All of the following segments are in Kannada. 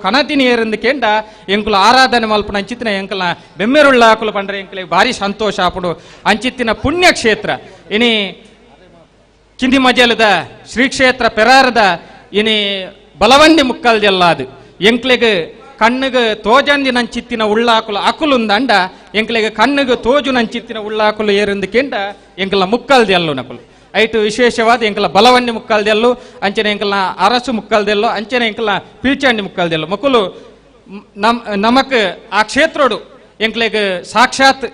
ಕನತಿನಿ ಏರಂದುಕೆಂಡ ಎಂಕುಲು ಆರಾಧನೆ ಮಲ್ಪನ ಅಂಚಿತ್ತಿನ ಎಂಕಲ್ನ ಬೆಮ್ಮೆರುಳ್ಳ ಆಕುಲು ಪಂಡ್ರೆ ಎಂಕಲಿಗೆ ಭಾರಿ ಸಂತೋಷ ಆಪುಡು. ಅಂಚಿತ್ತಿನ ಪುಣ್ಯಕ್ಷೇತ್ರ ಇನಿ ಕಿಂದಿ ಮಜಲದ ಶ್ರೀ ಕ್ಷೇತ್ರ ಪೆರಾರದ ಇನಿ ಬಲವಂಡಿ ಮುಕ್ಕಲ್ದೆಲ್ಲ ಅದು ಎಂಕ್ಲೆಗೆ ಕಣ್ಣಿಗೆ ತೋಜಂದಿ ನಂಚಿತ್ತಿನ ಉಳ್ಳಾಕುಲು ಅಕುಲುಂದಂಡ ಎಂಕ್ಲೆಗೆ ಕಣ್ಣಿಗೆ ತೋಜು ನಂಚಿತ್ತಿನ ಉಳ್ಳಾಕುಲು ಏರಂದುಕೆಂಡ ಎಂಕಲ ಮುಕ್ಕಲ್ದೆಲ್ಲು ನಕುಲು ಐಟು ವಿಶೇಷವಾದ ಎಂಕಲ ಬಲವಂಡಿ ಮುಕ್ಕಲ್ದೆಲ್ಲು ಅಂಚನೆ ಎಂಕಲ್ನ ಅರಸು ಮುಕ್ಕಲ್ದೆಲ್ಲು ಅಂಚನೆ ಎಂಕಲ್ನ ಪಿಲ್ಚಂಡಿ ಮುಕ್ಕಲ್ದೆಲ್ಲು ಮಕ್ಕಳು ನಮಕ್ ಆ ಕ್ಷೇತ್ರೋಡು ಎಂಕ್ಲೆಗೆ ಸಾಕ್ಷಾತ್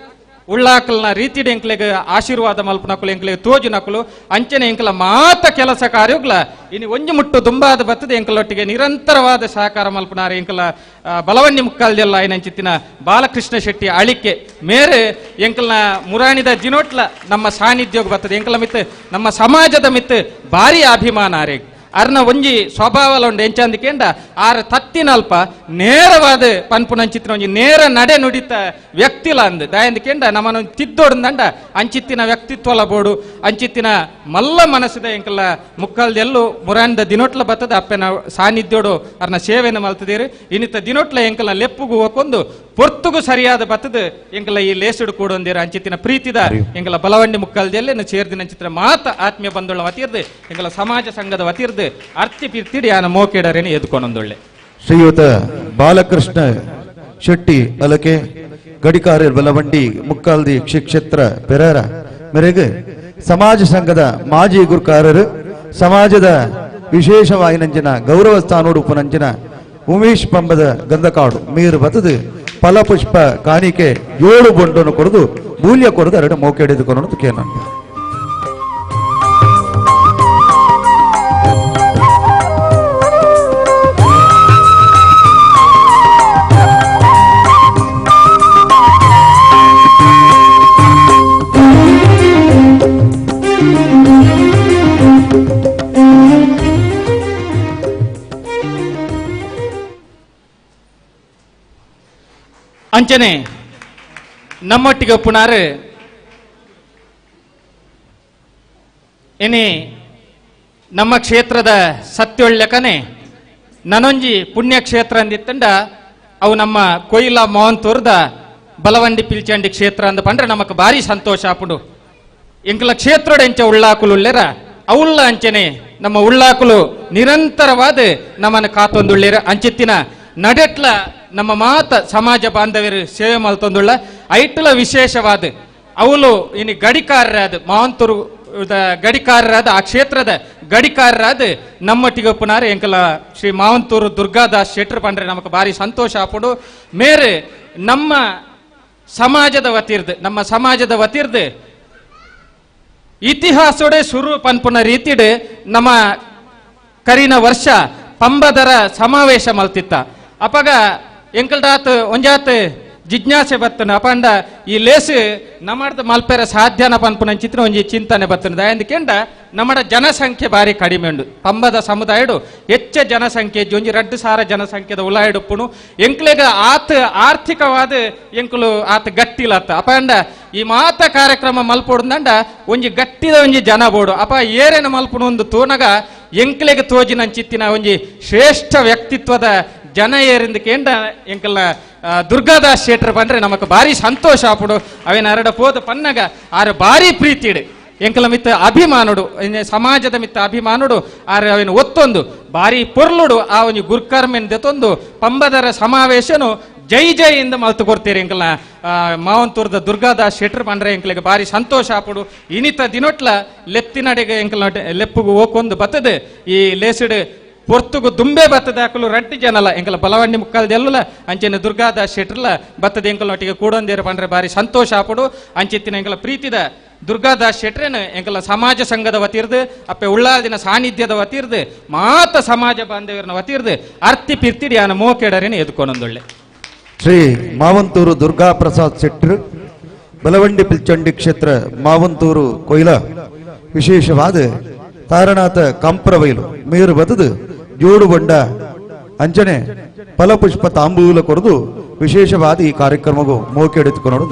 ಉಳ್ಳಾಕಲ್ನ ರೀತಿಡ್ ಎಂಕ್ಲೆಗೆ ಆಶೀರ್ವಾದ ಮಲ್ಪನಕುಲು ಎಂಕ್ಲೆಗೆ ತೋಜು ನಕುಲು ಅಂಚನೆ ಎಂಕಲ ಮಾತ ಕೆಲಸ ಕಾರ್ಯಗಳ ಇನ್ನು ಒಂಜು ಮುಟ್ಟು ದುಂಬಾದ ಬತ್ತದ ಎಂಕಲೊಟ್ಟಿಗೆ ನಿರಂತರವಾದ ಸಹಕಾರ ಮಲ್ಪನಾರೆ ಎಂಕಲ ಬಲವನ್ನಿ ಮುಕ್ಕಲ್ದೆಲ್ಲ ಐನಂಚಿತ್ತಿನ ಬಾಲಕೃಷ್ಣ ಶೆಟ್ಟಿ ಅಳಿಕೆ ಮೇರೆ ಎಂಕಲ್ನ ಮುರಾಣಿದ ಜಿನೋಟ್ಲ ನಮ್ಮ ಸಾನ್ನಿಧ್ಯೋಗ ಬರ್ತದೆ ಎಂಕಲ ಮಿತ್ ನಮ್ಮ ಸಮಾಜದ ಮಿತ್ ಭಾರಿ ಅಭಿಮಾನ ಆರೆ ಅರ್ನ ಒಂಜಿ ಸ್ವಭಾವಲ ಉಂಡು ಎಂಚಂದಿಕೆಂಡ ಆರ ತತ್ತಿನಲ್ಪ ನೇರವಾದ ಪನ್ಪುನಂಚಿತ್ತಿನ ಒಂಜಿ ನೇರ ನಡೆ ನುಡಿತ ವ್ಯಕ್ತಿಲ ಅಂದ್ ದಾಯಂದಿಕೆಂಡ ನಮ್ಮನ್ನು ತಿದ್ದೋಡಂದಂಡ ಅಂಚಿತ್ತಿನ ವ್ಯಕ್ತಿತ್ವಲ ಬೋಡು ಅಂಚಿತ್ತಿನ ಮಲ್ಲ ಮನಸ್ಸದ ಎಂಕಲ್ಲ ಮುಕ್ಕಲ್ದೆಲ್ಲು ಮುರಾಣಿದ ದಿನೋಟ್ಲ ಬತ್ತದ ಅಪ್ಪನ ಸಾನ್ನಿಧ್ಯೋಡು ಅರ್ನ ಸೇವೆನ ಮಲ್ತದೇರು ಇನ್ನಿತ ದಿನೋಟ್ಲ ಎಂಕಲ್ನ ಲೆಪ್ಪುಗು ಹೋಗೊಂದು ಪೊರ್ತುಗು ಸರಿಯಾದ ಬತ್ತದ ಎಂಕಲ ಈ ಲೇಸುಡು ಕೂಡೊಂದಿರ ಅಂಚಿತ್ತಿನ ಪ್ರೀತಿದ ಎಂಕಲ ಬಲವಂಡಿ ಮುಕ್ಕಲ್ದೆಲ್ಲೆನು ಸೇರ್ದಿನ ಅಂಚಿತ್ತಿನ ಮಾತ ಆತ್ಮೀಯ ಬಂಧುಳ ವತಿರ್ದು ಎಂಕಲ ಸಮಾಜ ಸಂಘದ ವತಿರ್ದು ಅರ್ತಿ ಪಿರ್ತಿಡಿ ಆನ ಮೋಕೆಡರೇನೆ ಎದ್ಕೊಂಡೊಂದುಳ್ಳೆ ಶ್ರೀಯುತ ಬಾಲಕೃಷ್ಣ ಶೆಟ್ಟಿ ಅಲಕೆ ಗಡಿಕಾರರ್ ಬಲವಂಡಿ ಮುಕ್ಕಾಲ್ದಿ ಕ್ಷೇತ್ರ ಪೆರಾರ ಮೇರೆಗೆ ಸಮಾಜ ಸಂಘದ ಮಾಜಿ ಗುರುಕಾರರು ಸಮಾಜದ ವಿಶೇಷವಾಯಿನಂಚಿನ ಗೌರವ ಸ್ಥಾನೋಡು ಉಪನಂಚಿನ ಉಮೇಶ್ ಪಂಬದ ಗಂಧಕಾಡು ಮೀರು ಬತದು ಫಲಪುಷ್ಪ ಕಾಣಿಕೆ 7 ಬೊಂಡನ್ನು ಕೊಡದು ಮೂಲ್ಯ ಕೊಡದು 2 ಮೋಕೆ ಹಿಡಿದುಕೊಂಡು ಕೇನಂತ ಅಂಚನೆ ನಮ್ಮೊಟ್ಟಿಗೆ ಪುನಾರ್ ಏನೇ ನಮ್ಮ ಕ್ಷೇತ್ರದ ಸತ್ಯೊಳ್ಳೆಕನೆ ನನೊಂಜಿ ಪುಣ್ಯಕ್ಷೇತ್ರ ಅಂದಿತ್ತಂಡ ಅವು ನಮ್ಮ ಕೊಯ್ಲ ಮೋಹಂತೂರ್ದ ಬಲವಂಡಿ ಪಿಲ್ಚಂಡಿ ಕ್ಷೇತ್ರ ಅಂದ ಪಂಡ್ರೆ ನಮಕ್ ಭಾರಿ ಸಂತೋಷ ಆಪುಂಡು ಎಂಕಲ ಕ್ಷೇತ್ರೋಡ ಎಂಚ ಉಳ್ಳಾಕುಲು ಉಳ್ಳೆರ ಅವುಲ್ಲ ಅಂಚನೆ ನಮ್ಮ ಉಳ್ಳಾಕುಲು ನಿರಂತರವಾದ ನಮ್ಮನ್ನು ಕಾತೊಂದುಳ್ಳೇರ ಅಂಚಿತ್ತಿನ ನಡೆಟ್ಲ ನಮ್ಮ ಮಾತ ಸಮಾಜ ಬಾಂಧವ್ಯರು ಸೇವೆ ಮಲ್ತೊಂದುಳ್ಳ ಐಟ್ಲ ವಿಶೇಷವಾದ ಅವಳು ಇನ್ನು ಗಡಿಕಾರರಾದ ಮಾವಂತೂರು ಗಡಿಕಾರರಾದ ಆ ಕ್ಷೇತ್ರದ ಗಡಿಕಾರರಾದ ನಮ್ಮೊಟ್ಟಿಗೆ ಪುನಾರ ಎಂಕಲ ಶ್ರೀ ಮಾವಂತೂರು ದುರ್ಗಾದಾಸ್ ಶೆಟ್ರು ಪಂಡ್ರೆ ನಮಕ್ ಭಾರಿ ಸಂತೋಷ ಆಪುಡು ಮೇರೆ ನಮ್ಮ ಸಮಾಜದ ವತಿರ್ದು ಇತಿಹಾಸೋಡೆ ಶುರು ಪನ್ಪುನ ರೀತಿಡ್ ನಮ್ಮ ಕರಿನ ವರ್ಷ ಪಂಬದರ ಸಮಾವೇಶ ಮಲ್ತಿತ್ತ ಅಪಗ ಎಂಕಲ್ದಾತ್ ಒಂಜಾತ್ ಜಿಜ್ಞಾಸೆ ಬತ್ತನ ಅಪಂಡ ಈ ಲೇಸು ನಮ್ಮದ ಮಲ್ಪೆರ ಸಾಧ್ಯನ ಪನ್ಪುನ ಚಿತ್ರ ಒಂಜಿ ಚಿಂತನೆ ಬತ್ತನ ದಯಂದಿಕೆಂಡ ನಮ್ಮಡ ಜನಸಂಖ್ಯೆ ಬಾರಿ ಕಡಿಮೆ ಉಂಡು ಪಂಬದ ಸಮುದಾಯಡು ಹೆಚ್ಚ ಜನಸಂಖ್ಯೆ ಒಂಜಿ 2,000 ಜನಸಂಖ್ಯೆದ ಉಲಾಯಡುಪ್ಪುನು ಎಂಕ್ಲೆಗ ಆತ ಆರ್ಥಿಕವಾದ ಎಂಕುಲು ಆತ ಗಟ್ಟಿಲತ್ತ ಅಪಂಡ ಈ ಮಾತ ಕಾರ್ಯಕ್ರಮ ಮಲ್ಪೊಡ್ದಂಡ ಒಂಜಿ ಗಟ್ಟಿದ ಒಂಜಿ ಜನ ಬೋಡು ಅಪ ಏರೇನ ಮಲ್ಪುನು ಒಂದು ತೋನಗ ಎಂಕ್ಲೆಗೆ ತೋಜಿನ ಚಿತ್ತಿನ ಒಂಜಿ ಶ್ರೇಷ್ಠ ವ್ಯಕ್ತಿತ್ವದ ಜನ ಏರಿಂದಕೇಂಡ ಎಂಕಲ್ನ ದುರ್ಗಾದಾಸ್ ಶೆಟ್ರು ಬಂದ್ರೆ ನಮಕ್ ಭಾರಿ ಸಂತೋಷ ಆಪುಡು ಅವೇನ 2 ಪೋದ ಪನ್ನಗ ಆರ ಭಾರಿ ಪ್ರೀತಿಡು ಎಂಕಲ ಮಿತ್ತ ಅಭಿಮಾನುಡು ಸಮಾಜದ ಮಿತ್ತ ಅಭಿಮಾನುಡು ಆರ ಅವೇನು ಒತ್ತೊಂದು ಭಾರಿ ಪೊರ್ಲುಡು ಆ ಒಂದು ಗುರ್ಕರ್ಮೆನ್ ದೆತೊಂದು ಪಂಬದರ ಸಮಾವೇಶನು ಜೈ ಜೈ ಇಂದ ಮಲ್ತು ಕೊಡ್ತೀರಿ ಎಂಕಲ್ನ ಮಾವಂತೂರ್ದ ದುರ್ಗಾದಾಸ್ ಶೆಟ್ರು ಬಂದ್ರೆ ಎಂಕಲಿಗೆ ಭಾರಿ ಸಂತೋಷ ಆಪುಡು ಇನಿತ ದಿನೊಟ್ಲ ಲೆಪ್ತಿನಡೆಗೆ ಎಂಕಲ್ನ ಲೆಪ್ಪುಗು ಹೋಗೊಂದು ಬತ್ತದ ಈ ಲೇಸಿಡ್ ಪೊರ್ತುಗು ದುಂಬೆ ಬತ್ತದ ಹಾಕಲು ರಡ್ಡಿ ಜನಲ ಎಂಕಲ ಬಲವಂಡಿ ಮುಕ್ಕಲ್ದೆಲ್ಲ ಅಂಚೆನ ದುರ್ಗಾದಾಸ್ ಶೆಟ್ರಲ ಬತ್ತದ ಎಂಕಲೊಟ್ಟಿಗೆ ಕೂಡೊಂದೇರು ಬಂದ್ರೆ ಭಾರಿ ಸಂತೋಷ ಆಪುಡು ಅಂಚಿತ್ತಿನ ಎಂಕಲ ಪ್ರೀತಿದ ದುರ್ಗಾದಾಸ್ ಶೆಟ್ರೇನು ಎಂಕಲ ಸಮಾಜ ಸಂಘದ ವತಿರ್ದು ಅಪ್ಪೆ ಉಳ್ಳಾದಿನ ಸಾನ್ನಿಧ್ಯದ ವತಿರ್ದು ಮಾತ ಸಮಾಜ ಬಾಂಧವ್ಯರನ್ನ ವತಿರ್ದು ಅರ್ತಿ ಪಿರ್ತಿಡಿ ಆನ ಮೋಕೆಡರೇನೆ ಎದ್ಕೊಂಡೊಂದೊಳ್ಳೆ ಶ್ರೀ ಮಾವಂತೂರು ದುರ್ಗಾ ಪ್ರಸಾದ್ ಶೆಟ್ರು ಬಲವಂಡಿ ಪಿಲ್ಚಂಡಿ ಕ್ಷೇತ್ರ ಮಾವಂತೂರು ಕೊಯ್ಲ ವಿಶೇಷವಾದ ತಾರನಾಥ ಕಂಪ್ರವೈಲು ಮೇರು ಬತದು ಜೋಡು ಬಂಡ ಅಂಚನೆ ಫಲಪುಷ್ಪ ತಾಂಬೂಲ ಕೊಡದು ವಿಶೇಷವಾದ ಈ ಕಾರ್ಯಕ್ರಮಗೂ ಮೋಕೆ ಎಡೆದುಕೊಂಡು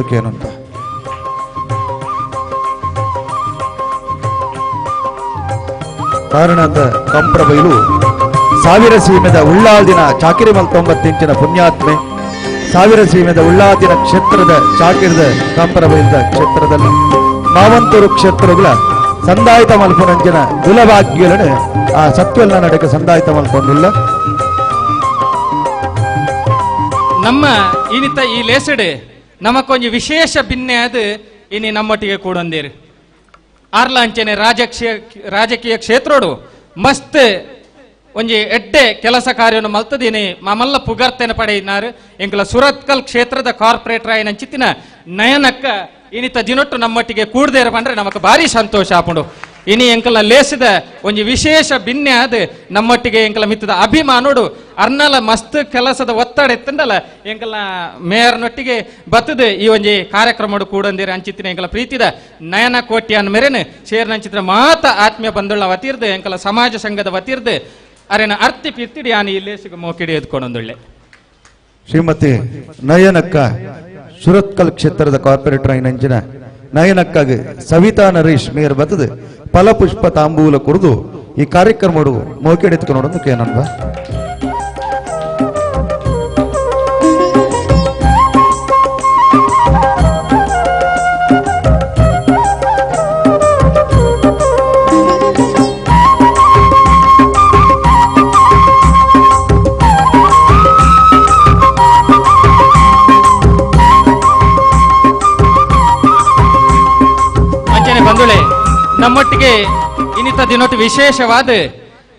ತಾರನಾಥ ಕಂಪ್ರವೈಲು ಸಾವಿರ ಸೀಮೆದ ಉಳ್ಳಾದಿನ ಚಾಕಿರಿ ಮಲ್ತೊಂಬತ್ತಿಂಚಿನ ಪುಣ್ಯಾತ್ಮೆ ಸಾವಿರ ಸೀಮೆದ ಉಳ್ಳಾದಿನ ಕ್ಷೇತ್ರದ ಚಾಕಿರದ ಕಾಂಪರಬೈದ ಕ್ಷೇತ್ರದಲ್ಲಿ ಮಾವಂತೂರು ಕ್ಷೇತ್ರಗಳ ಸಂದಾಯಿತ ಮಲ್ಪುನಂಚಿನ ದುಲಭಾಗ್ಯలను ಆ ಸತ್ವೆಲ್ಲ ನಡಕ ಸಂದಾಯಿತ ಮಲ್ಪೊಂದುಲ್ಲ ನಮ್ಮ ಇನಿತ ಈ ಲೇಸಡೆ ನಮಕೊಂಜಿ ವಿಶೇಷ ಭಿನ್ನೆ ಅದು ಇನಿ ನಮ್ಮೊಟ್ಟಿಗೆ ಕೂಡೊಂದಿರು ಆರ್ಲ ಅಂಚನೆ ರಾಜಕೀಯ ಕ್ಷೇತ್ರೋಡು ಮಸ್ತ್ ಒಂಜಿ ಎಡ್ಡೆ ಕೆಲಸ ಕಾರ್ಯವನ್ನು ಮಲ್ತದೀನಿ ಮಮಲ್ಲ ಪುಗರ್ತೆನ ಪಡೆಯಿನಾರು ಎಂಕಲ ಸುರತ್ಕಲ್ ಕ್ಷೇತ್ರದ ಕಾರ್ಪೊರೇಟರ್ ಆಯ್ನ ಚಿತ್ತಿನ ನಯನಕ್ಕ ಇನಿತ ದಿನೊಟ್ಟು ನಮ್ಮೊಟ್ಟಿಗೆ ಕೂಡದೇರ ಬಂದ್ರೆ ನಮಕ್ ಭಾರಿ ಸಂತೋಷ ಆಪುಂಡು ಇನಿ ಎಂಕಲ ಲೇಸಿದ ಒಂಜಿ ವಿಶೇಷ ಭಿನ್ನೆ ಅದು ನಮ್ಮೊಟ್ಟಿಗೆ ಎಂಕಲ ಮಿತ್ತದ ಅಭಿಮಾನೋಡು ಅರ್ನಲ ಮಸ್ತ್ ಕೆಲಸದ ಒತ್ತಡ ಎತ್ತಂಡಲ್ಲ ಎಂಕಲ ಮೇಯರ್ನೊಟ್ಟಿಗೆ ಬತ್ತದ ಈ ಒಂಜಿ ಕಾರ್ಯಕ್ರಮ ಕೂಡಂದಿರ ಅಂಚಿತ್ತಿನ ಎಂಕಲ ಪ್ರೀತಿದ ನಯನ ಕೋಟ್ಯಾನ್ ಮೆರೆನ್ ಸೇರ್ನ ಅಂಚಿತ್ತಿನ ಮಾತ ಆತ್ಮೀಯ ಬಂಧುಳ ವತಿರ್ದು ಎಂಕಲ ಸಮಾಜ ಸಂಘದ ವತಿರ್ದು ಅರೆನ ಅರ್ತಿ ಪಿರ್ತಿಡಿ ಆನಿ ಇಲ್ಲೇಸಿಗ ಮೋಕಿಡಿ ಎದ್ಕೊಂಡೊಂದುಳ್ಳೆ ಶ್ರೀಮತಿ ನಯನಕ್ಕ ಸುರತ್ಕಲ್ ಕ್ಷೇತ್ರದ ಕಾರ್ಪೊರೇಟರ್ ಐನಂಚಿನ ನಯನಕ್ಕಾಗಿ ಸವಿತಾ ನರೇಶ್ ಮೇಯರ್ ಬತ್ತದು ಫಲಪುಷ್ಪ ತಾಂಬೂಲ ಕುಡಿದು ಈ ಕಾರ್ಯಕ್ರಮ ಮೋಕೆಡೆತ್ಕೊಂಡು ಕೇನನ್ವ ನಮ್ಮೊಟ್ಟಿಗೆ ಇನಿತ ದಿನೊಟ್ಟು ವಿಶೇಷವಾದ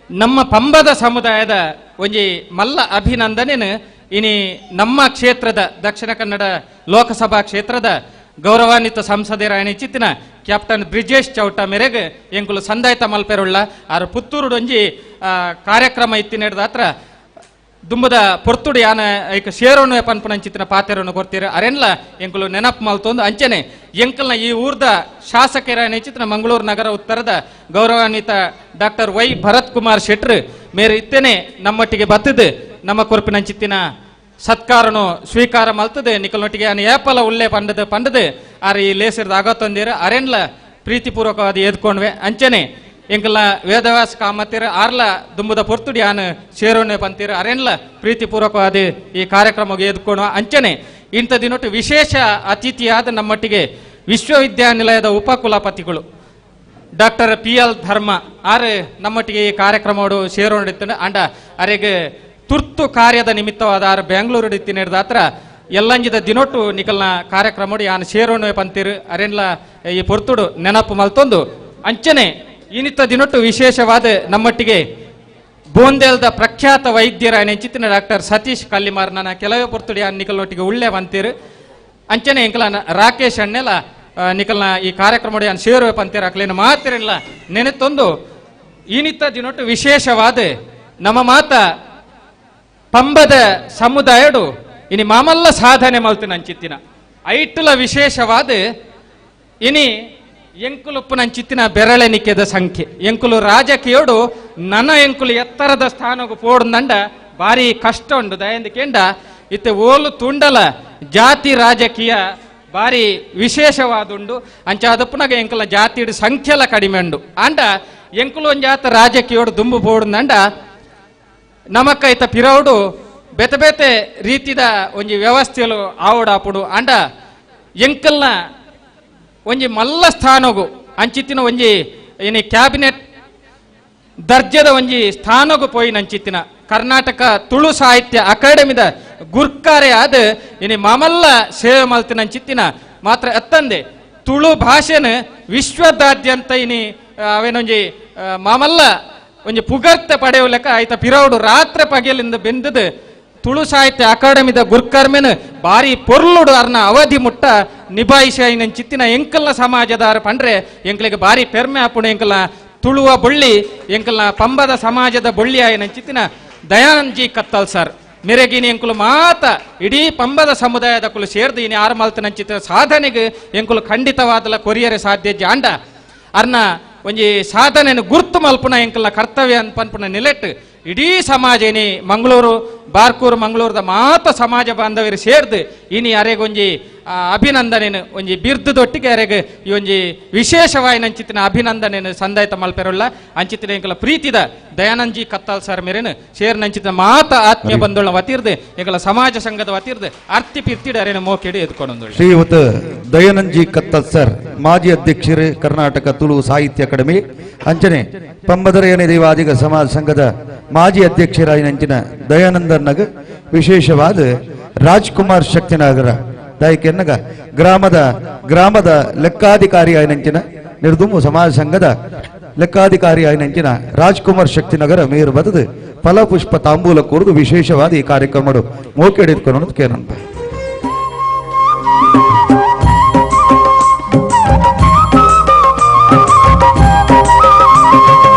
ನಮ್ಮ ಪಂಬದ ಸಮುದಾಯದ ಒಂಜಿ ಮಲ್ಲ ಅಭಿನಂದನೆನ ಇನಿ ನಮ್ಮ ಕ್ಷೇತ್ರದ ದಕ್ಷಿಣ ಕನ್ನಡ ಲೋಕಸಭಾ ಕ್ಷೇತ್ರದ ಗೌರವಾನ್ವಿತ ಸಂಸದರ ಚಿತ್ತಿನ ಕ್ಯಾಪ್ಟನ್ ಬ್ರಿಜೇಶ್ ಚೌಟ ಮೇರೆಗೆ ಎಂಕುಲು ಸಂದಾಯಿತ ಮಲ್ಪೆರುಳ್ಳ ಆರು ಪುತ್ತೂರು ಒಂಜಿ ಕಾರ್ಯಕ್ರಮ ಇತ್ತಿ ನಡೆದ ಹತ್ರ ದುಂಬದ ಪೊರ್ತುಡು ಯಾನ ಐಕ ಶೇರೋನು ಪನ್ಪನಂಚಿತ್ತಿನ ಪಾತೆರನ್ನು ಕೊಡ್ತೀರ ಅರೆನ್ಲ ಎಂಕುಲು ನೆನಪು ಮಲ್ತೊಂದು ಅಂಚನೆ ಎಂಕಲ್ನ ಈ ಊರ್ದ ಶಾಸಕರ ನೆಚ್ಚಿತ್ತಿನ ಮಂಗಳೂರು ನಗರ ಉತ್ತರದ ಗೌರವಾನ್ವಿತ ಡಾಕ್ಟರ್ ವೈ ಭರತ್ ಕುಮಾರ್ ಶೆಟ್ರ್ ಮೇರೆ ಇತ್ತೇನೆ ನಮ್ಮೊಟ್ಟಿಗೆ ಬತ್ತದು ನಮ್ಮ ಕೊರ್ಪಿನಂಚಿತ್ತಿನ ಸತ್ಕಾರನು ಸ್ವೀಕಾರ ಮಲ್ತದೆ ನಿಕಲ್ನೊಟ್ಟಿಗೆ ಅನ್ ಏಪಲ ಉಲ್ಲೆ ಪಂಡದು ಆರು ಈ ಲೇಸಿರ್ದ ಆಗತ್ತೊಂದಿರ ಅರೆನ್ಲ ಪ್ರೀತಿಪೂರ್ವಕವಾದ ಎದ್ಕೊಂಡ್ವೆ ಅಂಚನೆ ಎಂಕಲ್ಲ ವೇದವ್ಯಾಸ ಕಾಮತ್ತಿರ ಆರ್ಲ ದುಂಬುದ ಪೊರ್ತುಡಿ ಆನ ಶೇರೋನೆ ಪಂತೀರ ಅರೆನ್ಲ ಪ್ರೀತಿಪೂರ್ವಕವಾದ ಈ ಕಾರ್ಯಕ್ರಮಕ್ಕೆ ಎದ್ಕೊಂಡು ಅಂಚನೆ ಇಂಥ ದಿನೊಟ್ಟು ವಿಶೇಷ ಅತಿಥಿಯಾದ ನಮ್ಮೊಟ್ಟಿಗೆ ವಿಶ್ವವಿದ್ಯಾನಿಲಯದ ಉಪಕುಲಪತಿಗಳು ಡಾಕ್ಟರ್ PL ಧರ್ಮ ಆರು ನಮ್ಮೊಟ್ಟಿಗೆ ಈ ಕಾರ್ಯಕ್ರಮ ಸೇರೋಡಿತ್ತು ಅಂಡ ಅರೆಗೆ ತುರ್ತು ಕಾರ್ಯದ ನಿಮಿತ್ತವಾದ ಆರು ಬೆಂಗಳೂರು ಇತ್ತಿ ನಡೆದ ಹತ್ರ ಎಲ್ಲಂಜಿದ ದಿನೊಟ್ಟು ನಿಕಲ್ನ ಕಾರ್ಯಕ್ರಮ ಯಾನ್ ಸೇರೋನೆ ಪಂತೀರು ಅರೆನ್ಲ ಈ ಪೊರ್ತುಡು ನೆನಪು ಮಲ್ತೊಂದು ಅಂಚನೆ ಇನಿತ ದಿನೊಟ್ಟು ವಿಶೇಷವಾದ ನಮ್ಮೊಟ್ಟಿಗೆ ಬೋಂದೇಲ್ದ ಪ್ರಖ್ಯಾತ ವೈದ್ಯರ ನೆಚ್ಚಿತ್ತಿನ ಡಾಕ್ಟರ್ ಸತೀಶ್ ಕಲ್ಲಿಮಾರ್ ನನ್ನ ಕೆಲವೇ ಪೊರ್ತುಡಿ ನಿಕಲ್ನೊಟ್ಟಿಗೆ ಉಳ್ಳೆ ಬಂತೀರು ಅಂಚನೆ ಎಂಕಲ ರಾಕೇಶ್ ಅಣ್ಣೆಲ್ಲ ನಿಕಲ್ನ ಈ ಕಾರ್ಯಕ್ರಮ ಸೇರುವ ಪಂತೀರ ಅಕ್ಲೇನ ಮಾತಿರಲ್ಲ ನೆನೆತೊಂದು ಇನಿತ ದಿನೊಟ್ಟು ವಿಶೇಷವಾದ ನಮ್ಮ ಮಾತ ಪಂಬದ ಸಮುದಾಯಡು ಇನಿ ಮಾಮಲ್ಲ ಸಾಧನೆ ಮಲ್ತಿನ ಅಂಚಿತ್ತಿನ ಐಟುಲ ವಿಶೇಷವಾದ ಇನಿ ಎಂಕುಲುಪ್ಪುನಂಚಿತ್ತಿನ ಬೆರಳೆನಿಕೆದ ಸಂಖ್ಯೆ ಎಂಕುಲು ರಾಜಕೀಯೋಡು ನನ್ನ ಎಂಕುಲು ಎತ್ತರದ ಸ್ಥಾನಗೂ ಪೋಡ್ದಂಡ ಭಾರಿ ಕಷ್ಟ ಉಂಡು ದಯಂದಿಕೆಂಡ ಇತ್ತೆ ಓಲು ತುಂಡಲ ಜಾತಿ ರಾಜಕೀಯ ಭಾರಿ ವಿಶೇಷವಾದುಂಡು ಅಂಚ ಅದಪ್ಪನಾಗ ಎಂಕುಲ ಜಾತಿಡು ಸಂಖ್ಯೆಲ ಕಡಿಮೆ ಉಂಡು ಅಂಡ ಎಂಕುಲು ಒಂಜಾತ ರಾಜಕೀಯೋಡು ದುಂಬು ಪೋಡ್ದಂಡ ನಮಕ್ಕ ಇತ್ತ ಪಿರೌಡು ಬೇತೆ ಬೇತೆ ರೀತಿದ ಒಂಜಿ ವ್ಯವಸ್ಥೆಲು ಆವಡಾಪುಡು ಅಂಡ ಎಂಕಲ್ನ ಒಂಜಿ ಮಲ್ಲ ಸ್ಥಾನಗು ಅಂಚಿತ್ತಿನ ಒಂಜಿ ಏನಿ ಕ್ಯಾಬಿನೆಟ್ ದರ್ಜದ ಒಂಜಿ ಸ್ಥಾನಗು ಪೋಯಿನ ಅಂಚಿತ್ತಿನ ಕರ್ನಾಟಕ ತುಳು ಸಾಹಿತ್ಯ ಅಕಾಡೆಮಿದ ಗುರ್ಕಾರೆ ಆದ ಇನಿ ಮಾಮಲ್ಲ ಸೇವೆ ಮಲ್ತಿನ ಅಂಚಿತ್ತಿನ ಮಾತ್ರ ಎತ್ತಂದೆ ತುಳು ಭಾಷೆನ ವಿಶ್ವದಾದ್ಯಂತ ಇನಿ ಅವೇನೊಂಜಿ ಮಾಮಲ್ಲ ಒಂಜಿ ಪುಗರ್ತೆ ಪಡೆಯುವ ಲೆಕ್ಕ ಆಯ್ತ ಪಿರೌಡು ರಾತ್ರಿ ಪಗೆಲಿಂದ ಬೆಂದದು ತುಳು ಸಾಹಿತ್ಯ ಅಕಾಡೆಮಿದ ಗುರ್ಕರ್ಮೆನ ಭಾರಿ ಪೊರ್ಲುಡು ಅರ್ನ ಅವಧಿ ಮುಟ್ಟ ನಿಭಾಯಿಸಿನ ಚಿತ್ತಿನ ಎಂಕಲ್ನ ಸಮಾಜದಾರ ಪಂಡ್ರೆ ಎಂಕಲಿಗೆ ಭಾರಿ ಪೆರ್ಮೆ ಆಪುಣ ಎಂಕಲ್ನ ತುಳುವ ಬೊಳ್ಳಿ ಎಂಕಲ್ನ ಪಂಬದ ಸಮಾಜದ ಬೊಳ್ಳಿ ಆಯ್ನ ಚಿತ್ತಿನ ದಯಾನಂದ್ ಜಿ ಕತ್ತಲ್ ಸರ್ ಮೆರೆಗಿನಿ ಎಂಕುಲು ಮಾತ ಇಡೀ ಪಂಬದ ಸಮುದಾಯದ ಕುಲು ಸೇರ್ದು ಇನಿ ಆರು ಮಲ್ತನ ಚಿತ್ರ ಸಾಧನೆಗೆ ಎಂಕುಲು ಖಂಡಿತವಾದಲ ಕೊರಿಯರೆ ಸಾಧ್ಯ ಜಾಂಡ ಅರ್ನ ಒಂಜಿ ಸಾಧನೆಯನ್ನು ಗುರ್ತು ಮಲ್ಪುನ ಎಂಕಲ್ನ ಕರ್ತವ್ಯ ಅನ್ಪನ್ಪುನ ನಿಲೆಟ್ ಇಡೀ ಸಮಾಜ ಇನಿ ಮಂಗಳೂರು ಬಾರ್ಕೂರು ಮಂಗಳೂರದ ಮಾತ ಸಮಾಜ ಬಾಂಧವರು ಸೇರ್ದು ಇನಿ ಅರೆಗೊಂಜಿ ಅಭಿನಂದನೆ ಒಂಜಿ ಬಿರ್ದದೊಟ್ಟಿಗೆ ಅರೆಗೆ ಈ ಒಂಜಿ ವಿಶೇಷವಾಯಿನ ಅಂಚಿತ್ತಿನ ಅಭಿನಂದನೆ ಸಂದಾಯಿತ ಮಲ್ಪೆರುಳ್ಳ ಅಂಚಿತ್ತಿನ ಎಂಕಲ ಪ್ರೀತಿದ ದಯಾನಂದಜಿ ಕತ್ತಾಲ್ ಸರ್ ಮೇರೆನು ಸೇರ್ನ ಅಂಚಿತ್ತಿನ ಮಾತ ಆತ್ಮೀಯ ಬಂಧುಳ ವತಿರ್ದು ಎಂಕಲ ಸಮಾಜ ಸಂಘದ ವತಿರ್ದು ಅರ್ತಿ ಪಿರ್ತಿಡ ಅರೆನ ಮೋಕೆಡಿ ಎದ್ಕೊಂಡು ಶ್ರೀಯುತ ದಯಾನಂದಜಿ ಕತ್ತಾಲ್ ಸರ್ ಮಾಜಿ ಅಧ್ಯಕ್ಷರು ಕರ್ನಾಟಕ ತುಳು ಸಾಹಿತ್ಯ ಅಕಾಡೆಮಿ ಅಂಚನೆ ಪಂಬದರೆಯನೆ ದೇವಾದಿಗ ಸಮಾಜ ಸಂಘದ ಮಾಜಿ ಅಧ್ಯಕ್ಷರಾಯಿನಂಚಿನ ದಯಾನಂದನಗ ವಿಶೇಷವಾದ ರಾಜ್ಕುಮಾರ್ ಶಕ್ತಿನಗರ ದಾಯಕೆನ್ನಗ ಗ್ರಾಮದ ಲೆಕ್ಕಾಧಿಕಾರಿ ಆಯ್ನಂಚಿನ ನಿರ್ದುಂಬು ಸಮಾಜ ಸಂಘದ ಲೆಕ್ಕಾಧಿಕಾರಿ ಆಯ್ನಂಚಿನ ರಾಜ್ಕುಮಾರ್ ಶಕ್ತಿನಗರ ಮೇರು ಬದದು ಫಲಪುಷ್ಪ ತಾಂಬೂಲ ಕೂರ್ದು ವಿಶೇಷವಾದ ಈ ಕಾರ್ಯಕ್ರಮ ಮೋಕೆಡಿದ್ಕೊಂಡು ಕೇನಂತ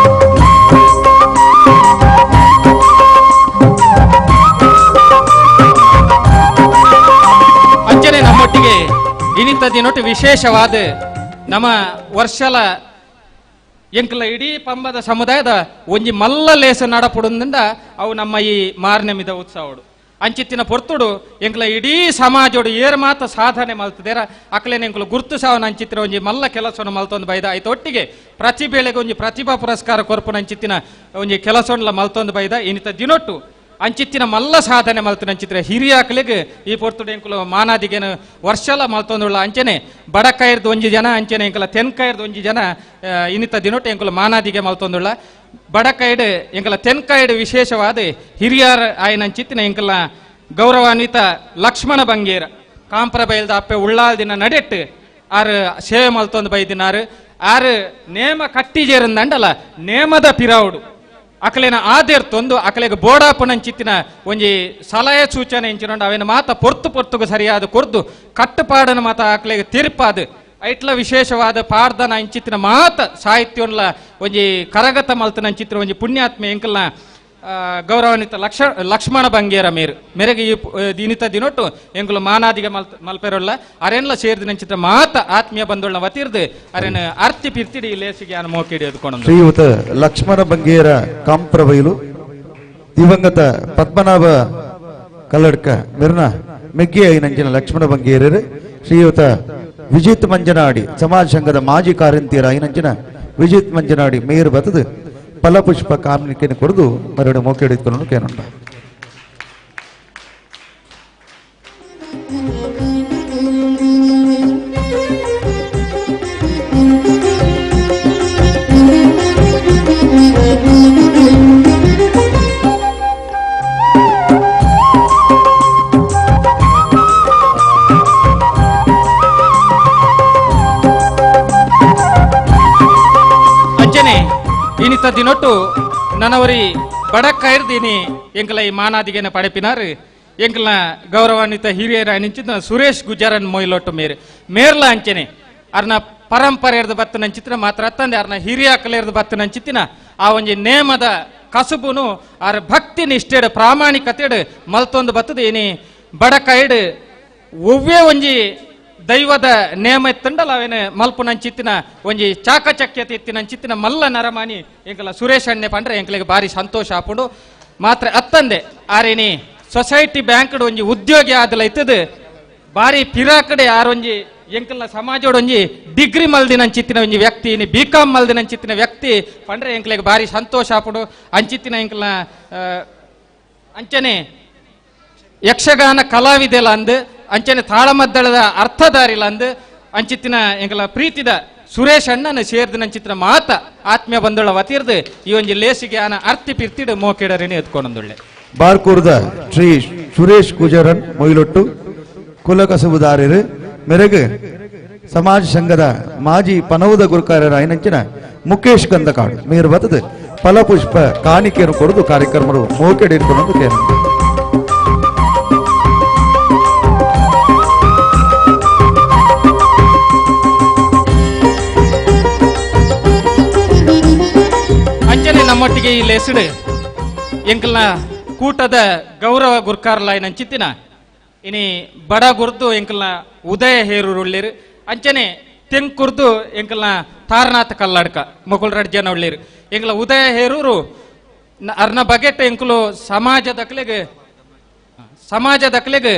ನಮ್ಮೊಟ್ಟಿಗೆ ಇನಿತ ದಿನೊಟ್ಟು ವಿಶೇಷವಾದ ನಮ್ಮ ವರ್ಷಲ ಎಂಕಲ ಇಡೀ ಪಂಬದ ಸಮುದಾಯದ ಒಂಜಿ ಮಲ್ಲ ಲೇಸ ನಡಪುಡಿಂದ ಅವು ನಮ್ಮ ಈ ಮಾರ್ನೆಮಿದ ಉತ್ಸವಡು ಅಂಚಿತ್ತಿನ ಪೊರ್ತುಡು ಎಂಕಲ ಇಡೀ ಸಮಾಜೋಡು ಏರ್ ಮಾತ ಸಾಧನೆ ಮಲ್ತದೇರ ಅಕ್ಲೇನ ಎಂಕಲು ಗುರ್ತು ಸಾವನ ಅಂಚಿತ್ತಿನ ಒಂಜಿ ಮಲ್ಲ ಕೆಲಸವನ್ನು ಮಲ್ತೊಂದು ಬೈದ ಆಯ್ತೊಟ್ಟಿಗೆ ಪ್ರತಿಭೆಳೆಗೆ ಒಂಜಿ ಪ್ರತಿಭಾ ಪುರಸ್ಕಾರ ಕೊರ್ಪುನ ಅಂಚಿತ್ತಿನ ಒಂಜಿ ಕೆಲಸವನ್ನೆಲ್ಲ ಮಲ್ತೊಂದು ಬೈದ ಇನಿತ ದಿನೊಟ್ಟು ಅಂಚಿತ್ತಿನ ಮಲ್ಲ ಸಾಧನೆ ಮಲ್ತಿನ ಅಂಚಿತ್ರ ಹಿರಿಯಾಕಲಿಗೆ ಈ ಪೊರ್ತುಡು ಎಂಕಲು ಮಾನಾದಿಗೇನು ವರ್ಷಲ ಮಲ್ತೊಂದುಳ್ಳ ಅಂಚನೆ ಬಡಕಾಯಿರ್ದು ಒಂಜಿ ಜನ ಅಂಚನೆ ಎಂಕಲ ತೆನ್ಕಾಯಿರ್ದು ಒಂಜಿ ಜನ ಇನಿತ ದಿನೊಟ್ಟು ಎಂಕಲು ಮಾನಾದಿಗೆ ಮಲ್ತೊಂದುಳ್ಳ ಬಡಕಾಯ್ಡು ಎಂಕಲ ತೆನ್ಕಾಯ್ಡು ವಿಶೇಷವಾದ ಹಿರಿಯರ ಆಯ್ನಂಚಿತ್ತಿನ ಎಂಕಲ ಗೌರವಾನ್ವಿತ ಲಕ್ಷ್ಮಣ ಬಂಗೇರ ಕಾಂಪ್ರ ಬೈಲ್ದ ಅಪ್ಪೆ ಉಳ್ಳಾಲ್ ದಿನ ನಡೆಟ್ಟು ಆರು ಸೇವೆ ಮಲ್ತೊಂದು ಬೈದಿನಾರು ಆರು ನೇಮ ಕಟ್ಟಿಜೇರಂದಂಡಲ್ಲ ನೇಮದ ಪಿರಾವುಡು ಅಕಲೇನ ಆದೇರ್ತೊಂದು ಅಕಲೆಗೆ ಬೋಡಾಪುನಂಚಿತ್ತಿನ ಒಂಜಿ ಸಲಹೆ ಸೂಚನೆ ಇಂಚಿನೊಂಡು ಅವೇನು ಮಾತ ಪೊರ್ತುಗು ಸರಿಯಾದ ಕೊರ್ದು ಕಟ್ಟುಪಾಡನ ಮಾತ ಅಕಲೆಗೆ ತೀರ್ಪಾದ ಐಟ್ಲ ವಿಶೇಷವಾದ ಪಾಡ್ದನ ಇಂಚಿತ್ತಿನ ಮಾತ ಸಾಹಿತ್ಯವನ್ಲ ಒಂಜಿ ಕರಗತ ಮಲ್ತನ ಇಂಚಿತ್ತಿನ ಒಂಜಿ ಪುಣ್ಯಾತ್ಮೆ ಎಂಕಲ್ನ ಗೌರವಾನ್ವಿತ ಲಕ್ಷ್ಮಣ ಬಂಗೇರ ಮೇರೆಗೆ ಈ ದಿನಿತ ದಿನೊಟ್ಟು ಎಂಕುಲು ಮಾನಾದಿಗೆ ಮಲ್ಪೆರೊಳ್ಳ ಅರೆನ್ಲ ಸೇರಿದ ಮಾತ ಆತ್ಮೀಯ ಬಂದೊಳ್ಳ ವತಿರ್ದು ಅರೆನ ಅರ್ತಿ ಪಿರ್ತಿಡಿ ಲೇಸಿಗೆ ಅನ್ನು ಮೋಕೆಡಿ ಎದ್ಕೊಂಡು ಶ್ರೀಯುತ ಲಕ್ಷ್ಮಣ ಬಂಗೇರ ಕಾಂಪ್ರಬೈಲು ದಿವಂಗತ ಪದ್ಮನಾಭ ಕಲ್ಲಡ್ಕ ಮಿರ್ನ ಮೆಗ್ಗೆ ಐನಂಚಿನ ಲಕ್ಷ್ಮಣ ಬಂಗೇರರು ಶ್ರೀಯುತ ವಿಜಿತ್ ಮಂಜನಾಡಿ ಸಮಾಜ ಸಂಘದ ಮಾಜಿ ಕಾರ್ಯಂತಿಯರ ಐನಂಚಿನ ವಿಜಿತ್ ಮಂಜನಾಡಿ ಮೇಯರ್ ಬತದು ಫಲಪುಷ್ಪ ಕಾಮನಿಕೆಯನ್ನು ಕೊಡದು ಮರಡು ಮೋಕೆ ಹಿಡಿದುಕೊಂಡು ಕೇನೊಂಡ ಇನಿತ ದಿನೊಟ್ಟು ನನವರಿ ಬಡಕಾಯಿರ್ದೀನಿ ಎಂಕಲ ಈ ಮಾನಾದಿಗೆನ ಪಡೆಪಿನಾರು ಎಂಕಲ್ನ ಗೌರವಾನ್ವಿತ ಹಿರಿಯರ ನಿಂಚಿನ ಸುರೇಶ್ ಗುಜರನ್ ಮೊಯ್ಲೊಟ್ಟು ಮೇರ್ಲ ಅಂಚನೆ ಅರ್ನ ಪರಂಪರೆ ಇರ್ದು ಬತ್ತನ ಚಿತ್ರ ಮಾತ್ರ ಅತ್ತಂದೆ ಅರ್ನ ಹಿರಿಯ ಕಲೆಯರ್ದು ಬತ್ತನ ಚಿತ್ತಿನ ಆ ಒಂಜಿ ನೇಮದ ಕಸುಬುನು ಆರ ಭಕ್ತಿ ನಿಷ್ಠೆಡ್ ಪ್ರಾಮಾಣಿಕತೆಡ್ ಮಲ್ತೊಂದು ಬತ್ತದ ಏನಿ ಬಡಕಾಯಿಡ್ ಒವ್ವೇ ಒಂಜಿ ದೈವದ ನೇಮ ಎತ್ತಂಡಲ್ಲ ಅವೇನು ಮಲ್ಪುನಂಚಿತ್ತಿನ ಒಂಜಿ ಚಾಕಚಕ್ಯತೆ ಎತ್ತಿನಂಚಿತ್ತಿನ ಮಲ್ಲ ನರಮಾನಿ ಎಂಕಲ ಸುರೇಶ್ ಅಣ್ಣೆ ಪಂಡ್ರೆ ಎಂಕಲಿಗೆ ಭಾರಿ ಸಂತೋಷ ಆಪುಂಡು ಮಾತ್ರ ಅತ್ತಂದೆ ಆರೇನಿ ಸೊಸೈಟಿ ಬ್ಯಾಂಕ್ ಒಂಜಿ ಉದ್ಯೋಗಿ ಆದಲ ಇತ್ತದ ಭಾರಿ ಪಿರಾಕಡೆ ಆರೊಂಜಿ ಎಂಕಲ್ನ ಸಮಾಜೋಡ್ ಒಂಜಿ ಡಿಗ್ರಿ ಮಲ್ದಿನಂಚಿತ್ತಿನ ಒಂಜಿ ವ್ಯಕ್ತಿ ಬಿಕಾಂ ಮಲ್ದಿನಂಚಿತ್ತಿನ ವ್ಯಕ್ತಿ ಪಂಡ್ರೆ ಎಂಕಲಿಗೆ ಭಾರಿ ಸಂತೋಷ ಆಪುಂಡು ಅಂಚಿತ್ತಿನ ಎಂಕಲ್ನ ಅಂಚನೆ ಯಕ್ಷಗಾನ ಕಲಾವಿದೆಲ ಅಂದು ಅಂಚನೆ ತಾಳಮದ್ದಳದ ಅರ್ಥಧಾರಿಲ ಅಂದು ಅಂಚಿತ್ತಿನ ಎಂಕಲ ಪ್ರೀತಿದ ಸುರೇಶ್ ಅಣ್ಣನ ಸೇರ್ದಿನ ಚಿತ್ರ ಮಾತ ಆತ್ಮೀಯ ಬಂದಳ ವತಿರ್ದು ಈ ಒಂಜಿ ಲೇಸಿಗೆ ಆನ ಅರ್ತಿ ಪಿರ್ತಿಡು ಮೋಕೆಡರೇನೆ ಎತ್ಕೊಂಡೊಂದುಳ್ಳೆ ಬಾರ್ಕೂರ್ದ ಶ್ರೀ ಸುರೇಶ್ ಗುಜರನ್ ಮೊಯ್ಲೊಟ್ಟು ಕುಲಕಸುಬುದಾರರು ಮೆರೆಗೆ ಸಮಾಜ ಸಂಘದ ಮಾಜಿ ಪನೌದ ಗುರುಕಾರರ ಐನಂಚಿನ ಮುಖೇಶ್ ಗಂಧಕಾಡು ಮೇರು ಬತದು ಫಲಪುಷ್ಪ ಕಾಣಿಕೆಯನ್ನು ಕೊಡದು ಕಾರ್ಯಕ್ರಮಗಳು ಮೋಕೆಡಿಟ್ಕೊಂಡು ಕೇಳ ನಮ್ಮೊಟ್ಟಿಗೆ ಈ ಲೆಸಿಡ್ ಎಂಕಲ್ನ ಕೂಟದ ಗೌರವ ಗುರ್ಕಾರ್ಲಾಯ್ನ ಚಿತ್ತಿನ ಇನಿ ಬಡ ಗುರ್ದು ಎಂಕಲ್ನ ಉದಯ ಹೇರೂರು ಅಂಚನೆ ತೆಂಕುರ್ದು ಎಂಕಲ್ನ ತಾರನಾಥ ಕಲ್ಲಾಡ್ಕ ಮೊಗುಲ್ ರಡ್ಜನ ಉಳ್ಳೇರು ಎಂಕಲ ಉದಯ ಹೇರೂರು ಅರ್ನ ಬಗೆಟ್ ಎಂಕುಲು ಸಮಾಜದಕ್ಲೆಗ್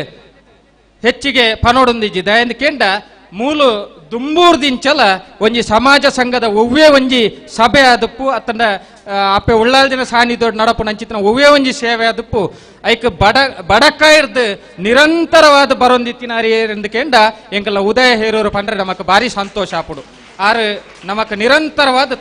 ಹೆಚ್ಚಿಗೆ ಪನೋಡೊಂದಿಜ್ಜಿ ದಯಂದ್ ಕೆಂಡ ಮೂಲು ದುಂಬೂರ್ದಿಂಚಲ ಒಂಜಿ ಸಮಾಜ ಸಂಘದ ಒವ್ವೇ ಒಂಜಿ ಸಭೆ ಆದಪ್ಪು ಅತ್ತಂಡ ಅಪ್ಪೆ ಉಳ್ಳಾಲ್ದಿನ ಸಾನ್ನಿಧ್ಯ ನಡಪು ನಂಚಿತ್ತಿನ ಒವ್ವೇ ಒಂಜಿ ಸೇವೆ ಆದಪ್ಪು ಐಕ್ ಬಡಕಾಯಿರ್ದು ನಿರಂತರವಾದ ಬರೊಂದಿತ್ತಿನಾರಿಯರಿಂದ ಕೆಂಡ ಎಂಕಲ್ಲ ಉದಯ ಹೇರೂರು ಪಂಡ್ರೆ ನಮಕ್ ಭಾರಿ ಸಂತೋಷ ಆಪುಡು ಆರು ನಮಕ್ ನಿರಂತರವಾದ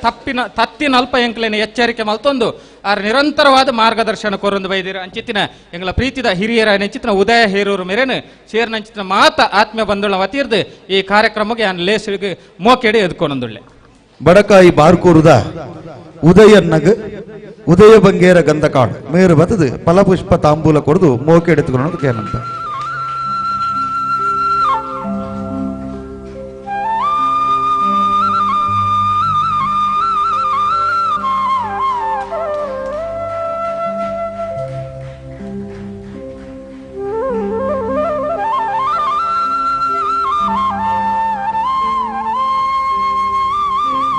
ತತ್ತಿನಲ್ಪ ಎಂಕ್ಲೇನ ಎಚ್ಚರಿಕೆ ಮಲ್ತೊಂದು ಆರು ನಿರಂತರವಾದ ಮಾರ್ಗದರ್ಶನ ಕೊರೊಂದು ಬೈದಿರು ಅಂಚಿತ್ತಿನ ಎಂಗಳ ಪ್ರೀತಿದ ಹಿರಿಯರ ನೆಂಚಿತ್ತಿನ ಉದಯ ಹೇರೂರು ಮೇರೆನು ಸೇರ್ನಂಚಿತ್ತಿನ ಮಾತ ಆತ್ಮೀಯ ಬಂಧುಳ ವತೀರ್ದು ಈ ಕಾರ್ಯಕ್ರಮಕ್ಕೆ ನಾನು ಲೇಸಿಗೆ ಮೋಕೆಡಿ ಎದ್ಕೊಂಡೊಂದುಳ್ಳೆ ಬಡಕಾಯಿ ಬಾರ್ಕೂರುದ ಉದಯನ್ನಗ್ ಉದಯ ಬಂಗೇರ ಗಂಧಕಾಡು ಮೇರು ಬತ್ತದು ಫಲಪುಷ್ಪ ತಾಂಬೂಲ ಕೊರದು ಮೋಕೆಡಿ ಎತ್ಕೊಂಡು ಕೇನಂತ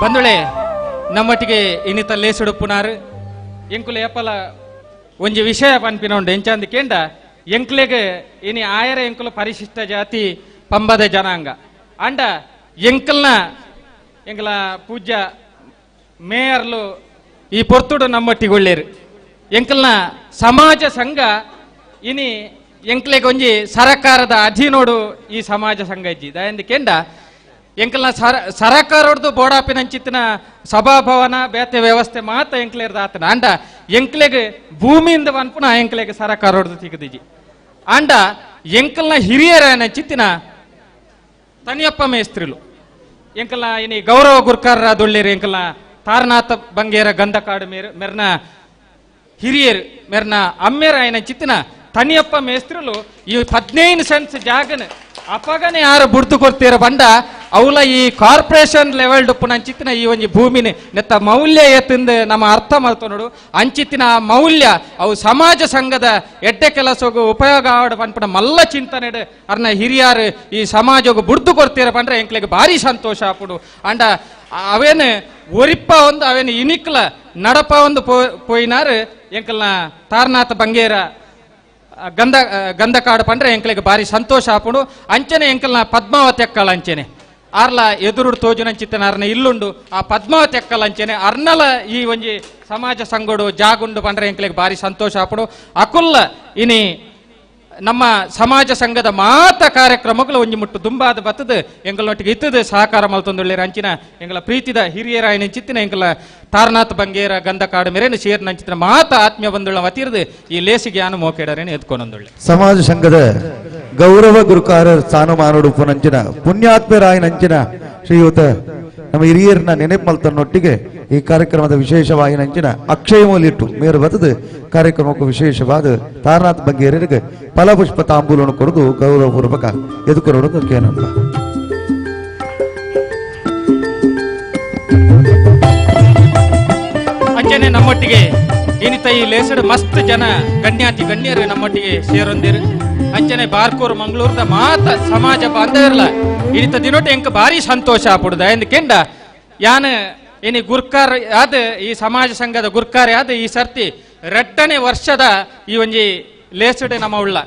ಬಂದುಳೆ ನಮ್ಮೊಟ್ಟಿಗೆ ಇನ್ನಿತ ಲೇಸುಡುಪ್ಪುನಾರು ಎಂಕುಲು ಏಪಲ ಒಂಜಿ ವಿಷಯ ಪನ್ಪಿನೊಂಡು ಎಂಚಂದು ಕೇಂಡ ಎಂಕ್ಲೆಗ್ ಇನಿ ಆಯರ ಎಂಕುಲು ಪರಿಶಿಷ್ಟ ಜಾತಿ ಪಂಬದ ಜನಾಂಗ ಅಂಡ ಎಂಕಲ ಪೂಜ್ಯ ಮೇಯರ್ಲು ಈ ಪೊರ್ತುಡು ನಮ್ಮೊಟ್ಟಿಗೊಳ್ಳೇರು ಎಂಕಲ್ನ ಸಮಾಜ ಸಂಘ ಇನಿ ಎಂಕ್ಲೆಗ್ ಒಂಜಿ ಸರಕಾರದ ಅಧೀನೋಡು ಈ ಸಮಾಜ ಸಂಘ ಇಜ್ಜಿ ದಯಂದು ಕೇಂಡ ಎಂಕಲ್ನ ಸರಕಾರದ್ದು ಬೋಡಾಪಿನಂಚಿತ್ತಿನ ಸಭಾಭವನ ಬೇತೆ ವ್ಯವಸ್ಥೆ ಮಾತ ಎಂಕ್ಲೇರ್ದ ಆತನ ಅಂಡ ಎಂಕ್ಲೆಗ್ ಭೂಮಿಯಿಂದ ಅನ್ಪುನ ಎಂಕ್ಲೆಗ್ ಸರಕಾರದ್ದು ತಿಗದಿಜಿ ಅಂಡ ಎಂಕಲ್ನ ಹಿರಿಯರನಂಚಿತ್ತಿನ ತನಿಯಪ್ಪ ಮೇಸ್ತ್ರಿಲು ಎಂಕಲ್ನ ಇನಿ ಗೌರವ ಗುರ್ಕಾರರ ದೊಳ್ಳಿರು ಎಂಕಲ್ನ ತಾರನಾಥ ಬಂಗೇರ ಗಂಧಕಾಡು ಮೆರ್ನ ಹಿರಿಯರು ಮೆರ್ನ ಅಮ್ಮೇರ ಚಿತ್ತಿನ ತನಿಯಪ್ಪ ಮೇಸ್ತ್ರಿಲು ಈ 15 ಸೆನ್ಸ್ ಜಾಗನ ಅಪಗನೆ ಯಾರು ಬುಡ್ದು ಕೊಡ್ತೀರ ಬಂಡ ಅವಲ ಈ ಕಾರ್ಪೊರೇಷನ್ ಲೆವೆಲ್ ಡುಪ್ಪು ಅಂಚಿತ್ತಿನ ಈ ಒಂಜಿ ಭೂಮಿನ ನೆತ್ತ ಮೌಲ್ಯ ಎತ್ತಿಂದ ನಮ್ಮ ಅರ್ಥ ಮಾಡ್ತು ನೋಡು ಅಂಚಿತ್ತಿನ ಆ ಮೌಲ್ಯ ಅವು ಸಮಾಜ ಸಂಘದ ಎಡ್ಡೆ ಕೆಲಸಗೂ ಉಪಯೋಗ ಆಡ ಪನ್ಪುನ ಮಲ್ಲ ಚಿಂತನೆ ಅರ್ನ ಹಿರಿಯಾರು ಈ ಸಮಾಜಗೂ ಬುಡ್ದು ಕೊಡ್ತೀರ ಬಂದ್ರೆ ಎಂಕ್ಲೆಗೆ ಭಾರಿ ಸಂತೋಷ ಆಪುಡು ಅಂಡ ಅವೇನು ಒರಿಪ್ಪ ಒಂದು ಅವೇನು ಇನಿಕ್ಲ ನಡಪ ಒಂದು ಪೋಯಿನಾರು ಎಂಕಲ್ನ ತಾರನಾಥ ಬಂಗೇರ ಗಂಧಕಾಡು ಪಂಡ್ರೆ ಎಂಕ್ಲೆಗೆ ಭಾರಿ ಸಂತೋಷ ಆಪುಡು ಅಂಚನೆ ಎಂಕಲ್ನ ಪದ್ಮಾವತಿ ಅಕ್ಕಳ ಅಂಚೆನೆ ಆರ್ಲ ಎದುರುಡು ತೋಜುನಂಚಿತ್ತನ ಅರ್ನ ಇಲ್ಲುಂಡು ಆ ಪದ್ಮಾವತಿ ಅಕ್ಕಳ ಅಂಚೆನೆ ಅರ್ನಲ ಈ ಒಂಜಿ ಸಮಾಜ ಸಂಘಡು ಜಾಗುಂಡು ಪಂಡ್ರೆ ಎಂಕ್ಲೆಗೆ ಭಾರಿ ಸಂತೋಷ ಆಪುಡು ಅಕುಲ್ಲ ಇನಿ ನಮ್ಮ ಸಮಾಜ ಸಂಘದ ಮಾತ ಕಾರ್ಯಕ್ರಮಗಳು ಒಂಜಿ ಮುಟ್ಟು ದುಂಬಾದ ಬತ್ತದ ಎಂಗಳೊಟ್ಟಿಗೆ ಇತ್ತದ ಸಹಕಾರ ಮಲ್ತೊಂದುಳ್ಳಿರ ಅಂಚಿನ ಎಂಗಳ ಪ್ರೀತಿದ ಹಿರಿಯರ ಚಿತ್ತಿನ ಎಂಕಲ ತಾರನಾಥ ಬಂಗೇರ ಗಂಧಕಾಡು ಮೇರೇನು ಸೇರ್ ನಂಚಿತ್ತಿನ ಮಾತ ಆತ್ಮೀಯ ಬಂದುಳ್ಳ ವತಿರ್ದು ಈ ಲೇಸಿಗೆ ಯಾನು ಮೋಕೆಡರೇನು ಎತ್ಕೊಂಡೊಂದುಳ್ಳೆ ಸಮಾಜ ಸಂಘದ ಗೌರವ ಗುರುಕಾರ ಸ್ಥಾನಮಾನೋಡು ನಂಚಿನ ಪುಣ್ಯಾತ್ಮರಾಯನಂಚಿನ ಶ್ರೀಯುತ ನಮ್ಮ ಹಿರಿಯರನ್ನ ನೆನಪು ಮಲ್ತನ್ನೊಟ್ಟಿಗೆ ಈ ಕಾರ್ಯಕ್ರಮದ ವಿಶೇಷವಾಗಿ ನಂಚಿನ ಅಕ್ಷಯ ಮೂಲಿಟ್ಟು ಮೇರು ಬತ್ತದು ಕಾರ್ಯಕ್ರಮಕ್ಕೂ ವಿಶೇಷವಾದ ತಾರನಾಥ ಬಂಗೇರಿಗೆ ಫಲಪುಷ್ಪ ತಾಂಬೂಲನ್ನು ಕೊರದು ಗೌರವಪೂರ್ವಕ ಎದುಕೊರೋಡು ಕೇನಂತ ಅಂಚನೆ ನಮ್ಮೊಟ್ಟಿಗೆ ಇನಿತ ಈ ಲೇಸಡ್ ಮಸ್ತ್ ಜನ ಗಣ್ಯಾತಿ ಗಣ್ಯರು ನಮ್ಮೊಟ್ಟಿಗೆ ಸೇರೊಂದಿರು ಅಂಚನೆ ಬಾರ್ಕೂರು ಮಂಗಳೂರದ ಮಾತ ಸಮಾಜ ಬಾಂಧವರ್ಲ ಇನಿತ ದಿನೊಟ್ಟು ಎಂಕ ಭಾರಿ ಸಂತೋಷ ಆಪುಡುದ ಎಂದು ಕೆಂಡ ಯಾನ ಇನಿ ಗುರ್ಕಾರ್ ಆದ ಈ ಸಮಾಜ ಸಂಘದ ಗುರ್ಕಾರ್ ಆದ ಈ ಸರ್ತಿ 2ನೇ ವರ್ಷದ ಈ ಒಂಜಿ ಲೇಸಡೆ ನಮ್ಮ ಉಳ್ಳ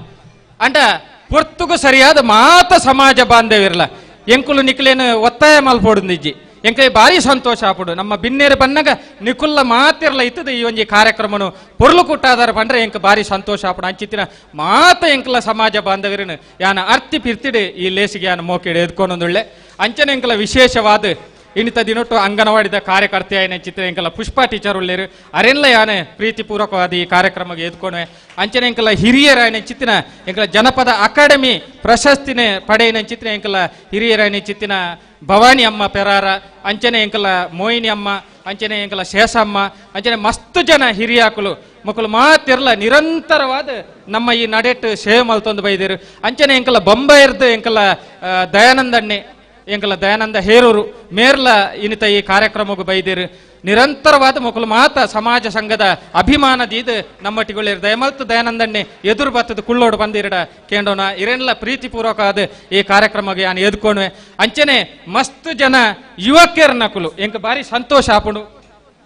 ಅಂಡ ಪೊರ್ತುಗು ಸರಿಯಾದ ಮಾತ ಸಮಾಜ ಬಾಂಧವ್ಯರ್ಲ ಎಂಕುಲು ನಿಕ್ಲೇನು ಒತ್ತಾಯ ಮಲ್ಪೋಡುಂದಿಜ್ಜಿ ಎಂಕ ಭಾರಿ ಸಂತೋಷ ಆಪುಡು ನಮ್ಮ ಬಿನ್ನೇರು ಬನ್ನಗ ನಿಕುಲ್ಲ ಮಾತಿರ್ಲ ಇತ್ತದ ಈ ಒಂಜಿ ಕಾರ್ಯಕ್ರಮನು ಪೊರ್ಲು ಕುಟ್ಟಾದಾರ ಬಂದ್ರೆ ಎಂಕ ಭಾರಿ ಸಂತೋಷ ಆಪುಡು ಅಂಚಿತ್ತಿನ ಮಾತ ಎಂಕಲ ಸಮಾಜ ಬಾಂಧವ್ಯರನ್ನು ಯಾನ ಅರ್ತಿ ಪಿರ್ತಿಡು ಈ ಲೇಸಿಗೆ ಯಾನ ಮೋಕೆಡೆ ಎದ್ಕೊಂಡೊಂದುಳ್ಳೆ ಅಂಚನೆ ಎಂಕಲ ವಿಶೇಷವಾದ ಇನಿತ ದಿನೊಟ್ಟು ಅಂಗನವಾಡಿದ ಕಾರ್ಯಕರ್ತೆ ಆಯ್ನ ಚಿತ್ರ ಎಂಕಲ ಪುಷ್ಪಾ ಟೀಚರ್ ಉಳ್ಳೇರು ಅರೆಲ್ಲ ಯಾನೆ ಪ್ರೀತಿಪೂರ್ವಕವಾದ ಈ ಕಾರ್ಯಕ್ರಮಕ್ಕೆ ಎದ್ಕೊಂಡೆ ಅಂಚನೆ ಎಂಕಲ ಹಿರಿಯರಾಯನ ಚಿತ್ತಿನ ಎಂಕಲ ಜನಪದ ಅಕಾಡೆಮಿ ಪ್ರಶಸ್ತಿನೇ ಪಡೆಯಿನ ಚಿತ್ರ ಎಂಕಲ ಹಿರಿಯರಾಯನ ಚಿತ್ತಿನ ಭವಾನಿ ಅಮ್ಮ ಪೆರಾರ ಅಂಚನೆ ಎಂಕಲ ಮೋಹಿನಿ ಅಮ್ಮ ಅಂಚನೆ ಎಂಕಲ ಶೇಷಮ್ಮ ಅಂಚನೆ ಮಸ್ತು ಜನ ಹಿರಿಯಾಕುಲು ಮಕ್ಕಳು ಮಾತಿರ್ಲ ನಿರಂತರವಾದ ನಮ್ಮ ಈ ನಡೆಟ್ಟು ಸೇವೆ ಮಲ್ತೊಂದು ಬೈದಿರು ಅಂಚನೆ ಎಂಕಲ ಬೊಂಬಾಯಿರ್ದು ಎಂಕಲ ದಯಾನಂದಣ್ಣೆ ಎಂಕಲ ದಯಾನಂದ ಹೇರೂರು ಮೇರ್ಲ ಇನಿತ ಈ ಕಾರ್ಯಕ್ರಮಕ್ಕೆ ಬೈದಿರು ನಿರಂತರವಾದ ಮಕ್ಕಳು ಮಾತ ಸಮಾಜ ಸಂಘದ ಅಭಿಮಾನದೀದು ನಮ್ಮೊಟ್ಟಿಗೊಳ್ಳಿರು ದಯಮಲ್ತು ದಯಾನಂದಣ್ಣೆ ಎದುರು ಬತ್ತದ ಕುಳ್ಳೋಡು ಬಂದಿರಡ ಕೇಂಡೋನ ಇರೆಲ್ಲ ಪ್ರೀತಿಪೂರ್ವಕವಾದ ಈ ಕಾರ್ಯಕ್ರಮಕ್ಕೆ ನಾನು ಎದ್ಕೊಂಡ್ವೆ ಅಂಚನೆ ಮಸ್ತ್ ಜನ ಯುವಕರ ನಕುಲು ಎಂಕ ಭಾರಿ ಸಂತೋಷ ಆಪುಡು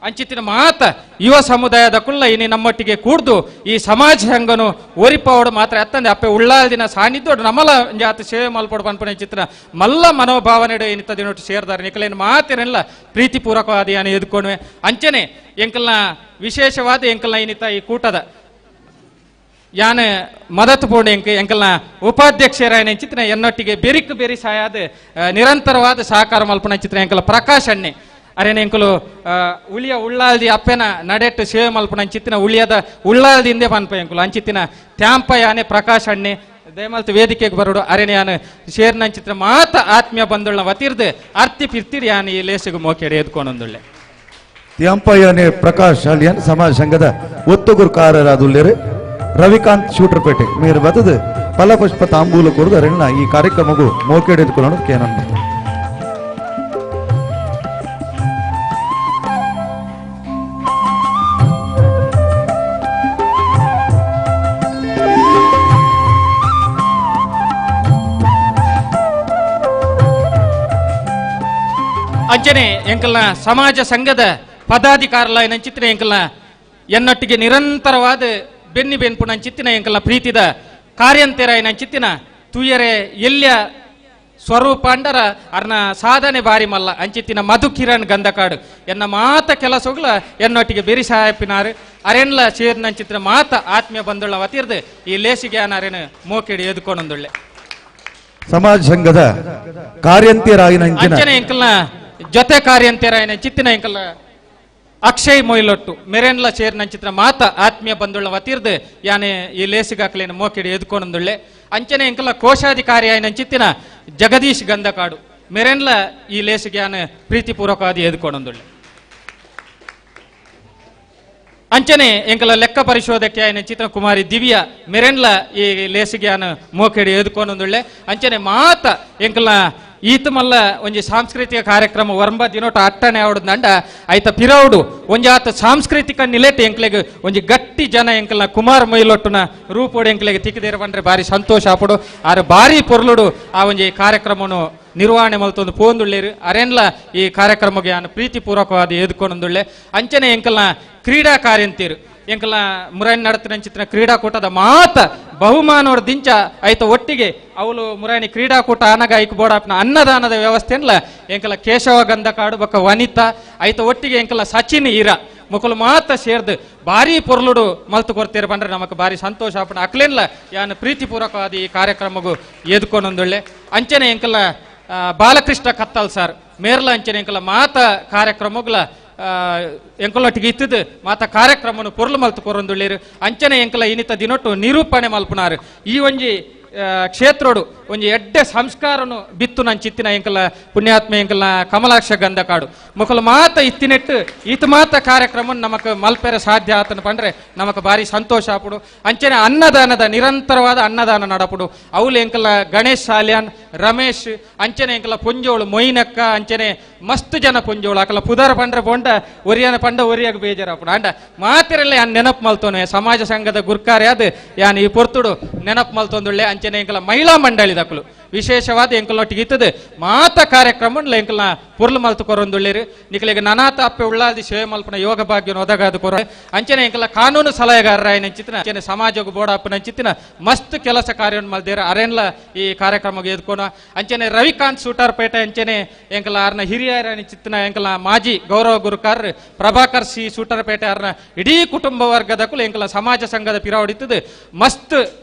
ಅಂಚಿತ್ತಿನ ಮಾತ ಯುವ ಸಮುದಾಯದ ಕುಲ್ಲ ಇನಿ ನಮ್ಮೊಟ್ಟಿಗೆ ಕೂಡ್ದು ಈ ಸಮಾಜ ಸಂಘನು ಒರಿಪವಡು ಮಾತ್ರ ಎತ್ತಂದೆ ಅಪ್ಪೆ ಉಳ್ಳಾದಿನ ಸಾನ್ನಿಧ್ಯೋಡು ನಮ್ಮಲ ಜಾತ ಸೇವೆ ಮಲ್ಪಡು ಪನ್ಪನೆ ಚಿತ್ರ ಮಲ್ಲ ಮನೋಭಾವನೆಡು ಏನಿತ್ತ ದಿನೊಟ್ಟು ಸೇರ್ದಾರೆ ನಿಕಲೇನು ಮಾತಿನೆಲ್ಲ ಪ್ರೀತಿಪೂರ್ವಕವಾದ ಯಾನು ಎದ್ಕೊಂಡ್ವೆ ಅಂಚನೆ ಎಂಕಲ್ನ ವಿಶೇಷವಾದ ಎಂಕಲ್ನ ಏನಿತ್ತ ಈ ಕೂಟದ ಯಾನ ಮದತ್ ಪೂರ್ಣ ಎಂಕಲ್ನ ಉಪಾಧ್ಯಕ್ಷರಾಯನ ಚಿತ್ರ ಎನ್ನೊಟ್ಟಿಗೆ ಬೆರಿಕ್ ಬೆರಿಸಾಯಾದ ನಿರಂತರವಾದ ಸಹಕಾರ ಮಲ್ಪನ ಚಿತ್ರ ಎಂಕಲ ಪ್ರಕಾಶ್ ಅಣ್ಣೆ ಅರೇನ ಎಂಕಲು ಉಳಿಯ ಉಳ್ಳಾಲ್ದಿ ಅಪ್ಪೆನ ನಡೆಟ್ಟು ಸೇವೆ ಮಲ್ಪನ ಚಿತ್ತಿನ ಉಳಿಯದ ಉಳ್ಳಾಲ್ದಿಂದೆ ಪನ್ಪ ಎಂಕಲು ಅಂಚಿತ್ತಿನ ತ್ಯಾಂಪ ಯಾನೆ ಪ್ರಕಾಶ್ ಅಣ್ಣೆ ದಯಮಲ್ತ ವೇದಿಕೆಗೆ ಬರೋಡು ಅರೇನೆ ಯಾನು ಶೇರ್ನ ಚಿತ್ರ ಮಾತ ಆತ್ಮೀಯ ಬಂದುಳ್ಳ ವತಿರ್ದು ಅರ್ತಿ ಪಿರ್ತಿರ್ ಯಾನು ಈ ಲೇಸಿಗೆ ಮೋಕೆಡೆ ಎದ್ಕೊಂಡೊಂದುಳ್ಳೆ ತ್ಯಾಂಪಯ್ಯನೆ ಪ್ರಕಾಶ್ ಅಲಿಯನ್ ಸಮಾಜ ಸಂಘದ ಒತ್ತುಗುರುಕಾರರಾದುಲ್ಲೇರು ರವಿಕಾಂತ್ ಶೂಟರ್ಪೇಟೆ మీరు ಬದದು ಫಲಪುಷ್ಪ ತಾಂಬೂಲ ಕೊರದು ಅರೆಲ್ಲ ಈ ಕಾರ್ಯಕ್ರಮಗೂ ಮೋಕೆಡೆ ಎದ್ಕೊಳ್ಳೋಣ ಕೇನನ್ ಅಂಚನೆ ಎಂಕಲ್ನ ಸಮಾಜ ಸಂಘದ ಪದಾಧಿಕಾರಲ ಚಿತ್ತಿನ ಎಂಕಲ್ನ ಎನ್ನೊಟ್ಟಿಗೆ ನಿರಂತರವಾದ ಬೆನ್ನಿ ಬೆನ್ಪು ಚಿತ್ತಿನ ಎಂಕಲ್ನ ಪ್ರೀತಿದ ಕಾರ್ಯಂತೆರ ಚಿತ್ತಿನ ತುಯರೆ ಎಲ್ಯ ಸ್ವರೂಪ ಅಂಡರ ಅರ್ನ ಸಾಧನೆ ಬಾರಿ ಮಲ್ಲ ಅಂಚಿತ್ತಿನ ಮಧು ಕಿರಣ್ ಗಂಧಕಾಡು ಎನ್ನ ಮಾತ ಕೆಲಸಗಳ ಎನ್ನೊಟ್ಟಿಗೆ ಬೆರಿಸಾಯಪಿನಾರು ಅರೆನ್ಲ ಸೇರ್ನ ಚಿತ್ರ ಮಾತ ಆತ್ಮೀಯ ಬಂದುಳ್ಳ ವತಿರ್ದು ಈ ಲೇಸಿಗೆ ಅರೆನ ಮೋಕೆಡಿ ಎದ್ಕೊಂಡೊಂದುಳ್ಳೆ ಸಮಾಜ ಸಂಘದ ಕಾರ್ಯಂತಿಯರಾಗಿನ ಅಂಚನೆ ಎಂಕಲ್ನ ಜೊತೆ ಕಾರ್ಯಂತೆರಾಯನ ಚಿತ್ತಿನ ಎಂಕಲ್ಲ ಅಕ್ಷಯ್ ಮೊಯ್ಲೊಟ್ಟು ಮೆರೆನ್ಲ ಸೇರ್ನ ಚಿತ್ರ ಮಾತ ಆತ್ಮೀಯ ಬಂದುಳ್ಳ ವತಿರ್ದು ಯಾನೆ ಈ ಲೇಸಿಗಾಕ್ಲೇನ ಮೋಕೆಡಿ ಎದ್ಕೊಂಡೊಂದುಳ್ಳೆ ಅಂಚನೆ ಎಂಕಲ್ಲ ಕೋಶಾಧಿಕಾರಿ ಆಯ್ನ ಚಿತ್ತಿನ ಜಗದೀಶ್ ಗಂಧಕಾಡು ಮೆರೆನ್ಲ ಈ ಲೇಸಿಗೆ ಯಾನ ಪ್ರೀತಿಪೂರ್ವಕವಾದ ಎದ್ಕೊಂಡೊಂದುಳ್ಳೆ ಅಂಚನೆ ಎಂಕಲ ಲೆಕ್ಕ ಪರಿಶೋಧಕ್ಕೆ ಆಯ್ನ ಚಿತ್ರ ಕುಮಾರಿ ದಿವ್ಯ ಮೆರೆನ್ಲ ಈ ಲೇಸಿಗೆ ಯಾನ ಮೋಕೆಡಿ ಎದ್ಕೊಂಡೊಂದುಳ್ಳೆ ಅಂಚನೆ ಮಾತ ಎಂಕಲ ಈತ ಮಲ್ಲ ಒಂಜಿ ಸಾಂಸ್ಕೃತಿಕ ಕಾರ್ಯಕ್ರಮ ವರ್ಂಬ ದಿನೋಟ ಅಟ್ಟಣೆ ಆವಡ್ದು ನಂಡ ಐತ ಪಿರೌಡು ಒಂಜಿ ಆತ ಸಾಂಸ್ಕೃತಿಕ ನಿಲೆಟ್ ಎಂಕ್ಲೆಗ್ ಒಂಜಿ ಗಟ್ಟಿ ಜನ ಎಂಕಲ್ನ ಕುಮಾರ್ ಮೊಯ್ಲೊಟ್ಟುನ ರೂಪೋಡು ಎಂಕ್ಲೆಗ್ ತಿಕ್ಕದೇರ ಬಂದ್ರೆ ಬಾರಿ ಸಂತೋಷ ಆಪಡು ಆರ ಬಾರಿ ಪೊರ್ಲುಡು ಆ ಒಂಜಿ ಕಾರ್ಯಕ್ರಮನು ನಿರ್ವಹಣೆ ಮಲ್ತೊಂದು ಪೋಂದುಳ್ಳೇರು ಅರೆನ್ಲ ಈ ಕಾರ್ಯಕ್ರಮಕ್ಕೆ ನಾನು ಪ್ರೀತಿಪೂರ್ವಕವಾದ ಎದ್ಕೊಂಡೊಂದುಳ್ಳೆ ಅಂಚನೆ ಎಂಕಲ್ನ ಕ್ರೀಡಾ ಕಾರ್ಯಂತೀರು ಎಂಕಲ್ನ ಮುರಾಯಣಿ ನಡತಿನ ಚಿತ್ರ ಕ್ರೀಡಾಕೂಟದ ಮಾತ ಬಹುಮಾನೋಡ ದಿಂಚ ಐತ ಒಟ್ಟಿಗೆ ಅವಳು ಮುರಾಯಣಿ ಕ್ರೀಡಾಕೂಟ ಅನಗ ಐಕ್ ಬೋಡಾಪ್ನ ಅನ್ನದಾನದ ವ್ಯವಸ್ಥೆನ್ಲ ಎಂಕಲ ಕೇಶವ ಗಂಧಕಾಡು ಬೊಕ್ಕ ವನಿತಾ ಐತ ಒಟ್ಟಿಗೆ ಎಂಕಲ ಸಚಿನ್ ಈರ ಮುಕುಲು ಮಾತ ಸೇರ್ದು ಭಾರಿ ಪೊರ್ಲುಡು ಮಲ್ತು ಕೊಡ್ತೀರ ಬಂದ್ರೆ ನಮಕ್ ಭಾರಿ ಸಂತೋಷ ಆಪಣ ಅಕ್ಲೆನ್ಲ ಯಾನು ಪ್ರೀತಿಪೂರ್ವಕವಾದ ಈ ಕಾರ್ಯಕ್ರಮಗೂ ಎದ್ಕೊಂಡೊಂದುಳ್ಳೆ ಅಂಚನೆ ಎಂಕಲ ಬಾಲಕೃಷ್ಣ ಕತ್ತಲ್ ಸರ್ ಮೇರ್ಲ ಅಂಚನೆ ಎಂಕಲ ಮಾತ ಕಾರ್ಯಕ್ರಮಗಳ ಎಂಕಲೊಟ್ಟಿಗೆ ಇತ್ತದು ಮಾತ ಕಾರ್ಯಕ್ರಮನು ಪೊರ್ಲು ಮಲ್ತು ಕೊರೊಂದುಳ್ಳೇರು ಅಂಚನೆ ಎಂಕಲ ಇನಿತ ದಿನೊಟ್ಟು ನಿರೂಪಣೆ ಮಲ್ಪುನಾರು ಈ ಒಂಜಿ ಕ್ಷೇತ್ರೋಡು ಒಂಜಿ ಎಡ್ಡೆ ಸಂಸ್ಕಾರನು ಬಿತ್ತು ನನ್ನ ಚಿತ್ತಿನ ಎಂಕಲ ಪುಣ್ಯಾತ್ಮ ಎಂಕಲ್ನ ಕಮಲಾಕ್ಷ ಗಂಧಕಾಡು ಮುಕಲು ಮಾತ ಇತ್ತಿನೆಟ್ಟು ಈತ ಮಾತ ಕಾರ್ಯಕ್ರಮ ನಮಕ್ ಮಲ್ಪೆರೆ ಸಾಧ್ಯ ಆತನ ಪಂಡ್ರೆ ನಮಕ್ ಭಾರಿ ಸಂತೋಷ ಆಪುಡು ಅಂಚನೆ ಅನ್ನದಾನದ ನಿರಂತರವಾದ ಅನ್ನದಾನ ನಡಪುಡು ಅವಳು ಎಂಕಲ ಗಣೇಶ್ ಸಾಲ್ಯಾನ್ ರಮೇಶ್ ಅಂಚನೆ ಎಂಕಲ ಪುಂಜೋಳು ಮೊಯ್ನಕ್ಕ ಅಂಚನೆ ಮಸ್ತ್ ಜನ ಪುಂಜೋಳು ಅಕಲ ಪುದರ ಪಂಡ್ರೆ ಬೊಂಡ ಒರಿಯನ ಪಂಡ ಒರಿಯಾಗ ಬೇಜಾರಾಪುಡು ಅಂಡ ಮಾತಿರಲ್ಲ ಯಾನ್ ನೆನಪು ಮಲ್ತೋನೆ ಸಮಾಜ ಸಂಘದ ಗುರ್ಕಾರಿ ಅದು ಯಾನ್ ಈ ಪೊರ್ತುಡು ನೆನಪು ಮಲ್ತೊಂದುಳ್ಳೆ ಅಂಚನೆ ಎಂಕಲ ಮಹಿಳಾ ಮಂಡಳಿ ದಕ್ಕಲು ವಿಶೇಷವಾದ ಎಂಕಲೊಟ್ಟಿಗೆ ಇತ್ತದು ಮಾತ ಕಾರ್ಯಕ್ರಮ ಎಂಕಲ್ನ ಪುರ್ಲು ಮಲ್ತು ಕೊರೊಂದುಳ್ಳೇರು ನಿಕಲಿಗೆ ನನಾತ ಅಪ್ಪೆ ಉಳ್ಳಾದಿ ಸೇವೆ ಮಲ್ಪನ ಯೋಗ ಭಾಗ್ಯನ ಒದಗಾದ ಕೊರ ಅಂಚನೆ ಎಂಕಲ ಕಾನೂನು ಸಲಹೆಗಾರರ ಚಿತ್ತಿನ ಅಂಚನೆ ಸಮಾಜ ಬೋಡಪ್ಪನ ಚಿತ್ತಿನ ಮಸ್ತ್ ಕೆಲಸ ಕಾರ್ಯವನ್ನು ಮಲ್ದೇರ ಅರೆನ್ಲ ಈ ಕಾರ್ಯಕ್ರಮಕ್ಕೆ ಎದ್ಕೋಣ ಅಂಚನೆ ರವಿಕಾಂತ್ ಸೂಟಾರ್ಪೇಟೆ ಅಂಚನೆ ಎಂಕಲ ಅರ್ನ ಹಿರಿಯರ ಚಿತ್ತಿನ ಎಂಕಲ ಮಾಜಿ ಗೌರವ ಗುರುಕಾರ್ ಪ್ರಭಾಕರ್ ಸಿ ಸೂಟಾರ್ಪೇಟೆ ಅರ್ನ ಇಡೀ ಕುಟುಂಬ ವರ್ಗದಕ್ಕೂ ಎಂಕಲ ಸಮಾಜ ಸಂಘದ ಪಿರಾವಡಿತದು ಮಸ್ತ್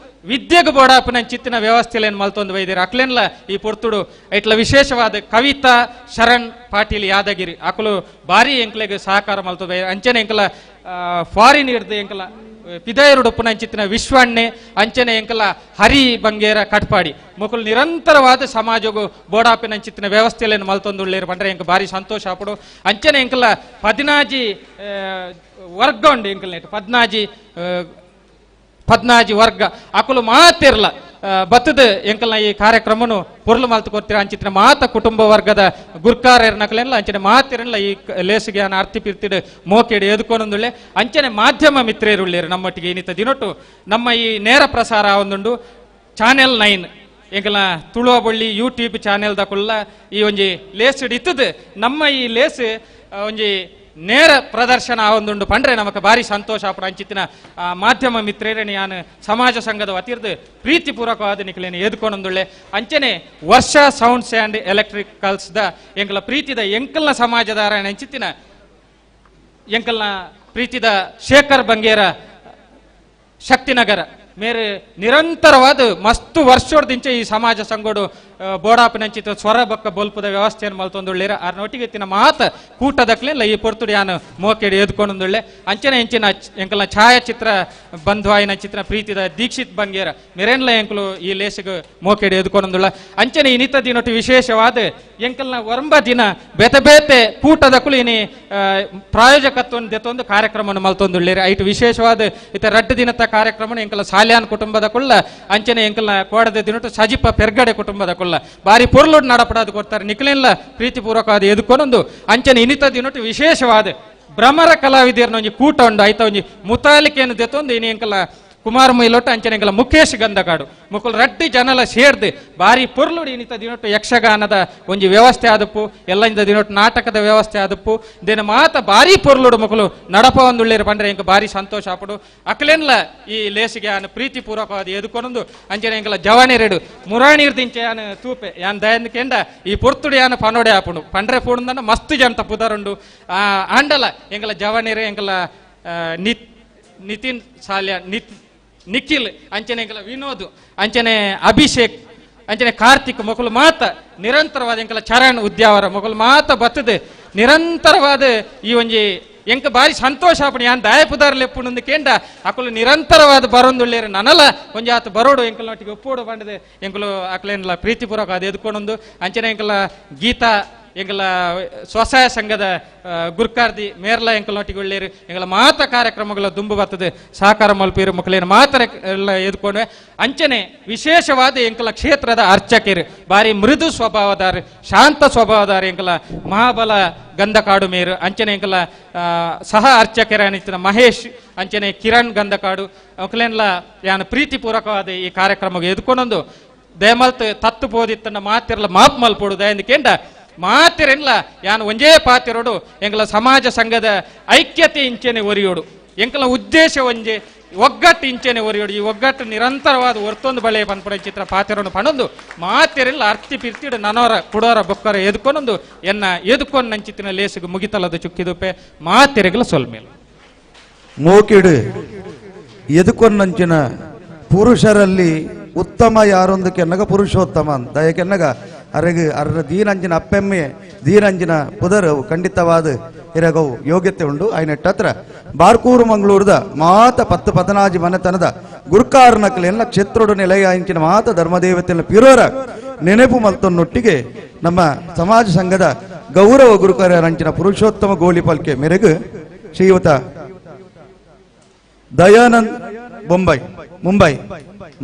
ವಿದ್ಯೆಗೆ ಬೋಡಾಪನ ಚಿತ್ತಿನ ವ್ಯವಸ್ಥೆಯನ್ನು ಮಲ್ತೊಂದು ವೈದ್ಯರ ಅಕ್ಲೆನ್ಲ ಈ ಪೊರ್ತುಡು ಐಟ್ಲ ವಿಶೇಷವಾದ ಕವಿತಾ ಶರಣ್ ಪಾಟೀಲ್ ಯಾದಗಿರಿ ಅಕಲು ಭಾರಿ ಎಂಕ್ಲೆಗೆ ಸಹಕಾರ ಮಲ್ತೊಂದು ಅಂಚನೆ ಎಂಕಲ ಫಾರಿನ್ ಇರ್ದು ಎಂಕಲ ಪಿದಾಯರುಡುಪ್ಪನ ಚಿತ್ತಿನ ವಿಶ್ವಣ್ಣೆ ಅಂಚನೆ ಎಂಕಲ ಹರಿ ಬಂಗೇರ ಕಟ್ಪಾಡಿ ಮುಕುಲು ನಿರಂತರವಾದ ಸಮಾಜಗೂ ಬೋಡಾಪಿನ ಚಿತ್ತಿನ ವ್ಯವಸ್ಥೆಯನ್ನು ಮಲ್ತೊಂದುಳ್ಳೇರು ಬಂದ್ರೆ ಎಂಕ ಭಾರಿ ಸಂತೋಷ ಆಪಡು ಅಂಚನೆ ಎಂಕಲ ಪದ್ನಾಜಿ ವರ್ಗ ಉಂಡು ಎಂಕಲ್ ನೆಟ್ಟು ಪದ್ನಾಜಿ ವರ್ಗ ಅಕುಲು ಮಾತಿರ್ಲ ಬತ್ತದ ಎಂಕಲ್ನ ಈ ಕಾರ್ಯಕ್ರಮನು ಪೊರ್ಲು ಮಲ್ತು ಕೊಡ್ತೀರ ಅಂಚಿತ್ತಿನ ಮಾತ ಕುಟುಂಬ ವರ್ಗದ ಗುರ್ಕಾರ ನಕಲೆಲ್ಲ ಅಂಚನೆ ಮಾತಿರಲ್ಲ ಈ ಲೇಸಿಗೆ ಅರ್ತಿ ಪಿರ್ತಿಡ್ ಮೋಕೆಡಿ ಎದ್ಕೊಂಡೊಂದುಳ್ಳೆ ಅಂಚನೆ ಮಾಧ್ಯಮ ಮಿತ್ರರುಳ್ಳೇರು ನಮ್ಮೊಟ್ಟಿಗೆ ಏನಿತ್ತ ದಿನೊಟ್ಟು ನಮ್ಮ ಈ ನೇರ ಪ್ರಸಾರ ಒಂದುಂಡು ಚಾನೆಲ್ 9 ಎಂಕಲ ತುಳುವ ಬಳ್ಳಿ ಯೂಟ್ಯೂಬ್ ಚಾನೆಲ್ ದಕುಲ್ಲ ಈ ಒಂಜಿ ಲೇಸ್ ಇತ್ತದು ನಮ್ಮ ಈ ಲೇಸ್ ಒಂಜಿ ನೇರ ಪ್ರದರ್ಶನ ಆವೊಂದುಂಡು ಪಂಡ್ರೆ ನಮಕ್ ಬಾರಿ ಸಂತೋಷ ಆಪುಡು ಅಂಚಿತ್ತಿನ ಮಾಧ್ಯಮ ಮಿತ್ರೇರಣಿ ಯಾನ್ ಸಮಾಜ ಸಂಘದ ವತಿರ್ದು ಪ್ರೀತಿಪೂರ್ವಕವಾದ ನಿಖಲೇನು ಎದ್ಕೊಂಡೊಂದುಳ್ಳೆ ಅಂಚನೆ ವರ್ಷ ಸೌಂಡ್ಸ್ ಆ್ಯಂಡ್ ಎಲೆಕ್ಟ್ರಿಕಲ್ಸ್ ದ ಎಂಕಲ ಪ್ರೀತಿದ ಎಂಕಲ್ನ ಸಮಾಜದಾರ ಅಂಚಿತ್ತಿನ ಎಂಕಲ್ನ ಪ್ರೀತಿದ ಶೇಖರ್ ಬಂಗೇರ ಶಕ್ತಿನಗರ ಮೇರೆ ನಿರಂತರವಾದ ಮಸ್ತ್ ವರ್ಷೋರ್ದಿಂಚೆ ಈ ಸಮಾಜ ಸಂಘಡು ಬೋಡಾಪಿನಂಚಿತ ಸ್ವರ ಬಕ್ಕ ಬೋಲ್ಪದ ವ್ಯವಸ್ಥೆಯನ್ನು ಮಲ್ತೊಂದುಳ್ಳಿರ ಅರ್ನೊಟ್ಟಿಗೆ ಎತ್ತಿನ ಮಾತ ಕೂಟದಕ್ಲೆಲ್ಲ ಈ ಪೊರ್ತುಡಿ ಯಾನು ಮೋಕೆಡಿ ಎದ್ಕೊಂಡೊಂದುಳ್ಳೆ ಅಂಚನೆ ಎಂಚಿನ ಎಂಕಲ್ನ ಛಾಯಾಚಿತ್ರ ಬಂಧುವಾಯಿನ ಚಿತ್ರ ಪ್ರೀತಿದ ದೀಕ್ಷಿತ್ ಬಂಗೇರ ಮೆರೆನ್ಲ ಎಂಕಲು ಈ ಲೇಸಿಗೆ ಮೋಕೆಡಿ ಎದ್ಕೊಂಡೊಂದುಳ್ಳ ಅಂಚನೆ ಇನಿತ ದಿನೊಟ್ಟು ವಿಶೇಷವಾದ ಎಂಕಲ್ನ ಒರಂಬ ದಿನ ಬೇತೆ ಬೇತೆ ಕೂಟದಕ್ಕೂ ಇನಿ ಪ್ರಾಯೋಜಕತ್ವವನ್ನು ದೆತ್ತೊಂದು ಕಾರ್ಯಕ್ರಮವನ್ನು ಮಲ್ತೊಂದುಳ್ಳಿರ ಐಟು ವಿಶೇಷವಾದ ಇತ ರಡ್ಡು ದಿನದ ಕಾರ್ಯಕ್ರಮ ಎಂಕಲ ಸಾಲ್ಯಾನ್ ಕುಟುಂಬದ ಕುಳ್ಳ ಅಂಚನೆ ಎಂಕಲ್ನ ಕೋಡದ ದಿನೊಟ್ಟು ಸಜಿಪ ಪೆರ್ಗಡೆ ಕುಟುಂಬದ ಕುಳ್ಳ ಬಾರಿ ಪೊರ್ಲುಡ್ ನಡಪಡಾದು ಕೊಡ್ತಾರೆ ನಿಖಲೆಲ್ಲ ಪ್ರೀತಿಪೂರ್ವಕವಾದ ಎದುಕೊಂಡೊಂದು ಅಂಚನೆ ಇನಿತ ದಿನೊಟ್ಟು ವಿಶೇಷವಾದ ಭ್ರಮರ ಕಲಾವಿದರನ್ನ ಒಂಜಿ ಕೂಟ ಉಂಡು ಐತ ಒಂಜಿ ಮುತಾಲಿಕೆಯನ್ನು ದೆತ್ತೊಂದು ಇನಿ ಎಂಕಲ ಕುಮಾರ್ ಮುಯ್ಲೊಟ್ಟು ಅಂಚನೆಂಕಲ ಮುಖೇಶ್ ಗಂಧಕಾಡು ಮುಕ್ಕಲು ರಡ್ಡಿ ಜನಲ ಸೇರ್ದು ಬಾರಿ ಪೊರ್ಲುಡು ಇನಿತ ದಿನೊಟ್ಟು ಯಕ್ಷಗಾನದ ಒಂಜಿ ವ್ಯವಸ್ಥೆ ಆದಪ್ಪು ಎಲ್ಲ ಇಂದ ದಿನೊಟ್ಟು ನಾಟಕದ ವ್ಯವಸ್ಥೆ ಆದಪ್ಪು ದಿನ ಮಾತ ಬಾರಿ ಪೊರ್ಲುಡು ಮುಕ್ಕಲು ನಡಪ ಒಂದುಳ್ಳಿರು ಪಂಡ್ರೆ ಎಂಕ ಬಾರಿ ಸಂತೋಷ ಆಪಡು ಅಕ್ಲೆನ್ಲ ಈ ಲೇಸಿಗೆ ಯಾನ್ ಪ್ರೀತಿಪೂರ್ವಕವಾದ ಎದುಕೊಂಡೊಂದು ಅಂಚನೆ ಎಂಕಲ ಜವಾನಿರೆಡು ಮುರಾಣಿರ್ದಿಂಚೆ ಯಾನ್ ತೂಪೆ ಯಾನ್ ದಯಂದ ಕೆಂಡ ಈ ಪೊರ್ತುಡು ಯಾನ್ ಪನೋಡೆ ಆಪುಂಡು ಪಂಡ್ರೆ ಪೂರ್ಣಂದ ಮಸ್ತ್ ಜಂತ ಪುದರುಂಡು ಆಂಡಲ ಎಂಕಲ ಜವಾನಿರೆ ಎಂಕಲ ನಿತಿನ್ ಸಾಲ್ಯ ನಿಖಿಲ್ ಅಂಚನೆ ವಿನೋದ್ ಅಂಚನೆ ಅಭಿಷೇಕ್ ಅಂಚನೆ ಕಾರ್ತಿಕ್ ಮೊಕಲು ಮಾತ ನಿರಂತರವಾದ ಎಂಕಲ ಚರಣ್ ಉದ್ಯಾವರ ಮೊಕಲು ಮಾತ ಬತ್ತದ ನಿರಂತರವಾದ ಈ ಒಂಜಿ ಎಂಕ ಬಾರಿ ಸಂತೋಷ ಆಪಣಿ ಯಾನ್ ದಾಯಪುದಾರ್ಲೆ ಎಪ್ಪುಂಡು ಕೇಂಡ ಅಕಲು ನಿರಂತರವಾದ ಬರೊಂದುಳ್ಳೇರು ನನಲ ಒಂಜಿ ಆತ ಬರೋಡು ಎಂಕಲ್ನೊಟ್ಟಿಗೆ ಒಪ್ಪೋಡು ಬಂಡದೆ ಎಂಕಲು ಅಕ್ಲೇನ್ಲ ಪ್ರೀತಿಪೂರ್ವಕ ಅದು ಎದ್ಕೊಂಡೊಂದು ಅಂಚನೆ ಎಂಕಲ ಗೀತಾ ಎಂಕಲ ಸ್ವಸಹಾಯ ಸಂಘದ ಗುರ್ಕಾರ್ದಿ ಮೇರ್ಲ ಎಂಕಲ್ನೊಟ್ಟಿಗೆ ಒಳ್ಳೇರು ಎಂಕಲ ಮಾತ ಕಾರ್ಯಕ್ರಮಗಳ ದುಂಬು ಬರ್ತದೆ ಸಹಕಾರ ಮಲ್ಪೀರು ಮಕ್ಕಳೇನು ಮಾತ್ರ ಎಲ್ಲ ಎದ್ಕೊಂಡ್ವೆ ಅಂಚನೆ ವಿಶೇಷವಾದ ಎಂಕಲ ಕ್ಷೇತ್ರದ ಅರ್ಚಕರು ಬಾರಿ ಮೃದು ಸ್ವಭಾವದಾರ ಶಾಂತ ಸ್ವಭಾವದಾರ ಎಂಕಲ ಮಹಾಬಲ ಗಂಧಕಾಡು ಮೇರು ಅಂಚನೆ ಎಂಕಲ ಸಹ ಅರ್ಚಕರ ಅನಿತಿನ ಮಹೇಶ್ ಅಂಚನೆ ಕಿರಣ್ ಗಂಧಕಾಡು ಮಕ್ಕಳೆಲ್ಲ ಯಾನು ಪ್ರೀತಿಪೂರ್ವಕವಾದ ಈ ಕಾರ್ಯಕ್ರಮಕ್ಕೆ ಎದ್ಕೊಂಡೊಂದು ದಯಮಲ್ತ್ ತತ್ತು ಬೋದಿತ್ತನ್ನ ಮಾತಿರಲ್ಲ ಮಾಪ್ ಮಲ್ಪೋಡು ದಯಂದು ಕೇಂಡ ಮಾತಿರೆನ್ಲ ಯಾನು ಒಂಜೇ ಪಾತಿರೋಡು ಎಂಕಲ ಸಮಾಜ ಸಂಘದ ಐಕ್ಯತೆ ಇಂಚೆನೆ ಒರಿಯೋಡು ಎಂಕಲ ಉದ್ದೇಶ ಒಂಜೆ ಒಗ್ಗಟ್ಟು ಇಂಚೆನೆ ಒರಿಯೋಡು ಈ ಒಗ್ಗಟ್ಟು ನಿರಂತರವಾದ ಹೊರ್ತೊಂದು ಬಳೆ ಪನ್ಪಡ ಚಿತ್ರ ಪಾತಿರೋಡು ಪಣೊಂದು ಮಾತಿರೆಲ್ಲ ಅರ್ತಿ ಪಿರ್ತಿಡು ನನೋರ ಕುಡೋರ ಬೊಕ್ಕರ ಎದ್ಕೊಂಡೊಂದು ಎನ್ನ ಎದ್ಕೊಂಡು ನಂಚಿತ್ತಿನ ಲೇಸಿಗೆ ಮುಗಿತಲದ ಚುಕ್ಕಿದುಪೆ ಮಾತಿರೆಗಲ ಸೊಲ್ಮೇಲು ಮೋಕಿಡು ಎದುಕೊಂಡಂಚಿನ ಪುರುಷರಲ್ಲಿ ಉತ್ತಮ ಯಾರೊಂದು ಕೆನ್ನಗ ಪುರುಷೋತ್ತಮ ಅಂತ ಯಾಕೆನ್ನಗ ಅರೆಗೆ ಅರ್ರ ದೀನಂಜಿನ ಅಪ್ಪೆಮ್ಮೆ ದೀನಂಜಿನ ಪುದರು ಖಂಡಿತವಾದ ಇರಗವು ಯೋಗ್ಯತೆ ಉಂಡು ಆಯ್ನಟ್ಟತ್ರ ಬಾರ್ಕೂರು ಮಂಗಳೂರದ ಮಾತ 10-14 ಮನೆತನದ ಗುರ್ಕಾರ್ನಕಲ್ ಎಲ್ಲ ಕ್ಷೇತ್ರಡು ನೆಲೆಯಾಯಿಂಚಿನ ಮಾತ ಧರ್ಮದೇವತೆಲ್ಲ ಪಿರೋರ ನೆನಪು ಮಲ್ತೊನ್ನೊಟ್ಟಿಗೆ ನಮ್ಮ ಸಮಾಜ ಸಂಘದ ಗೌರವ ಗುರುಕಾರ್ಯರಂಚಿನ ಪುರುಷೋತ್ತಮ ಗೋಳಿ ಪಲ್ಕೆ ಮೇರೆಗೆ ಶ್ರೀಯುತ ದಯಾನಂದ್ ಮುಂಬೈ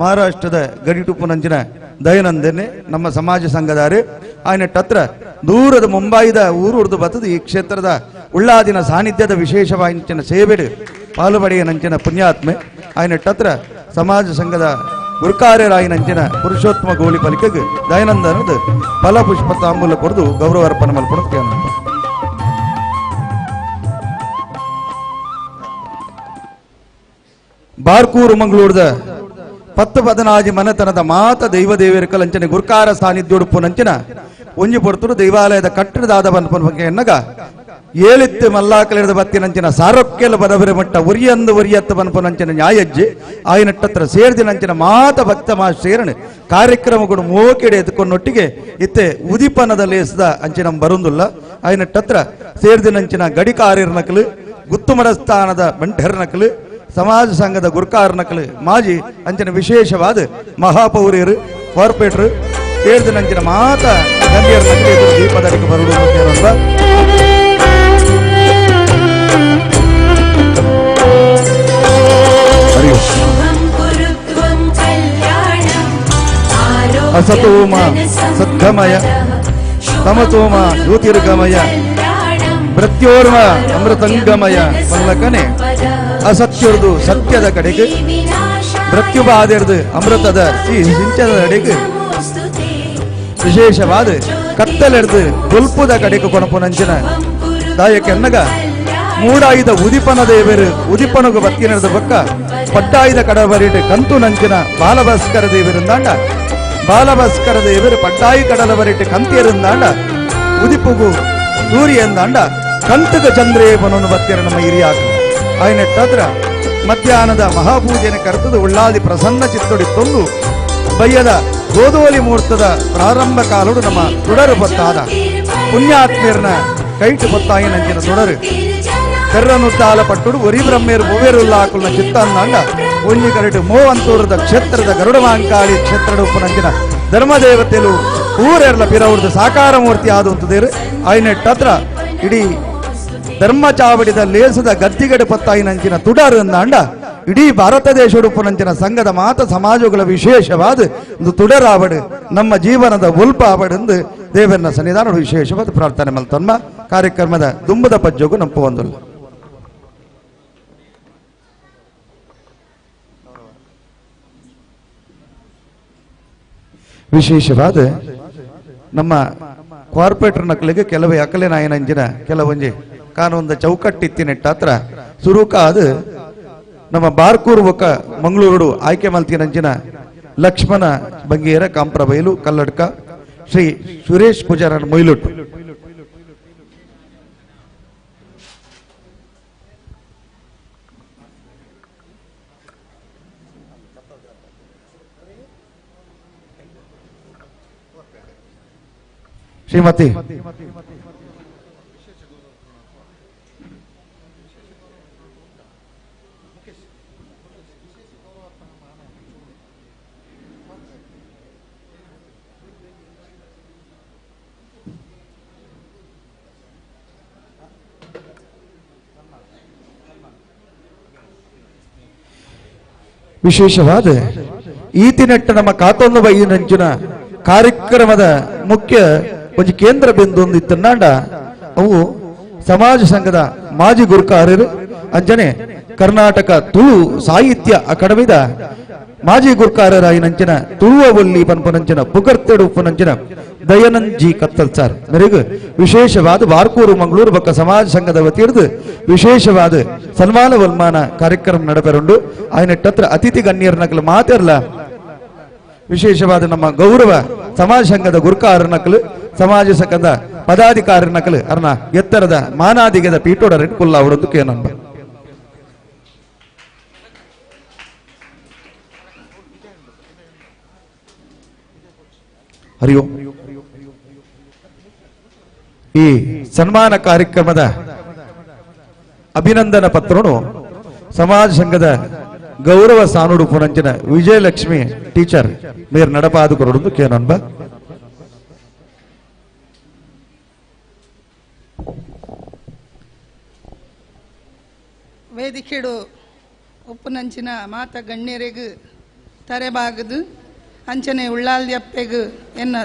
ಮಹಾರಾಷ್ಟ್ರದ ಗಡಿಟುಪ್ಪುನಂಚಿನ ದಯಾನಂದನೆ ನಮ್ಮ ಸಮಾಜ ಸಂಘದಾರೆ ಆಯ್ನಟ್ಟತ್ರ ದೂರದ ಮುಂಬೈದ ಊರುರ್ದು ಬತ್ತದ ಈ ಕ್ಷೇತ್ರದ ಉಳ್ಳಾದಿನ ಸಾನ್ನಿಧ್ಯದ ವಿಶೇಷವಾಂಚಿನ ಸೇವೆಡು ಪಾಲುಪಡೆಯ ನಂಚಿನ ಪುಣ್ಯಾತ್ಮೆ ಆಯ್ನಟ್ಟತ್ರ ಸಮಾಜ ಸಂಘದ ಗುರುಕಾರ್ಯರಾಯಿನಂಚಿನ ಪುರುಷೋತ್ತಮ ಗೋಳಿ ಪಲಿಕೆಗೆ ದಯಾನಂದನದ ಫಲಪುಷ್ಪ ತಾಂಬೂಲ ಕೊರದು ಗೌರವ ಅರ್ಪಣೆ ಮಲ್ಪಡುತ್ತೆ. ಬಾರ್ಕೂರು ಮಂಗಳೂರದ 10-14 ಮನೆತನದ ಮಾತ ದೈವ ದೇವರ ಕಲಂಚನೆ ಗುರ್ಕಾರ ಸಾನ್ನಿಧ್ಯೋಡುಪ್ಪು ನಂಚಿನ ಒಂಜಿ ಪೊರ್ತುಡು ದೇವಾಲಯದ ಕಟ್ಟಡದಾದ ಬನ್ಪನ್ಗೆ ಎನ್ನಗ ಏಳಿತ್ತು ಮಲ್ಲಾಕಲಿರದ ಬತ್ತಿನಂಚಿನ ಸಾರೊಕ್ಕೆಲ ಬದಬರೆ ಮಟ್ಟ ಒರಿಯತ್ತು ಬನ್ಪನಂಚಿನ ನ್ಯಾಯಜ್ಜೆ ಆಯ್ನಟ್ಟತ್ರ ಸೇರ್ದಿನಂಚಿನ ಮಾತ ಭಕ್ತ ಮಾ ಸೇರಣೆ ಕಾರ್ಯಕ್ರಮಗಳು ಮೋಕೆಡೆ ಎತ್ಕೊಂಡೊಟ್ಟಿಗೆ ಇತ್ತೆ ಉದಿಪನದ ಲೇಸದ ಅಂಚಿನ ಬರುಂದುಲ್ಲ ಆಯ್ನಟ್ಟತ್ರ ಸೇರ್ದಿನಂಚಿನ ಗಡಿ ಕಾರ್ಯರ್ನಕಲು ಗುತ್ತುಮಡ ಸ್ಥಾನದ ಬಂಟೆರ್ನಕಲು ಸಮಾಜ ಸಂಘದ ಗುರ್ಕಾರ್ನಕಲು ಮಾಜಿ ಅಂಚಿನ ವಿಶೇಷವಾದ ಮಹಾಪೌರ್ಯರು ಕಾರ್ಪೊರೇಟರ್ ಸೇರ್ದಿನಂಚಿನ ಮಾತ ಗಣ್ಯರ್ನಕಲು ಎದುರು ದೀಪದಡಿಗೆ ಬರುವುದು ಅಸತೋಮ ಸದ್ಗಮಯ ತಮಸೋಮ ಜ್ಯೋತಿರ್ಗಮಯ ಪ್ರತ್ಯೋರ್ಮ ಅಮೃತಂಗಮಯ ಪಲ್ಲಕನೆ ಅಸತ್ಯರ್ದು ಸತ್ಯದ ಕಡೆಗೆ ಮೃತ್ಯುಬಾದೆರ್ದು ಅಮೃತದ ಸಿಂಚದ ಕಡೆಗೆ ವಿಶೇಷವಾದ ಕತ್ತಲೆರ್ದು ಗುಲ್ಪುದ ಕಡೆಗೆ ಕೊಣಪುನಂಚಿನ ದಾಯಕೆನ್ನಗ ಮೂಡಾಯುಧ ಉದಿಪನ ದೇವರು ಉದಿಪನಗು ಬತ್ತಿನದ ಪಕ್ಕ ಪಟ್ಟಾಯುಧ ಕಡವರಿಟ್ಟು ಕಂತು ನಂಚಿನ ಬಾಲಭಾಸ್ಕರ ದೇವರಿಂದಾಂಡ ಬಾಲಭಾಸ್ಕರ ದೇವರು ಪಟ್ಟಾಯಿ ಕಡಲವರಿಟ್ಟು ಕಂತಿಯರಿಂದಾಂಡ ಉದಿಪುಗು ಸೂರ್ಯಂದಾಂಡ ಕಂತಕ ಚಂದ್ರೇಪನನ್ನು ಬತ್ತಿರ ನಮ್ಮ ಹಿರಿಯಾಗ ಆಯ್ನೆಟ್ಟಾದ್ರ ಮಧ್ಯಾಹ್ನದ ಮಹಾಪೂಜೆನ ಕರೆತದು ಉಳ್ಳಾದಿ ಪ್ರಸನ್ನ ಚಿತ್ತೊಡಿತ್ತೊಂದು ಬಯ್ಯದ ಗೋಧೋಲಿ ಮುಹೂರ್ತದ ಪ್ರಾರಂಭ ಕಾಲುಡು ನಮ್ಮ ತುಡರು ಬತ್ತಾದ ಪುಣ್ಯಾತ್ಮೀರ್ನ ಕೈಟು ಬತ್ತಾಯಿ ನಂಚಿನ ತುಡರು ಕರ್ರನುದ್ದಾಲ ಪಟ್ಟುಡು ಒರಿ ಬ್ರಹ್ಮೇರು ಮೂವೇರುಲ್ಲಾಕುಲ್ನ ಚಿತ್ತಾಂದಾಂಡ ಒಂಜಿ ಕರಟು ಮೋವಂತೂರದ ಕ್ಷೇತ್ರದ ಗರುಡಮಾಂಕಾಳಿ ಕ್ಷೇತ್ರದ ಉಪ್ಪುನಂಚಿನ ಧರ್ಮದೇವತೆಲು ಊರೆರ್ಲ ಪಿರವ್ರದ್ದು ಸಾಕಾರ ಮೂರ್ತಿ ಆದಂತದೇರು ಆಯ್ನೆಟ್ಟತ್ರ ಇಡೀ ಧರ್ಮ ಚಾವಡಿದ ಲೇಸದ ಗದ್ದಿಗಡೆ ಪತ್ತಾಯಿ ನಂಚಿನ ತುಡರು ಅಂದಾಂಡ ಇಡೀ ಭಾರತ ದೇಶ ಉಡುಪುನಂಚಿನ ಸಂಘದ ಮಾತ ಸಮಾಜಗಳ ವಿಶೇಷವಾದ ಒಂದು ತುಡರಾವಡು ನಮ್ಮ ಜೀವನದ ಉಲ್ಪ ಆವಡೆಂದು ದೇವರನ್ನ ಸನ್ನಿಧಾನ ವಿಶೇಷವಾದ ಪ್ರಾರ್ಥನೆ ಮಲ್ತನ್ಮ ಕಾರ್ಯಕ್ರಮದ ದುಂಬದ ಪಜ್ಜೋಗು ನಂಪು ಒಂದಲ್ಲ ವಿಶೇಷವಾದ ನಮ್ಮ ಕಾರ್ಪೊರೇಟರ್ ನಕಲಿಗೆ ಕೆಲವು ಅಕಲೆ ನಾಯನಂಜಿನ ಕೆಲವೊಂಜಿ ಕಾನೂನದ ಚೌಕಟ್ಟಿತ್ತಿನೆಟ್ಟಾತ್ರ ಸುರುಕಾದ ನಮ್ಮ ಬಾರ್ಕೂರು ಒಕ್ಕ ಮಂಗಳೂರು ಆಯ್ಕೆ ಮಲ್ತಿನಂಚಿನ ಲಕ್ಷ್ಮಣ ಬಂಗೇರ ಕಾಂಪ್ರಬೈಲು ಕಲ್ಲಡ್ಕ ಶ್ರೀ ಸುರೇಶ್ ಪೂಜಾರ ಮೊಯ್ಲುಟ್ಟು ಶ್ರೀಮತಿ ವಿಶೇಷವಾದ ಈತಿನೆಟ್ಟ ನಮ್ಮ ಕಾತೊಂದು ಬೈಯಿನಂಚಿನ ಕಾರ್ಯಕ್ರಮದ ಮುಖ್ಯ ಒಂದು ಕೇಂದ್ರ ಬಿಂದು ಒಂದು ಇತ್ತನ್ನಾಂಡ ಅವು ಸಮಾಜ ಸಂಘದ ಮಾಜಿ ಗುರುಕಾರರು ಅಂಜನೆ ಕರ್ನಾಟಕ ತುಳು ಸಾಹಿತ್ಯ ಅಕಾಡೆಮಿದ ಮಾಜಿ ಗುರುಕಾರರಾಯಿ ನಂಚಿನ ತುಳುವ ಒಲ್ಲಿ ಪನ್ಪನಂಚಿನ ಪುಗರ್ತೆಡು ಉಪ್ಪುನಂಚಿನ ದಯಾನಂದ್ ಜಿ ಕತ್ತಲ್ ಸರ್ ಮೇರೆಗೂ ವಿಶೇಷವಾದ ಬಾರ್ಕೂರು ಮಂಗಳೂರು ಬಕ್ಕ ಸಮಾಜ ಸಂಘದ ವತಿಯರ್ದು ವಿಶೇಷವಾದ ಸನ್ಮಾನ ವನ್ಮಾನ ಕಾರ್ಯಕ್ರಮ ನಡೆಬರುಂಡು ಆಯ್ನೆಟ್ಟತ್ರ ಅತಿಥಿ ಗಣ್ಯರ ನಕಲು ಮಾತಿರ್ಲ ವಿಶೇಷವಾದ ನಮ್ಮ ಗೌರವ ಸಮಾಜ ಸಂಘದ ಗುರುಕಾರ ನಕಲು ಸಮಾಜ ಸಂಘದ ಪದಾಧಿಕಾರಿ ನಕಲು ಅರ್ನ ಎತ್ತರದ ಮಾನಾದಿಗದ ಪೀಠೋಡ ಕುಲ್ಲ ಅವಡದ್ದು ಕೇನಂಬ ಹರಿಯೋ ಈ ಸನ್ಮಾನ ಕಾರ್ಯಕ್ರಮದ ಅಭಿನಂದನ ಪತ್ರನು ಸಮಾಜ ಸಂಘದ ಗೌರವ ಸಾನುಡು ಪುಣಂಚಿನ ವಿಜಯಲಕ್ಷ್ಮಿ ಟೀಚರ್ ಮೇರ್ ನಡಪಾದುಕೊರಡು ಕೇನನ್ಬ ವೇದಿಕೆಡು ಉಪ್ಪುನಂಚಿನ ಮಾತ ಗಣ್ಯರೆಗು ತರೆಬಾಗದು ಅಂಚನೆ ಉಳ್ಳಾಲ್ಯಪ್ಪೆಗು ಎನ್ನ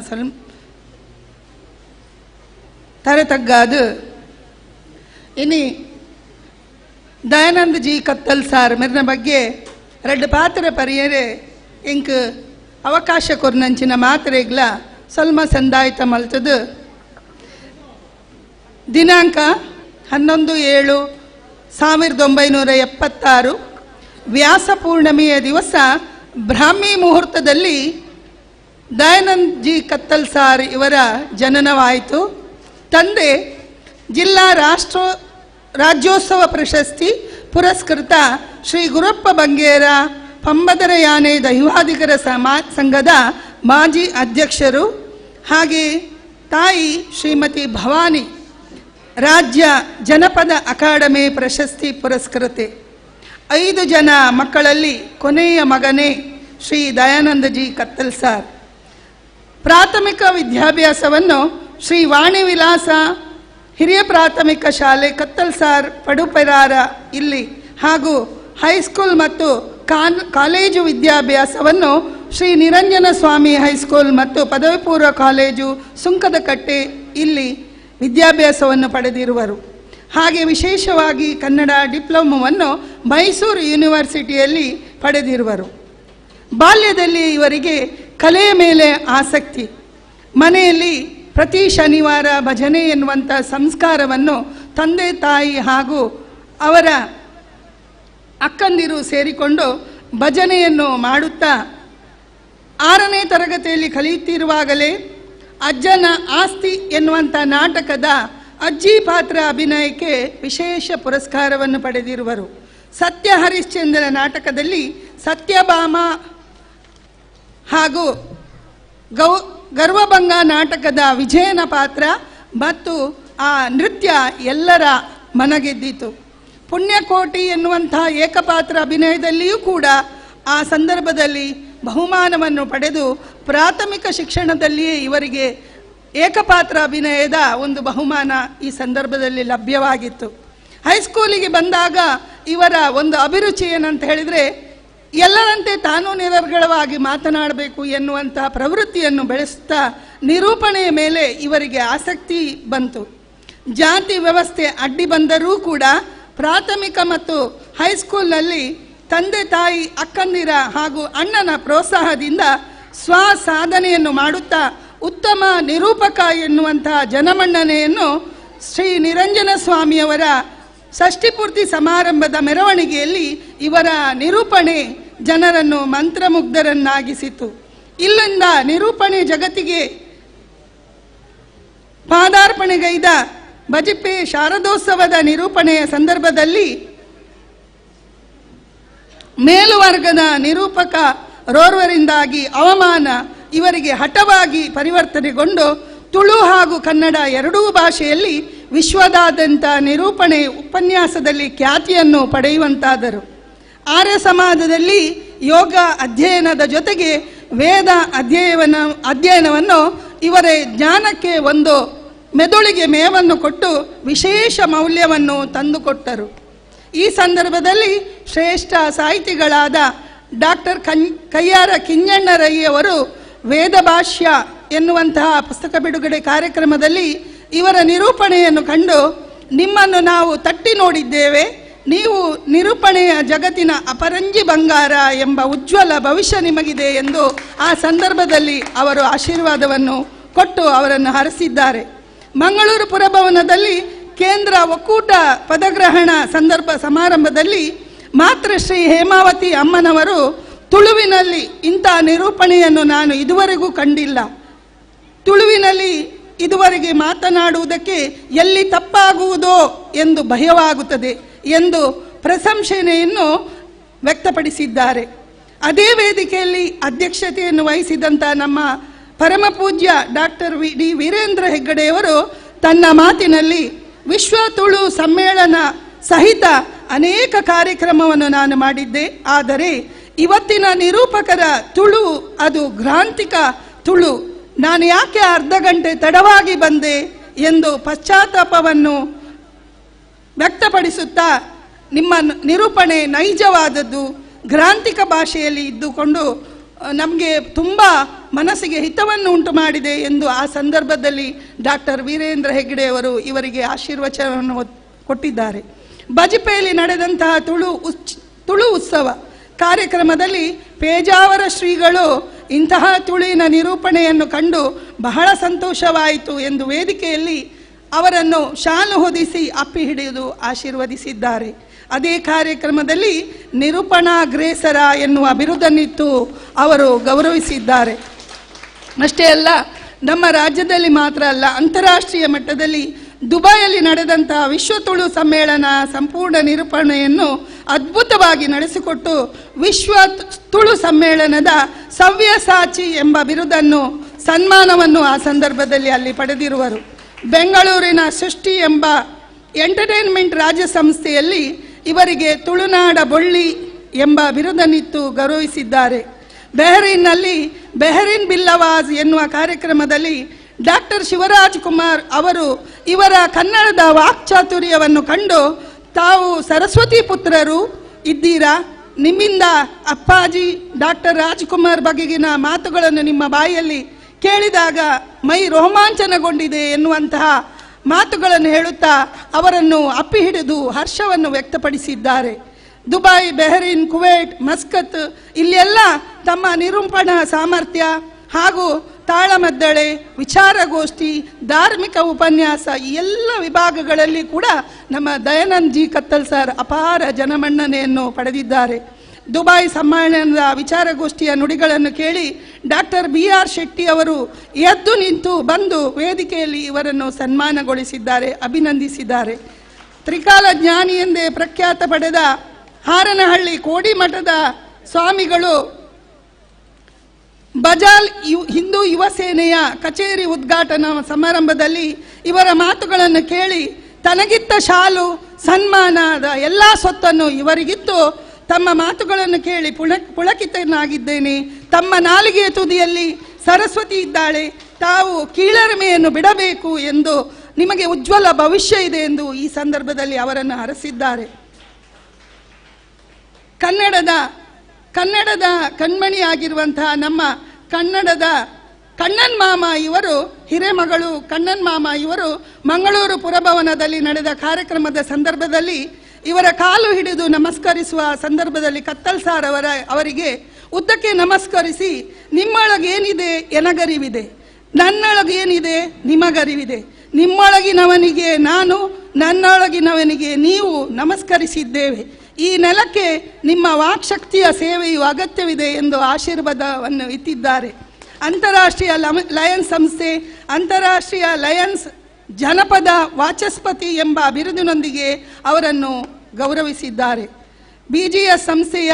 ತರೆ ತಗ್ಗಾದು ಇನಿ ದಯಾನಂದ್ ಜಿ ಕತ್ತಲ್ ಸಾರ್ ಮೆರ್ನ ಬಗ್ಗೆ ರೆಡ್ ಪಾತ್ರ ಪರಿಯರೆ ಇಂಕ್ ಅವಕಾಶ ಕೊರ್ನಂಚಿನ ಮಾತ್ರೆಗ್ಲ ಸಲ್ಮ ಸಂದಾಯಿತ ಮಲ್ತದು ದಿನಾಂಕ 11/7/1976 ವ್ಯಾಸ ಪೂರ್ಣಿಮೆಯ ದಿವಸ ಬ್ರಾಹ್ಮಿ ಮುಹೂರ್ತದಲ್ಲಿ ದಯಾನಂದ್ ಜಿ ಕತ್ತಲ್ ಸಾರ್ ಇವರ ಜನನವಾಯಿತು. ತಂದೆ ಜಿಲ್ಲಾ ರಾಜ್ಯೋತ್ಸವ ಪ್ರಶಸ್ತಿ ಪುರಸ್ಕೃತ ಶ್ರೀ ಗುರಪ್ಪ ಬಂಗೇರ ಪಂಬದರ ಯಾನೆ ದೈವಾಧಿಕರ ಸಂಘದ ಮಾಜಿ ಅಧ್ಯಕ್ಷರು. ಹಾಗೆ ತಾಯಿ ಶ್ರೀಮತಿ ಭವಾನಿ ರಾಜ್ಯ ಜನಪದ ಅಕಾಡೆಮಿ ಪ್ರಶಸ್ತಿ ಪುರಸ್ಕೃತೆ. 5 ಜನ ಮಕ್ಕಳಲ್ಲಿ ಕೊನೆಯ ಮಗನೇ ಶ್ರೀ ದಯಾನಂದ ಜಿ ಕತ್ತಲ್ ಸಾರ್. ಪ್ರಾಥಮಿಕ ವಿದ್ಯಾಭ್ಯಾಸವನ್ನು ಶ್ರೀ ವಾಣಿ ವಿಲಾಸ ಹಿರಿಯ ಪ್ರಾಥಮಿಕ ಶಾಲೆ ಕತ್ತಲ್ ಸಾರ್ ಪಡುಪೆರಾರ ಇಲ್ಲಿ ಹಾಗೂ ಹೈಸ್ಕೂಲ್ ಮತ್ತು ಕಾಲೇಜು ವಿದ್ಯಾಭ್ಯಾಸವನ್ನು ಶ್ರೀ ನಿರಂಜನ ಸ್ವಾಮಿ ಹೈಸ್ಕೂಲ್ ಮತ್ತು ಪದವಿ ಪೂರ್ವ ಕಾಲೇಜು ಸುಂಕದಕಟ್ಟೆ ಇಲ್ಲಿ ವಿದ್ಯಾಭ್ಯಾಸವನ್ನು ಪಡೆದಿರುವರು. ಹಾಗೆ ವಿಶೇಷವಾಗಿ ಕನ್ನಡ ಡಿಪ್ಲೊಮೊವನ್ನು ಮೈಸೂರು ಯೂನಿವರ್ಸಿಟಿಯಲ್ಲಿ ಪಡೆದಿರುವರು. ಬಾಲ್ಯದಲ್ಲಿ ಇವರಿಗೆ ಕಲೆಯ ಮೇಲೆ ಆಸಕ್ತಿ. ಮನೆಯಲ್ಲಿ ಪ್ರತಿ ಶನಿವಾರ ಭಜನೆ ಎನ್ನುವಂಥ ಸಂಸ್ಕಾರವನ್ನು ತಂದೆ ತಾಯಿ ಹಾಗೂ ಅವರ ಅಕ್ಕಂದಿರು ಸೇರಿಕೊಂಡು ಭಜನೆಯನ್ನು ಮಾಡುತ್ತಾ 6ನೇ ತರಗತಿಯಲ್ಲಿ ಕಲಿಯುತ್ತಿರುವಾಗಲೇ ಅಜ್ಜನ ಆಸ್ತಿ ಎನ್ನುವಂಥ ನಾಟಕದ ಅಜ್ಜಿ ಪಾತ್ರ ಅಭಿನಯಕ್ಕೆ ವಿಶೇಷ ಪುರಸ್ಕಾರವನ್ನು ಪಡೆದಿರುವರು. ಸತ್ಯ ಹರಿಶ್ಚಂದ್ರ ನಾಟಕದಲ್ಲಿ ಸತ್ಯಭಾಮ ಹಾಗೂ ಗರ್ವಭಂಗ ನಾಟಕದ ವಿಜಯನ ಪಾತ್ರ ಮತ್ತು ಆ ನೃತ್ಯ ಎಲ್ಲರ ಮನಗೆದ್ದಿತು. ಪುಣ್ಯಕೋಟಿ ಎನ್ನುವಂಥ ಏಕಪಾತ್ರ ಅಭಿನಯದಲ್ಲಿಯೂ ಕೂಡ ಆ ಸಂದರ್ಭದಲ್ಲಿ ಬಹುಮಾನವನ್ನು ಪಡೆದು ಪ್ರಾಥಮಿಕ ಶಿಕ್ಷಣದಲ್ಲಿಯೇ ಇವರಿಗೆ ಏಕಪಾತ್ರ ಅಭಿನಯದ ಒಂದು ಬಹುಮಾನ ಈ ಸಂದರ್ಭದಲ್ಲಿ ಲಭ್ಯವಾಗಿತ್ತು. ಹೈಸ್ಕೂಲಿಗೆ ಬಂದಾಗ ಇವರ ಒಂದು ಅಭಿರುಚಿ ಏನಂತ ಹೇಳಿದರೆ, ಎಲ್ಲರಂತೆ ತಾನೂ ನಿರರ್ಗಳವಾಗಿ ಮಾತನಾಡಬೇಕು ಎನ್ನುವಂಥ ಪ್ರವೃತ್ತಿಯನ್ನು ಬೆಳೆಸುತ್ತಾ ನಿರೂಪಣೆಯ ಮೇಲೆ ಇವರಿಗೆ ಆಸಕ್ತಿ ಬಂತು. ಜಾತಿ ವ್ಯವಸ್ಥೆ ಅಡ್ಡಿ ಬಂದರೂ ಕೂಡ ಪ್ರಾಥಮಿಕ ಮತ್ತು ಹೈಸ್ಕೂಲ್ನಲ್ಲಿ ತಂದೆ ತಾಯಿ ಅಕ್ಕಂದಿರ ಹಾಗೂ ಅಣ್ಣನ ಪ್ರೋತ್ಸಾಹದಿಂದ ಸ್ವ ಸಾಧನೆಯನ್ನು ಮಾಡುತ್ತಾ ಉತ್ತಮ ನಿರೂಪಕ ಎನ್ನುವಂಥ ಜನಮನ್ನಣೆಯನ್ನು ಶ್ರೀ ನಿರಂಜನ ಸ್ವಾಮಿಯವರ ಷಷ್ಠಿಪೂರ್ತಿ ಸಮಾರಂಭದ ಮೆರವಣಿಗೆಯಲ್ಲಿ ಇವರ ನಿರೂಪಣೆ ಜನರನ್ನು ಮಂತ್ರಮುಗ್ಧರನ್ನಾಗಿಸಿತು. ಇಲ್ಲಿಂದ ನಿರೂಪಣೆ ಜಗತ್ತಿಗೆ ಪಾದಾರ್ಪಣೆಗೈದ ಬಜಿಪೆ ಶಾರದೋತ್ಸವದ ನಿರೂಪಣೆಯ ಸಂದರ್ಭದಲ್ಲಿ ಮೇಲುವರ್ಗದ ನಿರೂಪಕ ರೋರ್ವರಿಂದಾಗಿ ಅವಮಾನ ಇವರಿಗೆ ಹಠವಾಗಿ ಪರಿವರ್ತನೆಗೊಂಡು ತುಳು ಹಾಗೂ ಕನ್ನಡ ಎರಡೂ ಭಾಷೆಯಲ್ಲಿ ವಿಶ್ವದಾದ್ಯಂತ ನಿರೂಪಣೆ ಉಪನ್ಯಾಸದಲ್ಲಿ ಖ್ಯಾತಿಯನ್ನು ಪಡೆಯುವಂತಾದರು. ಆರ್ಯ ಸಮಾಜದಲ್ಲಿ ಯೋಗ ಅಧ್ಯಯನದ ಜೊತೆಗೆ ವೇದ ಅಧ್ಯಯನವನ್ನು ಇವರ ಜ್ಞಾನಕ್ಕೆ ಒಂದು ಮೆದುಳಿಗೆ ಮೇವನ್ನು ಕೊಟ್ಟು ವಿಶೇಷ ಮೌಲ್ಯವನ್ನು ತಂದುಕೊಟ್ಟರು. ಈ ಸಂದರ್ಭದಲ್ಲಿ ಶ್ರೇಷ್ಠ ಸಾಹಿತಿಗಳಾದ ಡಾಕ್ಟರ್ ಕಯ್ಯಾರ ಕಿಂಜಣ್ಣರಯ್ಯವರು ವೇದ ಭಾಷ್ಯ ಎನ್ನುವಂತಹ ಪುಸ್ತಕ ಬಿಡುಗಡೆ ಕಾರ್ಯಕ್ರಮದಲ್ಲಿ ಇವರ ನಿರೂಪಣೆಯನ್ನು ಕಂಡು, ನಿಮ್ಮನ್ನು ನಾವು ತಟ್ಟಿ ನೋಡಿದ್ದೇವೆ, ನೀವು ನಿರೂಪಣೆಯ ಜಗತ್ತಿನ ಅಪರಂಜಿ ಬಂಗಾರ ಎಂಬ ಉಜ್ವಲ ಭವಿಷ್ಯ ನಿಮಗಿದೆ ಎಂದು ಆ ಸಂದರ್ಭದಲ್ಲಿ ಅವರು ಆಶೀರ್ವಾದವನ್ನು ಕೊಟ್ಟು ಅವರನ್ನು ಹರಸಿದ್ದಾರೆ. ಮಂಗಳೂರು ಪುರಭವನದಲ್ಲಿ ಕೇಂದ್ರ ಒಕ್ಕೂಟ ಪದಗ್ರಹಣ ಸಮಾರಂಭದಲ್ಲಿ ಮಾತೃಶ್ರೀ ಹೇಮಾವತಿ ಅಮ್ಮನವರು ತುಳುವಿನಲ್ಲಿ ಇಂಥ ನಿರೂಪಣೆಯನ್ನು ನಾನು ಇದುವರೆಗೂ ಕಂಡಿಲ್ಲ, ತುಳುವಿನಲ್ಲಿ ಇದುವರೆಗೆ ಮಾತನಾಡುವುದಕ್ಕೆ ಎಲ್ಲಿ ತಪ್ಪಾಗುವುದೋ ಎಂದು ಭಯವಾಗುತ್ತದೆ ಎಂದು ಪ್ರಶಂಸನೆಯನ್ನು ವ್ಯಕ್ತಪಡಿಸಿದ್ದಾರೆ. ಅದೇ ವೇದಿಕೆಯಲ್ಲಿ ಅಧ್ಯಕ್ಷತೆಯನ್ನು ವಹಿಸಿದಂಥ ನಮ್ಮ ಪರಮ ಪೂಜ್ಯ ಡಾಕ್ಟರ್ ಡಿ ವೀರೇಂದ್ರ ಹೆಗ್ಗಡೆಯವರು ತನ್ನ ಮಾತಿನಲ್ಲಿ ವಿಶ್ವ ತುಳು ಸಮ್ಮೇಳನ ಸಹಿತ ಅನೇಕ ಕಾರ್ಯಕ್ರಮವನ್ನು ನಾನು ಮಾಡಿದ್ದೆ, ಆದರೆ ಇವತ್ತಿನ ನಿರೂಪಕರ ತುಳು ಅದು ಗ್ರಾಂಥಿಕ ತುಳು, ನಾನು ಯಾಕೆ ಅರ್ಧ ಗಂಟೆ ತಡವಾಗಿ ಬಂದೆ ಎಂದು ಪಶ್ಚಾತ್ತಾಪವನ್ನು ವ್ಯಕ್ತಪಡಿಸುತ್ತಾ ನಿಮ್ಮ ನಿರೂಪಣೆ ನೈಜವಾದದ್ದು, ಗ್ರಾಂಥಿಕ ಭಾಷೆಯಲ್ಲಿ ಇದ್ದುಕೊಂಡು ನಮಗೆ ತುಂಬ ಮನಸ್ಸಿಗೆ ಹಿತವನ್ನು ಉಂಟು ಮಾಡಿದೆ ಎಂದು ಆ ಸಂದರ್ಭದಲ್ಲಿ ಡಾಕ್ಟರ್ ವೀರೇಂದ್ರ ಹೆಗ್ಗಡೆಯವರು ಇವರಿಗೆ ಆಶೀರ್ವಚನವನ್ನು ಕೊಟ್ಟಿದ್ದಾರೆ. ಬಜಿಪೆಯಲ್ಲಿ ನಡೆದಂತಹ ತುಳು ಉತ್ಸವ ಕಾರ್ಯಕ್ರಮದಲ್ಲಿ ಪೇಜಾವರ ಶ್ರೀಗಳು ಇಂತಹ ತುಳುವಿನ ನಿರೂಪಣೆಯನ್ನು ಕಂಡು ಬಹಳ ಸಂತೋಷವಾಯಿತು ಎಂದು ವೇದಿಕೆಯಲ್ಲಿ ಅವರನ್ನು ಶಾಲು ಹೊದಿಸಿ ಅಪ್ಪಿ ಹಿಡಿದು ಆಶೀರ್ವದಿಸಿದ್ದಾರೆ. ಅದೇ ಕಾರ್ಯಕ್ರಮದಲ್ಲಿ ನಿರೂಪಣಾಗ್ರೇಸರ ಎನ್ನುವ ಬಿರುದನ್ನಿತ್ತು ಅವರು ಗೌರವಿಸಿದ್ದಾರೆ. ಅಷ್ಟೇ ಅಲ್ಲ, ನಮ್ಮ ರಾಜ್ಯದಲ್ಲಿ ಮಾತ್ರ ಅಲ್ಲ, ಅಂತಾರಾಷ್ಟ್ರೀಯ ಮಟ್ಟದಲ್ಲಿ ದುಬೈಯಲ್ಲಿ ನಡೆದಂತಹ ವಿಶ್ವ ತುಳು ಸಮ್ಮೇಳನ ಸಂಪೂರ್ಣ ನಿರೂಪಣೆಯನ್ನು ಅದ್ಭುತವಾಗಿ ನಡೆಸಿಕೊಟ್ಟು ವಿಶ್ವ ತುಳು ಸಮ್ಮೇಳನದ ಸವ್ಯಸಾಚಿ ಎಂಬ ಬಿರುದನ್ನು ಸನ್ಮಾನವನ್ನು ಆ ಸಂದರ್ಭದಲ್ಲಿ ಅಲ್ಲಿ ಪಡೆದಿರುವರು. ಬೆಂಗಳೂರಿನ ಸೃಷ್ಟಿ ಎಂಬ ಎಂಟರ್ಟೈನ್ಮೆಂಟ್ ರಾಜ್ಯ ಸಂಸ್ಥೆಯಲ್ಲಿ ಇವರಿಗೆ ತುಳುನಾಡ ಬೊಳ್ಳಿ ಎಂಬ ಬಿರುದನ್ನಿತ್ತು ಗೌರವಿಸಿದ್ದಾರೆ. ಬೆಹರಿನ್ನಲ್ಲಿ ಬೆಹರಿನ್ ಬಿಲ್ಲವಾಜ್ ಎನ್ನುವ ಕಾರ್ಯಕ್ರಮದಲ್ಲಿ ಡಾಕ್ಟರ್ ಶಿವರಾಜ್ ಕುಮಾರ್ ಅವರು ಇವರ ಕನ್ನಡದ ವಾಕ್ಚಾತುರ್ಯವನ್ನು ಕಂಡು, ತಾವು ಸರಸ್ವತಿ ಪುತ್ರರು ಇದ್ದೀರಾ, ನಿಮ್ಮಿಂದ ಅಪ್ಪಾಜಿ ಡಾಕ್ಟರ್ ರಾಜ್ಕುಮಾರ್ ಬಗೆಗಿನ ಮಾತುಗಳನ್ನು ನಿಮ್ಮ ಬಾಯಲ್ಲಿ ಕೇಳಿದಾಗ ಮೈ ರೋಮಾಂಚನಗೊಂಡಿದೆ ಎನ್ನುವಂತಹ ಮಾತುಗಳನ್ನು ಹೇಳುತ್ತಾ ಅವರನ್ನು ಅಪ್ಪಿ ಹಿಡಿದು ಹರ್ಷವನ್ನು ವ್ಯಕ್ತಪಡಿಸಿದ್ದಾರೆ. ದುಬೈ, ಬೆಹರಿನ್, ಕುವೈಟ್, ಮಸ್ಕತ್ ಇಲ್ಲೆಲ್ಲ ತಮ್ಮ ನಿರೂಪಣಾ ಸಾಮರ್ಥ್ಯ ಹಾಗೂ ತಾಳಮದ್ದಳೆ, ವಿಚಾರಗೋಷ್ಠಿ, ಧಾರ್ಮಿಕ ಉಪನ್ಯಾಸ ಈ ಎಲ್ಲ ವಿಭಾಗಗಳಲ್ಲಿ ಕೂಡ ನಮ್ಮ ದಯಾನಂದ್ ಜಿ ಕತ್ತಲ್ ಸರ್ ಅಪಾರ ಜನಮನ್ನಣೆಯನ್ನು ಪಡೆದಿದ್ದಾರೆ. ದುಬೈ ಸಮ್ಮೇಳನದ ವಿಚಾರಗೋಷ್ಠಿಯ ನುಡಿಗಳನ್ನು ಕೇಳಿ ಡಾಕ್ಟರ್ BR ಶೆಟ್ಟಿ ಅವರು ಎದ್ದು ನಿಂತು ಬಂದು ವೇದಿಕೆಯಲ್ಲಿ ಇವರನ್ನು ಸನ್ಮಾನಗೊಳಿಸಿದ್ದಾರೆ, ಅಭಿನಂದಿಸಿದ್ದಾರೆ. ತ್ರಿಕಾಲ ಜ್ಞಾನಿ ಎಂದೇ ಪ್ರಖ್ಯಾತ ಪಡೆದ ಹಾರನಹಳ್ಳಿ ಕೋಡಿಮಠದ ಸ್ವಾಮಿಗಳು ಬಜಾಲ್ ಹಿಂದೂ ಯುವ ಸೇನೆಯ ಕಚೇರಿ ಉದ್ಘಾಟನಾ ಸಮಾರಂಭದಲ್ಲಿ ಇವರ ಮಾತುಗಳನ್ನು ಕೇಳಿ ತನಗಿತ್ತ ಶಾಲು ಸನ್ಮಾನದ ಎಲ್ಲ ಸೊತ್ತನ್ನು ಇವರಿಗಿತ್ತು. ತಮ್ಮ ಮಾತುಗಳನ್ನು ಕೇಳಿ ಪುಳಕಿತನಾಗಿದ್ದೇನೆ. ತಮ್ಮ ನಾಲಿಗೆಯ ತುದಿಯಲ್ಲಿ ಸರಸ್ವತಿ ಇದ್ದಾಳೆ, ತಾವು ಕೀಳರಿಮೆಯನ್ನು ಬಿಡಬೇಕು ಎಂದು, ನಿಮಗೆ ಉಜ್ವಲ ಭವಿಷ್ಯ ಇದೆ ಎಂದು ಈ ಸಂದರ್ಭದಲ್ಲಿ ಅವರನ್ನು ಹರಸಿದ್ದಾರೆ. ಕನ್ನಡದ ಕಣ್ಮಣಿಯಾಗಿರುವಂತಹ ನಮ್ಮ ಕನ್ನಡದ ಕಣ್ಣನ್ ಮಾಮ ಇವರು, ಹಿರೇಮಗಳು ಕಣ್ಣನ್ ಮಾಮ ಇವರು ಮಂಗಳೂರು ಪುರಭವನದಲ್ಲಿ ನಡೆದ ಕಾರ್ಯಕ್ರಮದ ಸಂದರ್ಭದಲ್ಲಿ ಇವರ ಕಾಲು ಹಿಡಿದು ನಮಸ್ಕರಿಸುವ ಸಂದರ್ಭದಲ್ಲಿ ಕತ್ತಲ್ ಸಾರ್ ಅವರಿಗೆ ಉದ್ದಕ್ಕೆ ನಮಸ್ಕರಿಸಿ, ನಿಮ್ಮೊಳಗೇನಿದೆ ಎನಗರಿವಿದೆ, ನನ್ನೊಳಗೇನಿದೆ ನಿಮಗರಿವಿದೆ, ನಿಮ್ಮೊಳಗಿನವನಿಗೆ ನಾನು, ನನ್ನೊಳಗಿನವನಿಗೆ ನೀವು ನಮಸ್ಕರಿಸಿದ್ದೇವೆ. ಈ ನೆಲಕ್ಕೆ ನಿಮ್ಮ ವಾಕ್ಶಕ್ತಿಯ ಸೇವೆಯು ಅಗತ್ಯವಿದೆ ಎಂದು ಆಶೀರ್ವಾದವನ್ನು ಇತ್ತಿದ್ದಾರೆ. ಅಂತಾರಾಷ್ಟ್ರೀಯ ಲಯನ್ಸ್ ಸಂಸ್ಥೆ, ಅಂತಾರಾಷ್ಟ್ರೀಯ ಲಯನ್ಸ್ ಜನಪದ ವಾಚಸ್ಪತಿ ಎಂಬ ಬಿರುದಿನೊಂದಿಗೆ ಅವರನ್ನು ಗೌರವಿಸಿದ್ದಾರೆ. BGS ಸಂಸ್ಥೆಯ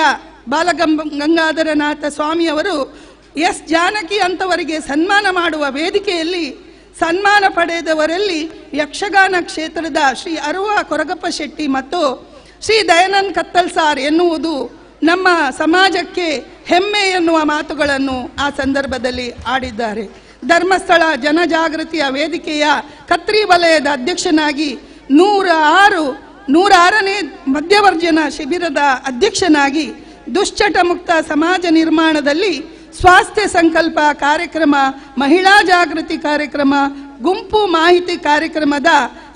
ಬಾಲಗಂಗಾಧರನಾಥ ಸ್ವಾಮಿಯವರು ಎಸ್ ಜಾನಕಿ ಅಂತವರಿಗೆ ಸನ್ಮಾನ ಮಾಡುವ ವೇದಿಕೆಯಲ್ಲಿ ಸನ್ಮಾನ ಪಡೆದವರಲ್ಲಿ ಯಕ್ಷಗಾನ ಕ್ಷೇತ್ರದ ಶ್ರೀ ಅರುವ ಕೊರಗಪ್ಪ ಶೆಟ್ಟಿ ಮತ್ತು ಶ್ರೀ ದಯಾನಂದ್ ಕತ್ತಲ್ ಸಾರ್ ಎನ್ನುವುದು ನಮ್ಮ ಸಮಾಜಕ್ಕೆ ಹೆಮ್ಮೆ ಎನ್ನುವ ಮಾತುಗಳನ್ನು ಆ ಸಂದರ್ಭದಲ್ಲಿ ಆಡಿದ್ದಾರೆ. ಧರ್ಮಸ್ಥಳ ಜನಜಾಗೃತಿಯ ವೇದಿಕೆಯ ಕತ್ರಿ ವಲಯದ ಅಧ್ಯಕ್ಷನಾಗಿ 106ನೇ ಮಧ್ಯವರ್ಜನ ಶಿಬಿರದ ಅಧ್ಯಕ್ಷನಾಗಿ ದುಶ್ಚಟ ಮುಕ್ತ ಸಮಾಜ ನಿರ್ಮಾಣದಲ್ಲಿ ಸ್ವಾಸ್ಥ್ಯ ಸಂಕಲ್ಪ ಕಾರ್ಯಕ್ರಮ, ಮಹಿಳಾ ಜಾಗೃತಿ ಕಾರ್ಯಕ್ರಮ, ಗುಂಪು ಮಾಹಿತಿ ಕಾರ್ಯಕ್ರಮದ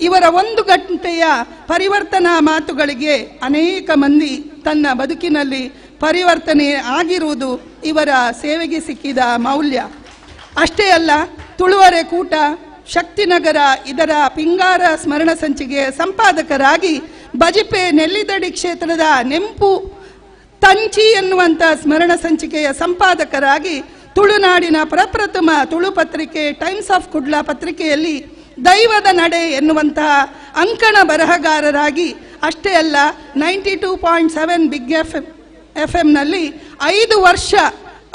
ಇವರ 1 ಗಂಟೆಯ ಪರಿವರ್ತನಾ ಮಾತುಗಳಿಗೆ ಅನೇಕ ಮಂದಿ ತನ್ನ ಬದುಕಿನಲ್ಲಿ ಪರಿವರ್ತನೆ ಆಗಿರುವುದು ಇವರ ಸೇವೆಗೆ ಸಿಕ್ಕಿದ ಮೌಲ್ಯ. ಅಷ್ಟೇ ಅಲ್ಲ, ತುಳುವರೆ ಕೂಟ, ಶಕ್ತಿನಗರ ಇದರ ಪಿಂಗಾರ ಸ್ಮರಣ ಸಂಚಿಕೆಯ ಸಂಪಾದಕರಾಗಿ, ಬಜಿಪೆ ನೆಲ್ಲಿದಡಿ ಕ್ಷೇತ್ರದ ನೆಂಪು ತಂಚಿ ಎನ್ನುವಂಥ ಸ್ಮರಣ ಸಂಚಿಕೆಯ ಸಂಪಾದಕರಾಗಿ, ತುಳುನಾಡಿನ ಪ್ರಪ್ರಥಮ ತುಳು ಪತ್ರಿಕೆ ಟೈಮ್ಸ್ ಆಫ್ ಕುಡ್ಲ ಪತ್ರಿಕೆಯಲ್ಲಿ ದೈವದ ನಡೆ ಎನ್ನುವಂತಹ ಅಂಕಣ ಬರಹಗಾರರಾಗಿ, ಅಷ್ಟೇ ಅಲ್ಲ 92.7 ಬಿಗ್ FM-ನಲ್ಲಿ 5 ವರ್ಷ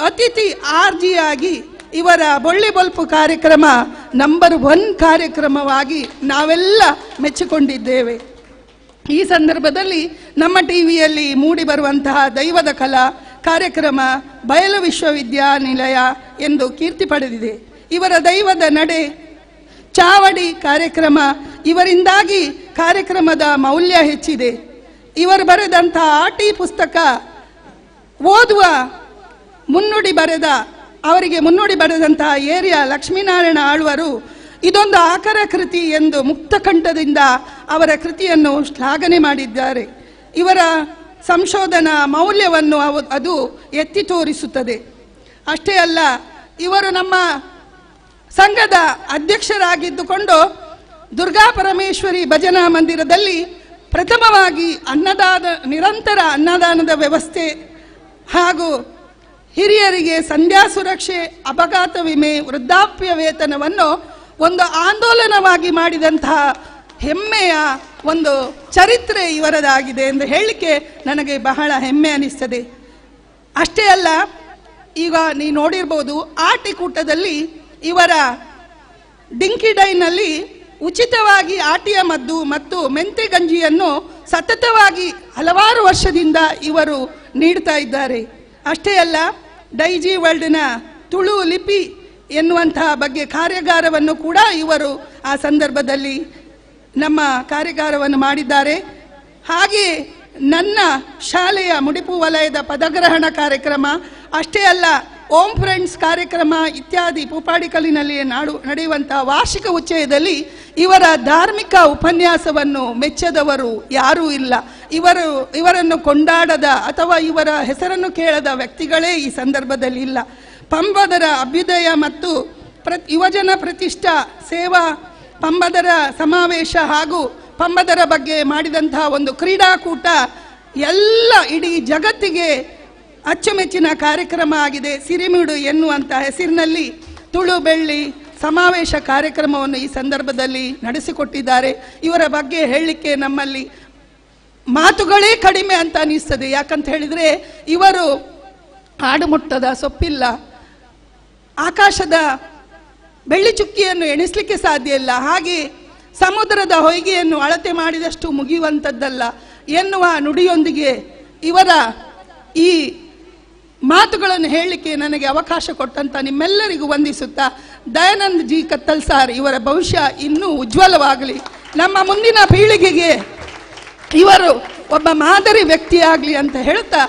ಅತಿಥಿ ಆರ್ಜಿಯಾಗಿ ಇವರ ಬೊಳ್ಳಿ ಬಲ್ಪು ಕಾರ್ಯಕ್ರಮ ನಂಬರ್ 1 ಕಾರ್ಯಕ್ರಮವಾಗಿ ನಾವೆಲ್ಲ ಮೆಚ್ಚಿಕೊಂಡಿದ್ದೇವೆ. ಈ ಸಂದರ್ಭದಲ್ಲಿ ನಮ್ಮ ಟಿವಿಯಲ್ಲಿ ಮೂಡಿ ಬರುವಂತಹ ದೈವದ ಕಲಾ ಕಾರ್ಯಕ್ರಮ ಬಯಲು ವಿಶ್ವವಿದ್ಯಾನಿಲಯ ಎಂದು ಕೀರ್ತಿ ಪಡೆದಿದೆ. ಇವರ ದೈವದ ನಡೆ, ಚಾವಡಿ ಕಾರ್ಯಕ್ರಮ, ಇವರಿಂದಾಗಿ ಕಾರ್ಯಕ್ರಮದ ಮೌಲ್ಯ ಹೆಚ್ಚಿದೆ. ಇವರು ಬರೆದಂತಹ ಆಟಿ ಪುಸ್ತಕ ಓದುವ ಅವರಿಗೆ ಮುನ್ನುಡಿ ಬರೆದಂತಹ ಏರಿಯಾ ಲಕ್ಷ್ಮೀನಾರಾಯಣ ಆಳ್ವರು ಇದೊಂದು ಆಕರ ಕೃತಿ ಎಂದು ಮುಕ್ತಕಂಠದಿಂದ ಅವರ ಕೃತಿಯನ್ನು ಶ್ಲಾಘನೆ ಮಾಡಿದ್ದಾರೆ. ಇವರ ಸಂಶೋಧನಾ ಮೌಲ್ಯವನ್ನು ಅದು ಎತ್ತಿ ತೋರಿಸುತ್ತದೆ. ಅಷ್ಟೇ ಅಲ್ಲ, ಇವರು ನಮ್ಮ ಸಂಘದ ಅಧ್ಯಕ್ಷರಾಗಿದ್ದುಕೊಂಡು ದುರ್ಗಾ ಪರಮೇಶ್ವರಿ ಭಜನಾ ಮಂದಿರದಲ್ಲಿ ಪ್ರಥಮವಾಗಿ ನಿರಂತರ ಅನ್ನದಾನದ ವ್ಯವಸ್ಥೆ ಹಾಗೂ ಹಿರಿಯರಿಗೆ ಸಂಧ್ಯಾ ಸುರಕ್ಷೆ, ಅಪಘಾತ ವಿಮೆ, ವೃದ್ಧಾಪ್ಯ ವೇತನವನ್ನು ಒಂದು ಆಂದೋಲನವಾಗಿ ಮಾಡಿದಂತಹ ಹೆಮ್ಮೆಯ ಒಂದು ಚರಿತ್ರೆ ಇವರದಾಗಿದೆ ಎಂದು ಹೇಳಲಿಕ್ಕೆ ನನಗೆ ಬಹಳ ಹೆಮ್ಮೆ ಅನಿಸ್ತದೆ. ಅಷ್ಟೇ ಅಲ್ಲ, ಈಗ ನೀವು ನೋಡಿರ್ಬೋದು, ಆಟಿಕೂಟದಲ್ಲಿ ಇವರ ಡಿಂಕಿಡೈನಲ್ಲಿ ಉಚಿತವಾಗಿ ಆಟಿಯ ಮದ್ದು ಮತ್ತು ಮೆಂತೆ ಗಂಜಿಯನ್ನು ಸತತವಾಗಿ ಹಲವಾರು ವರ್ಷದಿಂದ ಇವರು ನೀಡ್ತಾ ಇದ್ದಾರೆ. ಅಷ್ಟೇ ಅಲ್ಲ, ಡೈಜಿ ವರ್ಲ್ಡ್ನ ತುಳು ಲಿಪಿ ಎನ್ನುವಂತಹ ಬಗ್ಗೆ ಕಾರ್ಯಾಗಾರವನ್ನು ಕೂಡ ಇವರು ಆ ಸಂದರ್ಭದಲ್ಲಿ ನಮ್ಮ ಕಾರ್ಯಾಗಾರವನ್ನು ಮಾಡಿದ್ದಾರೆ. ಹಾಗೆ ನನ್ನ ಶಾಲೆಯ ಮುಡಿಪು ವಲಯದ ಪದಗ್ರಹಣ ಕಾರ್ಯಕ್ರಮ, ಅಷ್ಟೇ ಅಲ್ಲ ಓಂ ಫ್ರೆಂಡ್ಸ್ ಕಾರ್ಯಕ್ರಮ ಇತ್ಯಾದಿ ಪೂಪಾಡಿಕಲ್ಲಿನಲ್ಲಿ ನಡೆಯುವಂತಹ ವಾರ್ಷಿಕ ಉಚ್ಚಯದಲ್ಲಿ ಇವರ ಧಾರ್ಮಿಕ ಉಪನ್ಯಾಸವನ್ನು ಮೆಚ್ಚದವರು ಯಾರೂ ಇಲ್ಲ. ಇವರನ್ನು ಕೊಂಡಾಡದ ಅಥವಾ ಇವರ ಹೆಸರನ್ನು ಕೇಳದ ವ್ಯಕ್ತಿಗಳೇ ಈ ಸಂದರ್ಭದಲ್ಲಿ ಇಲ್ಲ. ಪಂಬದರ ಅಭ್ಯುದಯ ಮತ್ತು ಯುವಜನ ಪ್ರತಿಷ್ಠಾ ಸೇವಾ ಪಂಬದರ ಸಮಾವೇಶ ಹಾಗೂ ಪಂಬದರ ಬಗ್ಗೆ ಮಾಡಿದಂತಹ ಒಂದು ಕ್ರೀಡಾಕೂಟ ಎಲ್ಲ ಇಡೀ ಜಗತ್ತಿಗೆ ಅಚ್ಚುಮೆಚ್ಚಿನ ಕಾರ್ಯಕ್ರಮ ಆಗಿದೆ. ಸಿರಿಮುಡು ಎನ್ನುವಂಥ ಹೆಸರಿನಲ್ಲಿ ತುಳು ಬೆಳ್ಳಿ ಸಮಾವೇಶ ಕಾರ್ಯಕ್ರಮವನ್ನು ಈ ಸಂದರ್ಭದಲ್ಲಿ ನಡೆಸಿಕೊಟ್ಟಿದ್ದಾರೆ. ಇವರ ಬಗ್ಗೆ ಹೇಳಲಿಕ್ಕೆ ನಮ್ಮಲ್ಲಿ ಮಾತುಗಳೇ ಕಡಿಮೆ ಅಂತ ಅನಿಸ್ತದೆ. ಯಾಕಂತ ಹೇಳಿದರೆ ಇವರು ಆಡುಮುಟ್ಟದ ಸೊಪ್ಪಿಲ್ಲ, ಆಕಾಶದ ಬೆಳ್ಳಿ ಚುಕ್ಕಿಯನ್ನು ಎಣಿಸಲಿಕ್ಕೆ ಸಾಧ್ಯ ಇಲ್ಲ, ಹಾಗೆ ಸಮುದ್ರದ ಹೊಯ್ಗೆಯನ್ನು ಅಳತೆ ಮಾಡಿದಷ್ಟು ಮುಗಿಯುವಂಥದ್ದಲ್ಲ ಎನ್ನುವ ನುಡಿಯೊಂದಿಗೆ ಇವರ ಈ ಮಾತುಗಳನ್ನು ಹೇಳಲಿಕ್ಕೆ ನನಗೆ ಅವಕಾಶ ಕೊಟ್ಟಂತ ನಿಮ್ಮೆಲ್ಲರಿಗೂ ವಂದಿಸುತ್ತಾ, ದಯಾನಂದ್ ಜಿ ಕತ್ತಲ್ ಸಾರ್ ಇವರ ಭವಿಷ್ಯ ಇನ್ನೂ ಉಜ್ವಲವಾಗಲಿ, ನಮ್ಮ ಮುಂದಿನ ಪೀಳಿಗೆಗೆ ಇವರು ಒಬ್ಬ ಮಾದರಿ ವ್ಯಕ್ತಿಯಾಗಲಿ ಅಂತ ಹೇಳುತ್ತಾ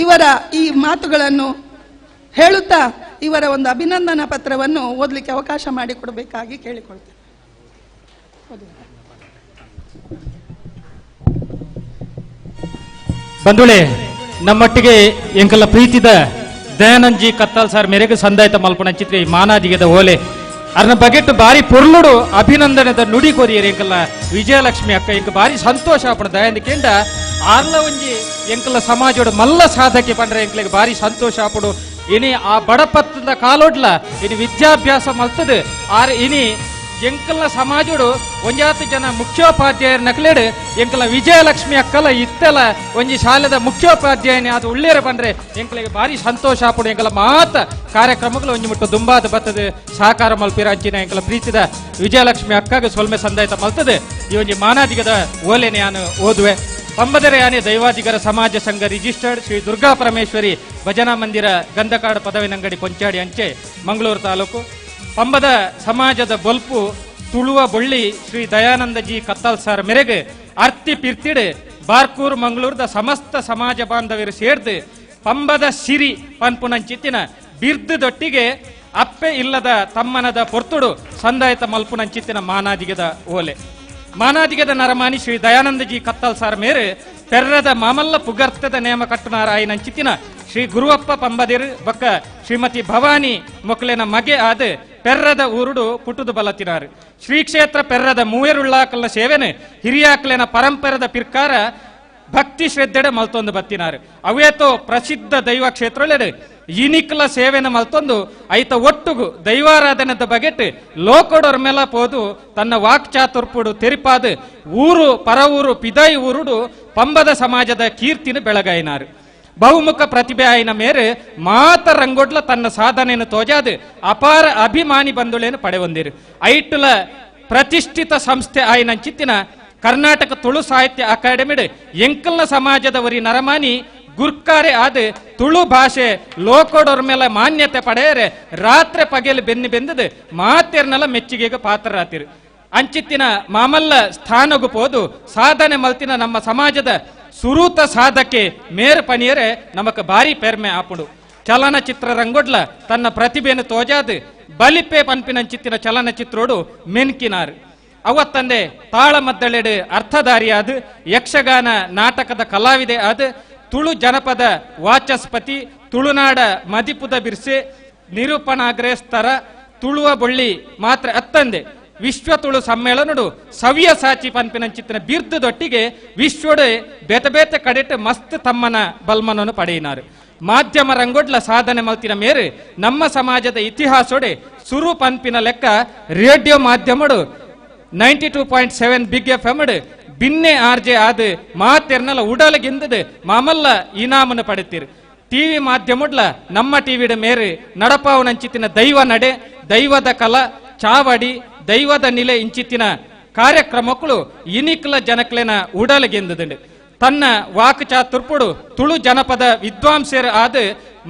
ಇವರ ಈ ಮಾತುಗಳನ್ನು ಹೇಳುತ್ತಾ ಇವರ ಒಂದು ಅಭಿನಂದನಾ ಪತ್ರವನ್ನು ಓದಲಿಕ್ಕೆ ಅವಕಾಶ ಮಾಡಿಕೊಡಬೇಕಾಗಿ ಕೇಳಿಕೊಳ್ತೇನೆ. ಬಂಧುಳೆ, ನಮ್ಮೊಟ್ಟಿಗೆ ಎಂಕಲ ಪ್ರೀತಿದ ದಯಾನಂದ್ ಜಿ ಕತ್ತಾಲ್ ಸಾರ್ ಮೇರೆಗೆ ಸಂದಾಯಿತ ಮಲ್ಪನ ಚಿತ್ರ ಮಾನಾದಿಗೆದ ಓಲೆ ಅರ್ನ ಬಗೆಟ್ ಬಾರಿ ಪೊರ್ಲುಡು ಅಭಿನಂದನದ ನುಡಿ ಕೊರಿಯರ್ ಎಂಕಲ ವಿಜಯಲಕ್ಷ್ಮಿ ಅಕ್ಕ ಎಂಕ ಬಾರಿ ಸಂತೋಷ ಆಪಣ ದಯಾಂದಿಕೆಂಡ ಆರ್ಲ ಒಂಜಿ ಎಂಕಲ ಸಮಾಜೋಡು ಮಲ್ಲ ಸಾಧಕೆ ಪಂಡ್ರೆ ಎಂಕ್ಲೆಗೆ ಬಾರಿ ಸಂತೋಷ ಆಪಡು. ಇನಿ ಆ ಬಡಪತ್ತದ ಕಾಲೋಡ್ಲ ಇನಿ ವಿದ್ಯಾಭ್ಯಾಸ ಮಲ್ತದ ಆರ್ ಇನಿ ಎಂಕಲ್ನ ಸಮಾಜೋಡು ಒಂಜಾತು ಜನ ಮುಖ್ಯೋಪಾಧ್ಯಾಯರ ನಕಲೇಡು ಎಂಕಲ ವಿಜಯಲಕ್ಷ್ಮಿ ಅಕ್ಕಲ ಇತ್ತೆಲ ಒಂಜಿ ಶಾಲೆದ ಮುಖ್ಯೋಪಾಧ್ಯಾಯನೇ ಅದು ಉಳ್ಳೇರ ಬಂದ್ರೆ ಎಂಕಲಿಗೆ ಬಾರಿ ಸಂತೋಷ ಆಪಡು. ಎಂಕಲ ಮಾತ ಕಾರ್ಯಕ್ರಮಗಳು ಒಂಜಿ ಮುಟ್ಟು ದುಂಬಾದ ಬತ್ತದ ಸಹಕಾರ ಮಲ್ಪಿರ ಅಂಚಿನ ಎಂಕಲ ಪ್ರೀತಿದ ವಿಜಯಲಕ್ಷ್ಮಿ ಅಕ್ಕಗೆ ಸೊಲ್ಮೆ ಸಂದಾಯಿತ ಮಲ್ತದೆ. ಈ ಒಂಜಿ ಮಾನಾದಿಗದ ಓಲೆನೆ ನಾನು ಓದುವೆ. ಪಂಬದರೆ ಆನೆ ದೈವಾದಿಗರ ಸಮಾಜ ಸಂಘ ರಿಜಿಸ್ಟರ್ಡ್ ಶ್ರೀ ದುರ್ಗಾ ಪರಮೇಶ್ವರಿ ಭಜನಾ ಮಂದಿರ ಗಂಧಕಾಡು ಪದವಿನಂಗಡಿ ಕೊಂಚಾಡಿ ಅಂಚೆ ಮಂಗಳೂರು ತಾಲೂಕು. ಪಂಬದ ಸಮಾಜದ ಬೊಲ್ಪು ತುಳುವ ಬೊಳ್ಳಿ ಶ್ರೀ ದಯಾನಂದ ಜಿ ಕತ್ತಾಲ್ ಸಾರ್ ಮೇರೆಗೆ ಅರ್ತಿ ಪಿರ್ತಿಡ್ ಬಾರ್ಕೂರ್ ಮಂಗಳೂರದ ಸಮಸ್ತ ಸಮಾಜ ಬಾಂಧವರು ಸೇರ್ದು ಪಂಬದ ಸಿರಿ ಪನ್ಪುನಂಚಿತ್ತಿನ ಬಿರ್ದದೊಟ್ಟಿಗೆ ಅಪ್ಪೆ ಇಲ್ಲದ ತಮ್ಮನದ ಪೊರ್ತುಡು ಸಂದಾಯಿತ ಮಲ್ಪುನಂಚಿತ್ತಿನ ಮಾನಾದಿಗದ ಓಲೆ. ಮಾನಾದಿಗದ ನರಮಾನಿ ಶ್ರೀ ದಯಾನಂದ ಜಿ ಕತ್ತಾಲ್ ಸಾರ್ ಮೇರೆ ಪೆರ್ರದ ಮಾಮಲ್ಲ ಪುಗರ್ತದ ನೇಮ ಕಟ್ಟುನಾರಾಯನಂಚಿತ್ತಿನ ಶ್ರೀ ಗುರುವಪ್ಪ ಪಂಬದಿರ್ ಬೊಕ್ಕ ಶ್ರೀಮತಿ ಭವಾನಿ ಮೊಕ್ಲೆನ ಮಗೆ ಆದ ಪೆರ್ರದ ಊರುಡು ಪುಟುದು ಬಲತಿನಾರು. ಶ್ರೀ ಕ್ಷೇತ್ರ ಪೆರ್ರದ ಮೂವೇರುಳ್ಳಾಕಲ್ನ ಸೇವೆನೆ ಹಿರಿಯಾಕಲೆನ ಪರಂಪರದ ಪಿರ್ಕಾರ ಭಕ್ತಿ ಶ್ರದ್ಧೆಡೆ ಮಲ್ತೊಂದು ಬತ್ತಿನಾರು. ಅವೇತೋ ಪ್ರಸಿದ್ಧ ದೈವ ಕ್ಷೇತ್ರಳೆಡೆ ಇನಿಕ್ಲ ಸೇವೆನ ಮಲ್ತೊಂದು ಐತ ಒಟ್ಟುಗು ದೈವಾರಾಧನದ ಬಗೆಟ್ ಲೋಕೋಡೋರ್ ಮೇಲ ಪೋದು ತನ್ನ ವಾಕ್ಚಾತುರ್ಪುಡು ತೆರಿಪಾದ ಊರು ಪರ ಊರು ಪಿದೈ ಊರುಡು ಪಂಬದ ಸಮಾಜದ ಕೀರ್ತಿನ ಬೆಳಗಾಯಿನಾರು. ಬಹುಮುಖ ಪ್ರತಿಭೆ ಆಯ್ನ ಮೇರೆ ಮಾತ ರಂಗೋಡ್ಲ ತನ್ನ ಸಾಧನೆಯನ್ನು ತೋಜಾದು ಅಪಾರ ಅಭಿಮಾನಿ ಬಂಧುಳೇನು ಪಡೆಯೊಂದಿರು. ಐಟುಲ ಪ್ರತಿಷ್ಠಿತ ಸಂಸ್ಥೆ ಆಯ್ನಂಚಿತ್ತಿನ ಕರ್ನಾಟಕ ತುಳು ಸಾಹಿತ್ಯ ಅಕಾಡೆಮಿಡ್ ಎಂಕಲ್ನ ಸಮಾಜದವರಿ ನರಮಾನಿ ಗುರ್ಕಾರೆ ಆದ ತುಳು ಭಾಷೆ ಲೋಕೋಡೋರ್ ಮೇಲೆ ಮಾನ್ಯತೆ ಪಡೆಯರೆ ರಾತ್ರಿ ಪಗೆಲು ಬೆನ್ನಿ ಬೆಂದದು ಮಾತೇರ್ನೆಲ್ಲ ಮೆಚ್ಚುಗೆಗೆ ಪಾತ್ರರಾತಿರು. ಅಂಚಿತ್ತಿನ ಮಾಮಲ್ಲ ಸ್ಥಾನಗು ಪೋದು ಸಾಧನೆ ಮಲ್ತಿನ ನಮ್ಮ ಸಮಾಜದ ಸುರೂತ ಸಾಧಕೆ ಮೇರು ಪನಿಯರೆ ನಮಕ್ ಬಾರಿ ಪೆರ್ಮೆ ಆಪುಡು. ಚಲನಚಿತ್ರ ರಂಗೋಡ್ಲ ತನ್ನ ಪ್ರತಿಭೆಯನ್ನು ತೋಜಾದು ಬಲಿಪೆ ಪನ್ಪಿನಂಚಿತ್ತಿನ ಚಲನಚಿತ್ರೋಡು ಮೆನ್ಕಿನಾರು. ಅವತ್ತಂದೆ ತಾಳಮದ್ದಳೆಡು ಅರ್ಥಧಾರಿಯಾದ ಯಕ್ಷಗಾನ ನಾಟಕದ ಕಲಾವಿದೆ ಆದ ತುಳು ಜನಪದ ವಾಚಸ್ಪತಿ ತುಳುನಾಡ ಮದಿಪುದ ಬಿರ್ಸೆ ನಿರೂಪಣಾಗ್ರೇಸ್ತರ ತುಳುವ ಬೊಳ್ಳಿ ಮಾತ್ರ ಅತ್ತಂದೆ ವಿಶ್ವ ತುಳು ಸಮ್ಮೇಳನಡು ಸವ್ಯ ಸಾಚಿ ಪನ್ಪಿನಂಚಿತ್ತಿನ ಬಿರ್ದದೊಟ್ಟಿಗೆ ವಿಶ್ವಡೆ ಬೇತೆ ಬೇತೆ ಕಡೆಟ್ ಮಸ್ತ್ ತಮ್ಮನ ಬಲ್ಮನನ್ನು ಪಡೆಯಿನಾರು. ಮಾಧ್ಯಮ ರಂಗೋಡ್ಲ ಸಾಧನೆ ಮಲ್ತಿನ ಮೇರೆ ನಮ್ಮ ಸಮಾಜದ ಇತಿಹಾಸೋಡೆ ಸುರು ಪನ್ಪಿನ ಲೆಕ್ಕ ರೇಡಿಯೋ ಮಾಧ್ಯಮಡು 92.7 ಬಿಗ್ FM ಬಿನ್ನೆ ಆರ್ಜೆ ಆದ ಮಾತೆರ್ನಲ ಉಡಲಗಿಂದದು ಮಾಮಲ್ಲ ಇನಾಮನ್ನು ಪಡೆತೀರು. ಟಿವಿ ಮಾಧ್ಯಮಡ್ಲ ನಮ್ಮ ಟಿವಿಡ ಮೇರೆ ನಡಪಾವನಂಚಿತ್ತಿನ ದೈವ ನಡೆ ದೈವದ ಕಲಾ ಚಾವಡಿ ದೈವದ ನಿಲೆ ಇಂಚಿತ್ತಿನ ಕಾರ್ಯಕ್ರಮಗಳು ಇನಿಕ್ಲ ಜನಕ್ಲೆನ ಉಡಲಗೆಂದುಂಡು. ತನ್ನ ವಾಕ್ ಚಾತುರ್ಪುಡು ತುಳು ಜನಪದ ವಿದ್ವಾಂಸರು ಆದ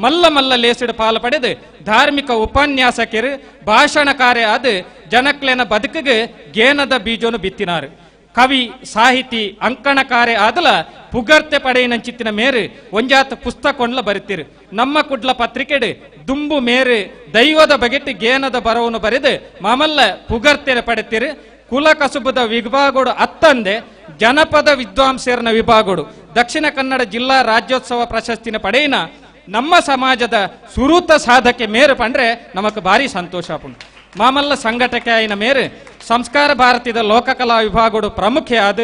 ಮಲ್ಲ ಮಲ್ಲ ಲೇಸಿಡು ಪಾಲು ಪಡೆದು ಧಾರ್ಮಿಕ ಉಪನ್ಯಾಸಕರು ಭಾಷಣಕಾರೆ ಆದ ಜನಕ್ಲೆನ ಬದುಕಿಗೆ ಗೇನದ ಬೀಜವನ್ನು ಬಿತ್ತಿನಾರು. ಕವಿ ಸಾಹಿತಿ ಅಂಕಣಕಾರೆ ಆದಲ ಪುಗರ್ತೆ ಪಡೆಯಿನಂಚಿತ್ತಿನ ಮೇರು ಒಂಜಾತ ಪುಸ್ತಕೊಂಡ್ಲ ಬರುತ್ತೀರು. ನಮ್ಮ ಕುಡ್ಲ ಪತ್ರಿಕೆಡು ದುಂಬು ಮೇರು ದೈವದ ಬಗೆಟ್ಟು ಗೇನದ ಬರವನ್ನು ಬರೆದು ಮಾಮಲ್ಲ ಪುಗರ್ತೆ ಪಡೆತೀರು. ಕುಲ ಕಸುಬುದ ವಿಭಾಗೋಡು ಅತ್ತಂದೆ ಜನಪದ ವಿದ್ವಾಂಸರನ ವಿಭಾಗೋಡು ದಕ್ಷಿಣ ಕನ್ನಡ ಜಿಲ್ಲಾ ರಾಜ್ಯೋತ್ಸವ ಪ್ರಶಸ್ತಿನ ಪಡೆಯಿನ ನಮ್ಮ ಸಮಾಜದ ಸುರೂತ ಸಾಧಕ್ಕೆ ಮೇರು ಪಂಡ್ರೆ ನಮಕ್ ಭಾರಿ ಸಂತೋಷ ಪುಂಡು. ಮಾಮಲ್ಲ ಸಂಘಟಕ ಆಯ್ನ ಮೇರು ಸಂಸ್ಕಾರ ಭಾರತೀಯ ಲೋಕಕಲಾ ವಿಭಾಗಡು ಪ್ರಮುಖ ಆದ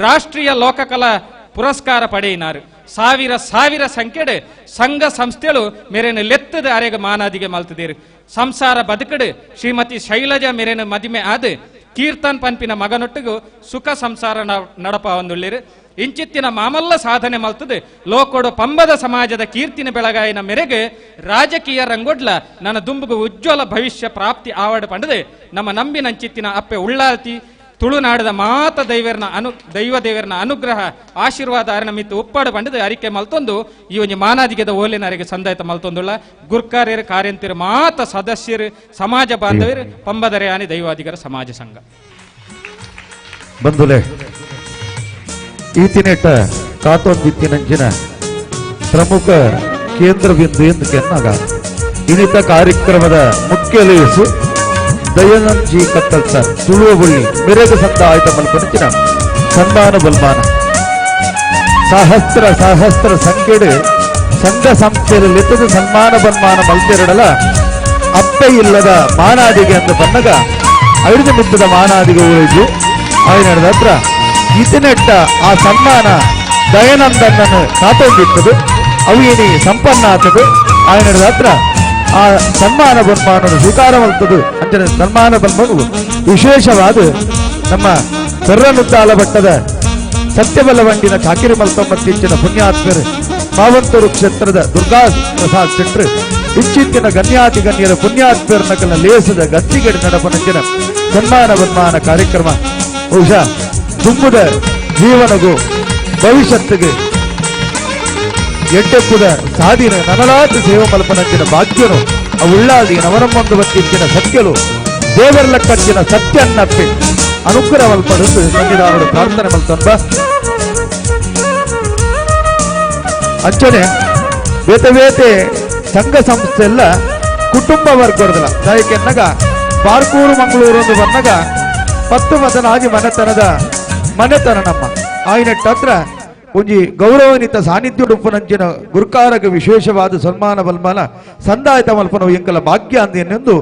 ರಾಷ್ಟ್ರೀಯ ಲೋಕಕಲಾ ಪುರಸ್ಕಾರ ಪಡೆಯಿನಾರು. ಸಾವಿರ ಸಂಖ್ಯೆಡು ಸಂಘ ಸಂಸ್ಥೆಗಳು ಮೇರೇನು ಲೆತ್ತದ ಅರೆಗ ಮಾನಾದಿಗೆ ಮಲ್ತದೇರು. ಸಂಸಾರ ಬದುಕಡು ಶ್ರೀಮತಿ ಶೈಲಜಾ ಮೇರೇನು ಮದಿಮೆ ಆದ ಕೀರ್ತನ್ ಪನ್ಪಿನ ಮಗನೊಟ್ಟಿಗೂ ಸುಖ ಸಂಸಾರ ನಡಪ ಒಂದುಳ್ಳಿರು. ಇಂಚಿತ್ತಿನ ಮಾಮಲ್ಲ ಸಾಧನೆ ಮಲ್ತದೆ ಲೋಕೋಡು ಪಂಬದ ಸಮಾಜದ ಕೀರ್ತಿನ ಬೆಳಗಾಯಿನ ಮೇರೆಗೆ ರಾಜಕೀಯ ರಂಗೊಡ್ಲ ನನ್ನ ದುಂಬುಗು ಉಜ್ವಲ ಭವಿಷ್ಯ ಪ್ರಾಪ್ತಿ ಆವಡ ಪಂಡದೆ ನಮ್ಮ ನಂಬಿನಂಚಿತ್ತಿನ ಅಪ್ಪೆ ಉಳ್ಳಾಲ್ತಿ ತುಳುನಾಡದ ಮಾತ ದೈವ ದೇವರನ ಅನುಗ್ರಹ ಆಶೀರ್ವಾದ ಅರಣ ಮಿತ್ತು ಉಪ್ಪಾಡು ಬಂಡದ ಅರಿಕೆ ಮಲ್ತೊಂದು ಈ ಒಂದು ಮಾನಾದಿಗೆದ ಓಲಿನರಿಗೆ ಸಂದಾಯತ ಮಲ್ತೊಂದುಳ್ಳ ಗುರ್ಕಾರ್ಯರು ಕಾರ್ಯಂತಿರು ಮಾತ ಸದಸ್ಯರು ಸಮಾಜ ಬಾಂಧವರು ಪಂಬದರೆ ಆನೆ ದೈವಾದಿಗರ ಸಮಾಜ ಸಂಘ ಬಂಧುಲೆ ಈತಿನೆಟ್ಟ ಕಾತೊಂದಿತ್ತಿನಂಚಿನ ಪ್ರಮುಖ ಕೇಂದ್ರ ಬಿಂದು ಎಂದು ಕೆನ್ನಾಗ ಇನ್ನಿತ ಕಾರ್ಯಕ್ರಮದ ಮುಖ್ಯ ಲೇಸು ದಯಾನಂದ್ ಜಿ ಕತ್ತಲ್ ಸರ್ ತುಳುವಬುಳ್ಳಿ ಮೆರೆಗ ಸಂತ ಆಯ್ತ ಮಲ್ಪನಿಚಿನ ಸನ್ಮಾನ ಬಲ್ಮಾನ ಸಹಸ್ರ ಸಂಖ್ಯೆಡು ಸಂಘ ಸಂಸ್ಥೆಯಲ್ಲಿ ಲೆತ್ತದ ಸನ್ಮಾನ ಬನ್ಮಾನ ಮಲ್ತೆರಡಲ ಅಪ್ಪೆ ಇಲ್ಲದ ಮಾನಾದಿಗೆ ಅಂತ ಬಂದಾಗ ಐದು ಮಿದ್ದದ ಮಾನಾದಿಗೆ ಉಳಿದು ಆಯ್ನದ ಹತ್ರ ಇತಿನೆಟ್ಟ ಆ ಸನ್ಮಾನ ದಯಾನಂದನನ್ನು ಕಾತೊಂದಿಟ್ಟದು ಅವೇನಿ ಸಂಪನ್ನ ಆತದು ಆಯ್ನದ ಹತ್ರ ಆ ಸನ್ಮಾನ ಬನ್ಮಾನವನ್ನು ಸ್ವೀಕಾರ ಮಾಡ್ತದು ಅಂದರೆ ಸನ್ಮಾನ ಬನ್ಮಾನು ವಿಶೇಷವಾದ ನಮ್ಮ ಸರ್ರನುದ್ದಾಲ ಭಟ್ಟದ ಸತ್ಯಬಲವಂಡಿನ ಚಾಕಿರಿ ಮಲ್ತೊಂಬತ್ತಿಂಚಿನ ಪುಣ್ಯಾತ್ಮರು ಮಾವಂತೂರು ಕ್ಷೇತ್ರದ ದುರ್ಗಾ ಪ್ರಸಾದ್ ಶೆಟ್ರು ಇಚ್ಚಿತ್ತಿನ ಗಣ್ಯಾತಿ ಗಣ್ಯರ ಪುಣ್ಯಾತ್ಮರನ್ನ ಲೇಸದ ಗತ್ತಿಗೆಡೆ ನಡಪನಂಚಿನ ಸನ್ಮಾನ ಬನ್ಮಾನ ಕಾರ್ಯಕ್ರಮ ಬಹುಶಃ ತುಂಬುದ ಜೀವನಗೂ ಭವಿಷ್ಯತ್ತಿಗೆ ಎಡ್ಡೆಪ್ಪುದ ಸಾಧಿನ ನನಲಾದ ಸೇವ ಮಲ್ಪನಂಚಿನ ಭಾಗ್ಯನು ಅವುಳ್ಳಾದಿ ನವನಮ್ಮೊಂದು ಬತ್ತಿಂಚಿನ ಸತ್ಯಲು ದೇವರ ಕಚ್ಚಿನ ಸತ್ಯನ್ನಪ್ಪೆ ಅನುಗ್ರಹ ಮಲ್ಪಡುವುದು ಸಂವಿಧಾನದ ಪ್ರಾರ್ಥನೆ ಮಲ್ತೊಂಬ ಅಂಚನೆ ಬೇತೆ ಸಂಘ ಸಂಸ್ಥೆ ಎಲ್ಲ ಕುಟುಂಬ ವರ್ಗದಲ್ಲ ದಯಕೆನ್ನಗ ಬಾರ್ಕೂರು ಮಂಗಳೂರು ಒಂದು ಬಂದಾಗ 10 ಮತನಾಗಿ ಮನೆತನ ನಮ್ಮ ಆಯ್ನೆಟ್ಟ ಹತ್ರ ಒಂಜಿ ಗೌರವಾನ್ವಿತ ಸಾನ್ನಿಧ್ಯ ಉಡುಪುನಂಚಿನ ಗುರುಕಾರಗ ವಿಶೇಷವಾದ ಸನ್ಮಾನ ಬಲ್ಮಾನ ಸಂದಾಯತ ಮಲ್ಪನವು ಎಂಕಲ ಭಾಗ್ಯ ಅಂದೆನೆಂದು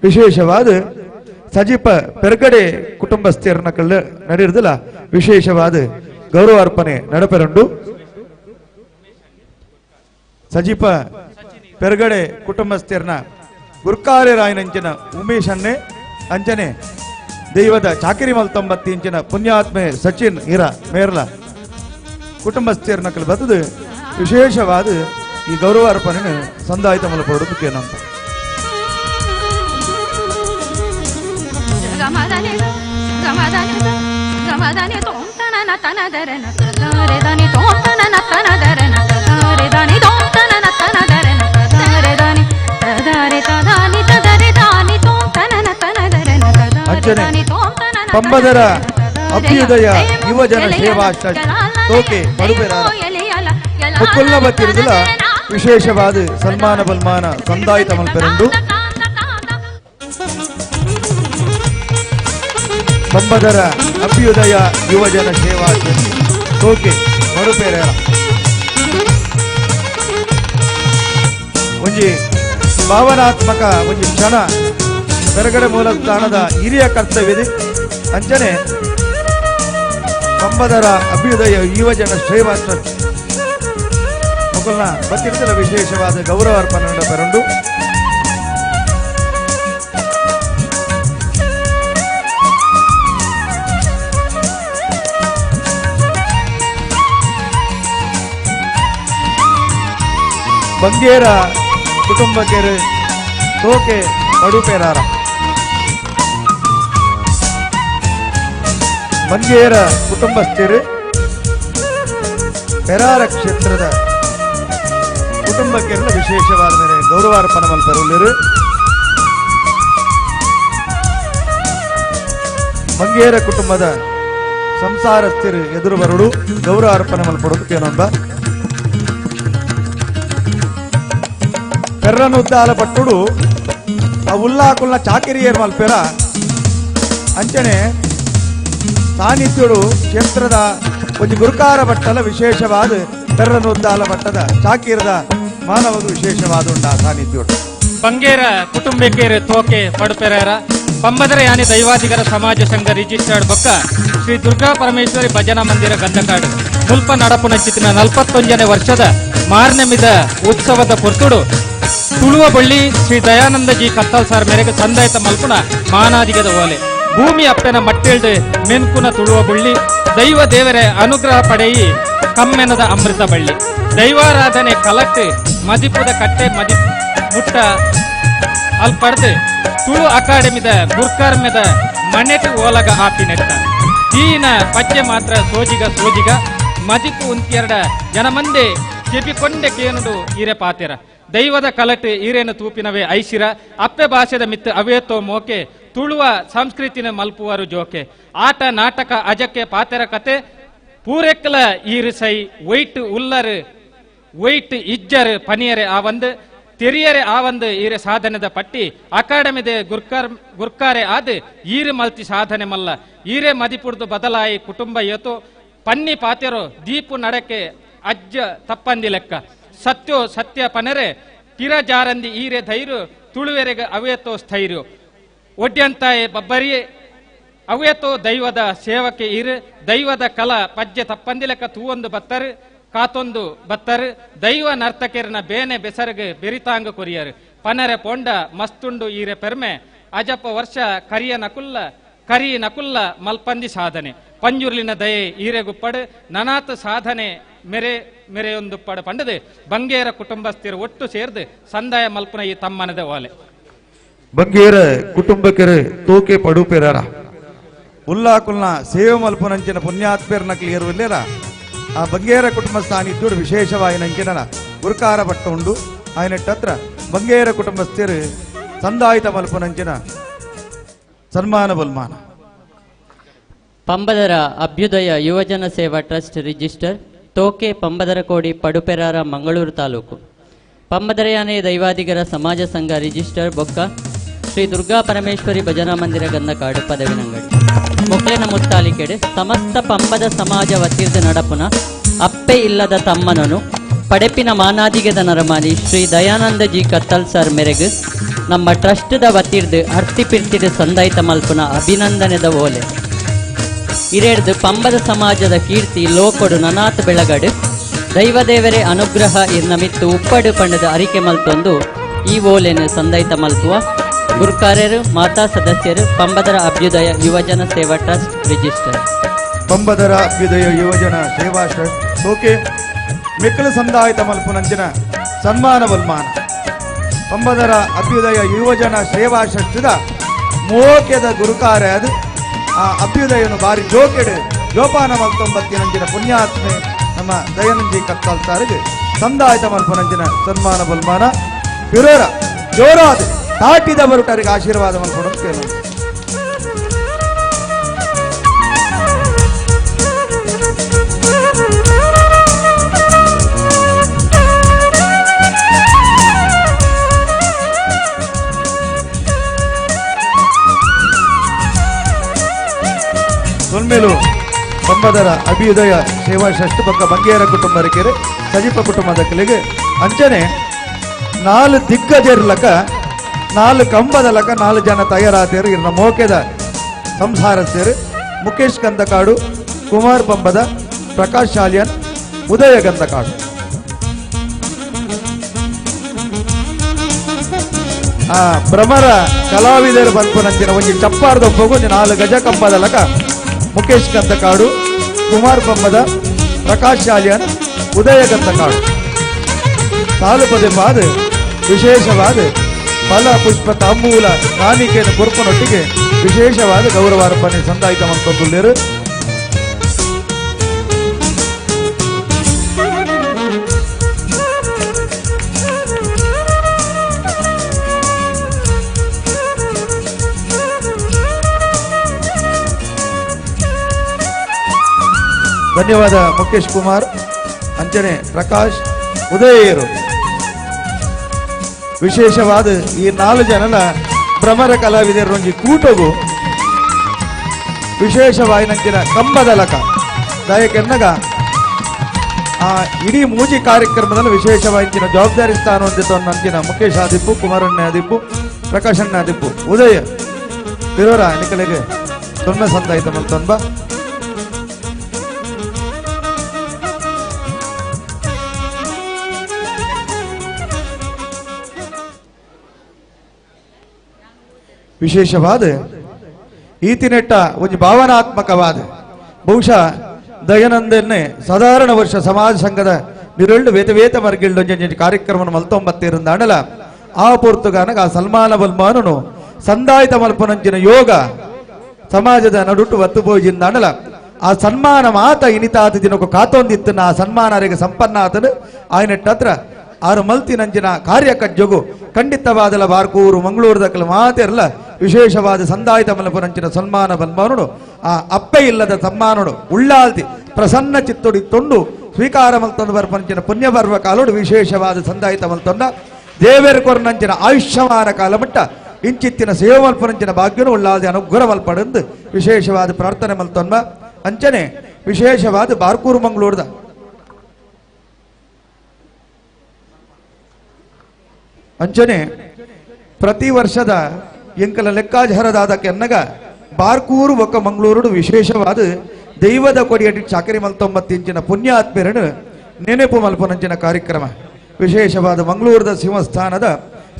ವಿಶೇಷವಾದ ಸಜೀಪ ಪೆರ್ಗಡೆ ಕುಟುಂಬಸ್ಥರನ್ನ ನಡೆಯುವುದಿಲ್ಲ ವಿಶೇಷವಾದ ಗೌರವಾರ್ಪಣೆ ನಡಪೆರಂಡು ಸಜೀಪ ಪೆರ್ಗಡೆ ಕುಟುಂಬಸ್ಥರನ್ನ ಗುರುಕಾರ್ಯರಾಯನಂಚಿನ ಉಮೇಶ್ ಅನ್ನೆ ಅಂಚನೆ ದೈವದ ಚಾಕಿರಿ ಮಲ್ತೊಂಬತ್ತಿ ಇಂಚಿನ ಪುಣ್ಯಾತ್ಮೆ ಸಚಿನ್ ಇರ ಮೇರ್ಲ ಕುಟುಂಬಸ್ಥರನ್ನ ಬದುದು ವಿಶೇಷವಾದ ಈ ಗೌರವಾರ್ಪಣೆ ಸಂದಾಯಿತ ಮಲ್ಪಡುವುದಕ್ಕೆ ಏನಂತ ಅಂಚನೆ ಪಂಬದರ ಅಭ್ಯುದಯ ಯುವಜನ ಸೇವಾ ತೋಕೆ ಮಡುಪೆರಾರ ಮುಕ್ಕುಲ್ಲ ಬತ್ತಿರುವುದಿಲ್ಲ ವಿಶೇಷವಾದ ಸನ್ಮಾನ ಬಲ್ಮಾನ ಸಂದಾಯಿತ ಮಲ್ಪೆರಂದು ಪಂಬದರ ಅಭ್ಯುದಯ ಯುವಜನ ಸೇವಾ ತೋಕೆ ಮಡುಪೆರಾರ ಒಂಜಿ ಭಾವನಾತ್ಮಕ ಒಂಜಿ ಕ್ಷಣ ಪೆರಗಡೆ ಮೂಲ ಸ್ಥಾನದ ಹಿರಿಯ ಕರ್ತವ್ಯದಿ ಅಂಚನೆ ಪಂಬದರ ಅಭ್ಯುದಯ ಯುವಜನ ಸೇವಾ ಟ್ರಸ್ಟ್ ಮಕ್ಕಳನ್ನ ಬತ್ತಿರದಲ್ಲ ವಿಶೇಷವಾದ ಗೌರವಾರ್ಪಣೆ ನಡಪೆರಂಡು ಬಂಗೇರ ಕುಟುಂಬಕ್ಕೆ ತೋಕೆ ಪಡುಪೇರಾರ ಮಂಗೇರ ಕುಟುಂಬಸ್ಥರು ಪೆರಾರ ಕ್ಷೇತ್ರದ ಕುಟುಂಬಕ್ಕೆ ವಿಶೇಷವಾದ ಮೇಲೆ ಗೌರವಾರ್ಪಣೆ ಮಲ್ಪೆರುವರು ಮಂಗೇರ ಕುಟುಂಬದ ಸಂಸಾರಸ್ಥರು ಎದುರು ಬರಡು ಗೌರವಾರ್ಪಣೆ ಮಲ್ಪಡೋದಕ್ಕೆ ಏನೊಂದ ಪೆರ್ರನುದ್ದಾಲ ಪಟ್ಟುಡು ಆ ಉಲ್ಲಾಕುಲ್ನ ಚಾಕಿರಿಯರ್ ಮಲ್ಪೆರ ಅಂಚನೆ ಸಾನ್ನಿಧ್ಯುಡು ಕ್ಷೇತ್ರದ ಒಂದು ಗುರುಕಾರ ಭಟ್ಟಲ ವಿಶೇಷವಾದ ಪೆರ್ರನುದ್ದಾಲ ಭಟ್ಟದ ಚಾಕಿರದ ಮಾನವದು ವಿಶೇಷವಾದ ಸಾನ್ನಿಧ್ಯ ಬಂಗೇರ ಕುಟುಂಬಕ್ಕೇರು ತೋಕೆ ಪಡುಪೆರಾರ ಪಂಬದರ ಯಾನಿ ದೈವಾಧಿಗರ ಸಮಾಜ ಸಂಘ ರಿಜಿಸ್ಟರ್ಡ್ ಬೊಕ್ಕ ಶ್ರೀ ದುರ್ಗಾ ಪರಮೇಶ್ವರಿ ಭಜನಾ ಮಂದಿರ ಗಂಧಕಾಡು ಮುಲ್ಪ ನಡಪು ನಚ್ಚಿತ್ತಿನ 41ನೇ ವರ್ಷದ ಮಾರ್ನೆಮಿದ ಉತ್ಸವದ ಪೊರ್ತುಡು ತುಳುವ ಬಳ್ಳಿ ಶ್ರೀ ದಯಾನಂದಜಿ ಕತ್ತಲ್ ಸಾರ್ ಮೇರೆಗೆ ಸಂದಾಯಿತ ಮಲ್ಪುನ ಮಾನಾದಿಗದ ಓಲೆ ಭೂಮಿ ಅಪ್ಪೆನ ಮಟ್ಟೆಳ್ದು ಮೆನ್ಕುನ ತುಳುವ ಬಳ್ಳಿ ದೈವ ದೇವರ ಅನುಗ್ರಹ ಪಡೆಯಿ ಕಮ್ಮೆನದ ಅಮೃತ ಬಳ್ಳಿ ದೈವಾರಾಧನೆ ಕಲಕ್ಟ್ ಮದಿಪುದ ಕಟ್ಟೆ ಮದಿ ಮುಟ್ಟ ಅಲ್ಲಿ ಪಡೆದು ತುಳು ಅಕಾಡೆಮಿದ ಗುರ್ಕಾರ್ಮೆದ ಮನೆಟು ಓಲಗ ಆಪಿನೆಟ್ಟ ಈನ ಪದ್ಯ ಮಾತ್ರ ಸೋಜಿಗ ಮದಿಪು ಉಂತಿಯರಡ ಜನಮಂದೆ ಕೆಪಿಕೊಂಡೆ ಕೇನುಡು ಈರೆ ಪಾತೆರ ದೈವದ ಕಲಟ್ ಈರೇನು ತೂಪಿನವೇ ಐಶಿರ ಅಪ್ಪೆ ಭಾಷೆದ ಮಿತ್ ಅವೇತೋ ಮೋಕೆ ತುಳುವ ಸಂಸ್ಕೃತಿನ ಮಲ್ಪುವರು ಜೋಕೆ ಆಟ ನಾಟಕ ಅಜಕ್ಕೆ ಪಾತೆರ ಕತೆ ಪೂರೆಕ್ಕಲ ಈರು ಸೈ ವೈಟ್ ಉಲ್ಲರ್ ವೈಟ್ ಇಜ್ಜರ್ ಪನಿಯರೆ ಆವಂದು ತೆರಿಯರೆ ಆವಂದು ಈರೆ ಸಾಧನೆದ ಪಟ್ಟಿ ಅಕಾಡೆಮಿದೆ ಗುರ್ಕಾರೆ ಆದ್ ಈರು ಮಲ್ತಿ ಸಾಧನೆ ಮಲ್ಲ ಈರೆ ಮದಿಪುಡ್ದು ಬದಲಾಯಿ ಕುಟುಂಬ ಏತೋ ಪನ್ನಿ ಪಾತೆರೋ ದೀಪು ನಡಕೆ ಅಜ್ಜ ತಪ್ಪಂದಿ ಲೆಕ್ಕ ಸತ್ಯೋ ಸತ್ಯ ಪನೆರೆ ಪಿರ ಜಾರಂದಿ ಈರೆ ಧೈರ್ಯ ತುಳುವೆರೆಗೆ ಅವೇತೋ ಸ್ಥೈರ್ಯ ಒಡ್ಯಂತಾಯೆ ಬಬ್ಬರಿ ಅವೇತೋ ದೈವದ ಸೇವಕ್ಕೆ ಈರು ದೈವದ ಕಲ ಪಜ್ಜೆ ತಪ್ಪಂದಿ ಲೆಕ್ಕ ತೂವೊಂದು ಬತ್ತರು ಕಾತೊಂದು ಬತ್ತರು ದೈವ ನರ್ತಕೆರನ ಬೇನೆ ಬೆಸರ್ಗೆ ಬೆರಿತಾಂಗ ಕೊರಿಯರು ಪನರೆ ಪೊಂಡ ಮಸ್ತುಂಡು ಈರೆ ಪೆರ್ಮೆ ಅಜಪ ವರ್ಷ ಕರಿ ನಕುಲ್ಲ ಮಲ್ಪಂದಿ ಸಾಧನೆ ಪಂಜುರ್ಲಿನ ದಯೆ ಈರೆಗುಪ್ಪಡು ನನಾತ್ ಸಾಧನೆ ಮೆರೆಯೊಂದುಪ್ಪಡು ಪಂಡದು ಬಂಗೇರ ಕುಟುಂಬಸ್ಥರು ಒಟ್ಟು ಸೇರ್ದು ಸಂದಾಯ ಮಲ್ಪನ ಈ ತಮ್ಮನದ ಓಲೆ ಬಂಗೇರ ಕುಟುಂಬಕರು ತೋಕೆ ಪಡುಪೆರಾರ ಉಲ್ಲಾಕುಲ್ನ ಸೇವೆ ಮಲ್ಪನಂಚಿನ ಪುಣ್ಯಾತ್ಮೇರ್ನ ಕ್ಲಿಯರ್ ಇಲ್ಲೇರ ಆ ಬಂಗೇರ ಕುಟುಂಬ ಸಾನ್ನಿಧ್ಯುಡು ವಿಶೇಷವಾಗಿ ನಂಚಿನ ಗುರುಕಾರ ಪಟ್ಟ ಉಂಡು ಆಯ್ನಟ್ಟತ್ರ ಬಂಗೇರ ಕುಟುಂಬಸ್ಥರು ಸಂದಾಯಿತ ಮಲ್ಪನಂಚಿನ ಸನ್ಮಾನ ಬಲ್ಮಾನ ಪಂಬದರ ಅಭ್ಯುದಯ ಯುವಜನ ಸೇವಾ ಟ್ರಸ್ಟ್ ರಿಜಿಸ್ಟರ್ ತೋಕೆ ಪಂಬದರ ಕೋಡಿ ಪಡುಪೆರಾರ ಮಂಗಳೂರು ತಾಲೂಕು ಪಂಬದರಯಾನೆ ದೈವಾದಿಗರ ಸಮಾಜ ಸಂಘ ರಿಜಿಸ್ಟರ್ ಬೊಕ್ಕ ಶ್ರೀ ದುರ್ಗಾ ಪರಮೇಶ್ವರಿ ಭಜನಾ ಮಂದಿರ ಗಂಧಕಾಡು ಪದವಿನಂಗಡಿ ಮೊಕ್ಲೆನ ಮುತ್ತಾಲಿಕೆಡೆ ಸಮಸ್ತ ಪಂಬದ ಸಮಾಜ ವತಿರ್ದ ನಡಪುನ ಅಪ್ಪೆ ಇಲ್ಲದ ತಮ್ಮನನು ಪಡೆಪಿನ ಮಾನಾದಿಗೆದ ನರಮಾಲಿ ಶ್ರೀ ದಯಾನಂದಜಿ ಕತ್ತಲ್ ಸರ್ ಮೆರೆಗು ನಮ್ಮ ಟ್ರಸ್ಟ್ದ ವತಿರ್ದು ಹರ್ತಿಪಿರ್ತಿಡು ಸಂದಾಯಿತ ಮಲ್ಪುನ ಅಭಿನಂದನೆದ ಓಲೆ ಇರೇಡ್ದು ಪಂಬದ ಸಮಾಜದ ಕೀರ್ತಿ ಲೋಕೊಡು ನನಾತ್ ಬೆಳಗಡು ದೈವದೇವರೇ ಅನುಗ್ರಹ ಇರ್ನಮಿತ್ತು ಉಪ್ಪಡು ಪಂಡದ ಅರಿಕೆ ಮಲ್ತೊಂದು ಈ ಓಲೆನು ಸಂದಾಯಿತ ಮಲ್ಪುವ ಗುರುಕಾರ್ಯರು ಮಾತಾ ಸದಸ್ಯರು ಪಂಬದರ ಅಭ್ಯುದಯ ಯುವಜನ ಸೇವಾ ಟ್ರಸ್ಟ್ ರಿಜಿಸ್ಟರ್ ಪಂಬದರ ಅಭ್ಯುದಯ ಯುವಜನ ಸೇವಾ ಟ್ರಸ್ಟ್ ತೋಕೆ ಮೆಕ್ಕಲು ಸಂದಾಯಿತ ಮಲ್ಪುನಂಚಿನ ಸನ್ಮಾನ ಬಲ್ಮಾನ ಪಂಬದರ ಅಭ್ಯುದಯ ಯುವಜನ ಸೇವಾ ಟ್ರಸ್ಟ್ದ ಮೋಕೆದ ಗುರುಕಾರ್ಯ ಅದು ಆ ಅಭ್ಯುದಯನು ಬಾರಿ ಜೋಕೆಡು ಜೋಪಾನ ಮಲ್ತೊಂಬತ್ತಿನಂಚಿನ ಪುಣ್ಯಾತ್ಮೆ ನಮ್ಮ ದಯಾನಂದಜಿ ಕತ್ತಲ್ ಸಾರಿಗೆ ಸಂದಾಯಿತ ಮಲ್ಪನಂಚಿನ ಸನ್ಮಾನ ಬಲ್ಮಾನ ಪಿರೋರ ಜೋರಾದ ತಾಟಿದ ಬರುಟರಿಗೆ ಆಶೀರ್ವಾದ ಮಲ್ಪಡು ಕೇಳು ಸೊಲ್ಮೇಲು ಪಂಬದರ ಅಭ್ಯುದಯ ಸೇವಾ ಟ್ರಸ್ಟ್ ಪಕ್ಕ ಬಂಗೇರ ಕುಟುಂಬರಿಕೆರೆ ಸಜೀಪ ಕುಟುಂಬದ ಕೆಲೆಗೆ ಅಂಚನೆ 4 ದಿಗ್ಗಜರ್ಲಕ 4 ಕಂಬದ ಲಕ 4 ಜನ ತಯಾರಾತಿಯರು ಇರ್ನ ಮೋಕೆದ ಸಂಸಾರಸ್ಥರು ಮುಖೇಶ್ ಗಂಧಕಾಡು ಕುಮಾರ್ ಪಂಬದ ಪ್ರಕಾಶ್ ಶಾಲಿಯನ್ ಉದಯ ಗಂಧಕಾಡು ಆ ಭ್ರಮರ ಕಲಾವಿದರು ಬಂದ್ಕೊಂಡಂತಿನ ಒಂದು ಚಪ್ಪಾರ್ದೊಬ್ಬಗು 4 ಗಜ ಕಂಬದ ಲಕ ಮುಖೇಶ್ ಗಂಧಕಾಡು ಕುಮಾರ್ ಪಂಬದ ಪ್ರಕಾಶ್ ಶಾಲಿಯನ್ ಉದಯ ಗಂಧಕಾಡು ಸಾಲು ಪದೇ ಪಾದ ವಿಶೇಷವಾದ ಫಲ ಪುಷ್ಪ ತಾಂಬೂಲ ಕಾಣಿಕೆಯನ್ನು ಕೊರ್ಪನೊಟ್ಟಿಗೆ ವಿಶೇಷವಾದ ಗೌರವಾರ್ಪಣೆ ಸಂದಾಯಿತ ಮಾಡ್ಕೊಂಡುಳ್ಳರು ಧನ್ಯವಾದ ಮುಖೇಶ್ ಕುಮಾರ್ ಅಂಚನೆ ಪ್ರಕಾಶ್ ಉದಯರು ವಿಶೇಷವಾದ ಈ 4 ಜನನ ಭ್ರಮರ ಕಲಾವಿದರೊಂದಿ ಕೂಟಗು ವಿಶೇಷವಾಗಿ ನಂಚಿನ ಕಂಬದ ಲಕ ದಯಕೆನ್ನಗ ಆ ಇಡೀ ಮೂಜಿ ಕಾರ್ಯಕ್ರಮದಲ್ಲಿ ವಿಶೇಷವಾಯಿನ ಜವಾಬ್ದಾರಿ ಸ್ಥಾನ ಹೊಂದಿತ್ತು ನಂಚಿನ ಮುಖೇಶ್ ಆದಿಪ್ಪು, ಕುಮಾರಣ್ಣ ಆದಿಪ್ಪು, ಪ್ರಕಾಶಣ್ಣ ಆದಿಪ್ಪು, ಉದಯ ತಿರುವರ ನಿಕಲಿಗೆ ತೊನ್ನ ಸಂದಾಯಿತ ಮಲ್ತೊಂಬ ವಿಶೇಷವಾದ ಈತಿನೆಟ್ಟ ಒಂದು ಭಾವನಾತ್ಮಕವಾದ ಬಹುಶಃ ದಯಾನಂದನ್ನೇ ಸಾಧಾರಣ ವರ್ಷ ಸಮಾಜ ಸಂಘದ ನಿರಳ್ಳು ವೇತ ವರ್ಗಿಳ್ಳು ಕಾರ್ಯಕ್ರಮ ಮಲ್ತೊಂಬತ್ತಿರಂದಾಡಲ ಆ ಪೂರ್ತುಗಾನಗ ಆ ಸಲ್ಮಾನ ಬಲ್ಮಾನನು ಸಂದಾಯಿತ ಮಲ್ಪನಂಚಿನ ಯೋಗ ಸಮಾಜದ ನಡುಟು ಒತ್ತು ಪೋಜಿಂದಾಡಲ ಆ ಸನ್ಮಾನ ಮಾತ ಇನಿತಾತ ದಿನಕ್ಕೂ ಕಾತೊಂದಿತ್ತನ ಆ ಸನ್ಮಾನರಿಗೆ ಸಂಪನ್ನ ಆತನು ಆಯ್ನೆಟ್ಟತ್ರ ಆರು ಮಲ್ತಿನಂಚಿನ ಕಾರ್ಯ ಕಜ್ಜೊಗು ಖಂಡಿತವಾದಲ ಬಾರ್ಕೂರು ಮಂಗಳೂರು ದಕ್ಕಲು ಮಾತಿರಲ್ಲ ವಿಶೇಷವಾದ ಸಂದಾಯಿತ ಮಲ್ಪನಂಚಿನ ಸನ್ಮಾನ ಬಲ್ಮಾನುಡು ಆ ಅಪ್ಪೆ ಇಲ್ಲದ ಸಮ್ಮಾನುಡು ಉಳ್ಳಾಲ್ತಿ ಪ್ರಸನ್ನ ಚಿತ್ತೊಡಿ ತೊಂಡು ಸ್ವೀಕಾರ ಮಲ್ತೊಂದು ಬರ್ಪಂಚಿನ ಪುಣ್ಯ ಬರ್ವ ಕಾಲೋಡು ವಿಶೇಷವಾದ ಸಂದಾಯಿತ ಮಲ್ತೊಂಡ ದೇವೇರ್ ಕೊರನಂಚಿನ ಆಯುಷ್ಯಮಾನ ಕಾಲಮಟ್ಟ ಇಂಚಿತ್ತಿನ ಸೇವೆ ಮಲ್ಪನಂಚಿನ ಭಾಗ್ಯನು ಉಳ್ಳಾಲ್ದಿ ಅನುಗ್ರಹ ಮಲ್ಪಡೆಂದು ವಿಶೇಷವಾದ ಪ್ರಾರ್ಥನೆ ಮಲ್ತೊಂಬ ಅಂಚನೆ ವಿಶೇಷವಾದ ಬಾರ್ಕೂರು ಮಂಗಳೂರದ ಅಂಚನೆ ಪ್ರತಿ ವರ್ಷದ ಎಂಕಲ ಲೆಕ್ಕಾಚಾರದಾದ ಕೆನ್ನಗ ಬಾರ್ಕೂರು ಒಕ್ಕ ಮಂಗಳೂರು ವಿಶೇಷವಾದ ದೈವದ ಕೊಡಿಯಡಿ ಚಾಕರಿ ಮಲ್ತೊಂಬತ್ತಿಂಚಿನ ಪುಣ್ಯಾತ್ಮರನ್ನು ನೆನಪು ಮಲ್ಪನಂಚಿನ ಕಾರ್ಯಕ್ರಮ ವಿಶೇಷವಾದ ಮಂಗಳೂರದ ಸಿಂಹಸ್ಥಾನದ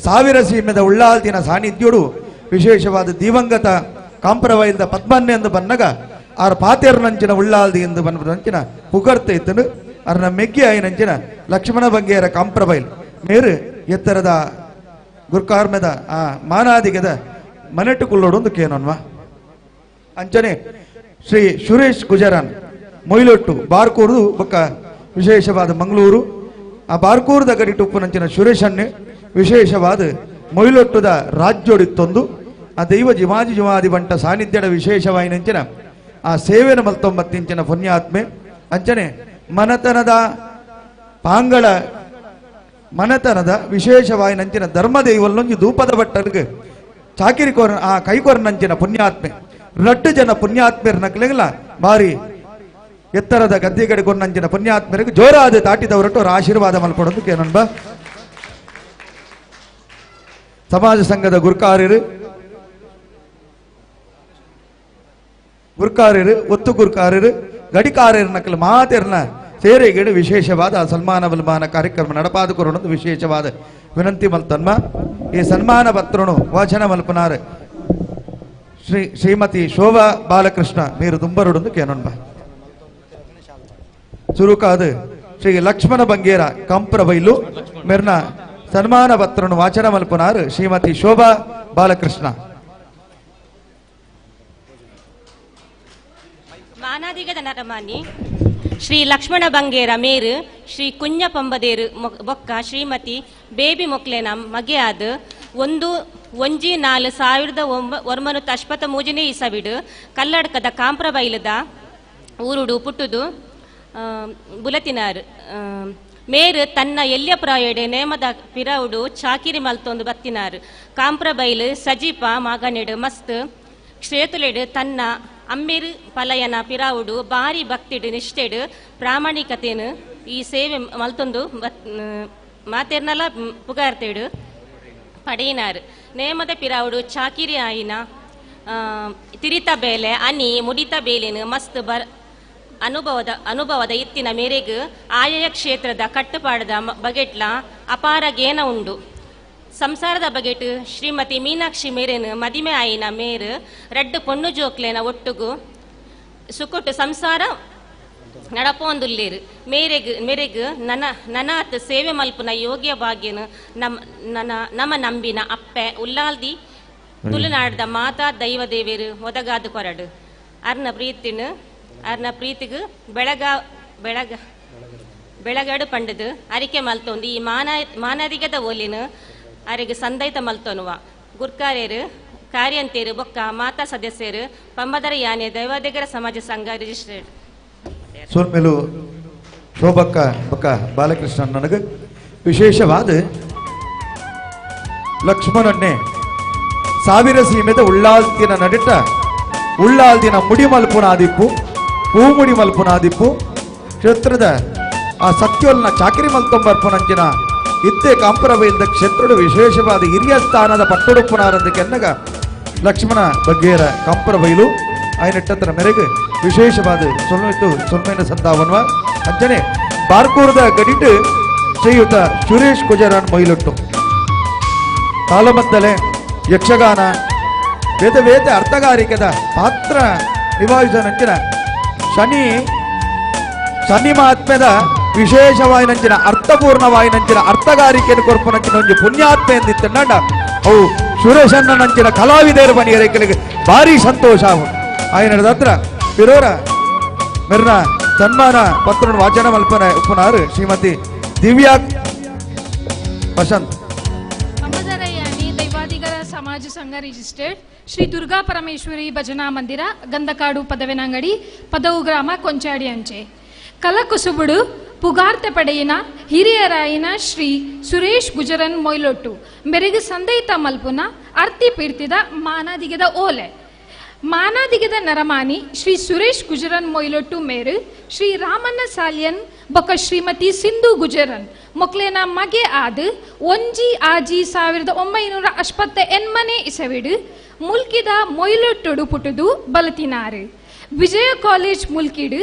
ಸಾವಿರ ಸೀಮೆದ ಉಳ್ಳಾಲ್ತಿನ ಸಾನ್ನಿಧ್ಯುಡು ವಿಶೇಷವಾದ ದಿವಂಗತ ಕಾಂಪ್ರವೈಲ್ದ ಪದ್ಮನ್ನೆ ಎಂದು ಬನ್ನಗ ಆರ ಪಾತೆರ್ನಂಚಿನ ಉಳ್ಳಾಲ್ದಿ ಎಂದು ಬನ್ನಂಚಿನ ಪುಗರ್ತೆ ಇತ್ತನು ಅರ್ನ ಮೆಗ್ಗಿ ಆಯ್ನಂಚಿನ ಲಕ್ಷ್ಮಣ ಬಂಗೇರ ಕಾಂಪ್ರವೈಲ್ ಮೇರು ಎತ್ತರದ ಗುರ್ಕಾರ್ಮೆದ ಆ ಮಾನಾದಿಗದ ಮನೆಟ್ಟುಕೊಳ್ಳೋಡೊಂದು ಕೇನೋನ್ವಾ ಅಂಚನೆ ಶ್ರೀ ಸುರೇಶ್ ಗುಜರಾನ್ ಮೊಯ್ಲೊಟ್ಟು ಬಾರ್ಕೂರು ಬೊಕ್ಕ ವಿಶೇಷವಾದ ಮಂಗಳೂರು ಆ ಬಾರ್ಕೂರದ ಗಡಿಟು ಉಪ್ಪುನಂಚಿನ ಸುರೇಶನ್ನೇ ವಿಶೇಷವಾದ ಮೊಯ್ಲೊಟ್ಟುದ ರಾಜ್ಯೋಡಿತ್ತೊಂದು ಆ ದೈವ ಜಿಮಾದಿ ಬಂಟ ಸಾನ್ನಿಧ್ಯದ ವಿಶೇಷವಾಯಿನಂಚಿನ ಆ ಸೇವೆನ ಮಲ್ತೊಂಬತ್ತಿಂಚಿನ ಪುಣ್ಯಾತ್ಮೆ ಅಂಚನೆ ಮನತನದ ಪಾಂಗಳ ಮನತನದ ವಿಶೇಷವಾಯಿನಂಚಿನ ಧರ್ಮದೈವಲ್ಲೊಂದು ಧೂಪದ ಭಟ್ಟರ್ಗೆ ಚಾಕಿರಿ ಕೊರ ಆ ಕೈಕೊರನಂಚಿನ ಪುಣ್ಯಾತ್ಮೆ ರಟ್ಟು ಜನ ಪುಣ್ಯಾತ್ಮೆರ ನಕ್ಲೆಗಲ ಬಾರಿ ಎತ್ತರದ ಗದ್ದೆಗಡೆ ಕೊನ್ನಂಚಿನ ಪುಣ್ಯಾತ್ಮರಿಗೆ ಜೋರಾದ ತಾಟಿದವರಟ್ಟು ಅವರ ಆಶೀರ್ವಾದ ಮಲ್ಪಡೋದು ಕೇನನ್ಬ ಸಮಾಜ ಸಂಘದ ಗುರ್ಕಾರ್ಯರು ಒತ್ತು ಗುರ್ಕಾರ್ಯರು ಗಡಿಕಾರ್ಯರ ನಕಲು ಮಾತೆರ್ನ ಸೇರೆಗೇಡು ವಿಶೇಷವಾದ ಸನ್ಮಾನ ಬಲ್ಮಾನ ಕಾರ್ಯಕ್ರಮ ನಡಪಾದುಕೊರೋಣದು ವಿಶೇಷವಾದ ವಿನಂತಿ ಮಲ್ತನ್ಮ ಈ ಸನ್ಮಾನ ಪತ್ರನು ವಾಚನ ಮಲ್ಪನಾರ ಶ್ರೀಮತಿ ಶೋಭಾ ಬಾಲಕೃಷ್ಣ ಮೀರು ದುಂಬರುಡೊಂದು ಕೇನೊನ್ಬ ಚುರುಕಾದ ಶ್ರೀ ಲಕ್ಷ್ಮಣ ಬಂಗೇರ ಕಂಪ್ರಬೈಲು ಮೆರ್ನ ಸನ್ಮಾನ ಪತ್ರನು ವಾಚನ ಮಲ್ಪನಾರ್ ಶ್ರೀಮತಿ ಶೋಭಾ ಬಾಲಕೃಷ್ಣ ಮಾನಾದಿಗದ ನರಮಾನಿ ಶ್ರೀ ಲಕ್ಷ್ಮಣ ಬಂಗೇರ ಮೇರು ಶ್ರೀ ಕುಂಜ ಪಂಬದೇರು ಬೊಕ್ಕ ಶ್ರೀಮತಿ ಬೇಬಿ ಮೊಕ್ಲೆನ ಮಗೆಯಾದ 1/4/1983 ಇಸವಿಡು ಕಲ್ಲಡ್ಕದ ಕಾಂಪ್ರಬೈಲದ ಊರುಡು ಪುಟ್ಟುದು ಬುಲತಿನಾರು ಮೇರು ತನ್ನ ಎಲ್ಯ ಪ್ರಾಯಡೆ ನೇಮದ ಪಿರವುಡು ಚಾಕಿರಿ ಮಲ್ತೊಂದು ಬತ್ತಿನಾರು ಕಾಂಪ್ರಬೈಲು ಸಜೀಪ ಮಗನೆಡು ಮಸ್ತ್ ಕ್ಷೇತುಲೆಡು ತನ್ನ ಅಮ್ಮಿರು ಪಲಯನ ಪಿರಾವುಡು ಬಾರಿ ಭಕ್ತಿಡು ನಿಷ್ಠೆಡು ಪ್ರಾಮಾಣಿಕತೆನು ಈ ಸೇವೆ ಮಲ್ತೊಂದು ಮಾತೆರ್ನಲ ಪುಗಾರ್ತೇಡು ಪಡೆಯಿನಾರು ನೇಮದ ಪಿರಾವುಡು ಚಾಕಿರಿ ಆಯಿನ ತಿರಿತ ಬೇಲೆ ಅನಿ ಮುಡಿತ ಬೇಲೆನು ಮಸ್ತ್ ಅನುಭವದ ಇತ್ತಿನ ಮೇರೆಗೂ ಆಯಾ ಕ್ಷೇತ್ರದ ಕಟ್ಟುಪಾಡದ ಬಗೆಟ್ಲ ಅಪಾರ ಜ್ಞಾನ ಉಂಡು ಸಂಸಾರದ ಬಗೆಟ್ ಶ್ರೀಮತಿ ಮೀನಾಕ್ಷಿ ಮೇರೆನು ಮದಿಮೆ ಆಯಿನ ಮೇರು ರೆಡ್ಡು ಪೊಣ್ಣು ಜೋಕ್ಲೆನ ಒಟ್ಟುಗು ಸುಕುಟ್ಟು ಸಂಸಾರ ನಡಪೊಂದುಲ್ಲೇರು ಮೇರೆಗು ನನಾತ್ ಸೇವೆ ಮಲ್ಪುನ ಯೋಗ್ಯ ಭಾಗ್ಯನು ನಮ್ಮ ನಂಬಿನ ಅಪ್ಪೆ ಉಲ್ಲಾಲ್ದಿ ತುಳುನಾಡದ ಮಾತಾ ದೈವ ದೇವೇರು ಒದಗಾದ ಕೊರಡು ಅರ್ನ ಪ್ರೀತಿಗು ಬೆಳಗಾಡು ಪಂಡದು ಅರಿಕೆ ಮಲ್ತೊಂದು ಈ ಮಾನದಿಗದ ಓಲಿನು ಅರಿಗೆ ಸಂದೈತ ಮಲ್ತೊನುವ ಗುರ್ಕಾರ್ಯರು ಕಾರ್ಯಂತೇರು ಬೊಕ್ಕ ಮಾತಾ ಸದಸ್ಯರು ಪಂಬದರ ಯಾನೆ ದೈವಾದಿಗರ ಸಮಾಜ ಸಂಘ ರಿಜಿಸ್ಟ್ರೇಡ್ ಸೋಲ್ಮೇಲು ಶೋಭಕ್ಕ ಬೊಕ್ಕ ಬಾಲಕೃಷ್ಣ ನನಗೆ ವಿಶೇಷವಾದ ಲಕ್ಷ್ಮಣನ್ನೇ ಸಾವಿರ ಸೀಮೆದ ಉಳ್ಳಾಲ್ತಿನ ನಡಿಟ ಉಳ್ಳಾಲ್ದಿನ ಮುಡಿ ಮಲ್ಪುನಾದಿಪ್ಪು ಹೂಮುಡಿ ಮಲ್ಪುನಾದಿಪ್ಪು ಕ್ಷೇತ್ರದ ಆ ಸತ್ಯೋಲ್ನ ಚಾಕಿರಿ ಮಲ್ತೊಂಬರ್ಪುನಂಚಿನ ಇತ್ತೆ ಕಾಂಪುರವೈಲ್ದ ಕ್ಷೇತ್ರುಡು ವಿಶೇಷವಾದ ಹಿರಿಯ ಸ್ಥಾನದ ಪಟ್ಟುಡುಪ್ಪುನಾರಂದಕ್ಕೆನ್ನಗ ಲಕ್ಷ್ಮಣ ಬಗ್ಗೇರ ಕಾಂಪುರವೈಲು ಆಯ್ನೆಟ್ಟತ್ರ ಮೇರೆಗೆ ವಿಶೇಷವಾದ ಸೊನ್ಮೆನ ಸಂತಾವನ್ವ ಅಂಚನೆ ಬಾರ್ಕೂರದ ಗಡಿಟ್ ಶ್ರೀಯುತ ಸುರೇಶ್ ಗುಜರಾನ್ ಮೊಯ್ಲೊಟ್ಟು ತಾಲಮದ್ದಲೆ ಯಕ್ಷಗಾನ ವೇದ ಅರ್ಥಗಾರಿಕೆದ ಪಾತ್ರ ನಿಭಾಯಿಸನಂಚಿನ ಶನಿ ಮಹಾತ್ಮೆದ ವಿಶೇಷವಾಯಿನಂಚಿನ ಅರ್ಥಪೂರ್ಣವಾಯಿನಂಚಿನ ಅರ್ಥಗಾರಿಕೆಯನ್ನು ಕೊರ್ಪುನಂಚಿನ ಒಂದು ಪುಣ್ಯಾತ್ಮೆ ಎಂದಿತ್ತಂಡ ಅವು ಸುರೇಶನ್ನ ನಂಚಿನ ಕಲಾವಿದರು ಬನಿಯರಿಗೆ ಭಾರಿ ಸಂತೋಷ ఆయన ಹತ್ರ ಪಿರೋರ ಮೆರ್ನ ಸನ್ಮಾನ ಪತ್ರ ವಾಚನ ಮಲ್ಪನ ಉಪನಾರು ಶ್ರೀಮತಿ ದಿವ್ಯಾ ವಸಂತ್ ದೈವಾದಿಗರ ಸಮಾಜ ಸಂಘ ರಿಜಿಸ್ಟರ್ಡ್ ಶ್ರೀ ದುರ್ಗಾ ಪರಮೇಶ್ವರಿ ಭಜನಾ ಮಂದಿರ ಗಂಧಕಾಡು ಪದವಿನಂಗಡಿ ಪದವು ಗ್ರಾಮ ಕೊಂಚಾಡಿ ಅಂಚೆ ಕಲಕುಸುಬುಡು ಪುಗಾರ್ತೆ ಪಡೆಯಿನ ಹಿರಿಯರಾಯಿನ ಶ್ರೀ ಸುರೇಶ್ ಗುಜರನ್ ಮೊಯ್ಲೊಟ್ಟು ಮೆರೆಗೆ ಸಂದೈತ ಮಲ್ಪುನ ಅರ್ತಿ ಪೀಡ್ತಿದ ಮಾನಾದಿಗೆದ ಓಲೆ ಮಾನಾದಿಗೆದ ನರಮಾನಿ ಶ್ರೀ ಸುರೇಶ್ ಗುಜರನ್ ಮೊಯ್ಲೊಟ್ಟು ಮೇರು ಶ್ರೀ ರಾಮಣ್ಣ ಸಾಲ್ಯನ್ ಬೊಕ್ಕ ಶ್ರೀಮತಿ ಸಿಂಧು ಗುಜರನ್ ಮೊಕ್ಲೇನ ಮಗೆ ಆದ ಒಂಜಿ ಆಜಿ 1988 ಇಸವಿಡು ಮುಲ್ಕಿದ ಮೊಯ್ಲೊಟ್ಟುಡು ಪುಟುದು ಬಲತಿನಾರು ವಿಜಯ ಕಾಲೇಜ್ ಮುಲ್ಕಿಡು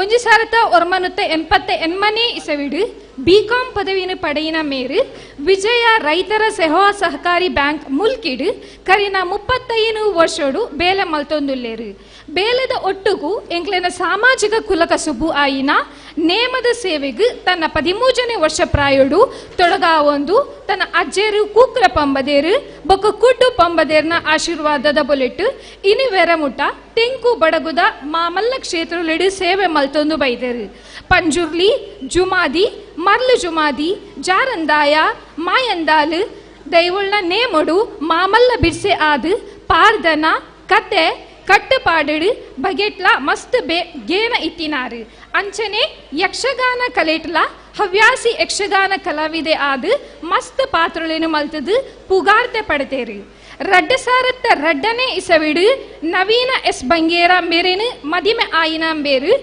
1988 ಇಸವಿಡು ಬಿಕಾಂ ಪದವಿನ ಪಡೆಯಿನ ಮೇರು ವಿಜಯ ರೈತರ ಸೇವಾ ಸಹಕಾರಿ ಬ್ಯಾಂಕ್ ಮುಲ್ಕಿಡು ಕರಿನ 35 ವರ್ಷೋಡು ಬೇಲೆ ಮಲ್ತೊಂದುಲ್ಲೇರು ಬೇಲೆದ ಒಟ್ಟುಗೂ ಎಂಕ್ಲೆನ ಸಾಮಾಜಿಕ ಕುಲಕಸುಬು ಆಯಿನ ನೇಮದ ಸೇವೆಗೆ ತನ್ನ 13ನೇ ವರ್ಷ ಪ್ರಾಯೋಡು ತೊಡಗಾವೊಂದು ತನ್ನ ಅಜ್ಜೇರು ಕೂಕ್ರ ಪಂಬದೇರು ಬೊಕ್ಕ ಕುಡ್ಡು ಪಂಬದೇರ್ನ ಆಶೀರ್ವಾದದ ಬೊಲೆಟ್ಟು ಇನಿ ವೆರಮುಟ ತೆಂಕು ಬಡಗುದ ಮಾಮಲ್ಲ ಕ್ಷೇತ್ರಲೆಡು ಸೇವೆ ಮಲ್ತೊಂದು ಬೈದೇರು ಪಂಜುರ್ಲಿ ಜುಮಾದಿ ಮರ್ಲು ಜುಮಾದಿ ಜಾರಂದಾಯ ಮಾಯಂದಾಲು ದೈವಳ್ನ ನೇಮೊಡು ಮಾಮಲ್ಲ ಬಿರ್ಸೆ ಆದು ಪಾರ್ದನ ಕತೆ ಕಟ್ಟುಪಾಡು ಬಗೆಟ್ಲ ಮಸ್ತ್ ಗೇನ ಇತ್ತಿನಾರು ಅಂಚನೆ ಯಕ್ಷಗಾನ ಕಲೆಟ್ಲ ಹವ್ಯಾಸಿ ಯಕ್ಷಗಾನ ಕಲಾವಿದೆ ಆದು ಮಸ್ತ್ ಪಾತ್ರಳೇನು ಮಲ್ತದು ಪುಗಾರ್ತೆ ಪಡೆತೇರು ರಡ್ಡಸಾರತ್ತ ರಡ್ಡನೆ ಇಸವಿಡು ನವೀನ ಎಸ್ ಬಂಗೇರ ಮೇರೆನು ಮದಿಮೆ ಆಯಿನಾಂಬೇರು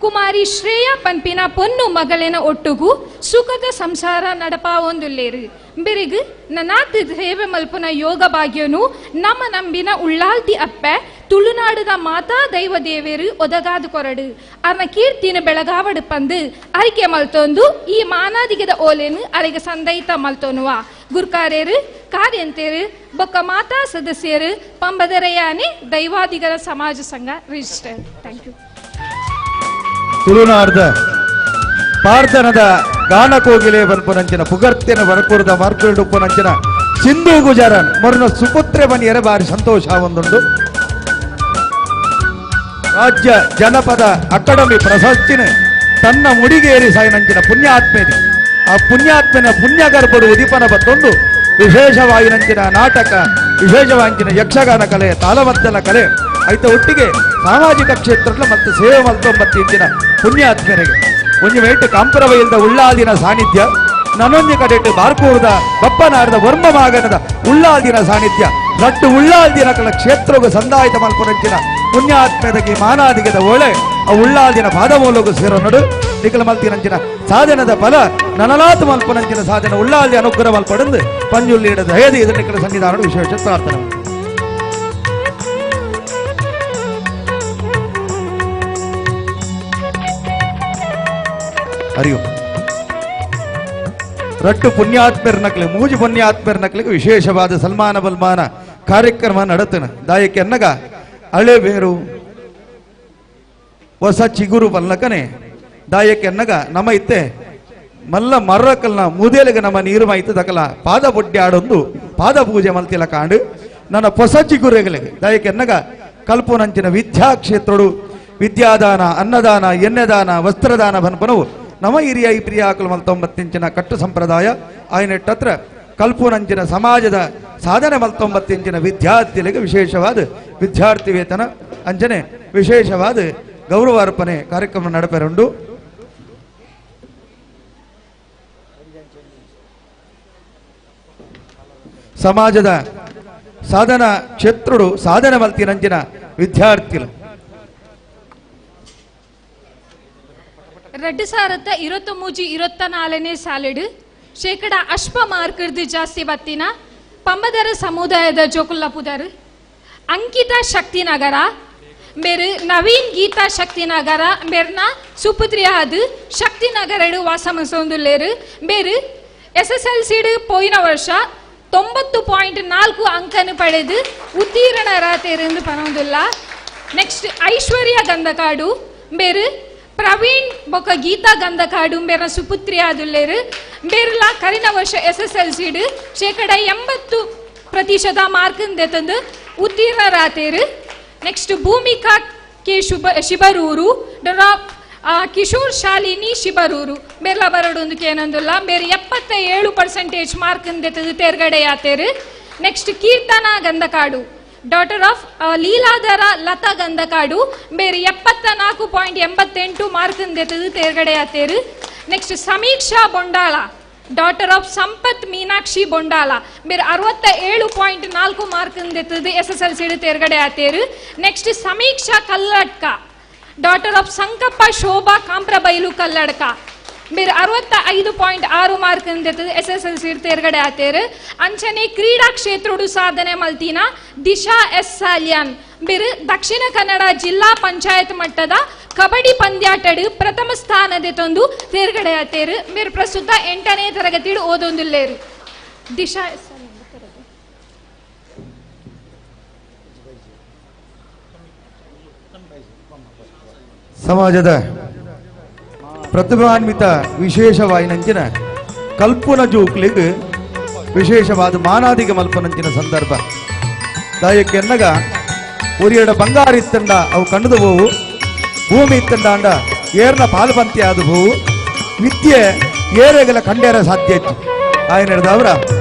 ಕುಮಾರಿ ಶ್ರೇಯಾ ಪಂಪಿನ ಪೊನ್ನು ಮಗಳಿನ ಒಟ್ಟುಗೂ ಸುಖದ ಸಂಸಾರ ನಡಪಾವೊಂದುಲ್ಲೇರು ಬೆರಿಗು ನನಾತ್ ಸೇವೆ ಮಲ್ಪನ ಯೋಗ ಭಾಗ್ಯನು ನಮ್ಮ ನಂಬಿನ ಉಳ್ಳಾಲ್ತಿ ಅಪ್ಪೆ ತುಳುನಾಡುದ ಮಾತಾ ದೈವ ದೇವೇರು ಒದಗಾದು ಕೊರಡು ಅರ್ನ ಕೀರ್ತಿನ ಬೆಳಗಾವಡು ಪಂದು ಅರಿಕೆ ಮಲ್ತೊಂದು ಈ ಮಾನಾದಿಗೆದ ಓಲೆನು ಅರಿಗೆ ಸಂದೈತ ಮಲ್ತೊನುವ ಗುರ್ಕಾರ್ಯರು ಕಾರ್ಯಂತೇರು ಬೊಕ್ಕ ಮಾತಾ ಸದಸ್ಯರು ಪಂಬದರಯಾನೆ ದೈವಾದಿಗರ ಸಮಾಜ ಸಂಘ ರಿಜಿಸ್ಟರ್. Thank you. ತುಳುನಾಡ್ದ ಪಾರ್ದನದ ಗಾನ ಕೋಗಿಲೆ ಬಲ್ಪುನಂಚಿನ ಪುಗರ್ತಿನ ಬರಕೂರದ ಮಾರ್ಕುಲ್ಡ್ ಉಪ್ಪುನಂಚಿನ ಸಿಂಧು ಗುಜರನ್ ಮೊರನ ಸುಪುತ್ರೆ ಬನಿಯರ ಬಾರಿ ಸಂತೋಷ ಒಂದುಂಡು ರಾಜ್ಯ ಜನಪದ ಅಕಾಡೆಮಿ ಪ್ರಶಸ್ತಿನ ತನ್ನ ಮುಡಿಗೇರಿ ಸಾಯಿನಂಚಿನ ಪುಣ್ಯಾತ್ಮೆನಿ ಆ ಪುಣ್ಯಾತ್ಮೆನ ಪುಣ್ಯಗರ್ಭಡು ಉದಿಪನ ಬತ್ತೊಂದು ವಿಶೇಷವಾಗಿನಂಚಿನ ನಾಟಕ ವಿಶೇಷವಾಗಿನ ಯಕ್ಷಗಾನ ಕಲೆ ತಾಲಮದ್ದಲ ಕಲೆ ಐತ ಒಟ್ಟಿಗೆ ಸಾಮಾಜಿಕ ಕ್ಷೇತ್ರದ ಮತ್ತು ಸೇವೆ ಮಲ್ತೊಂಬತ್ತು ಇಂಚಿನ ಪುಣ್ಯಾತ್ಮರಿಗೆ ಒಂದು ವೇಟು ಕಾಂಪುರವೈಲ್ದ ಉಳ್ಳಾದಿನ ಸಾನ್ನಿಧ್ಯ ನನೊಂದು ಕಡೆಟ್ಟು ಬಾರ್ಕೂರ್ದ ಬಪ್ಪನಾರ್ದ ವರ್ಮ ಮಾಗನದ ಉಳ್ಳಾದಿನ ಸಾನ್ನಿಧ್ಯ ರಟ್ಟು ಉಳ್ಳಾದಿನ ಕಲ ಕ್ಷೇತ್ರಗ ಸಂದಾಯಿತ ಮಲ್ಪುನಂಚಿನ ಪುಣ್ಯಾತ್ಮದಗಿ ಮಾನಾದಿಗದ ಒಳೆ ಆ ಉಳ್ಳಾದಿನ ಪಾದಮೂಲಗು ಸೇರೋ ನಡು ನಿಖಲ ಮಲ್ತಿನಂಚಿನ ಸಾಧನದ ಫಲ ನನಲಾತು ಮಲ್ಪುನಂಚಿನ ಸಾಧನ ಉಳ್ಳಾದಿ ಅನುಗ್ರಹ ಮಲ್ಪಡಂದು ಪಂಜುಲ್ಲಿಡ ದಯದಿ ಇದು ನಿಖಲ ಸನ್ನಿಧಾನ ವಿಶೇಷ ಪ್ರಾರ್ಥನೆ. ಅರಿವು ರಟ್ಟು ಪುಣ್ಯಾತ್ಮರ್ನಕ್ಲೆ ಮೂಜು ಪುಣ್ಯಾತ್ಮರ್ನಕ್ಲಿಗೆ ವಿಶೇಷವಾದ ಸಲ್ಮಾನ ಬಲ್ಮಾನ ಕಾರ್ಯಕ್ರಮ ನಡತನ ದಾಯಕ್ಕೆ ಅನ್ನಗ ಹಳೆ ಬೇರು ಹೊಸ ಚಿಗುರು ಬಲ್ಲಕನೆ ದಾಯಕ್ಕೆ ಅನ್ನಗ ನಮ್ಮ ಇತ್ತೆ ಮಲ್ಲ ಮರ್ರಕಲ್ನ ಮುದೇಲಿಗೆ ನಮ್ಮ ನೀರು ಮಾಯ್ತು ದಕಲ ಪಾದ ಬೊಡ್ಡಿ ಆಡೊಂದು ಪಾದ ಪೂಜೆ ಮಲ್ತಿಲ ಕಾಂಡು ನನ್ನ ಹೊಸ ಚಿಗುರೆಗಳಿಗೆ ದಾಯಕ್ಕೆ ಅನ್ನಗ ಕಲ್ಪುನಂಚಿನ ವಿದ್ಯಾಕ್ಷೇತ್ರಡು ವಿದ್ಯಾದಾನ ಅನ್ನದಾನ ಎಣ್ಣೆದಾನ ವಸ್ತ್ರದಾನ ಬನ್ಪನವು ನಮ ಹಿರಿಯ ಈ ಪ್ರಿಯ ಆಕಲು ಮಲ್ತೊಂಬತ್ತಿಂಚಿನ ಕಟ್ಟು ಸಂಪ್ರದಾಯ ಆಯ್ನೆಟ್ಟತ್ರ ಕಲ್ಪುನಂಚಿನ ಸಮಾಜದ ಸಾಧನೆ ಮಲ್ತೊಂಬತ್ತಿಂಚಿನ ವಿದ್ಯಾರ್ಥಿಗಳಿಗೆ ವಿಶೇಷವಾದ ವಿದ್ಯಾರ್ಥಿ ವೇತನ ಅಂಚನೆ ವಿಶೇಷವಾದ ಗೌರವ ಅರ್ಪಣೆ ಕಾರ್ಯಕ್ರಮ ನಡೆಪೆರುಂಡು. ಸಮಾಜದ ಸಾಧನ ಕ್ಷೇತ್ರಡು ಸಾಧನೆ ಮಲ್ತಿನಂಚಿನ ವಿದ್ಯಾರ್ಥಿಗಳು 2023-24 ಸಾಲಿಡ್ ಶೇಕಡ ಅಶ್ಪ ಮಾರ್ಕರ್ದು ಜಾಸ್ತಿ ಬತ್ತಿನ ಪಂಬದರ ಸಮುದಾಯದ ಜೋಕುಲ್ಲಪುದರ್ ಅಂಕಿತಾ ಶಕ್ತಿನಗರ ಮೇರು ನವೀನ್ ಗೀತಾ ಶಕ್ತಿನಗರ ಮೇರ್ನ ಸುಪುತ್ರಿಯಾದ ಶಕ್ತಿನಗರಡು ವಾಸಮಸೊಂದುಲ್ಲೇರು ಮೇರು SSLC ಪೋಯಿನ ವರ್ಷ 90.4 ಅಂಕನು ಪಡೆದು ಉತ್ತೀರ್ಣರಾತೆರೆಂದು ಪನೊಂದುಲ್ಲ. ನೆಕ್ಸ್ಟ್ ಐಶ್ವರ್ಯ ಗಂಧಕಾಡು ಮೇರು ಪ್ರವೀಣ್ ಬೊಕ್ಕ ಗೀತಾ ಗಂಧಕಾಡು ಮೇರ ಸುಪುತ್ರಿಯಾದುಲ್ಲೇರು ಮೇರ್ಲ ಕರಿನ ವರ್ಷ SSLC ಶೇಕಡ 80% ಮಾರ್ಕಂದೆ ತಂದು ಉತ್ತೀರ್ಣರಾತೇರು. ನೆಕ್ಸ್ಟ್ ಭೂಮಿಕಾ ಕೆ ಶಿಬರೂರು ಕಿಶೋರ್ ಶಾಲಿನಿ ಶಿಬರೂರು ಮೇರ್ಲ ಬರಡೊಂದು ಏನೊಂದಿಲ್ಲ ಬೇರೆ 77% ಮಾರ್ಕಂದೆ ತಂದು ತೇರ್ಗಡೆಯಾತೇರು. Next Keerthana Gandhakadu daughter of Leeladhara Latha Gandhakadu ಬೇರೆ 74.88 ಮಾರ್ಕಂದೆ ತಂದು ತೇರ್ಗಡೆಯಾತೇರು. Next Sameeksha Bondala daughter of Sampath Meenakshi Bondala ಬೇರೆ 67.4 ಮಾರ್ಕಂದೆ ತಂದು SSLC ತೇರ್ಗಡೆ ಆತೇರು. Next Sameeksha Kalladka daughter of Sankappa Shobha Kamprabailu Kalladka ಬೇರೆ 65.6 ಮಾರ್ಕಂದೆ ತಂದು SSLC ತೇರ್ಗಡೆ ಆತೇರು. ಅಂಚನೆ ಕ್ರೀಡಾ ಕ್ಷೇತ್ರಡು ಸಾಧನೆ ಮಲ್ತಿನ ದಿಶಾ ಎಸ್ ಸಾಲ್ಯಾನ್ ಬೇರೆ ದಕ್ಷಿಣ ಕನ್ನಡ ಜಿಲ್ಲಾ ಪಂಚಾಯತ್ ಮಟ್ಟದ ಕಬಡ್ಡಿ ಪಂದ್ಯಾಟಡು ಪ್ರಥಮ ಸ್ಥಾನದ ತಂದು ತೇರ್ಗಡೆ ಆತೇರು. ಬೇರೆ ಪ್ರಸ್ತುತ 8ನೇ ತರಗತಿ ಓದೊಂದುಲ್ಲೇರು. ದಿಶಾ ಎಸ್ ಸಮಾಜದ ಪ್ರತಿಭಾನ್ವಿತ ವಿಶೇಷವಾಯಿನಂಚಿನ ಕಲ್ಪನ ಜೂಕ್ಲಿಗೆ ವಿಶೇಷವಾದ ಮಾನಾದಿಗೆ ಮಲ್ಪನಂಚಿನ ಸಂದರ್ಭ ದಾಯಕ್ಕೆ ಎನ್ನಗ ಒರಿಯಡ ಬಂಗಾರ ಇತ್ತಂಡ ಅವು ಕಣ್ಣದು ಹೋವು ಭೂಮಿ ಇತ್ತಂಡ ಅಂಡ ಏರ್ನ ಪಾಲ್ಪಂತಿ ಆದ ಹೋವು ವಿದ್ಯೆ ಏರೆಗಲ ಕಂಡೆರ ಸಾಧ್ಯತೆ ఆయన ಅವರ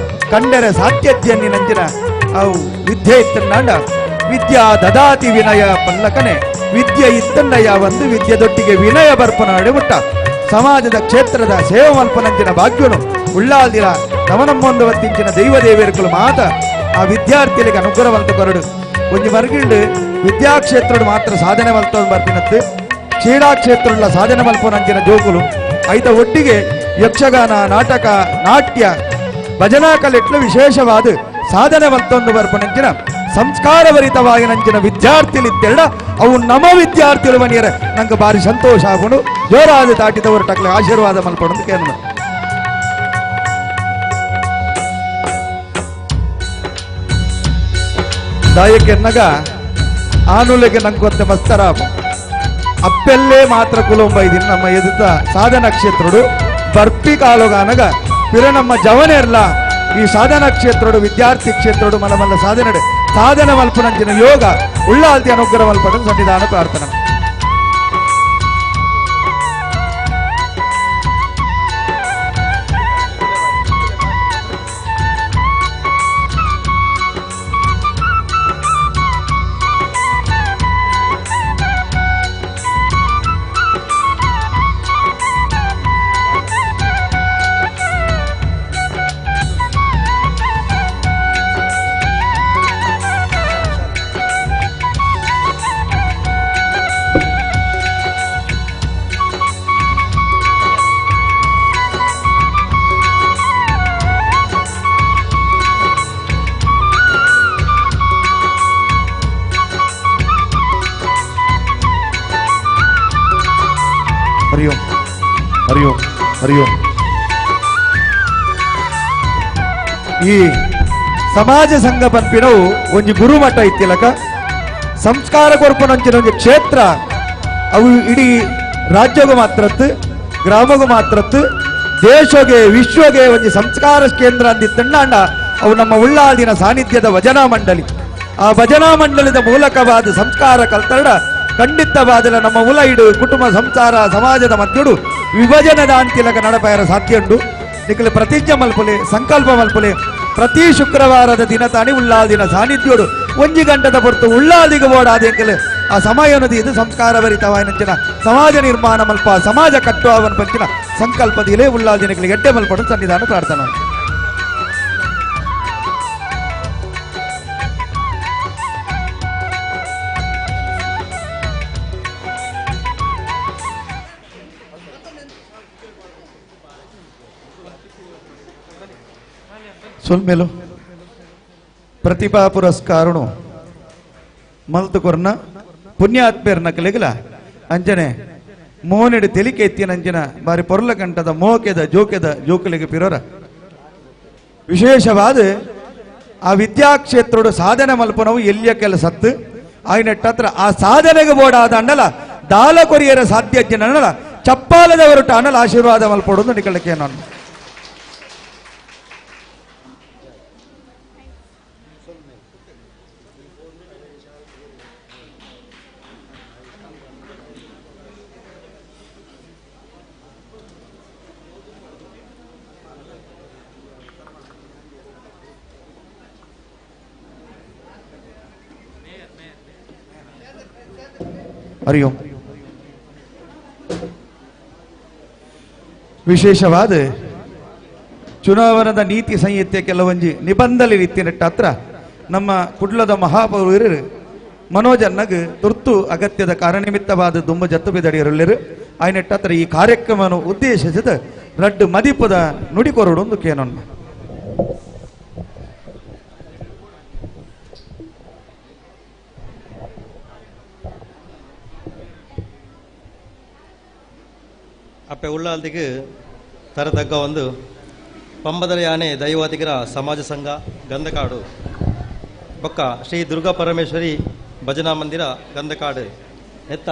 ಕಂಡೆರ ಸಾಧ್ಯತೆಯನ್ನಿ ನಂಚಿನ ಅವು ವಿದ್ಯೆ ಇತ್ತಂಡ ವಿದ್ಯಾ ದದಾತಿ ವಿನಯ ಪಲ್ಲಕನೆ ವಿದ್ಯೆ ಇತ್ತಂಡಯ್ಯ ಒಂದು ವಿದ್ಯೆದೊಟ್ಟಿಗೆ ವಿನಯ ಬರ್ಪನಾಡಿ ಬಿಟ್ಟ ಸಮಾಜದ ಕ್ಷೇತ್ರದ ಸೇವೆ ಮಲ್ಪನಂಚಿನ ಭಾಗ್ಯನು ಉಳ್ಳಾಲ್ದಿರ ನವನಮ್ಮೊಂದು ಹೊತ್ತಿಂಚಿನ ದೈವ ದೇವೇರುಗಳು ಮಾತ ಆ ವಿದ್ಯಾರ್ಥಿಗಳಿಗೆ ಅನುಗ್ರಹವಂತ ಕೊರಡು ಒಂದು ಮರ್ಗಿಂಡು ವಿದ್ಯಾಕ್ಷೇತ್ರ ಮಾತ್ರ ಸಾಧನೆ ಮಲ್ತ ಬರ್ತಿನತ್ತು ಕ್ರೀಡಾ ಕ್ಷೇತ್ರ ಸಾಧನೆ ಮಲ್ಪನಂಚಿನ ಜೋಗುಲು ಐತ ಒಟ್ಟಿಗೆ ಯಕ್ಷಗಾನ ನಾಟಕ ನಾಟ್ಯ ಭಜನಾ ಕಲೆಟ್ಲು ವಿಶೇಷವಾದ ಸಾಧನೆ ಮಲ್ತೊಂದು ಬರ್ಪನಂಚಿನ ಸಂಸ್ಕಾರಭರಿತವಾಗಿ ನಂಚಿನ ವಿದ್ಯಾರ್ಥಿಲಿತ್ತೆರಡ ಅವು ನಮ್ಮ ವಿದ್ಯಾರ್ಥಿಗಳು ಮನೆಯರ ನಂಗೆ ಭಾರಿ ಸಂತೋಷ ಆಗೋಣ ಜೋರಾದ ದಾಟಿದವರು ಟಕ್ಲೆ ಆಶೀರ್ವಾದ ಮಲ್ಪಡೋದು ಕೇಳ ದಾಯಕ್ಕೆನ್ನಗ ಆನುಲೆಗೆ ನಂಗೆ ಮಸ್ತರ ಅಪ್ಪೆಲ್ಲೇ ಮಾತ್ರ ಕುಲೊಂಬೈದಿನ ನಮ್ಮ ಎದುತ ಸಾಧನ ಕ್ಷೇತ್ರಡು ಬರ್ಪಿ ಕಾಲುಗಾನಗ ಪಿರ ನಮ್ಮ ಜವನೆರ್ಲ ಈ ಸಾಧನ ಕ್ಷೇತ್ರಡು ವಿದ್ಯಾರ್ಥಿ ಕ್ಷೇತ್ರಡು ಮಲಮಲ್ಲ ಸಾಧನೆ ಮಲ್ಪನಂಚಿನ ಯೋಗ ಉಳ್ಳಾಲ್ತಿ ಅನುಗ್ರಹ ಮಲ್ಪಡ ಸನ್ನಿಧಾನ ಪ್ರಾರ್ಥನೆ ಹರಿಯೋ ಈ ಸಮಾಜ ಸಂಘ ಪಂಪಿನವು ಒಂಜಿ ಗುರುಮಠ ಇತ್ತಿಲಕ ಸಂಸ್ಕಾರ ಕೊರ್ಪನಂಚಿನ ಒಂಜಿ ಕ್ಷೇತ್ರ ಅವು ಇಡೀ ರಾಜ್ಯಗೂ ಮಾತ್ರತ್ತು ಗ್ರಾಮಗೂ ಮಾತ್ರತ್ತು ದೇಶಗೆ ವಿಶ್ವಗೆ ಒಂಜಿ ಸಂಸ್ಕಾರ ಕೇಂದ್ರ ಅಂದಿತ್ತಂಡ ಅವು ನಮ್ಮ ಉಳ್ಳಾದಿನ ಸಾನ್ನಿಧ್ಯದ ಭಜನಾ ಮಂಡಳಿ ಆ ಭಜನಾ ಮಂಡಳಿದ ಮೂಲಕವಾದ ಸಂಸ್ಕಾರ ಕಲ್ತಡ ಖಂಡಿತವಾದ ನಮ್ಮ ಉಲ ಇಡು ಕುಟುಂಬ ಸಂಸಾರ ಸಮಾಜದ ಮಧ್ಯಡು ವಿಭಜನದ ಅಂತಿಲಕ ನಡಪಾಯರ ಸಾಧ್ಯ ಉಂಟು ನಿಖಲು ಪ್ರತಿಜ್ಞೆ ಮಲ್ಪಲೆ ಸಂಕಲ್ಪ ಮಲ್ಪಲೆ ಪ್ರತಿ ಶುಕ್ರವಾರದ ದಿನ ತಾನೇ ಉಳ್ಳಾದಿನ ಸಾನ್ನಿಧ್ಯೋಡು 1 ಗಂಟದ ಹೊರತು ಉಳ್ಳಾದಿಗೆ ಓಡಾದ ಆ ಸಮಯ ನದಿ ಇದು ಸಂಸ್ಕಾರ ಭರಿತವಾಯಿನ ಸಮಾಜ ನಿರ್ಮಾಣ ಮಲ್ಪ ಸಮಾಜ ಕಟ್ಟುವವನ ಪಂಚಿನ ಸಂಕಲ್ಪದಿಲೇ ಉಳ್ಳಾದಿನಗಳಿಗೆ ಎಡ್ಡೆ ಮಲ್ಪಡು ಸನ್ನಿಧಾನ ಪ್ರಾರ್ಥನಾ ಸುಲ್ಮೇಲು ಪ್ರತಿಭಾ ಪುರಸ್ಕಾರನು ಮಲ್ತುಕೊರ್ನ ಪುಣ್ಯಾತ್ಮೇರ್ನ ಕಲೆಗಲ ಅಂಜನೆ ಮೋನೆಡು ತೆಲಿಕೆ ಎತ್ತಿನಂಚಿನ ಬಾರಿ ಪೊರ್ಲ ಕಂಠದ ಮೋಕೆದ ಜೋಕಲಿಗೆ ಪಿರೋರ ವಿಶೇಷವಾದ ಆ ವಿದ್ಯಾಕ್ಷೇತ್ರೋಡು ಸಾಧನೆ ಮಲ್ಪನವು ಎಲ್ಲಿಯ ಕೆಲಸತ್ತು ಆಯ್ನಟ್ಟತ್ರ ಆ ಸಾಧನೆಗೆ ಬೋಡಾದ ಅಂಡಲ ದಾಲ ಕೊರಿಯರ ಸಾಧ್ಯ ಅನ್ನಲ ಚಪ್ಪಾಲದವರುಟ ಅನ್ನಲ ಆಶೀರ್ವಾದ ಮಲ್ಪಡೋದು ನಿಕಳಕ್ಕೆ ನಾನು ಹರಿ ಓಂ. ವಿಶೇಷವಾದ ಚುನಾವಣದ ನೀತಿ ಸಂಹಿತೆ ಕೆಲವೊಂಜಿ ನಿಬಂಧನೆ ರೀತಿಯಟ್ಟ ಹತ್ರ ನಮ್ಮ ಕುಡ್ಲದ ಮಹಾಪೌರರು ಮನೋಜನ್ನಗ್ ತುರ್ತು ಅಗತ್ಯದ ಕಾರ್ಯನಿಮಿತ್ತವಾದ ದುಂಬ ಜತ್ತು ಬಿದಡಿಯರುಳ್ಳರು ಆಯ್ನಟ್ಟ ಹತ್ರ ಈ ಕಾರ್ಯಕ್ರಮವನ್ನು ಉದ್ದೇಶಿಸಿದ ರಡ್ಡು ಮದಿಪದ ನುಡಿಕೊರಡೊಂದು ಕೇನೊನ್ನ ಅಪ್ಪೆ ಉಳ್ಳಾಲ್ದಿಗೆ ತರತಗ್ಗ ಒಂದು ಪಂಬದರ ಯಾನೆ ದೈವಾದಿಗರ ಸಮಾಜ ಸಂಘ ಗಂಧಕಾಡು ಬೊಕ್ಕ ಶ್ರೀ ದುರ್ಗಾ ಪರಮೇಶ್ವರಿ ಭಜನಾ ಮಂದಿರ ಗಂಧಕಾಡು ಎತ್ತ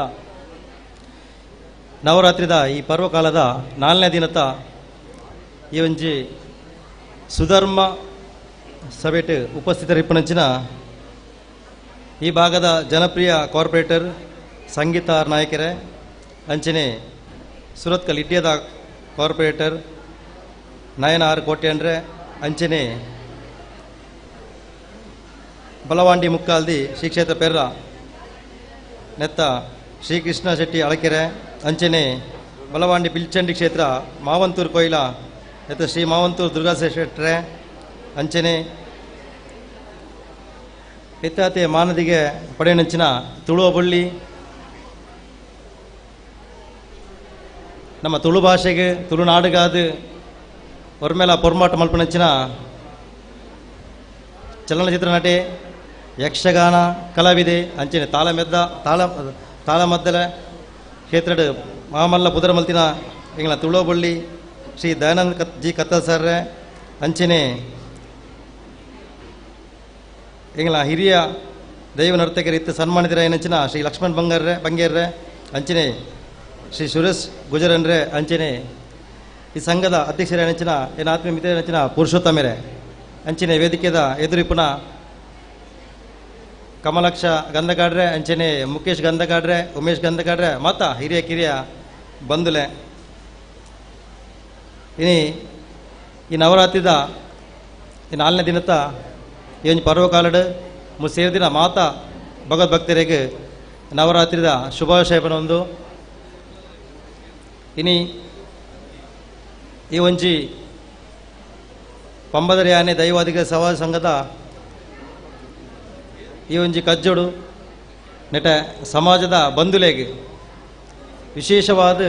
ನವರಾತ್ರಿದ ಈ ಪರ್ವಕಾಲದ 4ನೇ ದಿನದ ಈ ಒಂಜಿ ಸುಧರ್ಮ ಸಭೆಟ್ ಉಪಸ್ಥಿತರಿಪ್ಪನಂಚಿನ ಈ ಭಾಗದ ಜನಪ್ರಿಯ ಕಾರ್ಪೊರೇಟರ್ ಸಂಗೀತ ನಾಯಕರೇ ಅಂಚನೆ ಸುರತ್ಕಲ್ ಇಡ್ಯದ ಕಾರ್ಪೊರೇಟರ್ ನಯನ ಆರ್ ಕೋಟ್ಯಂಡ್ರೆ ಅಂಚನೆ ಬಲವಾಂಡಿ ಮುಕ್ಕಾಲ್ದಿ ಶ್ರೀ ಕ್ಷೇತ್ರ ಪೆರ್ರ ನೆತ್ತ ಶ್ರೀಕೃಷ್ಣ ಶೆಟ್ಟಿ ಅಳಕೆರೆ ಅಂಚನೆ ಬಲವಾಂಡಿ ಪಿಲ್ಚಂಡಿ ಕ್ಷೇತ್ರ ಮಾವಂತೂರು ಕೊಯ್ಲ ನೆತ್ತ ಶ್ರೀ ಮಾವಂತೂರು ದುರ್ಗಾ ಶೆಟ್ರೆ ಅಂಚನೆ ಎತ್ತಾತೆ ಮಾನದಿಗೆ ಪಡೆಯನಂಚಿನ ತುಳುವ ಬಳ್ಳಿ ನಮ್ಮ ತುಳು ಭಾಷೆಗೆ ತುಳುನಾಡುಗಾದು ಒರ್ಮೇಲ ಪೊರ್ಮಾಟ ಮಲ್ಪನಂಚಿನ ಚಲನಚಿತ್ರ ನಟಿ ಯಕ್ಷಗಾನ ಕಲಾವಿದೆ ಅಂಚನೆ ತಾಳಮದ್ದಲ ಕ್ಷೇತ್ರ ಮಾಮಲ್ಲ ಪುದರ ಮಲ್ತಿನ ಎಂಗ್ಲ ತುಳು ಬಳ್ಳಿ ಶ್ರೀ ದಯಾನಂದ ಜಿ ಕತ್ತಲ್ ಸರ್ರೆ ಅಂಚನೆ ಎಂಗ್ಲ ಹಿರಿಯ ದೈವ ನರ್ತಕರು ಇತ್ತು ಸನ್ಮಾನಿತರ ಏನಂಚಿನ ಶ್ರೀ ಲಕ್ಷ್ಮಣ್ ಬಂಗೇರ್ರೆ ಅಂಚನೆ ಶ್ರೀ ಸುರೇಶ್ ಗುಜರನ್ರೆ ಅಂಚನೆ ಈ ಸಂಘದ ಅಧ್ಯಕ್ಷರೇ ಅಂಚಿನ ಏನು ಆತ್ಮೀಯ ಮಿತ್ರ ಅಂಚಿನ ಪುರುಷೋತ್ತಮರೇ ಅಂಚನೆ ವೇದಿಕೆದ ಎದುರಿಪುನ ಕಮಲಕ್ಷ ಗಂಧಗಾಡ್ರೆ ಅಂಚನೆ ಮುಖೇಶ್ ಗಂಧಗಾಡ್ರೆ ಉಮೇಶ್ ಗಂಧಗಾಡ್ರೆ ಮಾತ ಹಿರಿಯ ಕಿರಿಯ ಬಂಧುಲೆ ಈ ನವರಾತ್ರಿದ ಈ 4ನೇ ದಿನದ ಏನು ಪರ್ವಕಾಲಡ್ ಸೇರಿದಿನ ಮಾತಾ ಭಗವದ್ಭಕ್ತರಿಗೆ ನವರಾತ್ರಿದ ಶುಭಾಶಯಪನೊಂದು ಇನಿ ಈ ಒಂಜಿ ಪಂಬದರ ಯಾನೆ ದೈವಾದಿಗ ಸಮಾಜ ಸಂಘದ ಈ ಒಂಜಿ ಕಜ್ಜೋಡು ನೆಟ ಸಮಾಜದ ಬಂಧುಲೆಗೆ ವಿಶೇಷವಾದ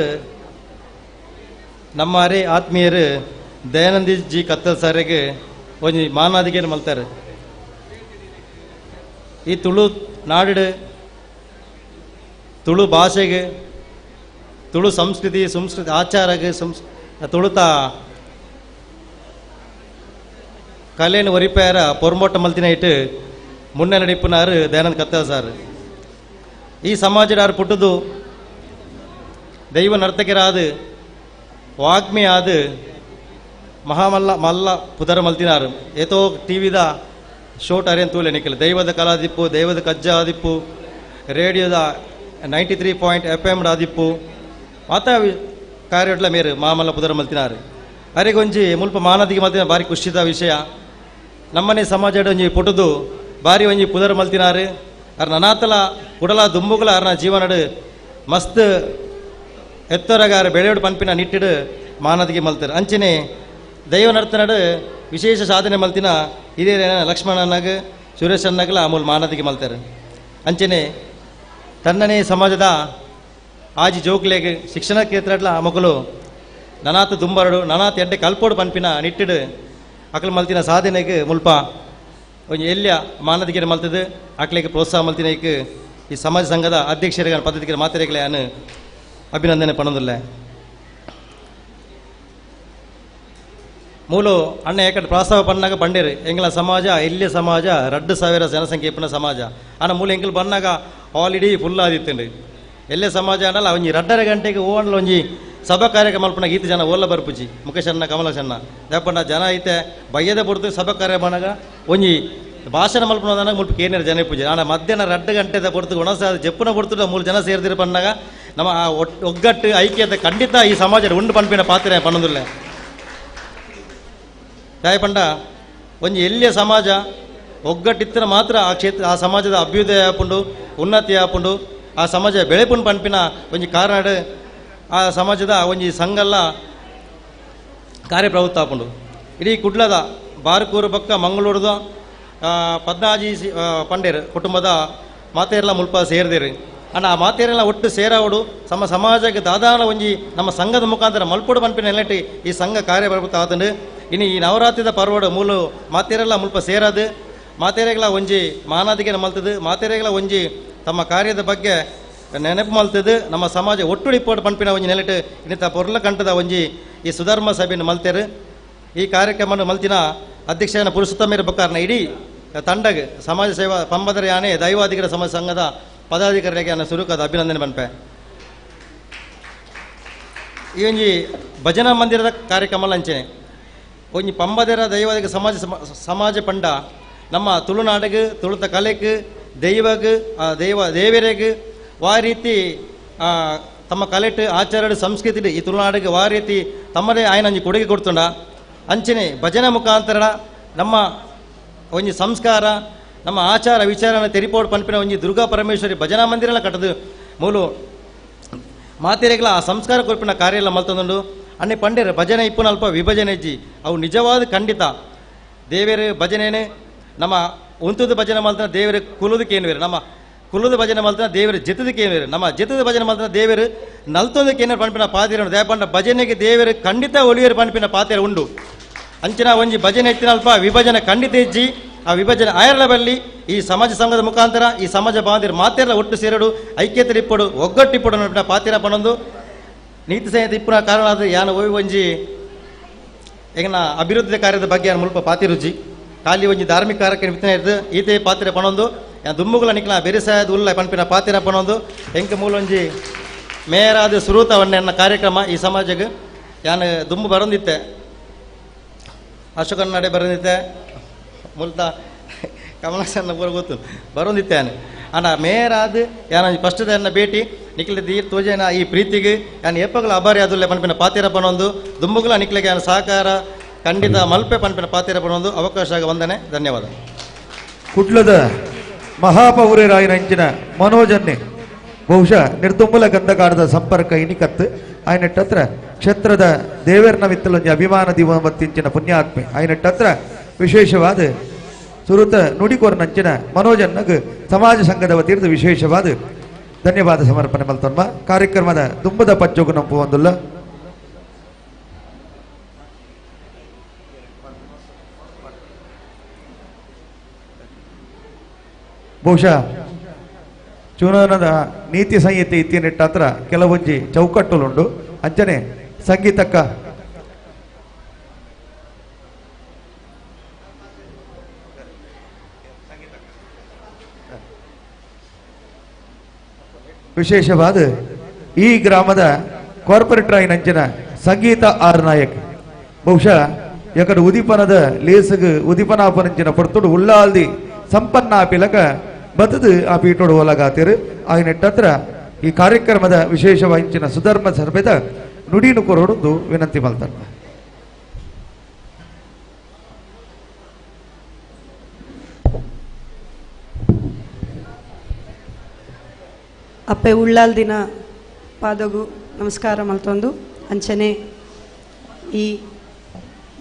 ನಮ್ಮರೇ ಆತ್ಮೀಯರು ದಯಾನಂದ ಜಿ ಕತ್ತಲ್ ಸಾರಿಗೆ ಒಂಜಿ ಮಾನಾದಿಗೆ ಮಲ್ತಾರೆ ಈ ತುಳು ನಾಡು ತುಳು ಭಾಷೆಗೆ ತುಳು ಸಂಸ್ಕೃತಿ ಆಚಾರಗೆ ತುಳುತ ಕಲೆಯನ್ನು ಒರಿಪಾರ ಪೊರ್ಮೋಟ ಮಲ್ತಿನ ಇಟ್ಟು ಮುನ್ನೆ ನಡಿಪಿನಾರು ದಯಾನಂದ ಕತ್ತಲ್ ಸಾರ್ ಈ ಸಮಾಜದಾರು ಪುಟ್ಟದು ದೈವ ನರ್ತಕರಾದ ವಾಗ್ಮಿ ಆದ ಮಹಾಮಲ್ಲ ಮಲ್ಲ ಪುದರ ಮಲ್ತಿನಾರು ಏತೋ ಟಿವಿದ ಶೋಟ್ ಅರೇನ್ ತೂಲೆ ನಿಖಿಲ್ ದೈವದ ಕಲಾದಿಪ್ಪು ದೈವದ ಕಜ್ಜ ಆದಿಪ್ಪು ರೇಡಿಯೋದ 93.FM ಆದಿಪ್ಪು ಮಾತ ಕಾರ್ಯಡ್ಲ ಮೇರು ಮಾಮಲ್ಲ ಪುದರ ಮಲ್ತಿನಾರು ಅರೆಗೊಂಜಿ ಮುಲ್ಪ ಮಾನದಿಗೆ ಮಲ್ತಿನ ಭಾರಿ ಖುಷಿದ ವಿಷಯ ನಮ್ಮನೆ ಸಮಾಜದ ಒಂಜಿ ಪುಟದು ಭಾರಿ ಒಂಜಿ ಪುದರ ಮಲ್ತಿನಾರು ಅರ್ ನನಾತಲ ಕುಡಲ ದುಂಬುಗಳ ಅರ್ನ ಜೀವನಡು ಮಸ್ತ್ ಎತ್ತರಗಾರ ಬೆಳೆಯೋಡು ಪಂಪಿನ ನಿಟ್ಟಿಡು ಮಾನದಿಗೆ ಮಲ್ತಾರೆ ಅಂಚನೆ ದೈವ ನರ್ತನಡು ವಿಶೇಷ ಸಾಧನೆ ಮಲ್ತಿನ ಹಿರಿಯರ ಲಕ್ಷ್ಮಣನಾಗ ಸುರೇಶ್ ಅನ್ನಾಗಲ ಅಮೂಲ್ ಮಾನದಿಗೆ ಮಲ್ತಾರೆ ಅಂಚನೆ ತನ್ನನೇ ಸಮಾಜದ ಆಜಿ ಜೋಕ್ಲೆಗೆ ಶಿಕ್ಷಣ ಕ್ಷೇತ್ರಡ್ಲ ಮಕ್ಕಳು ನನಾತ್ ದುಂಬರಡು ನನಾತ್ ಎಡ್ಡೆ ಕಲ್ಪೋಡು ಪಂಪಿನ ನಿಟ್ಟಿಡು ಅಕ್ಲ ಮಲ್ತಿನ ಸಾಧನೆಗೆ ಮುಲ್ಪ ಒಂದು ಎಲ್ಲಿಯ ಮಾನದಿಗೆ ಮಲ್ತದ್ದು ಅಕ್ಲಿಗೆ ಪ್ರೋತ್ಸಾಹ ಮಲ್ತಿನಕ್ಕೆ ಈ ಸಮಾಜ ಸಂಘದ ಅಧ್ಯಕ್ಷರಿಗೆ ಪದ್ಧತಿಗೆ ಮಾತೆರೆಗಳೇ ನಾನು ಅಭಿನಂದನೆ ಪಣೋದಿಲ್ಲ. ಮೂಲು ಅಣ್ಣ ಏಕಡೆ ಪ್ರಸ್ತಾವ ಪನ್ನಾಗ ಬಂಡೇರು ಎಂಗ್ಲ ಸಮಾಜ ಇಲ್ಲಿಯ ಸಮಾಜ 2,000 ಜನಸಂಖ್ಯೆ ಇಪ್ಪನ ಸಮಾಜ ಅಣ್ಣ ಮೂಲ ಎಂಕಲ್ ಬನ್ನಾಗ ಆಲ್ರೆಡಿ ಫುಲ್ ಆದಿತ್ತಂಡು ಎಲ್ಲೇ ಸಮಾಜ ಅನ್ನಲ್ಲ ಒಂಜಿ 2:30 ಗಂಟೆಗೆ ಓಣಲ್ಲ ಒಂಜಿ ಸಭಾ ಕಾರ್ಯಕ್ರಮ ಮಲ್ಪನ ಗೀತ ಜನ ಓಲ್ಲ ಬರ್ಪುಜಿ ಮುಖೇಶಣ್ಣ ಕಮಲೇಶಣ್ಣ ದೇಪಣ್ಣ ಜನ ಐತೆ ಬಯ್ಯದ ಬಡ್ದು ಸಭಾ ಕಾರ್ಯ ಬನ್ನಾಗ ಒಂಜಿ ಭಾಷಣ ಮಲ್ಪನದಾಗ ಮುಲ್ಪ ಕೇನೇರು ಜನ ಪೂಜೆ ಅಣ್ಣ ಮಧ್ಯಾಹ್ನ 2 ಗಂಟೆದ ಬಡ್ದು ಒಣಸ ಜಪ್ಪನ ಬಡ್ದು 3 ಜನ ಸೇರಿದಿರ ಪನ್ನಾಗ ನಮ್ಮ ಆ ಒಗ್ಗಟ್ಟು ಐಕ್ಯತೆ ಖಂಡಿತ ಈ ಸಮಾಜ ಉಂಡು ಪಂಪಿನ ಪಾತ್ರ ಪನ್ನೋದಿಲ್ಲ. ದಯಪಂಡ ಒಂಜಿ ಎಲ್ಲಿಯ ಸಮಾಜ ಒಗ್ಗಟ್ಟಿತ್ತಿನ ಮಾತ್ರ ಆ ಕ್ಷೇತ್ರ ಆ ಸಮಾಜದ ಅಭ್ಯುದಯ ಆಪುಂಡು ಉನ್ನತಿ ಆಪುಂಡು ಆ ಸಮಾಜ ಬೆಳೆಪುಂಡು ಪಂಪಿನ ಒಂಜಿ ಕಾರಣ ಆ ಸಮಾಜದ ಒಂಜಿ ಸಂಘಲ್ಲ ಕಾರ್ಯಪ್ರವೃತ್ತ ಆಪುಂಡು. ಇಡೀ ಕುಡ್ಲದ ಬಾರ್ಕೂರು ಪಕ್ಕ ಮಂಗಳೂರದ ಪದ್ನಾಜಿ ಪಂಡೇರು ಕುಟುಂಬದ ಮಾತೆಯರೆಲ್ಲ ಮುಲ್ಪ ಸೇರಿದೇರು ಅಣ್ಣ ಆ ಮಾತೆಯರೆಲ್ಲ ಒಟ್ಟು ಸೇರಾವಡು ನಮ್ಮ ಸಮಾಜಕ್ಕೆ ದಾದಾನ ಒಂಜಿ ನಮ್ಮ ಸಂಘದ ಮುಖಾಂತರ ಮಲ್ಪಡು ಪಂಪಿನ ನೆಲೆಟಿ ಈ ಸಂಘ ಕಾರ್ಯಪ್ರವೃತ್ತ ಆತಂಡು. ಇನ್ನು ಈ ನವರಾತ್ರಿದ ಪರ್ವಡು ಮೂಲು ಮಾತೆಯರೆಲ್ಲ ಮುಲ್ಪ ಸೇರದು ಮಾತೆರೆಗಳ ಒಂಜಿ ಮಾನಾದಿಗೆ ಮಲ್ತದು ಮಾತೆರೆಗಳ ಒಂಜಿ ತಮ್ಮ ಕಾರ್ಯದ ಬಗ್ಗೆ ನೆನಪು ಮಲ್ತದು ನಮ್ಮ ಸಮಾಜ ಒಟ್ಟುಡಿಪೋಡು ಪಂಪಿನ ಒಂಜಿ ನೆಲೆಟ್ ಇನ್ನಿತ ಪೊರ್ಲ ಕಂಠದ ಒಂಜಿ ಈ ಸುಧರ್ಮ ಸಭೆಯನ್ನು ಮಲ್ತೇರು. ಈ ಕಾರ್ಯಕ್ರಮ ಮಲ್ತಿನ ಅಧ್ಯಕ್ಷನ ಪುರುಷೋತ್ತಮರ ಬೊಕ್ಕಾರ್ನ ಇಡೀ ತಂಡಗೆ ಸಮಾಜ ಸೇವಾ ಪಂಬದರ ಯಾನೆ ದೈವಾಧಿಕಾರ ಸಮಾಜ ಸಂಘದ ಪದಾಧಿಕಾರಿಗೆ ನಾನು ಸುರುಕಾದ ಅಭಿನಂದನೆ ಪಂಪೆ. ಈ ಒಂಜಿ ಭಜನಾ ಮಂದಿರದ ಕಾರ್ಯಕ್ರಮ ಲಂಚನೆ ಒಂಜಿ ಪಂಬದರ ದೈವಾಧಿಕ ಸಮಾಜ ಪಂಡ ನಮ್ಮ ತುಳುನಾಡಿಗೆ ತುಳುತ ಕಲೆಗೆ ದೈವಗೆ ದೇವರಿಗೆ ವಾ ರೀತಿ ತಮ್ಮ ಕಲೆಟ್ ಆಚಾರ ಸಂಸ್ಕೃತಿ ಈ ತುಳುನಾಡಿಗೆ ವಾ ರೀತಿ ತಮ್ಮದೇ ಆಯ್ನ ಒಂಜಿ ಕೊಡುಗೆ ಕೊಡ್ತುಂಡ ಅಂಚನೆ ಭಜನೆ ಮುಖಾಂತರ ನಮ್ಮ ಒಂಜಿ ಸಂಸ್ಕಾರ ನಮ್ಮ ಆಚಾರ ವಿಚಾರನ ತೆರಿಪೋಡು ಪಂಪಿನ ಒಂಜಿ ದುರ್ಗಾ ಪರಮೇಶ್ವರಿ ಭಜನಾ ಮಂದಿರ ಕಟ್ಟದು ಮೂಲು ಮಾತೆರೆಗಳ ಆ ಸಂಸ್ಕಾರ ಕೊರ್ಪಿನ ಕಾರ್ಯ ಎಲ್ಲ ಮಲ್ತೊಂದುಂಡು ಅನ್ನೆ ಪಂಡೇರು ಭಜನೆ ಇಪ್ಪುನ ಅಲ್ಪ ವಿಭಜನೆ ಇಜ್ಜಿ ಅವು ನಿಜವಾದ ಖಂಡಿತ ದೇವರ ಭಜನೆನೇ ನಮ್ಮ ಉಂತದ ಭಜನೆ ಮಲ್ತನ ದೇವರ ಕುಲದಕ್ಕೆ ಏನು ಬೇರೆ ನಮ್ಮ ಕುಲದ ಭಜನೆ ಮಲ್ತನ ದೇವರ ಜತದಕ್ಕೆ ಏನು ಬೇರೆ ನಮ್ಮ ಜತದ ಭಜನೆ ಮಲ್ತನ ದೇವರು ನಲ್ತೊಂದಕ್ಕೆ ಏನಾರು ಪಂಪಿನ ಪಾತ್ರ ದಯಪಂಡ ಭಜನೆಗೆ ದೇವರು ಖಂಡಿತ ಒಲಿಯರು ಪಂಪಿನ ಪಾತ್ರ ಉಂಡು ಅಂಚಿನ ಒಂಜಿ ಭಜನೆ ಎತ್ತಿನ ಅಲ್ಪ ವಿಭಜನೆ ಖಂಡಿತ ಇಜ್ಜಿ ಆ ವಿಭಜನೆ ಆಯರ್ಲ ಬರಲಿ ಈ ಸಮಾಜ ಸಂಘದ ಮುಖಾಂತರ ಈ ಸಮಾಜ ಬಾಂಧವರು ಮಾತೆಲ್ಲ ಒಟ್ಟು ಸೇರಡು ಐಕ್ಯತೆ ಇಪ್ಪಡು ಒಗ್ಗಟ್ಟಿಪ್ಪಡು ನನ್ನ ಪಾತ್ರ ಪಣೊಂದು ನೀತಿ ಸಂಹಿತೆ ಇಪ್ಪುನ ಕಾರಣ ಆದರೆ ಯಾನು ಹೋಗಿ ಒಂಜಿ ಈಗಿನ ಅಭಿವೃದ್ಧಿ ಕಾರ್ಯದ ಬಗ್ಗೆ ಯಾನು ಮುಲ್ಪ ಪಾತಿರುಜಿ ಖಾಲಿ ಒಂಜಿ ಧಾರ್ಮಿಕ ಕಾರ್ಯಕ್ರಮ ವಿತ್ತನೆ ಇದ್ದು ಈತೆ ಪಾತ್ರ ಪಣೊಂದು ಯಾನು ದುಮ್ಮುಗಳ ನಿಕ್ಲ ಬೆರೆಸಾಯದ ಉಲ್ಲ ಪಂಪಿನ ಪಾತ್ರ ಪಣೊಂದು ಎಂಕ ಮೂಲೊಂಜಿ ಮೇಯರಾದ ಸುರೂತವನ್ನ ಕಾರ್ಯಕ್ರಮ ಈ ಸಮಾಜಕ್ಕೆ ಯಾನು ದುಮ್ಮು ಬರೊಂದಿತ್ತೆ ಅಶೋಕನ ನಡೆ ಬರೋದಿತ್ತೆ ಮೂಲತ ಕಮಲಾಸನ್ನ ಪೂರ ಗೊತ್ತು ಬರೋದಿತ್ತೆ ಯಾನು ಅಣ್ಣ ಮೇಯರಾದ ಯಾನು ಫಸ್ಟ್ ಅನ್ನ ಭೇಟಿ ನಿಖಿಲ ದೀರ್ ತೋಜನ ಈ ಪ್ರೀತಿಗೆ ಯಾನು ಎಪ್ಪಗಳ ಅಭಾರಿ ಅದುಲ್ಲೆ ಪಂಪಿನ ಪಾತ್ರ ಪಣೊಂದು ದುಮ್ಮುಗಳ ನಿಖಿಲಿಗೆ ಯಾನು ಸಹಕಾರ ಖಂಡಿತ ಮಲ್ಪೆ ಪಂಪಿನ ಪಾತ್ರ ಪಣೊಂದು ಅವಕಾಶ ವಂದನೆ ಧನ್ಯವಾದ. ಕುಡ್ಲದ ಮಹಾಪೌರೇರಾಯನಂಚಿನ ಮನೋಜನ್ನೆ ಬಹುಶಃ ನಿರ್ದುಂಬಲ ಗಂಧಕಾರದ ಸಂಪರ್ಕ ಇನಿಕತ್ತು ಆಯ್ನಟ್ಟತ್ರ ಕ್ಷೇತ್ರದ ದೇವೇರ್ನ ವಿತ್ತಲೊಂಜಿ ಅಭಿಮಾನ ದಿವಂತಿಂಚಿನ ಪುಣ್ಯಾತ್ಮೆ ಆಯ್ನಟ್ಟತ್ರ ವಿಶೇಷವಾದ ಸುರುತ ನುಡಿಕೋರ್ನಂಚಿನ ಮನೋಜನ್ನಗ್ ಸಮಾಜ ಸಂಘದ ವತಿರ್ದು ವಿಶೇಷವಾದ ಧನ್ಯವಾದ ಸಮರ್ಪಣೆ ಮಲ್ತೊನ್ಮ ಕಾರ್ಯಕ್ರಮದ ದುಂಬದ ಪಚ್ಚೋಗು ನಂಪು ಒಂದುಲ್ಲ ಬಹುಶಃ ಚುನಾವಣದ ನೀತಿ ಸಂಹಿತೆ ಇತ್ತಿನಿಟ್ಟಾತ್ರ ಕೆಲವೊಂಜಿ ಚೌಕಟ್ಟುಲುಂಡು ಅಂಚನೆ ಸಂಗೀತಕ್ಕ ವಿಶೇಷವಾದ ಈ ಗ್ರಾಮದ ಕಾರ್ಪೊರೇಟರ್ ಆಯ್ನಂಚಿನ ಸಂಗೀತ ಆರ್ ನಾಯಕ್ ಬಹುಶಃ ಯಕಡೆ ಉದಿಪನದ ಲೇಸಗ್ ಉದಿಪನಾಪನಂಚಿನ ಪಡ್ತುಡು ಉಳ್ಳಾಲ್ದಿ ಸಂಪನ್ನ ಪಿಲಕ ಬದದು ಆ ಪೀಠೋಡು ಒಲಗಾತಿರು ಆಯ್ನಟ್ಟತ್ರ ಈ ಕಾರ್ಯಕ್ರಮದ ವಿಶೇಷವಾಂಚಿನ ಸುಧರ್ಮ ಸರ್ಬೇದ ನುಡಿನು ಕೊರೋಡು ವಿನಂತಿ ಮಲ್ತಾರೆ. ಅಪ್ಪೆ ಉಳ್ಳಾಲ್ ದಿನ ಪಾದಗು ನಮಸ್ಕಾರ ಮಲ್ತೊಂದು ಅಂಚನೆ ಈ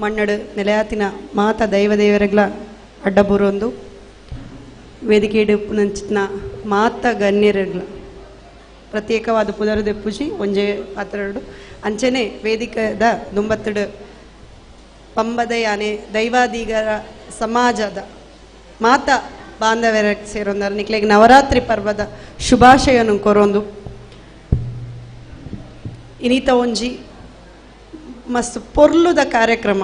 ಮಣ್ಣಡು ನೆಲೆಯಾತಿನ ಮಾತ ದೈವದೇವರೆಗ್ಲ ಅಡ್ಡಬೂರೊಂದು ವೇದಿಕೆ ಪುನಂಚಿನ ಮಾತ ಗಣ್ಯರೆಗ್ಲ ಪ್ರತ್ಯೇಕವಾದ ಪುನರುದೆಪ್ಪುಜಿ ಒಂಜೆ ಪಾತ್ರಡು ಅಂಚನೆ ವೇದಿಕೆದ ದುಂಬತ್ತಡು ಪಂಬದಯಾನೆ ದೈವಾದಿಗರ ಸಮಾಜದ ಮಾತ ಬಾಂಧವ್ಯರ ಸೇರೊಂದರ ನಿಕ್ಲೆಗೆ ನವರಾತ್ರಿ ಪರ್ವದ ಶುಭಾಶಯನು ಕೊರೊಂದು ಇನಿತ ಒಂಜಿ ಮಸ್ತ್ ಪೊರ್ಲುದ ಕಾರ್ಯಕ್ರಮ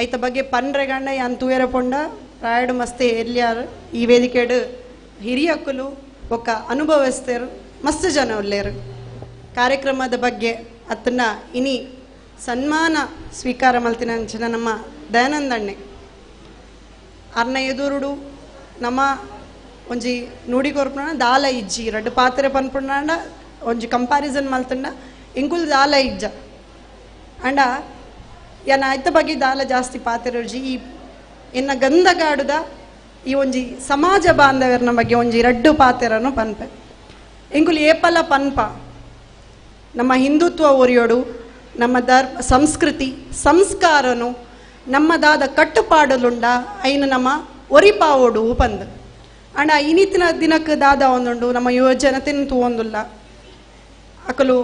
ಐತ ಬಗ್ಗೆ ಪನ್ರೆಗಂಡ ಯಾನ್ ತೂಯರ ಪೊಂಡ ಪ್ರಾಯಡು ಮಸ್ತ್ ಎಲ್ಯಾರು ಈ ವೇದಿಕೆಡು ಹಿರಿಯಕ್ಕಲು ಒಕ್ಕ ಅನುಭವಿಸ್ತೇರು ಮಸ್ತ್ ಜನ ಉಳ್ಳೇರು ಕಾರ್ಯಕ್ರಮದ ಬಗ್ಗೆ ಅದನ್ನ ಇನಿ ಸನ್ಮಾನ ಸ್ವೀಕಾರ ಮಲ್ತಿನ ಅಂಚಿನ ನಮ್ಮ ದಯಾನಂದಣ್ಣೆ ಅರ್ನ ಎದುರುಡು ನಮ್ಮ ಒಂಜಿ ನುಡಿ ಕೊರ್ಪುನ ದಾಲ ಇಜ್ಜಿ ರಡ್ಡು ಪಾತ್ರೆ ಪನ್ಪುಂಡ ಒಂಜಿ ಕಂಪಾರಿಸನ್ ಮಲ್ತಂಡ ಇಂಕುಲ್ ದಾಲ ಇಜ್ಜ ಅಂಡ ಯಾನ ಐತ ಬಗ್ಗೆ ದಾಲ ಜಾಸ್ತಿ ಪಾತ್ರೆ ಈ ಎನ್ನ ಗಂಧಗಾಡುದ ಈ ಒಂಜಿ ಸಮಾಜ ಬಾಂಧವ್ಯರ ಬಗ್ಗೆ ಒಂಜಿ ರಡ್ಡು ಪಾತೆರನು ಪನ್ಪೆ ಎಂಕುಲು ಏಪಲ ಪನ್ಪ ನಮ್ಮ ಹಿಂದುತ್ವ ಒರಿಯೋಡು ನಮ್ಮ ಸಂಸ್ಕೃತಿ ಸಂಸ್ಕಾರನು ನಮ್ಮದಾದ ಕಟ್ಟುಪಾಡಲುಂಡ ಐನು ನಮ್ಮ ಒರಿಪಾವೋಡು ಪಂದ್ ಅಂಡ ಇನಿತಿನ ದಿನಕ್ಕೆ ದಾದ ಒಂದುಂಡು ನಮ್ಮ ಯುವ ಜನತೆನ ತೂವೊಂದುಲ್ಲ ಅಕಲು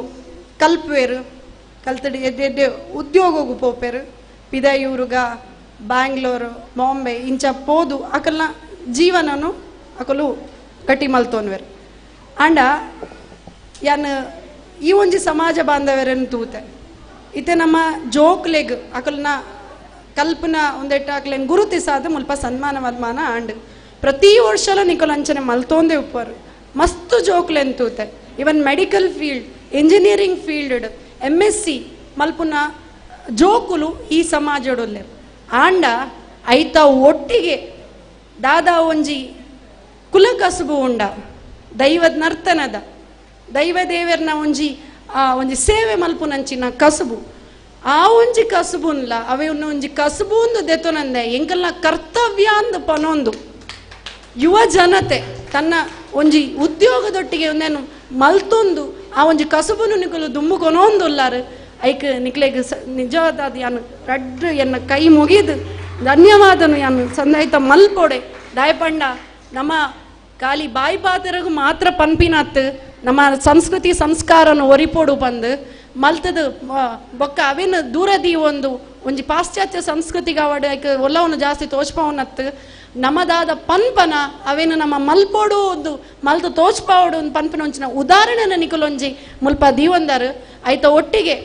ಕಲ್ಪುವೆರು ಕಲ್ತಡಿ ಎಡ್ಡೆ ಉದ್ಯೋಗಗೂ ಪೋಪೆರು ಪಿದಯೂರುಗ ಬ್ಯಾಂಗ್ಳೂರು ಬಾಂಬೆ ಇಂಚ ಪೋದು ಅಕಲ್ನ ಜೀವನನು ಅಕಲು ಗಟ್ಟಿ ಮಲ್ತೋನ್ವೆರು ಅಂಡ ಯಾನ್ ಈ ಒಂಜಿ ಸಮಾಜ ಬಾಂಧವ್ಯರನ್ನು ತೂತೆ ಇತ್ತೆ ನಮ್ಮ ಜೋಕ್ಲೆಗ್ ಅಕಲ್ನ ಕಲ್ಪನ ಒಂದೆಟ್ಟ ಅಕ್ಲೆನ್ ಗುರುತಿಸಾದ ಮುಲ್ಪ ಸನ್ಮಾನ ಆಂಡ್ ಪ್ರತಿ ವರ್ಷಲ ನಿಕಲು ಅಂಚನೆ ಮಲ್ತೋಂದೆ ಉಪ್ಪರು ಮಸ್ತ್ ಜೋಕ್ಲೆನ್ ತೂತೆ ಇವನ್ medical field engineering field MSc ಮಲ್ಪುನ ಜೋಕುಲು ಈ ಸಮಾಜಡೊಲ್ಲೆ ಆಂಡ ಐತ ಒಟ್ಟಿಗೆ ದಾದಾ ಒಂಜಿ ಕುಲ ಕಸುಬು ಉಂಡ ದೈವದ ನರ್ತನದ ದೈವ ದೇವರನ ಒಂಜಿ ಸೇವೆ ಮಲ್ಪುನಂಚಿನ ಕಸುಬು ಆ ಒಂಜಿ ಕಸುಬುನ್ಲ ಅವೇ ಒಂಜಿ ಕಸುಬು ಒಂದು ದೆತೊನಂದೆ ಎಂಕಲ್ನ ಕರ್ತವ್ಯ ಅಂದು ಪನೊಂದು ಯುವ ಜನತೆ ತನ್ನ ಒಂಜಿ ಉದ್ಯೋಗದೊಟ್ಟಿಗೆ ಒಂದೇನು ಮಲ್ತೊಂದು ಆ ಒಂಜಿ ಕಸುಬುನು ನಿಕಲು ದುಂಬು ಕೊನೊಂದುಲ್ಲಾರು ಐಕ್ ನಿಕ್ಲೆಗ್ ನಿಜವಾದ ಯಾನು ರಡ್ಡು ಎನ್ನ ಕೈ ಮುಗಿದು ಧನ್ಯವಾದನು ಯಾನು ಸಂದಾಯ್ತ ಮಲ್ಪೊಡೆ ದಾಯಪಂಡ ನಮ್ಮ ಖಾಲಿ ಬಾಯಿ ಪಾತೆರಗು ಮಾತ್ರ ಪನ್ಪಿನತ್ ನಮ್ಮ ಸಂಸ್ಕೃತಿ ಸಂಸ್ಕಾರನು ಒರಿಪೋಡು ಬಂದು ಮಲ್ತದ ಬೊಕ್ಕ ಅವೇನು ದೂರದಿ ಒಂಜಿ ಪಾಶ್ಚಾತ್ಯ ಸಂಸ್ಕೃತಿಗೆ ಅವಡು ಐಕ್ ಒಲ್ಲವನ್ನು ಜಾಸ್ತಿ ತೋಚ್ಪವನತ್ ನಮ್ಮದಾದ ಪನ್ಪನ ಅವೇನು ನಮ್ಮ ಮಲ್ಪೋಡು ಒಂದು ಮಲ್ತು ತೋಚ್ಪಾವಡು ಒಂದು ಪನ್ಪನ ಒಂಚಿನ ಉದಾಹರಣೆನ ನಿಕಲೊಂಜಿ ಮುಲ್ಪ ದೀವಂದಾರು ಐತ ಒಟ್ಟಿಗೆ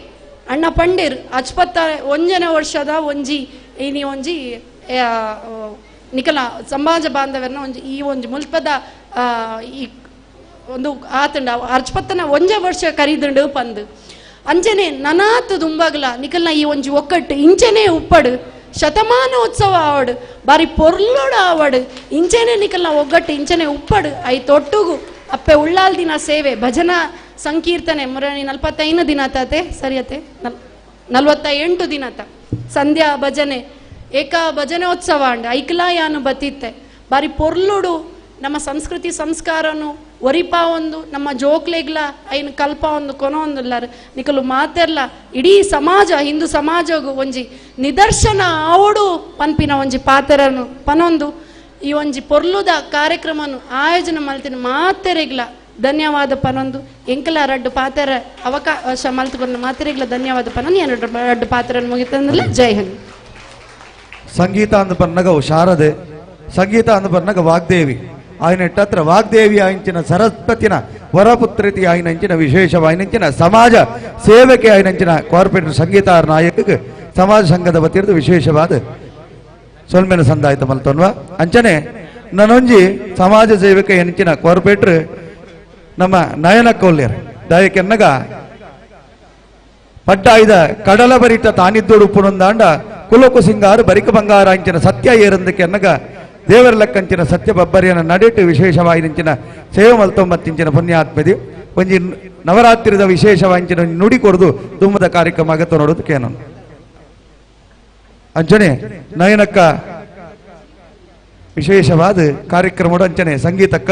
ಅಣ್ಣ ಪಂಡೀರ್ ಅಚ್ಪತ್ತ ಒಂಜನೇ ವರ್ಷದ ಒಂಜಿ ಇನಿ ಒಂಜಿ ನಿಕಲ ಸಮಾಜ ಬಾಂಧವ್ಯನ ಒಂಜಿ ಈ ಒಂಜಿ ಮುಲ್ಪದ ಈ ಒಂದು ಆತಂಡ ಅಚ್ಪತ್ತನ ಒಂಜೇ ವರ್ಷ ಕರೀದುಂಡು ಪಂದು ಅಂಚನೆ ನನಾತ್ ದುಂಬಾಗ್ಲ ನಿಕಲ್ನ ಈ ಒಂಜಿ ಒಕ್ಕಟ್ಟು ಇಂಚನೆ ಉಪ್ಪಡು ಶತಮಾನೋತ್ಸವ ಆವಡು ಬಾರಿ ಪೊರ್ಲೋಡು ಆವಡು ಇಂಚನೆ ನಿಕಲ್ನ ಒಗ್ಗಟ್ಟು ಇಂಚನೆ ಉಪ್ಪಡು ಐತೊಟ್ಟುಗು ಅಪ್ಪೆ ಉಳ್ಳಾಲ್ ದಿನ ಸೇವೆ ಭಜನಾ ಸಂಕೀರ್ತನೆ ಮುರಣಿ 45 ದಿನ ತಾತೆ ಸರಿಯತೆ 48 ದಿನತ ಸಂಧ್ಯಾ ಭಜನೆ ಏಕಾ ಭಜನೋತ್ಸವ ಅಂಡ ಐಕ್ಲಾಯಾನು ಬತ್ತಿತ್ತೆ ಬಾರಿ ಪೊರ್ಲುಡು ನಮ್ಮ ಸಂಸ್ಕೃತಿ ಸಂಸ್ಕಾರನು ಒರಿಪಾ ಒಂದು ನಮ್ಮ ಜೋಕ್ಲೆಗ್ಲ ಐನು ಕಲ್ಪ ಒಂದು ಕೊನೋ ಒಂದುಲ್ಲಾರ ನಿಕಲು ಮಾತೆರ್ಲ ಇಡೀ ಸಮಾಜ ಹಿಂದೂ ಸಮಾಜಗೂ ಒಂಜಿ ನಿದರ್ಶನ ಆವಡು ಪನ್ಪಿನ ಒಂಜಿ ಪಾತೆರನು ಪನೊಂದು ಈ ಒಂಜಿ ಪೊರ್ಲುದ ಕಾರ್ಯಕ್ರಮನು ಆಯೋಜನೆ ಮಲ್ತಿನ ಮಾತೆರೆಗ್ಲ ಧನ್ಯವಾದ ಪನೊಂದು ಎಂಕಲ ರಡ್ಡು ಪಾತೆರ ಅವಕಾಶ ಮಲ್ತುಕೊಂಡು ಮಾತೆರೆಗ್ಲ ಧನ್ಯವಾದ ಪನೊಂದು ರಡ್ಡು ಪಾತೆರನ್ನು ಮುಗಿತಂದ್ರೆ ಜೈ ಹಿಂದ್. ಸಂಗೀತ ಅಂದ ಪನ್ನಗವು ಶಾರದೆ ಸಂಗೀತ ಅಂದ ಪನ್ನಗ ವಾಗ್ದೇವಿ ఆయన ఎట్టత్ర వాగ్దేవి ఆయించిన సరస్వతిన వరపుత్రితి ఆయనంచిన విశేషవాయించిన ಸಮಾಜ ಸೇವೆಗೆ ಆಯ್ನಂಚಿನ ಕಾರ್ಪೊರೇಟ್ ಸಂಗೀತಾರ ನಾಯಕ ಸಮಾಜ ಸಂಘದ ವತಿರ್ದು ವಿಶೇಷವಾದ ಸೊಲ್ಮೆನ ಸಂದಾಯಿತ ಮಲ್ತೊನ್ವ ಅಂಚನೆ ನನೊಂಜಿ ಸಮಾಜ ಸೇವೆಗೆ ಹೆಂಚಿನ ಕಾರ್ಪೊರೇಟರ್ ನಮ್ಮ ನಯನ ಕೊಲ್ಯರ್ ದಾಯಕೆನ್ನಗ ಪಡ್ಡಾಯ್ದ ಕಡಲ ಬರಿತ ತಾನಿದ್ದೋಡು ಉಪ್ಪುನೊಂದಾಂಡ ಕುಲಕು ಸಿಂಗಾರು ಬರಿಕ ಬಂಗಾರ ಅಂಚಿನ ಸತ್ಯ ಏರಂದಕ್ಕೆ ಅನ್ನಗ ದೇವರ ಲೆಕ್ಕಂಚಿನ ಸತ್ಯ ಬಬ್ಬರಿಯನ ನಡೆಟ್ಟು ವಿಶೇಷವಾಯಿನ ಸೇವೆ ಮಲ್ತೊಂಬತ್ತಿಂಚಿನ ಪುಣ್ಯಾತ್ಮದಿ ಒಂಜಿ ನವರಾತ್ರಿದ ವಿಶೇಷವಾಂಚಿನ ನುಡಿ ಕೊಡದು ದುಮ್ಮದ ಕಾರ್ಯಕ್ರಮ ಆಗತ್ತ ನೋಡೋದು ಕೇನು ಅಂಚನೆ ನಯನಕ್ಕ ವಿಶೇಷವಾದ ಕಾರ್ಯಕ್ರಮ ಅಂಚನೆ ಸಂಗೀತಕ್ಕ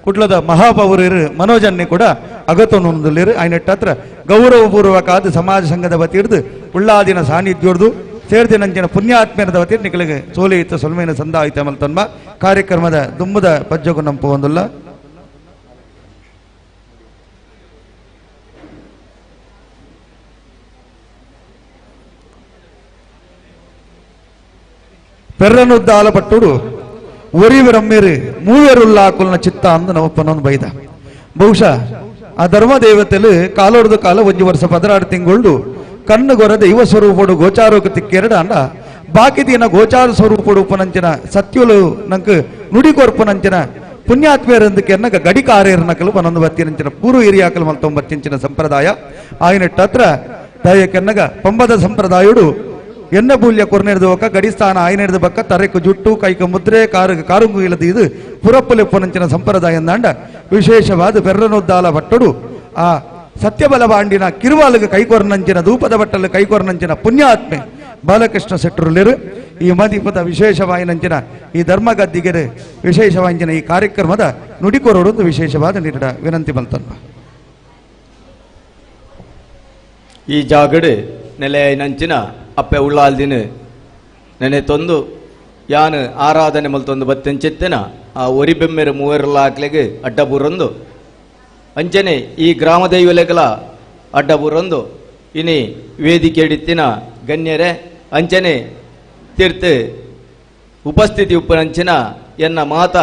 ಕುಡ್ಲದ ಮಹಾಪೌರರು ಮನೋಜನ್ನೇ ಕೂಡ ಅಗತ್ಯನೊಂದಿರು ಆಯ್ನಟ್ಟ ಗೌರವಪೂರ್ವಕ ಸಮಾಜ ಸಂಘದ ವತಿರ್ದು ಉಳ್ಳಾದಿನ ಸಾನ್ನಿಧ್ಯೋರ್ದು ಸೇರ್ದಿನಂಚಿನ ಪುಣ್ಯಾತ್ಮ್ಯದ ವತಿ ನಿಖಲಿಗೆ ಸೋಲೆಯಿತ ಸೊಲ್ಮೇನ ಸಂದಾಯಿತ ಮಲ್ತನ್ಮ ಕಾರ್ಯಕ್ರಮದ ದುಮ್ಮದ ಪಜ್ಜಗು ನಂಪು ಒಂದಲ್ಲ ಪೆರ್ರನುದ್ದಾಲ ಪಟ್ಟುಡು ಒರಿವಿರಮ್ಮಿರು ಮೂವೆರುಲ್ಲಾಕುಲ್ನ ಚಿತ್ತ ಅಂದು ನಮ್ಮಪ್ಪನೊಂದು ಬೈದ. ಬಹುಶಃ ಆ ಧರ್ಮ ದೇವತೆಲು ಕಾಲೊಡ್ದು ಕಾಲ ಒಂಜಿ ವರ್ಷ 16 ತಿಂಗಳು ಕಣ್ಣು ಗೊರ ದೈವ ಸ್ವರೂಪಡು ಗೋಚಾರೋಕ ತಿಕ್ಕೆರಡ ಅಂಡ ಬಾಕಿ ದಿನ ಗೋಚಾರ ಸ್ವರೂಪಡು ಉಪನಂಚಿನ ಸತ್ಯುಲು ನಂಕ ನುಡಿ ಕೊರ್ಪುನಂಚಿನ ಪುಣ್ಯಾತ್ಮೇರಂದಕ್ಕೆ ಗಡಿ ಕಾರ್ಯರ್ನಕಲು ಪನೊಂದು ಬತ್ತಿನಂಚಿನ ಪೂರ್ವ ಹಿರಿಯಾಕಲು ಮಲ್ತೊಂಬತ್ತಿಂಚಿನ ಸಂಪ್ರದಾಯ ಆಯ್ನಟ್ಟತ್ರ ದಯಕೆನ್ನಗ ಪಂಬದ ಸಂಪ್ರದಾಯಡು ಎನ್ನ ಬೂಲ್ಯ ಕೊರ್ನೆಡ್ದು ಬಕ್ಕ ಗಡಿಸ್ಥಾನ ಆಯ್ನೆಡ್ದು ಬಕ್ಕ ತರೆಕು ಜುಟ್ಟು ಕೈಕ ಮುದ್ರೆ ಕಾರುಂಗು ಇಲ್ಲದ ಇದು ಪುರಪ್ಪುಲೆಪ್ಪನಂಚಿನ ಸಂಪ್ರದಾಯ ಅಂದಾಂಡ ವಿಶೇಷವಾದ ಪೆರ್ರನೊದ್ದಾಲ ಭಟ್ಟಡು ಆ ಸತ್ಯಬಲ ಬಾಂಡಿನ ಕಿರುವಾಲಿಗೆ ಕೈಕೊರ್ನಂಚಿನ ಧೂಪದ ಬಟ್ಟಲು ಕೈಕೊರ್ನಂಚಿನ ಪುಣ್ಯಾತ್ಮೆ ಬಾಲಕೃಷ್ಣ ಶೆಟ್ಟರುಲೇರು ಈ ಮದೀಪದ ವಿಶೇಷವಾಯಿನಂಚಿನ ಈ ಧರ್ಮಗದ್ದಿಗೆರೆ ವಿಶೇಷವಾಂಚಿನ ಈ ಕಾರ್ಯಕ್ರಮದ ನುಡಿಕೊರೊಡೊಂದು ವಿಶೇಷವಾದ ನಿರಡ ವಿನಂತಿ ಬಂತನ್ಪ. ಈ ಜಾಗಡ್ ನೆಲೆಯೈನಂಚಿನ ಅಪ್ಪೆ ಉಳ್ಳಾಲ್ದಿನ ನೆನೆ ತೊಂದು ಯಾನು ಆರಾಧನೆ ಮಲ್ತೊಂದು ಬತ್ತೆಂಚೆತ್ತಿನ ಆ ಒರಿಬೆಮ್ಮೆರು ಮೂವರೆಲ್ಲ ಹಾಕ್ಲೆಗೆ ಅಡ್ಡಬೂರೊಂದು ಅಂಚನೆ ಈ ಗ್ರಾಮ ದೈವಲೆಗಳ ಅಡ್ಡಬೂರೊಂದು ಇನಿ ವೇದಿಕೆ ಹಿಡಿತ್ತಿನ ಗಣ್ಯರೇ ಅಂಚನೆ ತೀರ್ಥ ಉಪಸ್ಥಿತಿ ಉಪ್ಪನಂಚಿನ ಎನ್ನ ಮಾತ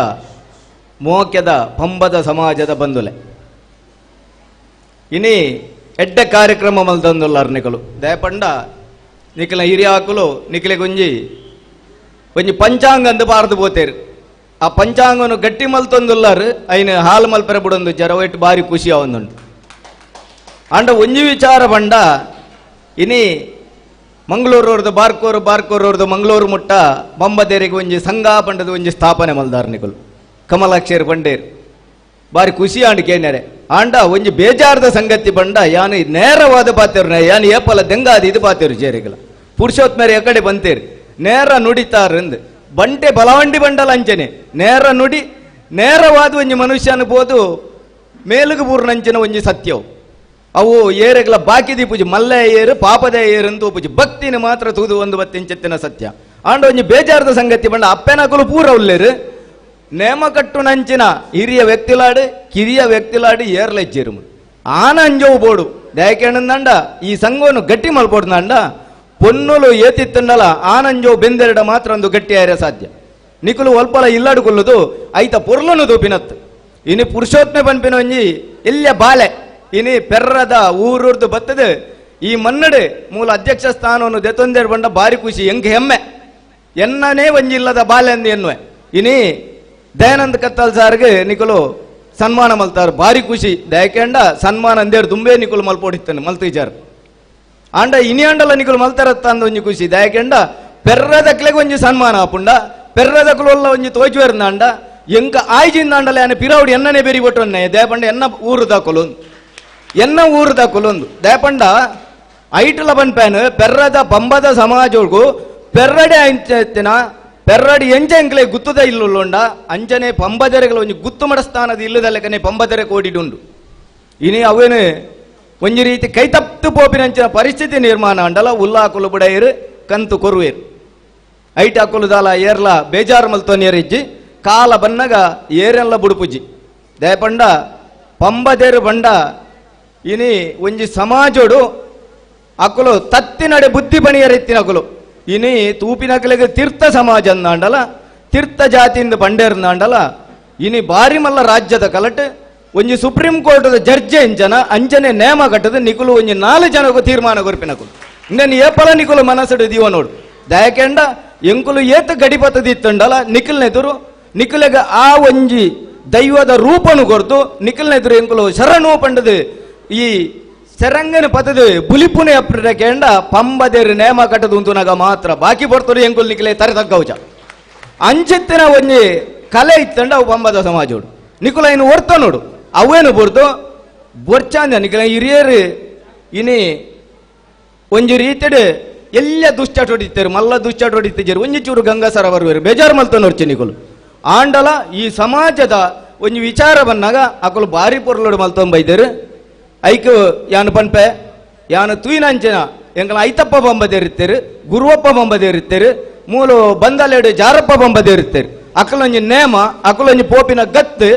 ಮೋಕ್ಯದ ಪಂಬದ ಸಮಾಜದ ಬಂಧುಲೆ ಇನಿ ಎಡ್ಡ ಕಾರ್ಯಕ್ರಮ ಮಲ್ತಂದುಲ್ಲಾರ ನಿಕಲು ದಯಪಂಡ ನಿಖಲ ಹಿರಿಯಾಕುಲು ನಿಖಲೆ ಒಂಜಿ ಪಂಚಾಂಗ ಅಂದು ಪಾರ್ದು ಪೋತೇರು ಆ ಪಂಚಾಂಗನು ಗಟ್ಟಿ ಮಲ್ತೊಂದುಲ್ಲಾರು ಐನ ಹಾಲು ಮಲ್ಪೆರ ಬಿಡೊಂದು ಜರ ಒಟ್ಟು ಬಾರಿ ಖುಷಿ ಅವೊಂದುಂಟು ಅಂಡ ಒಂಜಿ ವಿಚಾರ ಬಂಡ ಇನಿ ಮಂಗಳೂರವ್ರದ್ದು ಬಾರ್ಕೋರವ್ರದ್ದು ಮಂಗಳೂರು ಮುಟ್ಟ ಬಂಬದೇರಿಗೆ ಒಂಜಿ ಸಂಘ ಪಂಡದ ಒಂಜಿ ಸ್ಥಾಪನೆ ಮಲ್ದಾರ್ನಿಗಳು ಕಮಲಾಕ್ಷೇರು ಪಂಡೇರು ಬಾರಿ ಖುಷಿ ಆಂಡ್ ಕೇನ್ಯಾರೆ ಆಂಡ ಒಂಜಿ ಬೇಜಾರದ ಸಂಗತಿ ಬಂಡ ಯಾನು ನೇರವಾದ ಪಾತೇರು ಯಾನು ಏಪಲ ದೆಂಗಾದ ಇದು ಪಾತೇರು ಜೇರಿಗಳ ಪುರುಷೋತ್ಮೇರೆ ಎಕಡೆ ಬಂತೇರು ನೇರ ನುಡಿತಾರಂದು ಬಂಟೆ ಬಲವಂಡಿ ಬಂಡಲ ಅಂಚನೆ ನೇರ ನುಡಿ ನೇರವಾದ ಒಂಜಿ ಮನುಷ್ಯ ಅನ್ಬೋದು ಮೇಲುಗು ಪೂರ್ಣಂಚಿನ ಒಂಜಿ ಸತ್ಯವು ಅವು ಏರೆಗಳ ಬಾಕಿದಿ ಪೂಜೆ ಮಲ್ಲೆ ಏರು ಪಾಪದ ಏರು ಅಂತ ಪೂಜೆ ಭಕ್ತಿನ ಮಾತ್ರ ತೂದು ಒಂದು ಬತ್ತಿಂಚೆತ್ತಿನ ಸತ್ಯ ಆಂಡ ಒಂಜಿ ಬೇಜಾರದ ಸಂಗತಿ ಬಂಡ ಅಪ್ಪೆನಕಲು ಪೂರ ಉಲ್ಲೇರು ನೇಮ ಕಟ್ಟು ನಂಚಿನ ಹಿರಿಯ ವ್ಯಕ್ತಿಲಾಡು ಕಿರಿಯ ವ್ಯಕ್ತಿಲಾಡು ಏರ್ಲೆಜ್ಜಿರು ಆನ ಅಂಜವು ಬೋಡು ದಯಕೇಣಂದಂಡ ಈ ಸಂಘವನ್ನು ಗಟ್ಟಿ ಮಲ್ಪೋಡ್ದಂಡ ಪೊನ್ನುಲು ಏತಿತ್ತಂಡಲ ಆನಂಜೋ ಬೆಂದೆರಡ ಮಾತ್ರ ಒಂದು ಗಟ್ಟಿ ಆಯ್ರೆ ಸಾಧ್ಯ ನಿಕುಲು ಒಲ್ಪಲ ಇಲ್ಲಾಡುಕೊಳ್ಳುದು ಐತ ಪೊರ್ಲನು ದೂಪಿನತ್ತು ಇನಿ ಪುರುಷೋತ್ಮೆ ಪನ್ಪಿನ ಒಂಜಿ ಇಲ್ಯ ಬಾಲೆ ಇನಿ ಪೆರ್ರದ ಊರೂರ್ದು ಬತ್ತದ ಈ ಮನ್ನಡೆ ಮೂಲ ಅಧ್ಯಕ್ಷ ಸ್ಥಾನವನ್ನು ದೆತೊಂದೇರು ಬಂಡ ಬಾರಿ ಖುಷಿ ಎಂಗೆ ಹೆಮ್ಮೆ ಎನ್ನನೇ ಒಂಜಿ ಇಲ್ಲದ ಬಾಲೆ ಅಂದು ಎನ್ನುವೆ ಇನಿ ದಯಾನಂದ ಕತ್ತಲ್ ಸಾರ್ಗೆ ನಿಕುಲು ಸನ್ಮಾನ ಮಲ್ತಾರು ಬಾರಿ ಖುಷಿ ದಯಕೆಂಡ ಸನ್ಮಾನ ಅಂದೇರು ದುಂಬೆ ನಿಕುಲು ಮಲ್ಪೋಡಿತ್ತಾನೆ ಮಲ್ತಿಜಾರ್ ಆಂಡ ಇನಿ ಆಂಡಲ ನಿಕುಲು ಮಲ್ತಾರತ್ತ ಅಂದ ಒಂಜಿ ಖುಷಿ ದಯಕೆಂಡ ಪೆರ್ರದಕ್ಲೆಗೆ ಒಂಜಿ ಸನ್ಮಾನ ಆಪುಂಡ ಪೆರ್ರದಕ್ಲೊಲ್ಲ ಒಂಜಿ ತೋಜುವೆರ್ನಾಂಡ ಎಂಕ ಆಯ್ಜಿಂದಾಂಡಲ ಯಾನ ಪಿರಾವುಡಿ ಎನ್ನನೆ ಬೆರಿ ಬೊಟ್ಟೊನ್ನೆ ದಯಪಂಡ ಎನ್ನ ಊರು ದಾಕೊಲೊಂದು ದಯಪಂಡ ಐಟಲ ಬನ್ಪೇನು ಪೆರ್ರದ ಪಂಬದ ಸಮಾಜಗೂ ಪೆರ್ರಡೆ ಅಂಚೆತ್ತಿನ ಪೆರ್ರಡಿ ಎಂಚೆ ಎಂಕ್ಲೆ ಗುತ್ತದ ಇಲ್ಲುಂಡ ಅಂಚನೆ ಪಂಬದೆರೆಗಳು ಒಂಜಿ ಗುತ್ತು ಮಡಸ್ಥಾನದ ಇಲ್ಲದಲ್ಲಕನೆ ಪಂಬದೆರೆ ಕೋಡಿಡುಂಡು ಇನಿ ಅವೇನು ಒಂಜಿ ರೀತಿ ಕೈತಪ್ಪು ಪೋಪಿನಂಚಿನ ಪರಿಸ್ಥಿತಿ ನಿರ್ಮಾಣ ಅಂಡಲ ಉಲ್ಲಾಕುಲು ಬುಡೇರು ಕಂತು ಕೊರುವೇರು ಐಟ್ ಹಾಕುಲುದಾಲ ಏರ್ಲ ಬೇಜಾರು ಮಲ್ತೋನಿಯರಿಜ್ಜಿ ಕಾಲ ಬನ್ನಗ ಏರೆಲ್ಲ ಬುಡುಪುಜಿ ದಯಪಂಡ ಪಂಬದೇರು ಬಂಡ ಇನಿ ಒಂಜಿ ಸಮಾಜೋಡು ಅಕುಲು ತತ್ತಿನಡೆ ಬುದ್ಧಿ ಬಣಿಯರೆತ್ತಿನ ಅಕುಲು ಇನಿ ತೂಪಿನಕಲೆಗೆ ತೀರ್ಥ ಸಮಾಜ ಅಂದಾಂಡಲ ತೀರ್ಥ ಜಾತಿಯಿಂದ ಬಂಡೇರ್ನಾಂಡಲ ಇನಿ ಬಾರಿ ಮಲ್ಲ ರಾಜ್ಯದ ಕಲಟ್ ಒಂಜಿ ಸುಪ್ರೀಂ ಕೋರ್ಟದ ಜಡ್ಜ್ ಎಂಜನ ಅಂಜನೆ ನೇಮ ಕಟ್ಟದ ನಿಕುಲು ಒಂಜಿ 4 ಜನಕ್ಕೂ ತೀರ್ಮಾನ ಕೊರ್ಪಿನಕುಲು ಇಂಗನ್ ಏಪಲ ನಿಕುಲು ಮನಸ್ಸಡು ದೀವ ನೋಡು ದಯಕೆಂಡ ಎಂಕುಲು ಏತ ಗಡಿಪತದಿತ್ತಂಡಲ ನಿಖಿಲ್ನೆದುರು ನಿಖಿಲೆಗ ಆ ಒಂಜಿ ದೈವದ ರೂಪನು ಕೊರ್ತು ನಿಖಿಲ್ನೆದುರು ಎಂಕುಲು ಶರಣು ಪಂಡದು ಈ ಸೆರಂಗನ ಪತದು ಬುಲಿಪುನೆ ಅಪ್ರಕೆಂಡ ಪಂಬದೇರು ನೇಮ ಕಟ್ಟದು ಉಂತುನಾಗ ಮಾತ್ರ ಬಾಕಿ ಬರ್ತರು ಎಂಕುಲು ನಿಖಿಲೆ ತರೆತಗ್ಗೌಚ ಅಂಚೆತ್ತಿನ ಒಂಜಿ ಕಲೆ ಇತ್ತಂಡ ಅವು ಪಂಬದ ಸಮಾಜೋಡು ನಿಖುಲ ಇನ್ನು ಹೊರ್ತ ನೋಡು ಅವೇನು ಬರ್ದು ಬೊರ್ಚಾಂದ ನಿಖಿಲ ಹಿರಿಯರು ಇನಿ ಒಂಜಿ ರೀತಿಡ್ ಎಲ್ಲ ದುಶ್ಚಟೊಡಿತಾರೆ ಮಲ್ಲ ದುಶ್ಚಟೊಡಿತಿದ್ದಾರೆ ಒಂಜಿ ಚೂರು ಗಂಗಾಸರ ಬರುವರು ಬೇಜಾರು ಮಲ್ತನೋರ್ಚೆ ನಿಕುಲು ಆಂಡಲ ಈ ಸಮಾಜದ ಒಂಜಿ ವಿಚಾರ ಬಂದಾಗ ಅಕಲು ಬಾರಿ ಪೊರ್ಲೋಡು ಮಲ್ತೊಂಬೈದರು ಐಕು ಯಾನು ಪನ್ಪೆ ಯಾನು ತೂಯಿನಂಚಿನ ಎಂಕಲ ಐತಪ್ಪ ಬಂಬದೇರಿತ್ತೇರು ಗುರುವಪ್ಪ ಬಂಬದೇರಿತ್ತೇರು ಮೂಲು ಬಂದಲೆಡು ಜಾರಪ್ಪ ಬಂಬದೇರಿತ್ತೇರು ಅಕಲೊಂಜಿ ನೇಮ ಅಕಲೊಂಜಿ ಪೋಪಿನ ಗತ್ತು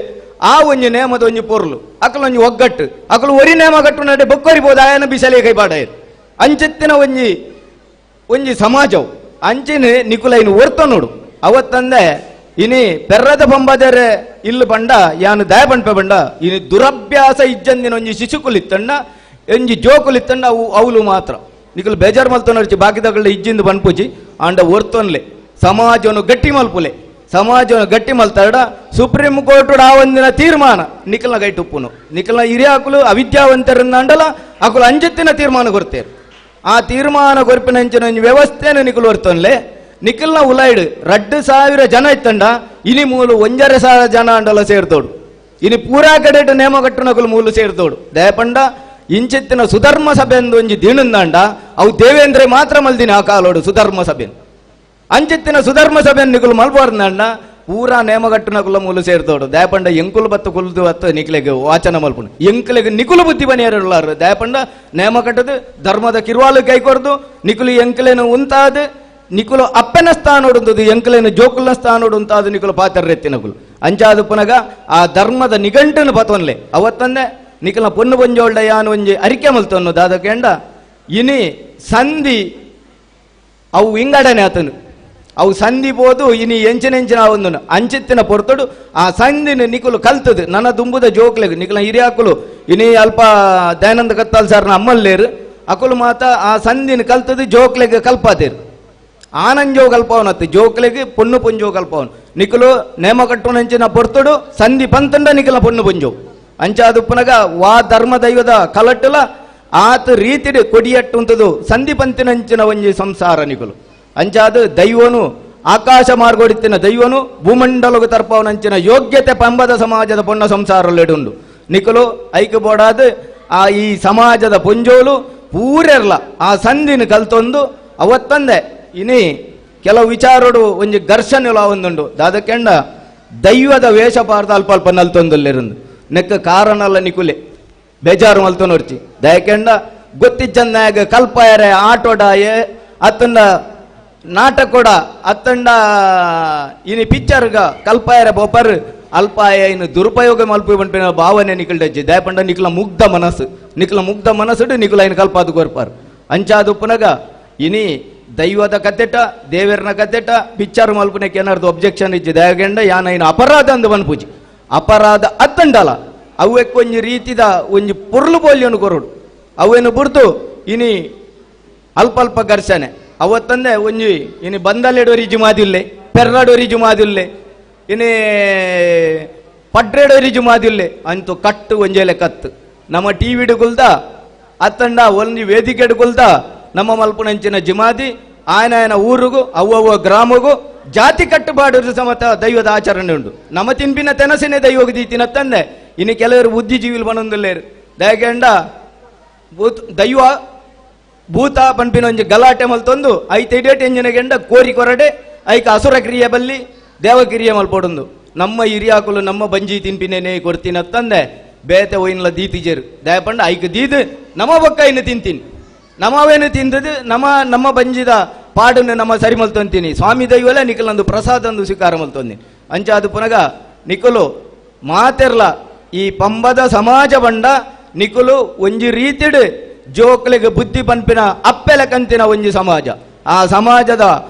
ಆ ಒಂಜಿ ನೇಮದ ಒಂಜಿ ಪೊರ್ಲು ಅಕಲೊಂಜಿ ಒಗ್ಗಟ್ಟು ಅಕಲು ಒರಿ ನೇಮ ಗಟ್ಟು ನಡೆ ಬೊಕ್ಕೊರಿಬೋದು ಆಯನ ಬಿಸಲೆ ಕೈಪಾಡ ಅಂಚೆತ್ತಿನ ಒಂಜಿ ಸಮಾಜವು ಅಂಚಿನ ನಿಕುಲೈನು ಓರ್ತ ನೋಡು ಅವತ್ತಂದೆ ಇನಿ ಪೆರ್ರದ ಪಂಬದರೆ ಇಲ್ಲು ಬಂಡ ಯಾನು ದಯ ಪಂಪೆ ಬಂಡ ಇನಿ ದುರಭ್ಯಾಸ ಇಜ್ಜಂದಿನ ಒಂಜಿ ಶಿಶುಕುಲಿತ್ತಂಡ ಎಂಜಿ ಜೋಕುಲಿತ್ತಂಡ ಅವು ಅವಳು ಮಾತ್ರ ನಿಕಲು ಬೇಜಾರು ಮಲ್ತೊನರ್ಚಿ ಬಾಕಿದಗಳ ಇಜ್ಜಿಂದ ಬನ್ಪುಜಿ ಆಂಡ ಒರ್ತೊನ್ಲೆ ಸಮಾಜವನ್ನು ಗಟ್ಟಿ ಮಲ್ಪುಲೆ ಸಮಾಜವನ್ನು ಗಟ್ಟಿ ಮಲ್ತಾಡ ಸುಪ್ರೀಂ ಕೋರ್ಟ್ ಆ ಒಂದಿನ ತೀರ್ಮಾನ ನಿಖಲ್ನ ಗೈಟ್ ಉಪ್ಪುನು ನಿಖಲ್ನ ಹಿರಿಯಾಕುಲು ಅವಿದ್ಯಾವಂತರಿಂದ ಅಂಡಲ ಅಕುಲು ಅಂಜತ್ತಿನ ತೀರ್ಮಾನ ಕೊಡ್ತೇರು ಆ ತೀರ್ಮಾನ ಕೊರ್ಪಿನಂಚಿನ ವ್ಯವಸ್ಥೆನ ನಿಖಲು ಹೊರ್ತೊನ್ಲೆ ನಿಖಲ್ನ ಉಲೈಡ್ 2,000 ಜನ ಇತ್ತಂಡ ಇನಿ ಮೂಲು 1,500 ಜನ ಅಂಡಲ ಸೇರ್ತೋಡು ಇನಿ ಪೂರಾ ಕಡೆಟ್ ನೇಮ ಕಟ್ಟುನಕುಲು ಮೂಲು ಸೇರ್ತೋಡು ದಯಪಂಡ ಇಂಚಿತ್ತಿನ ಸುಧರ್ಮ ಸಭೆ ಎಂದು ಒಂಜಿ ದಿನಂದಾಂಡ ಅವು ದೇವೇಂದ್ರ ಮಾತ್ರ ಮಲ್ದಿನಿ ಆ ಕಾಲೋಡು ಸುಧರ್ಮ ಸಭೆ ಅಂಚಿತ್ತಿನ ಸುಧರ್ಮ ಸಭೆಯನ್ನು ನಿಕುಲು ಮಲ್ಬಾರ್ದಂಡ ಪೂರಾ ನೇಮಗಟ್ಟುನಕುಲ ಮೂಲು ಸೇರ್ತೋಡು ದಯಪಂಡ ಎಂಕುಲು ಬತ್ತು ಕುಲ್ದು ಬತ್ತು ನಿಕ್ಲೆಗೆ ವಾಚನ ಮಲ್ಪುಂಡು ಎಂಕ್ಲೆಗೆ ನಿಕುಲು ಬುದ್ಧಿ ಬನಿಯರುಳ್ಳಾರು ದಯಪಂಡ ನೇಮ ಕಟ್ಟದು ಧರ್ಮದ ಕಿರುವಾಲು ಕೈಕೊರ್ದು ನಿಕುಲು ಎಂಕ್ಲೇನು ಉಂತಾದು ನಿಕುಲು ಅಪ್ಪನ ಸ್ಥಾನೋಡುಂತದು ಎಂಕ್ಲೇನು ಜೋಕುಲ್ನ ಸ್ಥಾನೋಡು ಉಂತಾದು ನಿಕುಲು ಪಾತರ್ರೆತ್ತಿನಕುಲು ಅಂಚಾದು ಪುನಗ ಆ ಧರ್ಮದ ನಿಘಂಟನ್ನು ಪತೊನ್ಲೆ ಅವತ್ತಂದೆ ನಿಕಲ್ನ ಪೊನ್ನು ಪೊಂಜೋಳ್ಡ ಯಾನು ಒಂಜಿ ಅರಿಕೆ ಮಲ್ತೊನ್ನು ದಾದಕೆಂಡ ಇನಿ ಸಂಧಿ ಅವು ಇಂಗಡನೆ ಆತನು ಅವು ಸಂಧಿ ಬೋದು ಇನಿ ಎಂಚಿನ ಒಂದು ಅಂಚಿತ್ತಿನ ಪೊರ್ತಡು ಆ ಸಂಧಿನ ನಿಕುಲು ಕಲ್ತದು ನನ್ನ ದುಂಬುದ ಜೋಕ್ಲೆಗ್ ನಿಕಲ್ನ ಹಿರಿಯಾಕುಲು ಇನಿ ಅಲ್ಪ ದಯಾನಂದ ಕತ್ತಾಲ್ ಸರ್ನ ಅಮ್ಮಲ್ಲೇರು ಅಕುಲು ಮಾತ ಆ ಸಂಧಿನ ಕಲ್ತದು ಜೋಕ್ಲೆಗ್ ಕಲ್ಪಾತೇರು ಆನಂಜೋ ಕಲ್ಪವನತ್ತು ಜೋಕ್ಲೆಗ್ ಪೊನ್ನು ಪುಂಜೋ ಕಲ್ಪವನು ನಿಕುಲು ನೇಮ ಕಟ್ಟುನಂಚಿನ ಪೊರ್ತಡು ಸಂಧಿ ಪಂತಂಡ ನಿಕಲ್ನ ಪೊನ್ನು ಪುಂಜೋ ಅಂಚಾದು ಪುನಗ ವಾ ಧರ್ಮ ದೈವದ ಕಲಟ್ಟಲ ಆತ ರೀತಿಡ್ ಕೊಡಿಯಟ್ಟುಂತದು ಸಂಧಿ ಪಂತಿನಂಚಿನ ಒಂಜಿ ಸಂಸಾರ ನಿಕುಲು ಅಂಚಾದು ದೈವನು ಆಕಾಶ ಮಾರ್ಗೋಡಿತ್ತಿನ ದೈವನು ಭೂಮಂಡಲಗು ತರ್ಪವನಂಚಿನ ಯೋಗ್ಯತೆ ಪಂಬದ ಸಮಾಜದ ಪೊನ್ನ ಸಂಸಾರಲ್ಲಿಡುಂಡು ನಿಕುಲು ಐಕ್ಯ ಬೋಡಾದ ಆ ಈ ಸಮಾಜದ ಪುಂಜೋಲು ಪೂರೆರ್ಲ ಆ ಸಂಧಿನ ಕಲ್ತೊಂದು ಅವತ್ತಂದೆ ಇನಿ ಕೆಲವು ವಿಚಾರೋಡು ಒಂಜಿ ಘರ್ಷಣೆಲ ಒಂದುಂಡು ದಾದಕೆಂಡ ದೈವದ ವೇಷ ಪಾರ್ದ ಅಲ್ಪ ಅಲ್ಪ ನಲ್ತೊಂದುಲ್ಲಿರಂದು ನೆಕ್ಕ ಕಾರಣಲ್ಲ ನಿಕುಲೆ ಬೇಜಾರು ಮಲ್ತು ನೋಡ್ಚಿ ದಯಕೆಂಡ ಗೊತ್ತಿಚ್ಚಂದಾಗ ಕಲ್ಪಾಯರೆ ಆಟೋಡಾಯೆ ಅತ್ತಂಡ ನಾಟಕೋಡ ಅತ್ತಂಡ ಇನಿ ಪಿಕ್ಚರ್ಗ ಕಲ್ಪಾಯರೆ ಬೊಬ್ಬರ್ ಅಲ್ಪಾಯ ಇನ್ನು ದುರುಪಯೋಗ ಮಲ್ಪು ಬಂಪಿನ ಭಾವನೆ ನಿಕಲ್ಡಜ್ಜಿ ದಯಪಂಡ ನಿಕ್ಲ ಮುಗ್ಧ ಮನಸ್ಸು ನಿಕುಲ ಇನ್ನು ಕಲ್ಪಾದು ಕೊರ್ಪಾರು ಅಂಚಾದು ಪುನಗ ಇನಿ ದೈವದ ಕತೆಟ ದೇವರನ ಕತೆಟ ಪಿಕ್ಚರ್ ಮಲ್ಪುನಕ್ಕೆ ಏನಾರ್ದು ಒಬ್ಜೆಕ್ಷನ್ ಇಜ್ಜಿ ದಯಗೆಂಡ ಯಾನ ಇನ್ನು ಅಪರಾಧ ಅಂದು ಬನ್ಪೂಜಿ ಅಪರಾಧ ಅತ್ತಂಡಲ ಅವಕ್ಕೆ ಒಂಜಿ ರೀತಿದ ಒಂಜಿ ಪೊರ್ಲು ಬೋಲ್ಯನು ಕೊರಡು ಅವೇನು ಬುರ್ದು ಇನಿ ಅಲ್ಪ ಅಲ್ಪ ಘರ್ಷಣೆ ಅವತ್ತಂದೆ ಒಂಜಿ ಇನಿ ಬಂದಲೆಡೋರಿಜು ಮಾದಿಲ್ಲೆ ಪೆರ್ರಡೋರಿಜು ಮಾದಿಲ್ಲೆ ಇನಿ ಪಡ್ರೆಡೋರಿಜು ಮಾದಿಲ್ಲೆ ಅಂತೂ ಕಟ್ಟು ಒಂಜೇಲೆ ಕತ್ತು ನಮ್ಮ ಟಿವಿಡುಗುಲ್ದ ಅತ್ತಂಡ ಒಂಜಿ ವೇದಿಕೆಡುಗುಲ್ದ ನಮ್ಮ ಮಲ್ಪುನಂಚಿನ ಜಿಮಾದಿ ಆಯನ ಊರಿಗೂ ಅವ್ವವ್ವ ಗ್ರಾಮಗೂ ಜಾತಿ ಕಟ್ಟುಪಾಡು ಸಮತ ದೈವದ ಆಚರಣೆ ಉಂಟು ನಮ್ಮ ತಿನ್ಪಿನ ತೆನಸಿನೇ ದೈವಗ ದೀತಿನ ತಂದೆ ಇನ್ನು ಕೆಲವರು ಬುದ್ಧಿಜೀವಿಲು ಬಂದೊಂದಿಲ್ಲೇರು ದಯಗೆಂಡ ದೈವ ಭೂತ ಪಂಪಿನ ಒಂಜಿ ಗಲಾಟೆ ಮಲ್ತೊಂದು ಐತೆಡೇಟ್ ಎಂಜಿನಗೆಂಡ ಕೋರಿ ಕೊರಡೆ ಐಕ ಅಸುರ ಕ್ರಿಯೆ ಬಲ್ಲಿ ದೇವಕ್ರಿಯೆ ಮಲ್ಪೊಡೊಂದು ನಮ್ಮ ಹಿರಿಯಾಕುಲು ನಮ್ಮ ಬಂಜಿ ತಿನ್ಪಿನೇನೆ ಕೊಡ್ತೀನಿ ತಂದೆ ಬೇತೆ ಒಯ್ನಲ ದೀತಿಜೇರು ದಯಪಂಡ ಐಕ ದೀದು ನಮ್ಮ ಬೊಕ್ಕ ಇನ್ನು ತಿಂತೀನಿ ನಮ್ಮವೇನು ತಿಂದದು ನಮ್ಮ ಬಂಜಿದ ಪಾಡನ್ನು ನಮ್ಮ ಸರಿ ಮಲ್ತೊಂತೀನಿ ಸ್ವಾಮಿ ದೈವಲ್ಲ ನಿಕಲಂದು ಪ್ರಸಾದ ಅಂದು ಸ್ವೀಕಾರ ಮಲ್ತೊಂದಿನಿ ಅಂಚಾದು ಪುನಗ ನಿಕುಲು ಮಾತೆರ್ಲ ಈ ಪಂಬದ ಸಮಾಜ ಬಂಡ ನಿಕುಲು ಒಂಜಿ ರೀತಿಡ್ ಜೋಕ್ಲೆಗೆ ಬುದ್ಧಿ ಪನ್ಪಿನ ಅಪ್ಪೆಲ ಕಂತಿನ ಒಂಜಿ ಸಮಾಜ ಆ ಸಮಾಜದ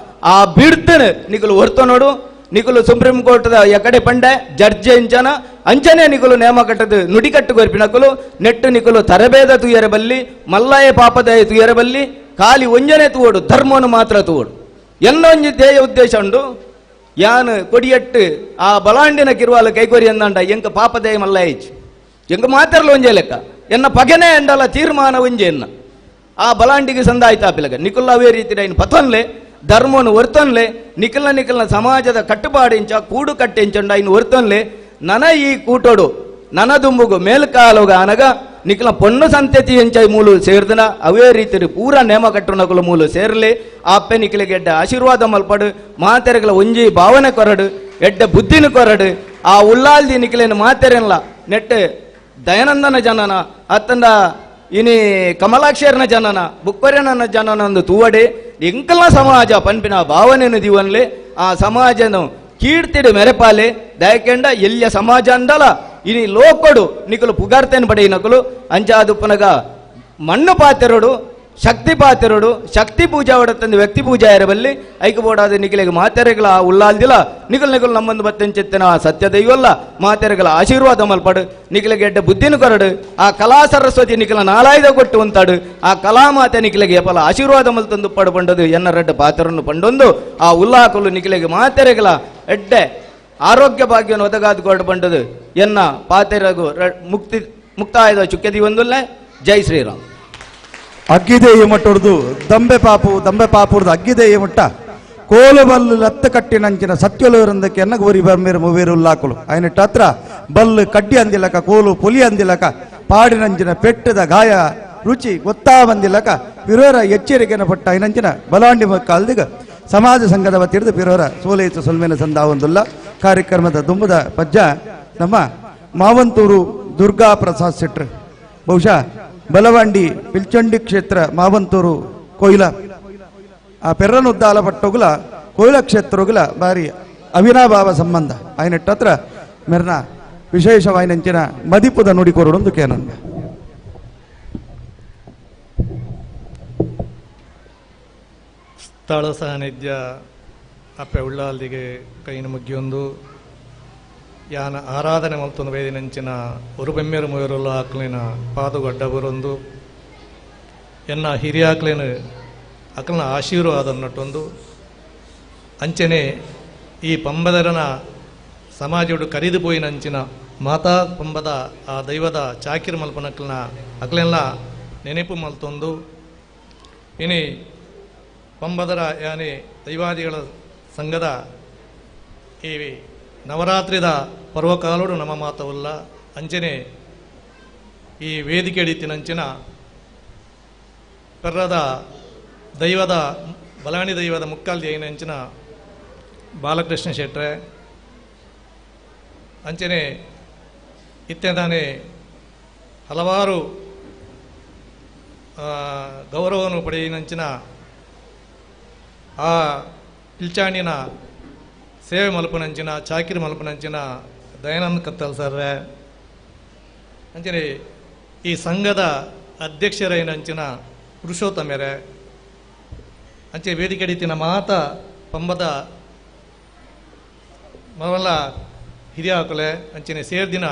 ಆ ಬಿಡ್ತನು ನಿಕುಲು ಹೊರ್ತ ನೋಡು ನಿಕುಲು ಸುಪ್ರೀಂ ಕೋರ್ಟ್ದ ಎಕಡೆ ಪಂಡೆ ಜಡ್ಜಿ ಅಂಚನೆ ನಿಕುಲು ನೇಮ ಕಟ್ಟದು ನುಡಿಕಟ್ಟು ಗೊರ್ಪಿನಕುಲು ನೆಟ್ಟು ನಿಕುಲು ತರಬೇದ ತುಯರ ಬಲ್ಲಿ ಮಲ್ಲಾಯ ಪಾಪದಾಯ ತುಯರ ಬಲ್ಲಿ ಖಾಲಿ ಒಂಜನೆ ತೂವಡು ಧರ್ಮವನ್ನು ಮಾತ್ರ ತೂವಡು ಎಲ್ಲೊಂಜಿ ಧ್ಯೇಯ ಉದ್ದೇಶ ಉಂಡು ಯಾನ್ ಕೊಡಿಯಟ್ಟು ಆ ಬಲಾಂಡಿನ ಕಿರುವಾಲು ಕೈಕೊರಿ ಅಂದಂಡ ಎಂಕ ಪಾಪದಾಯ ಮಲ್ಲಾಯ ಇಚ್ಚು ಎಂಕ ಮಾತ್ರಲ್ಲ ಒಂಜೆ ಲೆಕ್ಕ ಎನ್ನ ಪಗೆನೆ ಅಂಡಲ ತೀರ್ಮಾನ ಒಂಜೆ ಎನ್ನ ಆ ಬಲಾಂಡಿಗೆ ಸಂದಾಯ್ತಾಪಿಲಗ ನಿಕುಲ್ ಅವೇ ರೀತಿ ಇನ್ನು ಪತೊನ್ಲೆ ಧರ್ಮವನ್ನು ಹೊರ್ತೊನ್ಲೆ ನಿಕಲ್ನ ಸಮಾಜದ ಕಟ್ಟುಪಾಡಿಂಚ ಕೂಡು ಕಟ್ಟೆಂಚಂಡ ಇನ್ನು ಹೊರ್ತೊನ್ಲೆ ನನ ಈ ಕೂಟೋಡು ನನ ದುಂಬುಗು ಮೇಲ್ಕಾಲೋಗ ಅನಗ ನಿಕಲ ಪೊನ್ನು ಸಂತತಿ ಎಂಚ ಮೂಲು ಸೇರ್ದನ ಅವೇ ರೀತಿ ಪೂರ ನೇಮ ಕಟ್ಟುನಕಲು ಮೂಲು ಸೇರ್ಲಿ ಆಪ್ಪೆ ನಿಕಲಿಗೆ ಎಡ್ಡ ಆಶೀರ್ವಾದ ಮಲ್ಪಡು ಮಾತೆರೆಗಳ ಒಂಜಿ ಭಾವನೆ ಕೊರಡು ಎಡ್ಡ ಬುದ್ಧಿನ ಕೊರಡು ಆ ಉಳ್ಳಾಲ್ದಿ ನಿಕಲೇನು ಮಾತೆರೆಲ್ಲ ನೆಟ್ಟು ದಯಾನಂದನ ಜನನ ಅತ್ತಂದ ಇನಿ ಕಮಲಾಕ್ಷರನ ಜನನ ಬುಕ್ಕೊರೆನ ಜನನ ಒಂದು ತೂವಡೆ ಎಂಕಲ ಸಮಾಜ ಪಂಪಿನ ಭಾವನೆಯನ್ನು ದಿವನ್ಲೆ ಆ ಸಮಾಜನು ಕೀರ್ತಿಡು ಮೆರೆಪಾಲೆ ದಯಕೆಂಡ ಎಲ್ಲಿಯ ಸಮಾಜ ಅಂದಲ ಇನಿ ಲೋಕೊಡು ನಿಕಲು ಪುಗಾರ್ತೇನು ಪಡೆಯಿನಕಲು ಅಂಚಾದು ಪುನಗ ಮಣ್ಣು ಪಾತೆರೋಡು ಶಕ್ತಿ ಪಾತ್ರರು ಶಕ್ತಿ ಪೂಜಾ ಹೊಡತಂದು ವ್ಯಕ್ತಿ ಪೂಜಾ ಇರಬಲ್ಲಿ ಐಕ ಬೋಡಾದ ನಿಖಿಲೆಗೆ ಮಾತೆರೆಗಳ ಉಳ್ಳಾಲ್ದಿಲ್ಲ ನಿಖಲ್ ನಮ್ಮೊಂದು ಬತ್ತಂಚೆತ್ತಿನ ಸತ್ಯ ದೈವಲ್ಲ ಮಾತೆರೆಗಳ ಆಶೀರ್ವಾದ ಮಲ್ಪಡು ನಿಖಿಲೆಗೆ ಎಡ್ಡ ಬುದ್ಧಿನ ಕೊರಡು ಆ ಕಲಾ ಸರಸ್ವತಿ ನಿಖಿಲ ನಾಲಾಯ್ದ ಕೊಟ್ಟು ಉಂತಾಡು ಆ ಕಲಾ ಮಾತೆ ನಿಖಿಲೆಗೆ ಎಪ್ಪಲ ಆಶೀರ್ವಾದ ಮಲ್ತಂದು ಪಡ್ಬಂಡದು ಎನ್ನ ರೆಡ್ಡ ಪಾತ್ರನ್ನು ಪಂಡೊಂದು ಆ ಉಲ್ಲಾಕಲು ನಿಖಿಲೆಗೆ ಮಾತೆರೆಗಳ ಎಡ್ಡೆ ಆರೋಗ್ಯ ಭಾಗ್ಯವನ್ನು ಒದಗಾದುಕೊಂಡು ಬಂಡದು ಎನ್ನ ಪಾತೆರಗು ಮುಕ್ತಾಯದ ಚುಕ್ಕೆದಿ ಒಂದಲ್ಲೇ ಜೈ ಶ್ರೀರಾಮ್. ಅಗ್ಗಿದೇಯ ಮಟ್ಟೊಡ್ದು ದಂಬೆ ಪಾಪುರ್ದು ಅಗ್ಗಿದೇಯ ಮಟ್ಟ ಕೋಲು ಬಲ್ಲು ಲತ್ತ ಕಟ್ಟಿನಂಚಿನ ಸತ್ಯಲು ಇರಂದಕ್ಕೆ ಎನ್ನ ಗೋರಿ ಬರ್ಮೇರು ಮೂವೇರು ಉಲ್ಲಾಕಲು ಆಯ್ನಟ್ಟ ಹತ್ರ ಬಲ್ಲು ಕಡ್ಡಿ ಅಂದಿಲಕ ಕೋಲು ಪುಲಿ ಅಂದಿಲಕ ಪಾಡಿನಂಚಿನ ಪೆಟ್ಟದ ಗಾಯ ರುಚಿ ಗೊತ್ತಾ ಬಂದಿಲ್ಲಕ ಪಿರೋರ ಎಚ್ಚರಿಕೆನ ಪಟ್ಟ ಐನಂಚಿನ ಬಲಾಂಡಿ ಮಕ್ಕಲ್ದಿಗ ಸಮಾಜ ಸಂಘದ ವತಿರ್ದು ಪಿರೋರ ಸೋಲೇತು ಸೊಲ್ಮೇನ ಸಂದಾವೊಂದುಲ್ಲ ಕಾರ್ಯಕ್ರಮದ ದುಂಬದ ಪಜ್ಜ ನಮ್ಮ ಮಾವಂತೂರು ದುರ್ಗಾ ಪ್ರಸಾದ್ ಶೆಟ್ರ್ ಬಹುಶಃ ಬಲವಂಡಿ ಪಿಲ್ಚಂಡಿ ಕ್ಷೇತ್ರ ಮಾವಂತೂರು ಕೊಯ್ಲ ಆ ಪೆರ್ರನುದ್ದಾಲ ಪಟ್ಟೋಗುಲ ಕೊಯ್ಲ ಕ್ಷೇತ್ರಗುಲ ಬಾರಿ ಅವಿನಾಭಾವ ಸಂಬಂಧ ಆಯ್ನಟ್ಟತ್ರ ಮೆರ್ನ ವಿಶೇಷವಾಯಿನಂಚಿನ ಮದಿಪುದ ನುಡಿಕೊರಡೊಂದು ಕೇನಂದ ಸ್ಥಳ ಸಾನ್ನಿಧ್ಯ ಅಪ್ಪೆ ಉಳ್ಳಾಲ್ದಿಗೆ ಕೈನ ಮುಗಿಯೊಂದು ಯಾನ ಆರಾಧನೆ ಮಲ್ತೊಂದು ವೇದಿನಂಚಿನ ஒரு ಬೆಮ್ಮೆರು ಮೂಯರುಲ್ಲ ಆಕ್ಲಿನ ಪಾದುಗಡ್ಡ ಬರೊಂದು ಎನ್ನ ಹಿರಿಯಾಕ್ಲೇನ ಅಕಲ್ನ ಆಶೀರ್ವಾದ ಅನ್ನಟ್ಟೊಂದು ಅಂಚನೆ ಈ ಪಂಬದರನ ಸಮಾಜಡು ಕರಿದು ಪೋಯಿನಂಚಿನ ಮಾತಾ ಪಂಬದ ಆ ದೈವದ ಚಾಕಿರ್ ಮಲ್ಪನಕ್ಲನ ಅಕ್ಲೆಲ್ಲ ನೆನಪು ಮಲ್ತೊಂದು ಇನಿ ಪಂಬದರ ಯಾನೆ ದೈವಾದಿಗಳ ಸಂಘದ ಈ ನವರಾತ್ರಿದ ಪರ್ವಕಾಲೋಡು ನಮ್ಮ ಮಾತವಲ್ಲ ಅಂಚನೆ ಈ ವೇದಿಕೆ ಹಿಡಿತಿನಂಚಿನ ಪೆರ್ರದ ದೈವದ ಬಲಾಣಿ ದೈವದ ಮುಕ್ಕಾಲ್ದಿ ಐನಂಚಿನ ಬಾಲಕೃಷ್ಣ ಶೆಟ್ರೆ ಅಂಚನೆ ಇತ್ತೆದಾನೆ ಹಲವಾರು ಗೌರವವನ್ನು ಪಡೆಯಿನಂಚಿನ ಆ ಪಿಲ್ಚಾಣಿನ ಸೇವೆ ಮಲ್ಪನಂಚಿನ ಚಾಕಿರಿ ಮಲ್ಪನಂಚಿನ ದಯಾನಂದ ಕತ್ತಲ್ ಸರ್ರೆ ಅಂಚನೆ ಈ ಸಂಘದ ಅಧ್ಯಕ್ಷರೇನಂಚಿನ ಪುರುಷೋತ್ತಮೆರೆ ಅಂಚೆ ವೇದಿಕೆ ಹಿಡಿತಿನ ಮಾತ ಪಂಬದ ಮವಲ ಹಿರಿಯ ಹಾಕಲೆ ಅಂಚನೆ ಸೇರ್ದಿನ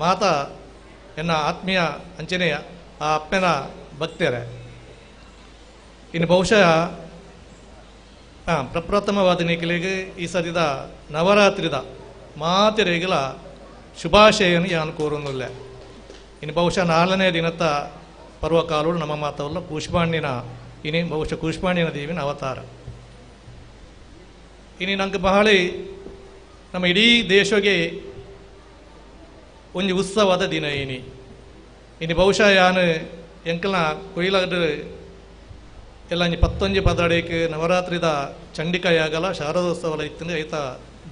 ಮಾತ ಎನ್ನ ಆತ್ಮೀಯ ಅಂಚನೆ ಆ ಅಪ್ಪನ ಭಕ್ತರೆ ಇನ್ನು ಬಹುಶಃ ಪ್ರಪ್ರಥಮವಾದ ನಿಖಿಲಿಗೆ ಈ ಸರಿದ ನವರಾತ್ರಿದ ಮಾತೆರೆಗಳ ಶುಭಾಶಯನ್ನು ಯಾನು ಕೋರುವುದಿಲ್ಲ ಇನ್ನು ಬಹುಶಃ 4ನೇ ದಿನದ ಪರ್ವಕಾಲೋಡು ನಮ್ಮ ಮಾತವಲ್ಲ ಕೂಷ್ಮಾಂಡಿನ ಇನಿ ಬಹುಶಃ ಕೂಷ್ಮಾಂಡಿನ ದೇವಿನ ಅವತಾರ ಇನಿ ನಂಗೆ ಬಹಳ ನಮ್ಮ ಇಡೀ ದೇಶಗೆ ಒಂದು ಉತ್ಸವದ ದಿನ ಇನಿ ಬಹುಶಃ ಯಾನು ಎಂಕಲ್ನ ಕೊಯ್ಲಾದ ಎಲ್ಲ 11 ಪದಡೇಕೆ ನವರಾತ್ರಿದ ಚಂಡಿಕಾಯಾಗಲ ಶಾರದೋತ್ಸವಲ ಇತ್ತಂದ್ರೆ ಐತ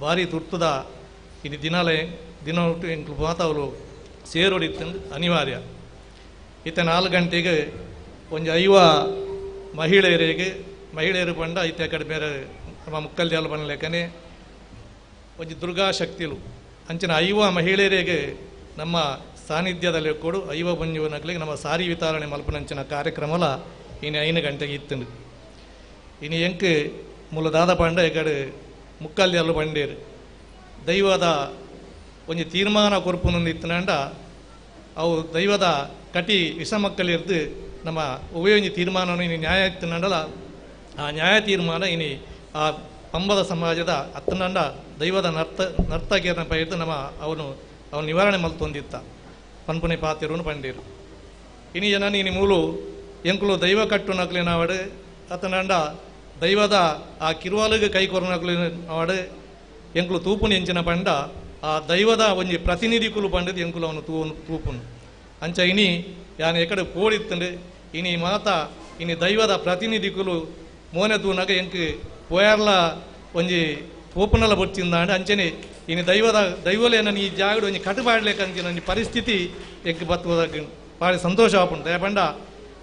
ಭಾರಿ ತುರ್ತದ ಇದು ದಿನ ಎಂಕ್ಲು ಮಾತಾವಲು ಸೇರೋಡಿತ್ತಂದು ಅನಿವಾರ್ಯ ಇತ್ತ 4 ಗಂಟೆಗೆ ಒಂದು 5 ಮಹಿಳೆಯರು ಬಂಡ ಐತೆ ಕಡೆ ಬೇರೆ ನಮ್ಮ ಮುಕ್ಕಲ್ದಿ ಅಲ್ಲ ಬಂದ್ಲೇಕನೆ ಒಂದು ದುರ್ಗಾ ಶಕ್ತಿಲು ಅಂಚಿನ 5 ಮಹಿಳೆಯರಿಗೆ ನಮ್ಮ ಸಾನ್ನಿಧ್ಯದಲ್ಲಿ ಕೊಡು 5 ಬಂಜುವನಗ್ಲಿಗೆ ನಮ್ಮ ಸಾರಿ ವಿತರಣೆ ಮಲ್ಪನಂಚಿನ ಕಾರ್ಯಕ್ರಮಲ ಇನ್ನು 5 ಗಂಟೆಗೆ ಇತ್ತಂದು ಇನ್ನು ಎಂಕ್ ಮೂಲದಾದ ಪಂಡ ಈಕಡೆ ಮುಕ್ಕಲ್ದಿ ಅಲ್ಲ ಬಂಡೇರು ದೈವದ ಒಂದು ತೀರ್ಮಾನ ಕೊರ್ಪುನೊಂದು ಇತ್ತನಂಡ ಅವು ದೈವದ ಕಟಿ ವಿಷಮಕ್ಕಳಿರ್ದು ನಮ್ಮ ಉಭಯೊಂದು ತೀರ್ಮಾನವನ್ನು ಇನ್ನು ನ್ಯಾಯ ಇತ್ತನಂಡಲ ಆ ನ್ಯಾಯ ತೀರ್ಮಾನ ಇನ್ನು ಆ ಪಂಬದ ಸಮಾಜದ ಅತ್ತನಂಡ ದೈವದ ನರ್ತಕಿಯರನ್ನ ಪೈದು ನಮ್ಮ ಅವನು ನಿವಾರಣೆ ಮಲ್ತೊಂದಿತ್ತ ಪನ್ಪುನೆ ಪಾತಿರುವನ್ನು ಪಂಡೀರು ಇನ್ನು ಜನ ಇನ್ನು ಮೂಲು ಎಂಕುಲು ದೈವ ಕಟ್ಟು ನಕ್ಲಿ ನಾವಡು ಅತನಂಡ ದೈವದ ಆ ಕಿರುವಾಲಿಗೆ ಕೈ ಕೊರನಕ್ಲಿ ನಾವಡು ಎಂಕುಲು ತೂಪುನು ಎಂಚಿನ ಪಂಡ ಆ ದೈವದ ಒಂಜಿ ಪ್ರತಿನಿಧಿಕುಲು ಪಂಡದು ಎಂಕುಲು ಅವನು ತೂಪುನು ಅಂಚ ಇನಿ ಯಾನು ಎಕಡೆ ಪೋಡಿತ್ತಂಡು ಇನಿ ಮಾತ ಇನಿ ದೈವದ ಪ್ರತಿನಿಧಿಕುಲು ಮೋನೆ ತೂನಾಗ ಎಂಕ್ ಪೋಯರ್ಲ ಒಂಜಿ ತೂಪುನಲ್ಲ ಬೊಚ್ಚಿಂದಾಂಡ ಅಂಚನೆ ಇನಿ ದೈವಲೇನ ಈ ಜಾಗಡು ಒಂಜಿ ಕಟುಪಾಡ್ಲೇಕಂಚಿನ ಒಂಜಿ ಪರಿಸ್ಥಿತಿ ಎಂಕ್ ಬತ್ತುವುದಾಗ ಭಾಳ ಸಂತೋಷ ಆಪುಂಡು ದಯಪಂಡ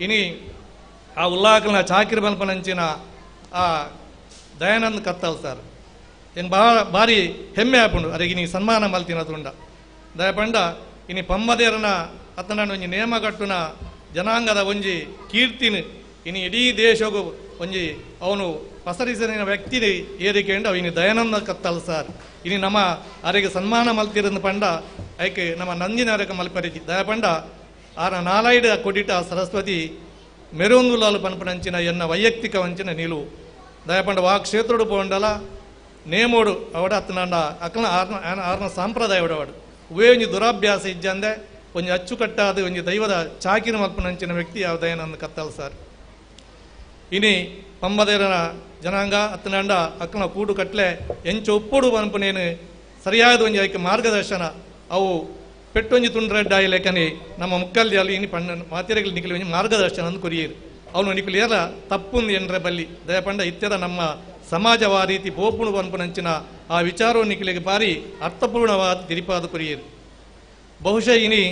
ಇನಿ ಆ ಉಲ್ಲಾಕಲ್ನ ಚಾಕಿರಿ ಮಲ್ಪನಂಚಿನ ಆ ದಯಾನಂದ ಕತ್ತಲ್ ಸರ್ ಹೆಂಗೆ ಭಾರಿ ಹೆಮ್ಮೆ ಆಪುಂಡು ಅದಕ್ಕೆ ನೀ ಸನ್ಮಾನ ಮಲ್ತಿನ ತುಂಡ ದಯಪಂಡ ಇನಿ ಪಂಬದೇರನ ಅತನ ಒಂಜಿ ನೇಮ ಕಟ್ಟುನ ಜನಾಂಗದ ಒಂಜಿ ಕೀರ್ತಿನ ಇನ್ನು ಇಡೀ ದೇಶಗೂ ಒಂಜಿ ಅವನು ಪಸರಿಸಿನ ವ್ಯಕ್ತಿ ಏರಿಕೆಂಡು ಅವಿನ ದಯಾನಂದ ಕತ್ತಲ್ ಸರ್ ಇನ್ನು ನಮ್ಮ ಅರೆಗೆ ಸನ್ಮಾನ ಮಲ್ತಿರನ್ನು ಪಂಡ ಐಕೆ ನಮ್ಮ ನಂಜಿನ ಅರೆಗೆ ಮಲ್ಪರಿಗೆ ದಯ ಪಂಡ ಆರ ನಾಲಾಯ್ಡ ಕೊಡಿಟ ಸರಸ್ವತಿ ಮೆರೊಂದುಲಾಲು ಪನ್ಪನಂಚಿನ ಎನ್ನ ವೈಯಕ್ತಿಕ ವಂಚಿನ ನಿಲುವು ದಯಪಂಡ ವಾ ಕ್ಷೇತ್ರೋಡು ಪೋಂಡಲ ನೇಮೋಡು ಅವಡ ಅತ್ತನಂಡ ಅಕ್ಕನ ಆರ್ನ ಸಾಂಪ್ರದಾಯ ಅವಡವಾಡು ಉವೇ ಒಂಜಿ ದುರಾಭ್ಯಾಸ ಇಜ್ಜಂದೆ ಒಂಜಿ ಅಚ್ಚುಕಟ್ಟಾದ ಒಂಜಿ ದೈವದ ಚಾಕಿನ ಮಲ್ಪನಂಚಿನ ವ್ಯಕ್ತಿ ಯಾವ ದಯಾನಂದ ಕತ್ತಲ್ ಸರ್ ಇನಿ ಪಂಬದೇರನ ಜನಾಂಗ ಅತ್ತನಂಡ ಅಕ್ಕನ ಕೂಡು ಕಟ್ಲೆ ಎಂಚ ಒಪ್ಪುಡು ಪನ್ಪನೇನು ಸರಿಯಾದ ಒಂಜಿ ಆಯ್ಕೆ ಮಾರ್ಗದರ್ಶನ ಅವು ಪೆಟ್ಟೊಂಜಿ ತುಂಡ್ರೆಡ್ಡಾಯಿ ಲೆಕ್ಕನೆ ನಮ್ಮ ಮುಕ್ಕಲ್ದಿ ಅಲ್ಲಿ ಇನಿ ಪಣ್ಣ ಮಾತಿರೆಗಳು ನಿಖಲಿ ಒಂಜಿ ಮಾರ್ಗದರ್ಶನ ಅಂದು ಕೊರಿಯರು ಅವನು ನಿಖಲು ಏರ ತಪ್ಪುಂದು ಎಂದ್ರೆ ಬಲ್ಲಿ ದಯಪಂಡ ಇತ್ಯದ ನಮ್ಮ ಸಮಾಜವ ರೀತಿ ಪೋಪುಣು ಪನ್ಪನಂಚಿನ ಆ ವಿಚಾರವು ನಿಖಲಿಗೆ ಬಾರಿ ಅರ್ಥಪೂರ್ಣವಾದ ತಿರಿಪಾದ ಕೊರಿಯರು ಬಹುಶಃ ಇನಿ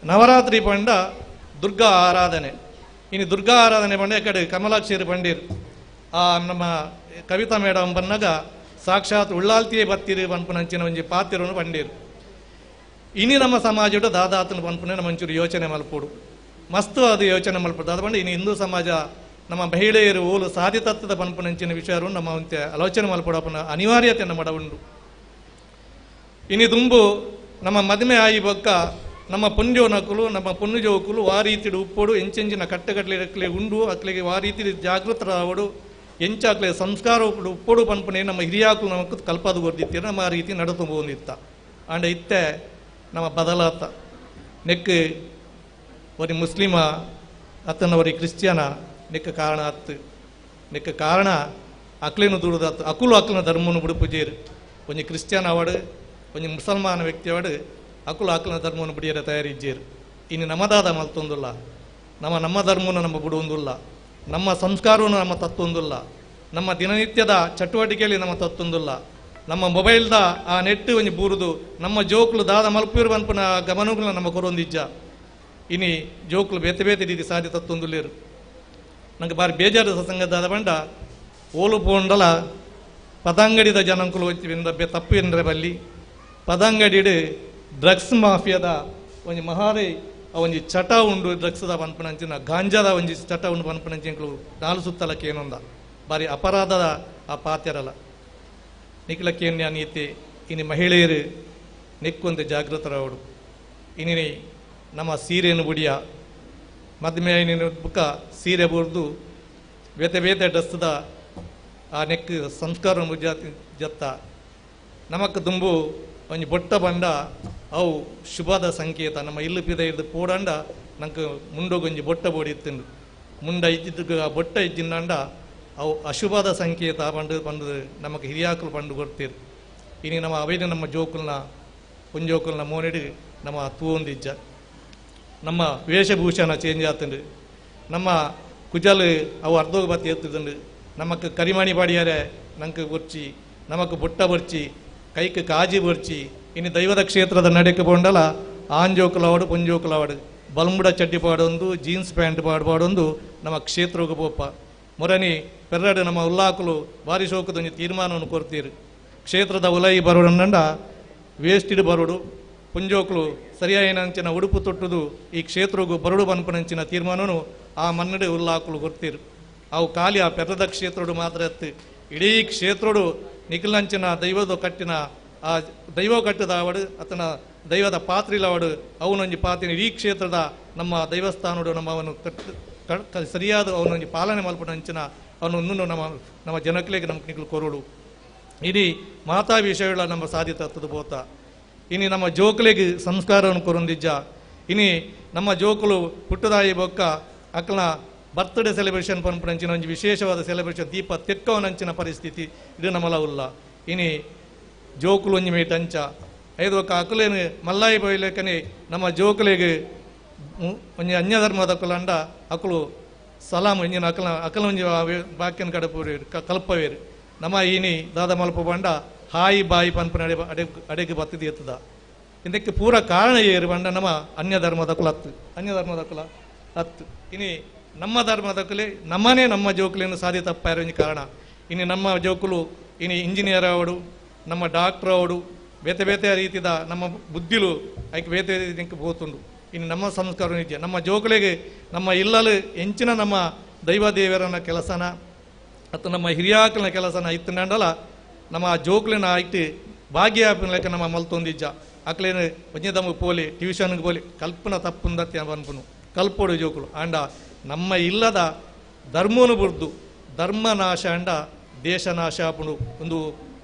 ನವರಾತ್ರಿ ಪಂಡ ದುರ್ಗಾ ಆರಾಧನೆ ಇನ್ನು ದುರ್ಗಾ ಆರಾಧನೆ ಪಂಡ ಕಡೆ ಕಮಲಾಕ್ಷಿರು ಪಂಡೀರು ಆ ನಮ್ಮ ಕವಿತಾ ಮೇಡಮ್ ಬನ್ನಾಗ ಸಾಕ್ಷಾತ್ ಉಳ್ಳಾಲ್ತಿಯೇ ಬತ್ತಿರು ಪನ್ಪನಂಚಿನ ಒಂಜಿ ಪಾತಿರನ್ನು ಪಂಡೀರು ಇನಿ ನಮ್ಮ ಸಮಾಜದ ದಾದಾತನ ಪನ್ಪುನೆ ಮಂಚೂರು ಯೋಚನೆ ಮಲ್ಪೋಡು ಮಸ್ತು ಅದು ಯೋಚನೆ ಮಲ್ಪಡು ಅದು ಬಂದು ಇನ್ನು ಹಿಂದೂ ಸಮಾಜ ನಮ್ಮ ಮಹಿಳೆಯರು ಓಲು ಸಾಧಿತತ್ವದ ಪನ್ಪುನಂಚಿನ ವಿಚಾರವನ್ನು ನಮ್ಮ ಅಂತೆ ಆಲೋಚನೆ ಮಲ್ಪಡಪ್ಪನ ಅನಿವಾರ್ಯತೆ ನಮ್ಮ ಉಂಡು ಇನಿ ದುಂಬು ನಮ್ಮ ಮದುವೆ ಆಯಿ ಬೊಕ್ಕ ನಮ್ಮ ಪುಂಜೋನಕುಲು ನಮ್ಮ ಪುಣ್ಯಜೋಕುಲು ವಾ ರೀತಿಡು ಉಪ್ಪೋಡು ಎಂಚೆಂಚಿನ ಕಟ್ಟೆಗಟ್ಟಲೆ ಉಂಡು ಅಕ್ಲೆಗೆ ವಾ ರೀತಿ ಜಾಗೃತರಾವಡು ಎಂಚಾಕ್ಲೆ ಸಂಸ್ಕಾರ ಉಪ್ಪೋಡು ಪನ್ಪುನೆ ನಮ್ಮ ಹಿರಿಯಾಕುಲು ನಮಕ್ ಕಲ್ಪದು ಗೊರ್ದಿತ್ತೀರ ನಮ್ಮ ಆ ರೀತಿ ನಡತು ಬಂದಿತ್ತ ಅಂಡ ಇತ್ತೆ ನಮ್ಮ ಬದಲಾತ ನೆಕ್ ಒರಿ ಮುಸ್ಲಿಮ ಅತ್ತನ ಒರಿ ಕ್ರಿಶ್ಚಿಯನ ನೆಕ್ ಕಾರಣ ಅತ್ತು ನೆಕ್ ಕಾರಣ ಅಕ್ಲೇನು ದುಡಿದತ್ತು ಅಕುಲು ಅಕ್ಲನ ಧರ್ಮವನ್ನು ಬಿಡುಪುಜೇರು ಒಂಜಿ ಕ್ರಿಶ್ಚಿಯನ್ ಅವಡು ಒಂಜಿ ಮುಸಲ್ಮಾನ ವ್ಯಕ್ತಿ ಅವಡು ಅಕುಲು ಅಕ್ಲನ ಧರ್ಮವನ್ನು ಬಿಡಿಯರ ತಯಾರಿಜ್ಜೇರು ಇನ್ನು ನಮ್ಮದಾದ ಮಲ್ತೊಂದುಲ್ಲ ನಮ್ಮ ಧರ್ಮವನ್ನು ನಮ್ಮ ಬಿಡುವುದಿಲ್ಲ ನಮ್ಮ ಸಂಸ್ಕಾರವನ್ನು ನಮ್ಮ ತತ್ತೊಂದಿಲ್ಲ ನಮ್ಮ ದಿನನಿತ್ಯದ ಚಟುವಟಿಕೆಯಲ್ಲಿ ನಮ್ಮ ತತ್ತೊಂದಿಲ್ಲ ನಮ್ಮ ಮೊಬೈಲ್ದ ಆ ನೆಟ್ ಒಂಜಿ ಬೂರುದು ನಮ್ಮ ಜೋಕ್ಲು ದಾದ ಮಲ್ಪಿರು ಪನ್ಪುನ ಗಮನಗಳು ನಮ್ಮ ಕೊರೊಂದಿಜ್ಜ ಇನಿ ಜೋಕ್ಲು ಬೇತೆ ಬೇತೆ ರೀತಿ ಸಾಧಿ ತತ್ತೊಂದುಲ್ಲೇರು ನಂಗೆ ಬಾರಿ ಬೇಜಾರು ಸಂಗದಾದ ಬಂಡ ಓಲು ಪೋಂಡಲ ಪದಂಗಡಿದ ಜನಂಕುಲು ತಪ್ಪು ಎಂದ್ರೆ ಬಲ್ಲಿ ಪದಂಗಡಿಡು ಡ್ರಗ್ಸ್ ಮಾಫಿಯಾದ ಒಂಜಿ ಮಹಾರೇ ಒಂಜಿ ಚಟ ಉಂಡು ಡ್ರಗ್ಸ್ದ ಪನ್ಪನಂಚಿನ ಗಾಂಜಾದ ಒಂಜಿ ಚಟ ಉಂಡು ಪನ್ಪನಂಚಿನ ನಾಲು ಸುತ್ತಲಕ್ಕೆ ಏನೊಂದ ಬಾರಿ ಅಪರಾಧದ ಆ ಪಾತ್ಯರಲ್ಲ ನಿಖಲಕ್ಕೇನ್ಯ ನೀತಿ ಇನ್ನು ಮಹಿಳೆಯರು ನೆಕ್ಕೊಂದು ಜಾಗೃತರವಡು ಇನಿ ನಮ್ಮ ಸೀರೆಯನ್ನು ಬುಡಿಯ ಮದುವೆ ಬುಕ್ಕ ಸೀರೆ ಬುರ್ದು ಬೇತೆ ಬೇತೆ ಡ್ರೆಸ್ದ ಆ ನೆಕ್ ಸಂಸ್ಕಾರ ಜತ್ತ ನಮಕ್ ದುಂಬು ಒಂಜಿ ಬೊಟ್ಟ ಬಂಡ ಅವು ಶುಭದ ಸಂಕೇತ ನಮ್ಮ ಇಲ್ಲು ಪಿದ ಇದ್ದು ಪೋಡಂಡ ನಂಗೆ ಮುಂಡೋಗೊಂಜಿ ಬೊಟ್ಟ ಬೋಡಿತ್ತುಂಡು ಮುಂಡ ಇದ್ದಿದ್ದು ಆ ಬೊಟ್ಟ ಇಜ್ಜಿಂಡ ಅವು ಅಶುಭದ ಸಂಕೇತ ಬಂದು ಬಂದು ನಮಗೆ ಹಿರಿಯಾಕಲು ಬಂದು ಕೊಡ್ತೀರು ಇನ್ನು ನಮ್ಮ ಅವೇನು ನಮ್ಮ ಜೋಕುಲ್ನ ಪುಂಜೋಕುಲ್ನ ಮೋನೆಡು ನಮ್ಮ ತೂವೊಂದಿಜ್ಜ ನಮ್ಮ ವೇಷಭೂಷಣ ಚೇಂಜ್ ಆತುಂಡು ನಮ್ಮ ಕುಜಲು ಅವು ಅರ್ಧೋಗ ಬತ್ತಿ ಎತ್ತುದುಂಡು ನಮಕ್ ಕರಿಮಣಿ ಬಾಡಿಯಾರೆ ನಂಗೆ ಬರ್ಚಿ ನಮಕ್ ಬೊಟ್ಟ ಬರ್ಚಿ ಕೈಕ್ ಕಾಜಿ ಬರ್ಚಿ ಇನ್ನು ದೈವದ ಕ್ಷೇತ್ರದ ನಡೆಕ್ಕೆ ಬಂಡಲ ಆಂಜೋಕುಲವಾಡು ಪುಂಜೋಕುಲವಾಡು ಬಲ್ಮುಡ ಚಡ್ಡಿ ಪಾಡೊಂದು ಜೀನ್ಸ್ ಪ್ಯಾಂಟ್ ಪಾಡ್ಬಾಡೊಂದು ನಮ್ಮ ಕ್ಷೇತ್ರಕ್ಕೆ ಪೋಪ ಮೊರನಿ ಪೆರ್ರಡು ನಮ್ಮ ಉಲ್ಲಾಕುಲು ಭಾರಿ ಶೋಕದೊಂದು ತೀರ್ಮಾನವನ್ನು ಕೊಡ್ತೀರು ಕ್ಷೇತ್ರದ ಉಲೈ ಬರೋಡಂಡ ವೇಸ್ಟಿಡ್ ಬರೋಡು ಪುಂಜೋಕುಲು ಸರಿಯಾಯಿನಂಚಿನ ಉಡುಪು ತೊಟ್ಟುದು ಈ ಕ್ಷೇತ್ರಗೂ ಬರಡು ಬನ್ಪನಂಚಿನ ತೀರ್ಮಾನವನ್ನು ಆ ಮನ್ನಡೆ ಉಲ್ಲಾಕುಲು ಕೊಡ್ತೀರು ಅವು ಖಾಲಿ ಆ ಪೆರ್ರದ ಕ್ಷೇತ್ರಡು ಮಾತ್ರ ಎತ್ತು ಇಡೀ ಕ್ಷೇತ್ರಡು ನಿಖಿಲಂಚಿನ ದೈವದ ಕಟ್ಟಿನ ಆ ದೈವ ಕಟ್ಟದ ಅವಡು ಆತನ ದೈವದ ಪಾತ್ರಿಲವಡು ಅವನೊಂಜಿ ಪಾತಿನ ಇಡೀ ಕ್ಷೇತ್ರದ ನಮ್ಮ ದೈವಸ್ಥಾನಡು ನಮ್ಮ ಅವನು ಸರಿಯಾದ ಅವನೊಂಜಿ ಪಾಲನೆ ಮಲ್ಪನಂಚಿನ ಅವನೊಂದು ನಮ್ಮ ಜನಕ್ಲೆಗೆ ನಮ್ಗೆ ನಿಖಲು ಕೊರೋಡು ಇಡೀ ಮಾತಾ ವಿಷಯಗಳ ನಮ್ಮ ಸಾಧಿತ ಹತ್ತದ ಬೋತ ಇನಿ ನಮ್ಮ ಜೋಕುಲೆಗೆ ಸಂಸ್ಕಾರವನ್ನು ಕೊರೊಂದಿಜ್ಜ ಇನಿ ನಮ್ಮ ಜೋಕುಲು ಪುಟ್ಟದಾಯಿ ಬೊಕ್ಕ ಅಕ್ಕನ ಬರ್ತ್ಡೇ ಸೆಲೆಬ್ರೇಷನ್ ಪನ್ಪನಂಚಿನ ಒಂಜಿ ವಿಶೇಷವಾದ ಸೆಲೆಬ್ರೇಷನ್ ದೀಪ ತೆಕ್ಕವನಂಚಿನ ಪರಿಸ್ಥಿತಿ ಇದು ನಮ್ಮಲ ಉಲ್ಲ ಇನಿ ಜೋಕುಲು ಒಂಜಿ ಮೇಟ್ ಅಂಚ ಐದು ಒಕ್ಕ ಅಕುಲೇನು ಮಲ್ಲಾಯಿ ಬೈಲೇಕನೆ ನಮ್ಮ ಜೋಕುಲೆಗೆ ಒಂಜಿ ಅನ್ಯ ಧರ್ಮದ ಅಕುಲಂಡ ಅಕುಲು ಸಲಾಮ್ ಒಂಜಿನ ಅಕಲ ಒಂಜಿ ಬಾಕ್ಯನ ಕಡಪುರೇರು ಕಲ್ಪವೇರು ನಮ್ಮ ಈನಿ ದಾದ ಮಲ್ಪ ಬಂಡ ಹಾಯಿ ಬಾಯಿ ಪನ್ಪನ ಅಡೆಗೆ ಬತ್ತಿದ ಎತ್ತದ ಇದಕ್ಕೆ ಪೂರ ಕಾರಣ ಏರು ಬಂಡ ನಮ್ಮ ಅನ್ಯ ಧರ್ಮದ ಕುಲ ಹತ್ತು ಇನಿ ನಮ್ಮ ಧರ್ಮದ ಕುಲೆ ನಮ್ಮನೇ ನಮ್ಮ ಜೋಕುಲಿನ ಸಾಧಿ ತಪ್ಪಾಯಿರೋ ಒಂಜಿ ಕಾರಣ ಇನ್ನು ನಮ್ಮ ಜೋಕುಲು ಇನಿ ಇಂಜಿನಿಯರ್ ಅವಡು ನಮ್ಮ ಡಾಕ್ಟರ್ ಅವಡು ಬೇತೆ ಬೇತೆ ರೀತಿದ ನಮ್ಮ ಬುದ್ಧಿಲು ಐಕೆ ಬೇತೆ ರೀತಿ ಬೋತುಂಡು ಇನ್ನು ನಮ್ಮ ಸಂಸ್ಕಾರ ನಿಜ ನಮ್ಮ ಜೋಕುಳಿಗೆ ನಮ್ಮ ಇಲ್ಲಲು ಎಂಚಿನ ನಮ್ಮ ದೈವ ದೇವರನ್ನ ಕೆಲಸನ ಅಥವಾ ನಮ್ಮ ಹಿರಿಯಾಕಲನ ಕೆಲಸನ ಇತ್ತಂಡಲ್ಲ ನಮ್ಮ ಜೋಕುಲಿನ ಆಯ್ತು ಭಾಗ್ಯಾಪಿನ ಲೆಕ್ಕ ನಮ್ಮ ಮಲ್ತೊಂದಿಜ್ಜ ಅಕ್ಲೇನು ಒಂಜದಮ್ಮಗೆ ಪೋಲಿ ಟ್ಯೂಷನ್ಗೆ ಪೋಲಿ ಕಲ್ಪನ ತಪ್ಪುಂದತ್ತೆ ಅನ್ಪನು ಕಲ್ಪೋಡು ಜೋಕುಲು ಅಂಡ ನಮ್ಮ ಇಲ್ಲದ ಧರ್ಮನು ಬುರ್ದು ಧರ್ಮ ನಾಶ ಅಂಡ ದೇಶ ನಾಶ ಆಪುಂಡು ಒಂದು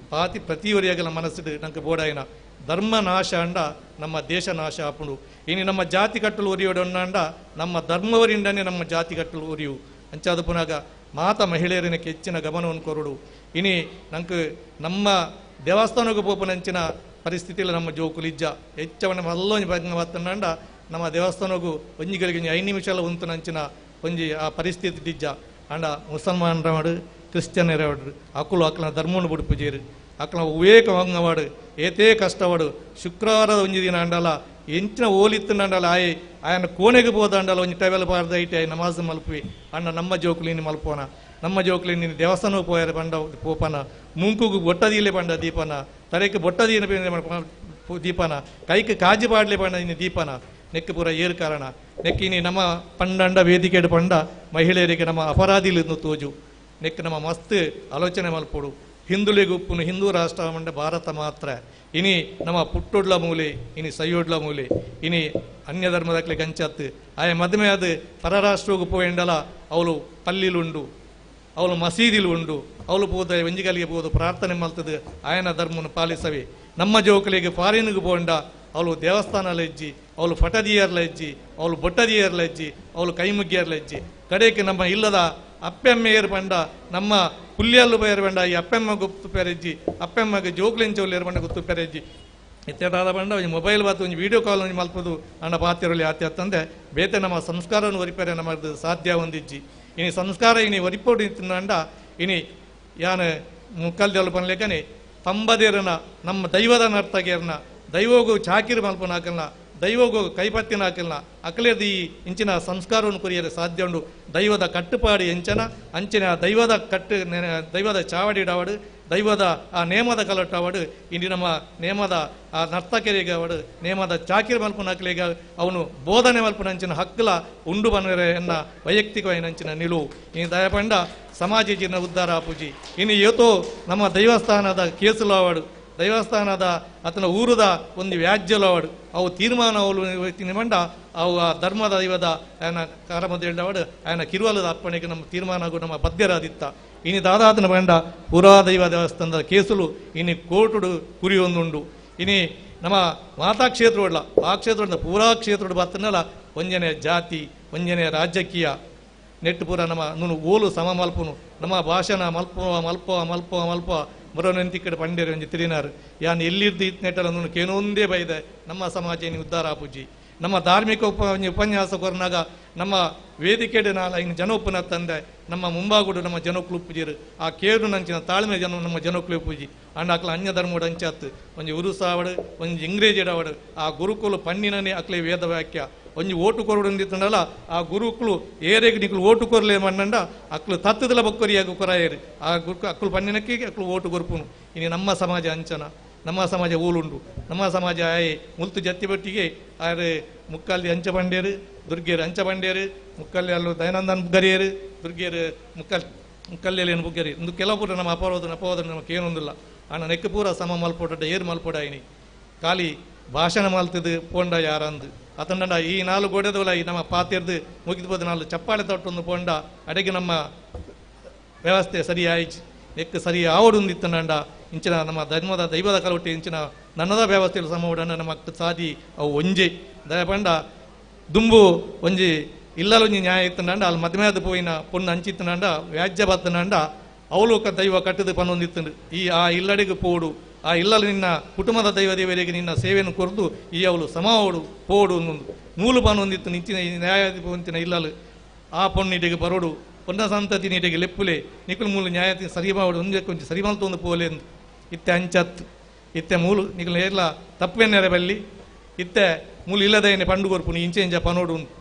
ಪ್ರತಿವರಿಯಾಗಲ ಮನಸ್ಸಿಡು ನಂಗೆ ಬೋಡಾಯಿನ ಧರ್ಮ ನಾಶ ಅಂಡ ನಮ್ಮ ದೇಶ ನಾಶ ಆಪುಂಡು ಇನ್ನು ನಮ್ಮ ಜಾತಿ ಕಟ್ಟಲು ಒರಿಯೋಡು ಅಂಡ ನಮ್ಮ ಧರ್ಮವರಿಂದನೇ ನಮ್ಮ ಜಾತಿ ಕಟ್ಟಲು ಒರಿಯು ಅಂಚಾದ ಪುನಗ ಮಾತ ಮಹಿಳೆಯರನಕ್ಕೆ ಹೆಚ್ಚಿನ ಗಮನವನ್ನು ಕೊರಡು ಇನಿ ನಂಗೆ ನಮ್ಮ ದೇವಸ್ಥಾನಕ್ಕೆ ಪೋಪನಂಚಿನ ಪರಿಸ್ಥಿತಿಯಲ್ಲಿ ನಮ್ಮ ಜೋಕುಲಿಜ್ಜ ಹೆಚ್ಚವನ್ನ ಮಲ್ಲೊಂಜಿ ಬತ್ತಂಡ ನಮ್ಮ ದೇವಸ್ಥಾನಗೂ ಒಂಜಿಗಳಿಗೆ 5 ನಿಮಿಷಲ ಉಂಟು ನಂಚಿನ ಒಂಜಿ ಆ ಪರಿಸ್ಥಿತಿ ಇಜ್ಜ ಅಂಡ ಮುಸಲ್ಮಾನರವಾಡು ಕ್ರಿಶ್ಚಿಯನರವಾಡು ಅಕ್ಕಲು ಅಕ್ಕಲ ಧರ್ಮವನ್ನು ಬುಡುಪುಜೇರು ಅಕ್ಕಲ ವಿವೇಕ ಅಂಗವಾಡು ಏತೇ ಕಷ್ಟವಾಡು ಶುಕ್ರವಾರದ ಒಂಜಿ ದಿನ ಅಂಡಲ ಎಂಚಿನ ಓಲಿತ್ತಂಡಲ ಆಯನ ಕೋಣೆಗೆ ಹೋದಂಡಲ ಒಂಜಿ ಟೈವೆಲ್ ಬಾರ್ದ ಐಟಿ ನಮಾಜ್ ಮಲ್ಪಿ ಅಣ್ಣ ನಮ್ಮ ಜೋಕುಲಿನಿ ಮಲ್ಪೋನ ನಮ್ಮ ಜೋಕುಲಿನಿ ದೇವಸ್ಥಾನಕ್ಕೆ ಪೋಯಾರ ಬಂಡ ಪೋಪನ ಮುಂಕುಗು ಬೊಟ್ಟದೀಲೆ ಬಂಡ ದೀಪನ ತಲೆಗೆ ಬೊಟ್ಟದೀನ ದೀಪನ ಕೈಗೆ ಕಾಜಿ ಬಾಡ್ಲೆ ಬಂಡ ಇನ್ನು ದೀಪನ ನೆಕ್ಕೆ ಪೂರ ಏರು ಕಾರಣ ನೆಕ್ಕಿನಿ ನಮ್ಮ ಪಂಡಂಡ ವೇದಿಕೆ ಪಂಡ ಮಹಿಳೆಯರಿಗೆ ನಮ್ಮ ಅಪರಾಧಿಲಿಂದು ತೋಜು ನೆಕ್ ನಮ್ಮ ಮಸ್ತ್ ಆಲೋಚನೆ ಮಲ್ಪೋಡು ಹಿಂದುಳಿಗೆ ಉಪ್ಪುನು ಹಿಂದೂ ರಾಷ್ಟ್ರ ಮಂಡ ಭಾರತ ಮಾತ್ರ ಇನಿ ನಮ್ಮ ಪುಟ್ಟೊಡ್ಲ ಮೂಲೆ ಇನಿ ಸೈಯೊಡ್ಲ ಮೂಲೆ ಇನಿ ಅನ್ಯ ಧರ್ಮದಕ್ಲೆ ಗಂಚತ್ತು ಆಯ ಮದುವೆ ಅದು ಪರರಾಷ್ಟ್ರಗೂ ಪೋಯಂಡಲ ಅವಳು ಪಲ್ಲಿಲುಂಡು ಅವಳು ಮಸೀದಿಲು ಉಂಡು ಅವಳು ಪೋದ ವೆಂಜಿಗಲಿಗೆ ಪೋದು ಪ್ರಾರ್ಥನೆ ಮಲ್ತದೆ ಆಯನ ಧರ್ಮವನ್ನು ಪಾಲಿಸವೆ ನಮ್ಮ ಜೋಕಲಿಗೆ ಫಾರಿನ್ಗೆ ಪೋಂಡ ಅವಳು ದೇವಸ್ಥಾನಲ್ಲ ಹೆಜ್ಜಿ ಅವಳು ಫಟದಿಯರ್ಲ ಹೆಜ್ಜಿ ಅವಳು ಬೊಟ್ಟದಿಯರ್ಲ ಹೆಜ್ಜಿ ಅವಳು ಕೈಮುಗ್ಗಿಯರ್ಲ ಹೆಜ್ಜಿ ಕಡೆಗೆ ನಮ್ಮ ಇಲ್ಲದ ಅಪ್ಪೆಮ್ಮೆಯರು ಬಂಡ ನಮ್ಮ ಪುಲ್ಯಲ್ಲು ಬೇರು ಬಂಡ ಈ ಅಪ್ಪೆಮ್ಮ ಗುತ್ತು ಪೆರೆಜ್ಜಿ ಅಪ್ಪೆಮ್ಮಗೆ ಜೋಕ್ಲೆಂಚೋಲ್ಲೇರು ಬಂಡ ಗುತ್ತು ಪೆರೆಜ್ಜಿ ಇತ್ಯಾದಾದ ಬಂಡ ಒಂದು ಮೊಬೈಲ್ ಬಾತು ಒಂದು ವೀಡಿಯೋ ಕಾಲ್ ಒಂದು ಮಲ್ಪದು ಅಣ್ಣ ಪಾತಿರಲಿ ಆತ್ಯತ್ತಂದೆ ಬೇತೆ ನಮ್ಮ ಸಂಸ್ಕಾರವನ್ನು ಒರಿಪೆರೆ ನಮ್ಮದು ಸಾಧ್ಯ ಹೊಂದಿಜ್ಜಿ ಇನಿ ಸಂಸ್ಕಾರ ಇನಿ ಒರಿಪೋಡು ಅಂಡ ಇನಿ ಯಾನು ಮುಕ್ಕಲ್ದೆಲ್ಲ ಪನ್ಲೇಕನೆ ಪಂಬದೇರನ ನಮ್ಮ ದೈವದ ನರ್ತಗೆರ್ನ ದೈವೋಗು ಚಾಕಿರು ಮಲ್ಪನ ಹಾಕಲ್ನ ದೈವೋಗು ಕೈಪತ್ತಿನ ಹಾಕಲ್ನ ಅಕಲೇದು ಈ ಇಂಚಿನ ಸಂಸ್ಕಾರವನ್ನು ಕುರಿಯಲು ಸಾಧ್ಯ ಉಂಡು ದೈವದ ಕಟ್ಟುಪಾಡು ಎಂಚನ ಅಂಚಿನ ದೈವದ ದೈವದ ಚಾವಡಿಡಾವಡು ದೈವದ ಆ ನೇಮದ ಕಲಟ್ಟಾವಡು ಇಂಡಿ ನಮ್ಮ ನೇಮದ ಆ ನರ್ತಕೆರೆಗೆ ಅವಡು ನೇಮದ ಚಾಕಿರು ಮಲ್ಪನ ಹಾಕಲಿಗೆ ಅವನು ಬೋಧನೆ ಮಲ್ಪನ ಅಂಚಿನ ಹಕ್ಕಲ ಉಂಡು ಬನ್ನರೆ ಎನ್ನ ವೈಯಕ್ತಿಕವಾಗಿ ಅಂಚಿನ ನಿಲುವು ಈ ದಯಪಂಡ ಸಮಾಜಿನ ಉದ್ಧಾರ ಪೂಜಿ ಇನ್ನು ಇವತ್ತು ನಮ್ಮ ದೈವಸ್ಥಾನದ ಕೇಸುಲಾವಡು ದೈವಸ್ಥಾನದ ಆತನ ಊರದ ಒಂದು ವ್ಯಾಜ್ಯಲವಾಡು ಅವು ತೀರ್ಮಾನ ಅವಳು ಮಂಡ ಅವು ಆ ಧರ್ಮದ ದೈವದ ಆಯನ ಕಾರಮದ ಹೇಳ್ದವಾಡು ಆಯನ ಕಿರುವಲದ ಅಪ್ಪಣೆಗೆ ನಮ್ಮ ತೀರ್ಮಾನ ಹಾಗೂ ನಮ್ಮ ಬದ್ಧರಾದಿತ್ತ ಇನ್ನು ದಾದಾತನ ಬಂಡ ಪುರಾದೈವ ದೇವಸ್ಥಾನದ ಕೇಸುಲು ಇನ್ನು ಕೋಟುಡು ಕುರಿಯೊಂದುಂಡು ಇನಿ ನಮ್ಮ ಮಾತಾ ಕ್ಷೇತ್ರ ಉಡ್ಲ ಆ ಕ್ಷೇತ್ರ ಪೂರಾ ಕ್ಷೇತ್ರ ಬತ್ತನಲ್ಲ ಒಂಜನೆ ಜಾತಿ ಒಂಜನೆ ರಾಜಕೀಯ ನೆಟ್ಟು ಪೂರ ನಮ್ಮ ನೂನು ಓಲು ಸಮ ಮಲ್ಪುನು ನಮ್ಮ ಭಾಷಣ ಮಲ್ಪ ಮರೊಂದು ಕಡೆ ಪಂಡ್ಯರು ಒಂಜಿ ತಿರಿನಾರು ಯಾನ್ ಎಲ್ಲಿರ್ದು ಇತ್ನೆಟ್ಟಲ್ಲ ನೂನು ಕೇನೊಂದೇ ಬೈದೆ ನಮ್ಮ ಸಮಾಜ ಉದ್ಧಾರ ಆಪುಜಿ ನಮ್ಮ ಧಾರ್ಮಿಕ ಉಪನ್ಯಾಸ ಕೊರನಾಗ ನಮ್ಮ ವೇದಿಕೆಡು ನಾಲ ಇನ್ನು ಜನೋಪನ ತಂದೆ ನಮ್ಮ ಮುಂಬಾಗುಡು ನಮ್ಮ ಜನೋಕ್ಲು ಉಪ್ಪುಜಿರು ಆ ಕೇಡು ನಂಚಿನ ತಾಳ್ಮೆ ಜನ ನಮ್ಮ ಜನೋಕ್ಲು ಉಪ್ಪುಜಿ ಅಂಡ ಅಕ್ಲ ಅನ್ಯ ಧರ್ಮೋಡು ಅಂಚಾತ್ತು ಒಂಜಿ ಉರುಸಾವಡು ಒಂಜಿ ಇಂಗ್ರೇಜಿಡವಡು ಆ ಗುರುಕುಲು ಪನ್ನಿನೇ ಅಕ್ಲೆ ವೇದ ವಾಕ್ಯ ಒಂಜಿ ಓಟು ಕೊರಡುಂದಿತ್ತಂಡಲ್ಲ ಆ ಗುರುಕುಲು ಏರೆಗೆ ನಿಕ್ಲು ಓಟು ಕೊರಲೆ ಮಣ್ಣಂಡ ಅಕ್ಲು ತತ್ತದಲ ಬೊಕ್ಕರಿಯಾಗ ಕೊರಾಯರು ಆ ಗುರು ಅಕ್ಲು ಪನ್ನಿನಕ್ಕೆ ಅಕ್ಲು ಓಟು ಕೊರ್ಪುನು ಇನ್ನು ನಮ್ಮ ಸಮಾಜ ಅಂಚನ ನಮ್ಮ ಸಮಾಜ ಊಲುಂಡು ನಮ್ಮ ಸಮಾಜ ಆಯೆ ಮುಲ್ತು ಜತ್ತಿ ಬಟ್ಟಿಗೆ ಆರೆ ಮುಕ್ಕಲ್ಲಿ ಅಂಚ ಬಂಡೇರು ದುರ್ಗೇರು ಅಂಚ ಬಂಡೇರು ಮುಕ್ಕಲ್ಲಿ ಅಲ್ಲೂ ದಯಾನಂದನ್ ಬುಗ್ಗರಿಯರು ದುರ್ಗೇರು ಮುಕ್ಕಲ್ಲೇನು ಬುಗ್ಗರಿ ಒಂದು ಕೆಲವು ಪೂರ ನಮ್ಮ ಅಪವಾದ ನಮಗೆ ಏನೊಂದಿಲ್ಲ ಅಣ್ಣ ನೆಕ್ಕ ಪೂರ ಸಮ ಮಲ್ಪೋಟ ಏರು ಮಲ್ಪೋಡ ಇನಿ ಖಾಲಿ ಭಾಷಣ ಮಲ್ತದು ಪೋಂಡ ಯಾರಂದು ಅತಂಡ ಈ 4 ಗೋಡೆದವಲ್ಲ ಈ ನಮ್ಮ ಪಾತೆರ್ದು ಮುಗಿದು ಹೋದ 4 ಚಪ್ಪಾಳೆ ತೊಟ್ಟೊಂದು ಪೋಂಡ ಅಡೆಗೆ ನಮ್ಮ ವ್ಯವಸ್ಥೆ ಸರಿ ಆಯ್ತು ನೆಕ್ ಸರಿ ಆವಡುಂದಿತ್ತಂಡ ಇಂಚಿನ ನಮ್ಮ ಧರ್ಮದ ದೈವದ ಕಲವಟ್ಟಿ ಇಂಚಿನ ನನ್ನದ ವ್ಯವಸ್ಥೆಯಲ್ಲಿ ಸಮೋಡನ್ನ ನಮ್ಮ ಸಾದಿ ಅವು ಒಂಜೆ ದಯಪಂಡ ದುಂಬು ಒಂಜಿ ಇಲ್ಲೊಂಜಿ ನ್ಯಾಯ ಇತ್ತಂಡ ಅಲ್ಲಿ ಮದುವೆಯಾದ ಪೋಯಿನ ಪೊಣ್ಣು ಅಂಚಿತ್ತಂಡ ವ್ಯಾಜ್ಯ ಬತ್ತಂಡ ಅವಳು ದೈವ ಕಟ್ಟದು ಪನ್ನೊಂದಿತ್ತಂಡು ಈ ಆ ಇಲ್ಲಡಿಗೆ ಪೋಡು ಆ ಇಲ್ಲಲು ನಿನ್ನ ಕುಟುಂಬದ ದೈವ ದೇವರಿಗೆ ನಿನ್ನ ಸೇವೆಯನ್ನು ಕೊರದು ಈ ಅವಳು ಸಮಾವಡು ಪೋಡು ಅನ್ನೊಂದು ನೂಲು ಪನ್ನೊಂದಿತ್ತು ನಿಂಚಿನ ನ್ಯಾಯಾಧಿಪಂತಿನ ಇಲ್ಲಲು ಆ ಪೊಣ್ಣಿಡೆಗೆ ಬರೋಡು ಪೊನ್ನ ಸಂತತಿ ನೀಟಿಗೆ ಲೆಪ್ಪುಲೆ ನಿಕುಲು ಮೂಲು ನ್ಯಾಯ ಸರಿಮಾವಡು ಒಂದೇ ಕೊಂಚ ಸರಿಮಲ್ತೊಂದು ಪೋಲೆ ಎಂದು ಇತ್ತೆ ಅಂಚತ್ತು ಇತ್ತೆ ಮೂಲು ನಿಕಲು ಎಲ್ಲ ತಪ್ಪೆನ್ನೆರೆ ಬಲ್ಲಿ ಇತ್ತೆ ಮೂಲು ಇಲ್ಲದೇನೆ ಪಂಡು ಕೊರ್ಪುನು ಇಂಚೆ ಇಂಚ ಪನೋಡು ಉಂಟು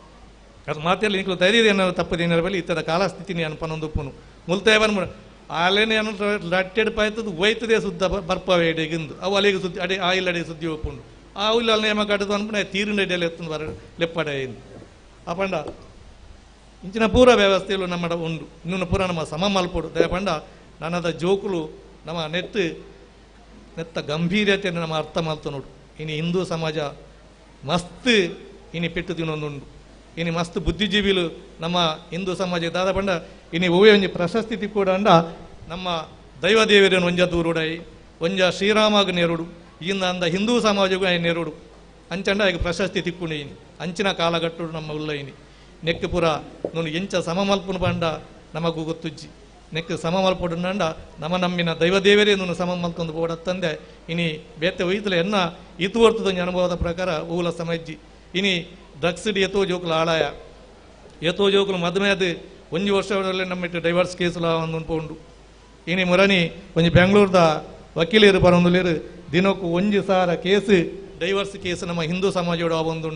ಅದು ಮಾತೆಲ್ಲ ನಿಕಲು ಧೈರ್ಯದೇನ ತಪ್ಪದೇನರ ಬಲ್ಲಿ ಇತ್ತದ ಕಾಲಸ್ಥಿತಿನಿ ಅನ್ನು ಪನೊಂದುಪ್ಪುನು ಮುಲ್ತೇ ಬಂದ್ಬಿಡ ಆಲೇನೆ ಅನ್ನು ಲಟ್ಟೆಡ್ ಪಾಯ್ತದ್ದು ಹೋಯ್ತದೆ ಸುದ್ದ ಬರ್ಪವೇಡೆಗಿಂದು ಅವು ಅಲ್ಲಿಗೆ ಸುದ್ದಿ ಅಡೆ ಆ ಇಲ್ಲಡೆ ಸುದ್ದಿ ಒಪ್ಪುಂಡು ಆ ಉಲ್ಲ ನೇಮ ಕಟ್ಟದು ಅನ್ಪಣೆ ತೀರಿನ ಇಡೆಯಲ್ಲಿ ಎತ್ತು ಬರ ಲೆಪ್ಪಡೆ ಅಪಂಡ ಇಂಚಿನ ಪೂರ ವ್ಯವಸ್ಥೆಯಲ್ಲೂ ನಮ್ಮ ಉಂಡು ಇನ್ನೂ ಪೂರ ನಮ್ಮ ಸಮ ಮಲ್ಪಡು ದಯಪಂಡ ನನ್ನದ ಜೋಕುಲು ನಮ್ಮ ನೆತ್ತ ಗಂಭೀರತೆಯನ್ನು ನಮ್ಮ ಅರ್ಥ ಮಾಡ್ತಾ ನೋಡು. ಇನ್ನು ಹಿಂದೂ ಸಮಾಜ ಮಸ್ತ್ ಇನ್ನು ಪೆಟ್ಟು ತಿನ್ನೊಂದುಂಡು. ಇನ್ನು ಮಸ್ತ್ ಬುದ್ಧಿಜೀವಿಲು ನಮ್ಮ ಹಿಂದೂ ಸಮಾಜ ದಾದ ಪಂಡ ಇನ್ನು ಓವೇ ಒಂಜಿ ಪ್ರಶಸ್ತಿ ತಿಕ್ಕೋಡ ಅಂಡ ನಮ್ಮ ದೈವದೇವರನ್ನು ಒಂಜ ದೂರುಡಾಯಿ ಒಂಜ ಶ್ರೀರಾಮಾಗ ನೆರುಡು ಇಂದ ಅಂದ ಹಿಂದೂ ಸಮಾಜಗೂ ನೆರುಡು ಅಂಚಂಡ ಈಗ ಪ್ರಶಸ್ತಿ ತಿಕ್ಕೊಂಡು ಇನಿ ಅಂಚಿನ ಕಾಲಘಟ್ಟಡು ನಮ್ಮ ಉಲ್ಲ ಇನಿ ನೆಕ್ ಪುರ ನೋನು ಎಂಚ ಸಮ ಮಲ್ಪುನು ಪಂಡ ನಮಗೂ ಗೊತ್ತುಜ್ಜಿ ನೆಕ್ ಸಮ ಮಲ್ಪಡು ನಂಡ ನಮ್ಮ ನಮ್ಮಿನ ದೈವದೇವರೇ ನಾನು ಸಮ ಮಲ್ಕೊಂಡು ಪೋಡತ್ತಂದೆ ಇನಿ ಬೇತೆ ಒಯ್ತಲೆ ಎನ್ನ ಇತು ವರ್ತದ ಅನುಭವದ ಪ್ರಕಾರ ಊಲ ಸಮಜ್ಜಿ ಇನಿ ಡ್ರಗ್ಸ್ ಎತ್ತೋ ಜೋಕುಲು ಆಳಾಯ ಎತ್ತೋ ಜೋಕುಲು ಮದುವೆದು ಒಂಜಿ ವರ್ಷದಲ್ಲಿ ನಮ್ಮ ಡೈವರ್ಸ್ ಕೇಸುಲ ಒಂದು ಪೋಂಡು ಇನಿ ಮುರಣಿ ಒಂಜಿ ಬೆಂಗಳೂರದ ವಕೀಲರು ಪರೊಂದುಲೇರು ದಿನಕ್ಕೂ 1,000 ಕೇಸು ಡೈವರ್ಸ್ ಕೇಸು ನಮ್ಮ ಹಿಂದೂ ಸಮಾಜೋಡು ಅವೊಂದು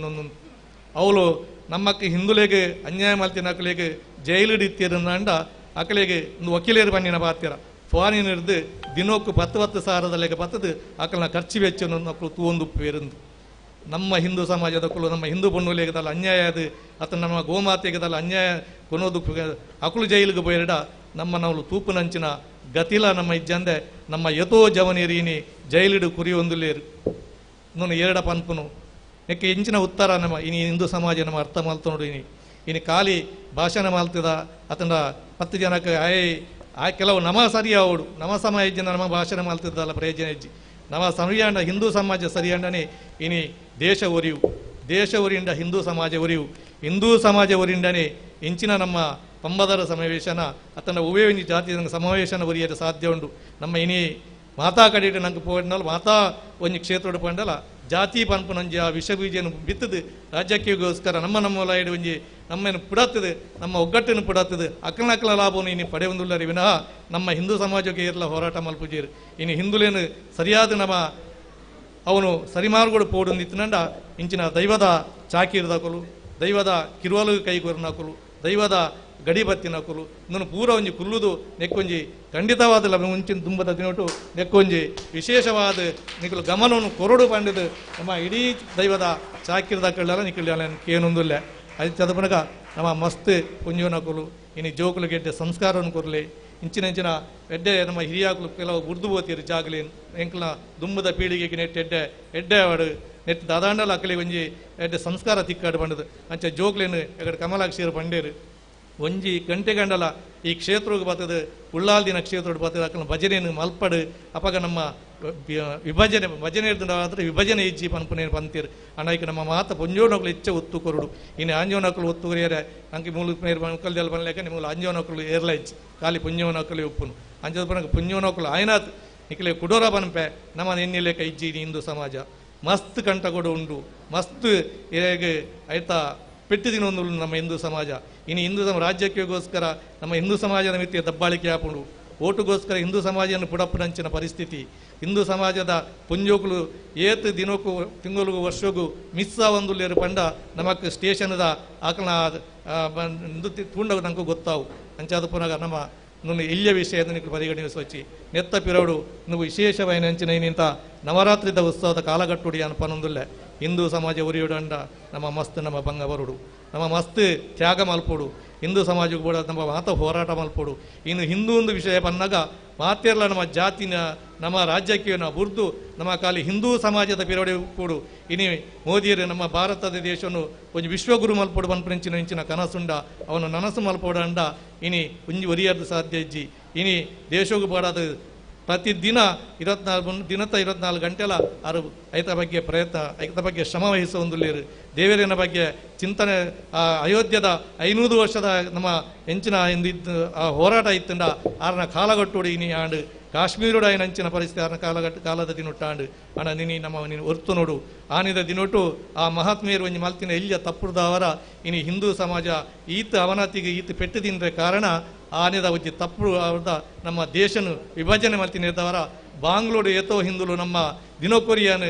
ಅವಳು ನಮ್ಮಕ್ಕೆ ಹಿಂದುಲೆಗೆ ಅನ್ಯಾಯ ಮಲ್ತಿನ ಅಕ್ಕಲಿಗೆ ಜೈಲಿಡು ಇತ್ತೀರಂದ ಅಕ್ಕಲಿಗೆ ಒಂದು ವಕೀಲರು ಬನ್ನಿನ ಬಾತ್ಯರ ಫಾರಿನ್ ಹಿಡಿದು ದಿನಕ್ಕೂ 10,000 ಲೆಕ್ಕ ಬತ್ತದು ಅಕ್ಕಲನ ಖರ್ಚು ವೆಚ್ಚವನ್ನು ಮಕ್ಕಳು ತೂಂದು ಪೇರಂದು ನಮ್ಮ ಹಿಂದೂ ಸಮಾಜದ ಕುಲು ನಮ್ಮ ಹಿಂದೂ ಬಣ್ಣುಲೆಗದಲ್ಲ ಅನ್ಯಾಯ ಅದು ಅಥವಾ ನಮ್ಮ ಗೋಮಾತೆಗದಲ್ಲ ಅನ್ಯಾಯ ಕೊನೋದು ಅಕ್ಕಳು ಜೈಲಿಗೆ ಬೋಯರಡ ನಮ್ಮ ನಾವು ತೂಪು ನಂಚಿನ ಗತಿಲ ನಮ್ಮ ಇಜ್ಜಂದೆ ನಮ್ಮ ಯಥೋ ಜವನಿರೀನಿ ಜೈಲಿಡು ಕುರಿಯೊಂದುಲೇರು ನಾನು ಎರಡ ಪನ್ಪುನು ನೆಕ್ಕೆ ಇಂಚಿನ ಉತ್ತರ ನಮ್ಮ ಇನಿ ಹಿಂದೂ ಸಮಾಜ ನಮ್ಮ ಅರ್ಥ ಮಾಡ್ತಾ ನೋಡಿ ಇನಿ ಖಾಲಿ ಭಾಷಣ ಮಾಡ್ತದ ಅತಂಡ 10 ಜನಕ್ಕೆ ಆ ಕೆಲವು ನಮ ಸರಿಯಾವಡು ನಮ ಸಮಾಜ ನಮ್ಮ ಭಾಷಣ ಮಾಡ್ತಿದ್ದಲ್ಲ ಪ್ರಯೋಜನ ಹೆಜ್ಜಿ ನಮ್ಮ ಸರಿಯಾಂಡ ಹಿಂದೂ ಸಮಾಜ ಸರಿಯಾಂಡನೆ ಇನಿ ದೇಶ ಒರಿಯುಂಡ ಹಿಂದೂ ಸಮಾಜ ಒರಿಯು ಹಿಂದೂ ಸಮಾಜ ಒರಿಂಡನೆ ಇಂಚಿನ ನಮ್ಮ ಪಂಬದರ ಸಮಾವೇಶನ ಅತನ ಉವೇ ಒಂಜಿ ಜಾತಿ ಸಮಾವೇಶನ ಒರಿಯದ ಸಾಧ್ಯ ಉಂಡು ನಮ್ಮ ಇನಿ ಮಾತಾ ಕಡೆಗೆ ನಂಗೆ ಪೋಡಿನಲ್ಲ ಮಾತಾ ಒಂಜಿ ಕ್ಷೇತ್ರ ಪಂಡಲ್ಲ ಜಾತಿ ಪನ್ಪುನಂಜಿ ಆ ವಿಷ ಬೀಜನು ಬಿತ್ತದು ರಾಜ್ಯಕ್ಕೆಗೋಸ್ಕರ ನಮ್ಮ ಲೈಡ್ ಒಂಜಿ ನಮ್ಮನ್ನು ಪುಡತ್ತದು ನಮ್ಮ ಒಗ್ಗಟ್ಟನ್ನು ಪುಡತ್ತದು ಅಕ್ಕಲ ಲಾಭವನ್ನು ಇನ್ನು ಪಡೆಯೊಂದುಲ್ಲರಿ ವಿನಃ ನಮ್ಮ ಹಿಂದೂ ಸಮಾಜಕ್ಕೆ ಇರಲ ಹೋರಾಟ ಮಲ್ಪುಜೀರು ಇನ್ನು ಹಿಂದುಲೇನು ಸರಿಯಾದ ನಮ್ಮ ಅವನು ಸರಿಮಾರ್ಗೋಡು ಪೋಡು ನಿಂತಿನಂಡ ಇಂಚಿನ ದೈವದ ಚಾಕೀರ್ದಾಕಲು ದೈವದ ಕಿರುವಲು ಕೈಗೊರ್ನಾಕಲು ದೈವದ ಗಡಿಬತ್ತಿನಕಲು ನಾನು ಪೂರ ಒಂಜಿ ಕುಲ್ಲುದು ನೆಕ್ಕೊಂಜಿ ಖಂಡಿತವಾದ ಮುಂಚಿನ ತುಂಬದ ತಿನ್ನೋಟು ನೆಕ್ಕೊಂಜಿ ವಿಶೇಷವಾದ ನಿಖಲು ಗಮನವನ್ನು ಕೊರಡು ಪಂಡಿದು ನಮ್ಮ ಇಡೀ ದೈವದ ಚಾಕಿರ್ದಾಕಳೆಲ್ಲ ನಿಖಲು ಕೇನೊಂದಿಲ್ಲ ಅದು ಚದಪನಗ ನಮ್ಮ ಮಸ್ತ್ ಕುಂಜೋನಕಲು ಇನ್ನು ಜೋಕುಲು ಗೆಡ್ಡೆ ಸಂಸ್ಕಾರವನ್ನು ಕೊರಲಿ ಇಂಚಿನ ಎಡ್ಡೆ ನಮ್ಮ ಹಿರಿಯಾಕಲು ಕೆಲವು ಉರ್ದು ಓತಿರು ಜಾಗಲೇನು ಎಂಕಲ್ನ ದುಂಬದ ಪೀಳಿಗೆಗೆ ನೆಟ್ಟು ಎಡ್ಡೆ ಆಡು ನೆಟ್ಟು ದಾದಾಂಡಲ ಅಕ್ಕಲಿ ಒಂಜಿ ಎಡ್ಡೆ ಸಂಸ್ಕಾರ ತಿಕ್ಕಾಡು ಬಂಡದು ಅಂಚೆ ಜೋಕ್ಲೇನು ಎಗಡೆ ಕಮಲಾಕ್ಷಿಯರು ಬಂಡೇರು ಒಂಜಿ ಗಂಟೆ ಗಂಡಲ ಈ ಕ್ಷೇತ್ರಕ್ಕೆ ಬರ್ತದೆ ಉಳ್ಳಾಲ್ದಿನ ಕ್ಷೇತ್ರ ಬರ್ತದೆ ಅಕ್ಕನ ಭಜನೆಯನ್ನು ಮಲ್ಪಡು ಅಪಗ ನಮ್ಮ ಭಜನೆ ಇರ್ತಾರೆ ವಿಭಜನೆ ಇಜ್ಜಿ ಪನ್ಪುನೇನು ಪಂತೀರು ಅಣ್ಣಕ್ಕೆ ನಮ್ಮ ಮಾತ ಪೊಂಜೋನಕಲು ಹೆಚ್ಚು ಒತ್ತು ಕೊರಡು ಇನ್ನು ಆಂಜೋನಕಲು ಒತ್ತು ಕೊರಿಯರೆ ನಂಗೆ ಮೂಲ ಮುಕ್ಕಲ್ದಲ್ಲಿ ಬನ್ಲೇಕ ನಿಮಗೆ ಆಂಜೋನಕಲು ಏರ್ಲ ಇಜ್ಜಿ ಖಾಲಿ ಪುಂಜೋನಕಲು ಒಪ್ಪುನು ಅಂಜದ ಪನಕ ಪುಂಜೋನಕಲು ಆಯ್ನಾತ್ ನಿಖಲೆ ಕುಡೋರ ಪನ್ಪೆ ನಮ್ಮ ಎನ್ನಿಲೇಕ ಇಜ್ಜಿ ಹಿಂದೂ ಸಮಾಜ ಮಸ್ತ್ ಕಂಟಗೊಡು ಉಂಡು ಮಸ್ತ್ ಹೇಗೆ ಆಯ್ತಾ ಪೆಟ್ಟಿದಿನೊಂದು ನಮ್ಮ ಹಿಂದೂ ಸಮಾಜ ಇನ್ನು ಹಿಂದೂ ರಾಜ್ಯಕ್ಕೆಗೋಸ್ಕರ ನಮ್ಮ ಹಿಂದೂ ಸಮಾಜದ ಮಿತಿಯ ದಬ್ಬಾಳಿಕೆ ಹಾಕೊಂಡು ಓಟುಗೋಸ್ಕರ ಹಿಂದೂ ಸಮಾಜವನ್ನು ಪುಡಪ್ಪುನಂಚಿನ ಪರಿಸ್ಥಿತಿ ಹಿಂದೂ ಸಮಾಜದ ಪುಂಜೋಕುಲು ಏತು ದಿನಕ್ಕೂ ತಿಂಗಳಿಗೂ ವರ್ಷಗೂ ಮಿಸ್ ಆವೊಂದುಲ್ಲೇರು ಪಂಡ ನಮಕ್ ಸ್ಟೇಷನ್ದ ಆಕಲ ತುಂಡ ನಂಗೆ ಗೊತ್ತಾವು ಅಂಚಾದ ಪುನಃ ನಮ್ಮ నువ్వు ఇల్య విషయాన్ని పరిగణించి వచ్చి నెత్త పిరవుడు నువ్వు విశేషమైన ఇంత నవరాత్రిದ ಉತ್ಸವದ ಕಾಲಘಟ್ಟುಡಿ ಅನ್ಪನೊಂದುಲ್ಲೆ ಹಿಂದೂ ಸಮಾಜ ಉರಿಯುಡಂಡ ನಮ್ಮ ಮಸ್ತ್ ನಮ್ಮ ಬಂಗವರುಡು ನಮ್ಮ ಮಸ್ತ್ ತ್ಯಾಗ ಮಲ್ಪೋಡು ಹಿಂದೂ ಸಮಾಜಕ್ಕೆ ಕೂಡ ನಮ್ಮ ಮಾತ ಹೋರಾಟ ಮಲ್ಪೋಡು ಇನ್ನು ಹಿಂದೂ ಒಂದು ವಿಷಯ ಬಂದಾಗ ಮಾತೆರ್ಲ ನಮ್ಮ ಜಾತಿನ ನಮ್ಮ ರಾಜ್ಯಕ್ಕೆ ನಾವು ಬುರ್ದು ನಮ್ಮ ಖಾಲಿ ಹಿಂದೂ ಸಮಾಜದ ಪಿರವಡೆ ಕೂಡು ಇನಿ ಮೋದಿಯರು ನಮ್ಮ ಭಾರತದ ದೇಶವನ್ನು ಒಂದು ವಿಶ್ವಗುರು ಮಲ್ಪೋಡು ಬಂದ್ಪಂಚಿನ ಇಂಚಿನ ಕನಸುಂಡ ಅವನು ನನಸು ಮಲ್ಪೋಡು ಅಂಡ ಇನಿ ಒಂಜಿ ಒರಿಯರ್ದು ಸಾಧ್ಯ ಇಜ್ಜಿ ಇನಿ ದೇಶಗೂ ಬಾಡಾದ ಪ್ರತಿದಿನ 24 ಗಂಟೆಲ ಅವರು ಐತ ಬಗ್ಗೆ ಪ್ರಯತ್ನ ಐತ ಬಗ್ಗೆ ಶ್ರಮ ವಹಿಸುವಂದುಲ್ಲೇರು ದೇವರಿನ ಬಗ್ಗೆ ಚಿಂತನೆ ಅಯೋಧ್ಯದ 500 ವರ್ಷದ ನಮ್ಮ ಹೆಂಚಿನ ಆ ಹೋರಾಟ ಇತ್ತಂಡ ಆರನ ಕಾಲಗಟ್ಟೋಡು ಇನಿ ಆಂಡು ಕಾಶ್ಮೀರೋಡ ನಂಚಿನ ಪರಿಸ್ಥಿತಿ ಆರನ ಕಾಲದ ದಿನೊಟ್ಟಾಂಡು ಅಣ್ಣ ನೀನು ಹೊರ್ತು ನೋಡು ಆನಿದ ದಿನೊಟ್ಟು ಆ ಮಹಾತ್ಮೆಯರು ಒಂಜಿ ಮಲ್ತಿನ ಇಲ್ಯ ತಪ್ಪುದವರ ಇನಿ ಹಿಂದೂ ಸಮಾಜ ಈತ ಅವನತಿಗೆ ಈತ ಪೆಟ್ಟದಿಂದ್ರೆ ಕಾರಣ ಆನೆದ ಒಂಜಿ ತಪ್ಪು ಅವದ ನಮ್ಮ ದೇಶನು ವಿಭಜನೆ ಮಲ್ತಿನಿದ್ದವರ ಬಾಂಗ್ಲೂರು ಏತೋ ಹಿಂದುಲು ನಮ್ಮ ದಿನಕೊರಿಯನು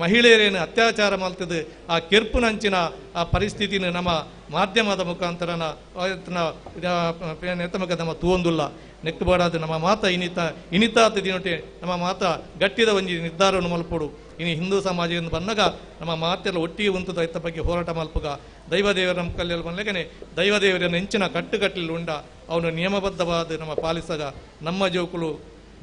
ಮಹಿಳೆಯರೇನು ಅತ್ಯಾಚಾರ ಮಲ್ತದ್ದು ಆ ಕೆರ್ಪುನಂಚಿನ ಆ ಪರಿಸ್ಥಿತಿನ ನಮ್ಮ ಮಾಧ್ಯಮದ ಮುಖಾಂತರನ ನಮ್ಮ ತೂವೊಂದುಲ್ಲ ನೆಕ್ಕಬಾಡದು ನಮ್ಮ ಮಾತ ಇನಿತಾತ ದಿನೊಟ್ಟೆ ನಮ್ಮ ಮಾತ ಗಟ್ಟಿದ ಒಂಜಿ ನಿರ್ಧಾರವನ್ನು ಮಲ್ಪಡು ಇನ್ನು ಹಿಂದೂ ಸಮಾಜ ಎಂದು ಬಂದಾಗ ನಮ್ಮ ಮಾತೆಲ್ಲ ಒಟ್ಟಿಗೆ ಉಂಟು ಐತ ಬಗ್ಗೆ ಹೋರಾಟ ಮಲ್ಪಗ ದೈವದೇವರ ನಮ್ಮ ಕಲ್ಯಲ್ಲಿ ಬಂದಲೇನೆ ದೈವದೇವರನ್ನು ಹೆಂಚಿನ ಕಟ್ಟುಕಟ್ಟಲು ಉಂಡ ಅವನು ನಿಯಮಬದ್ಧವಾದ ನಮ್ಮ ಪಾಲಿಸಾಗ ನಮ್ಮ ಜೋಕುಲು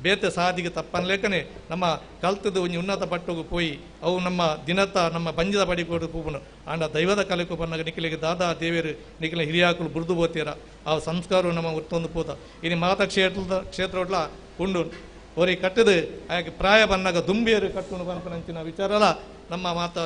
ಬೇತೆ ಸಾದಿಗೆ ತಪ್ಪನ್ಲೇಕನೆ ನಮ್ಮ ಕಲ್ತದ್ದು ಒಂಜಿ ಉನ್ನತ ಪಟ್ಟುಗು ಪೋಯಿ ಅವು ನಮ್ಮ ದಿನತ ನಮ್ಮ ಬಂಜದ ಪಡಿ ಕೊಡು ಪೂಪನು ಆಂಡ ದೈವದ ಕಲೆಕು ಬಂದಾಗ ನಿಖಿಲಿಗೆ ದಾದಾ ದೇವೇರು ನಿಖಿಲ ಹಿರಿಯಾಕಲು ಬುರ್ದು ಬೋತೀರ ಆ ಸಂಸ್ಕಾರವು ನಮ್ಮ ಉತ್ತೊಂದು ಪೋತ ಇನ್ನು ಮಾತ ಕ್ಷೇತ್ರ ಉಂಡು ಅವರಿಗೆ ಕಟ್ಟದು ಆಕೆ ಪ್ರಾಯ ಬಂದಾಗ ದುಂಬಿಯರು ಕಟ್ಟುನು ಪಂಪನಂಚಿನ ವಿಚಾರಲ್ಲ ನಮ್ಮ ಮಾತ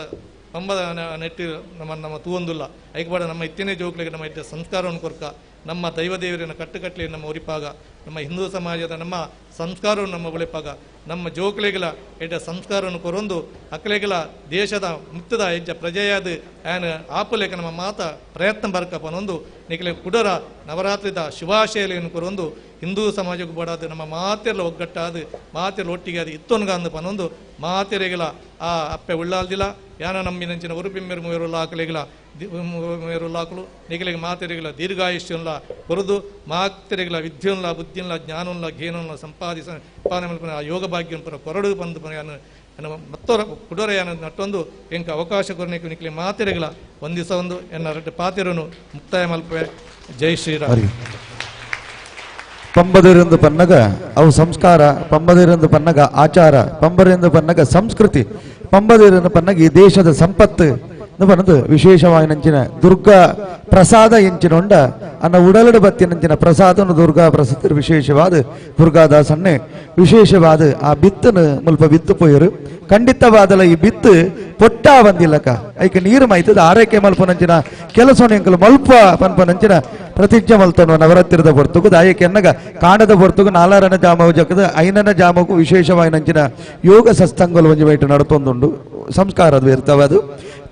ಪಂಬದ ನೆಟ್ಟಿ ನಮ್ಮ ತೂವೊಂದುಲ್ಲ ಐಕ್ಬಾಡ ನಮ್ಮ ಇತ್ತಿನೇ ಜೋಕ್ಲಿಗೆ ನಮ್ಮ ಇದ್ದ ಸಂಸ್ಕಾರವನ್ನು ಕೊರ್ಕ ನಮ್ಮ ದೈವದೇವರಿನ ಕಟ್ಟುಕಟ್ಟಲೆ ನಮ್ಮ ಉರಿಪಾಗ ನಮ್ಮ ಹಿಂದೂ ಸಮಾಜದ ನಮ್ಮ ಸಂಸ್ಕಾರವನ್ನು ನಮ್ಮ ಉಳಿಪಾಗ ನಮ್ಮ ಜೋಕ್ಲೆಗಳ ಎಡ್ಡ ಸಂಸ್ಕಾರವನ್ನು ಕೊರೊಂದು ಅಕ್ಕಲೆಗಳ ದೇಶದ ಮುಕ್ತದ ಹೆಜ್ಜ ಪ್ರಜೆಯಾದ ಆ್ಯನ್ ಆಪುಲೇಕ ನಮ್ಮ ಮಾತ ಪ್ರಯತ್ನ ಬರ್ಕಪ್ಪನೊಂದು ನಿಖಲೆ ಕುಡರ ನವರಾತ್ರಿದ ಶುಭಾಶಯಲೆಯನ್ನು ಕೊರೊಂದು ಹಿಂದೂ ಸಮಾಜಕ್ಕೂ ಬಡಾದು ನಮ್ಮ ಮಾತೆಲ್ಲ ಒಗ್ಗಟ್ಟಾದು ಮಾತೆಲ್ಲ ಒಟ್ಟಿಗೆ ಅದು ಇತ್ತೊನ್ಗ ಅಂದು ಪನೊಂದು ಮಾತೆರೆಗಳ ಆ ಅಪ್ಪೆ ಉಳ್ಳಾಲ್ದಿಲ್ಲ ಯಾನ ನಮ್ಮಿನಂಚಿನ ಉರುಪಿಮ್ಮೆರು ಮೂವೆರುಲ್ಲ ಆಕಲೆಗಳ ಮೇರುಲ್ಲಾಕಲು ನಿಗಲಿಗೆ ಮಾತೆರೆಗಳ ದೀರ್ಘಾಯುಷ್ಯನ್ಲ ಕೊರದು ಮಾತೆರೆಗಳ ವಿದ್ಯೆನ್ಲ ಬುದ್ಧಿನ್ಲ ಜ್ಞಾನನ್ಲ ಘೇನನ್ಲ ಸಂಪಾದನೆ ಮಲ್ಪನ ಆ ಯೋಗ ಭಾಗ್ಯನ ಪುರ ಕೊರಡು ಬಂದು ಮತ್ತೊರ ಕುಡರೆಯನ್ನು ನಟ್ಟೊಂದು ಎಂಕ ಅವಕಾಶ ಕೊರನೆಕು ನಿಕ್ಲಿ ಮಾತೆರೆಗಳ ಒಂದಿಸ ಒಂದು ಎನ್ನ ರಡ್ಡು ಪಾತೆರನು ಮುಕ್ತಾಯ ಮಲ್ಪೆ ಜೈ ಶ್ರೀರಾಮ್. ಪಂಬದಿರಂದು ಪನ್ನಗ ಅವು ಸಂಸ್ಕಾರ, ಪಂಬದಿರಂದು ಪನ್ನಗ ಆಚಾರ, ಪಂಬದಿರಂದು ಪನ್ನಗ ಸಂಸ್ಕೃತಿ, ಪಂಬದಿರಂದು ಪನ್ನಗ ಈ ದೇಶದ ಸಂಪತ್ತು ಪನ್ನದು ವಿಶೇಷವಾಯಿನಂಚಿನ ದುರ್ಗಾ ಪ್ರಸಾದ ಎಂಚಿನೊಂಡ ಅನ್ನ ಉಡಲಡು ಬತ್ತಿನಂಚಿನ ಪ್ರಸಾದನು ದುರ್ಗಾ ಪ್ರಸಿದ್ಧ ವಿಶೇಷವಾದ ದುರ್ಗಾದಾಸನ್ನೇ ವಿಶೇಷವಾದ ಆ ಬಿತ್ತನು ಮುಲ್ಪ ಬಿತ್ತು ಪೋಯರು ಖಂಡಿತವಾದಲ ಈ ಬಿತ್ತು ಪೊಟ್ಟ ಬಂದಿಲ್ಲಕ ಐಕೆ ನೀರು ಮೈತದ ಆರೈಕೆ ಮಲ್ಪನಂಚಿನ ಕೆಲಸವನ್ನು ಮಲ್ಪ ಪನ್ಪನಂಚಿನ ಪ್ರತಿಜ್ಞೆ ಮಲ್ತನು ನವರಾತ್ರಿದ ಹೊರ್ತುಗು ದಾಯಕ್ಕೆ ಅನ್ನಗ ಕಾಂಡದ ಹೊರ್ತುಗು ನಾಲಾರನ ಜಾಮವು ಜಕ್ಕದ ಐನನ ಜಾಮಗೂ ವಿಶೇಷವಾಯಿನಂಚಿನ ಯೋಗ ಸತ್ಸಂಗಲು ಒಂಜಿ ಬೈಟು ನಡತೊಂದುಂಡು ಸಂಸ್ಕಾರದು ಇರ್ತವದು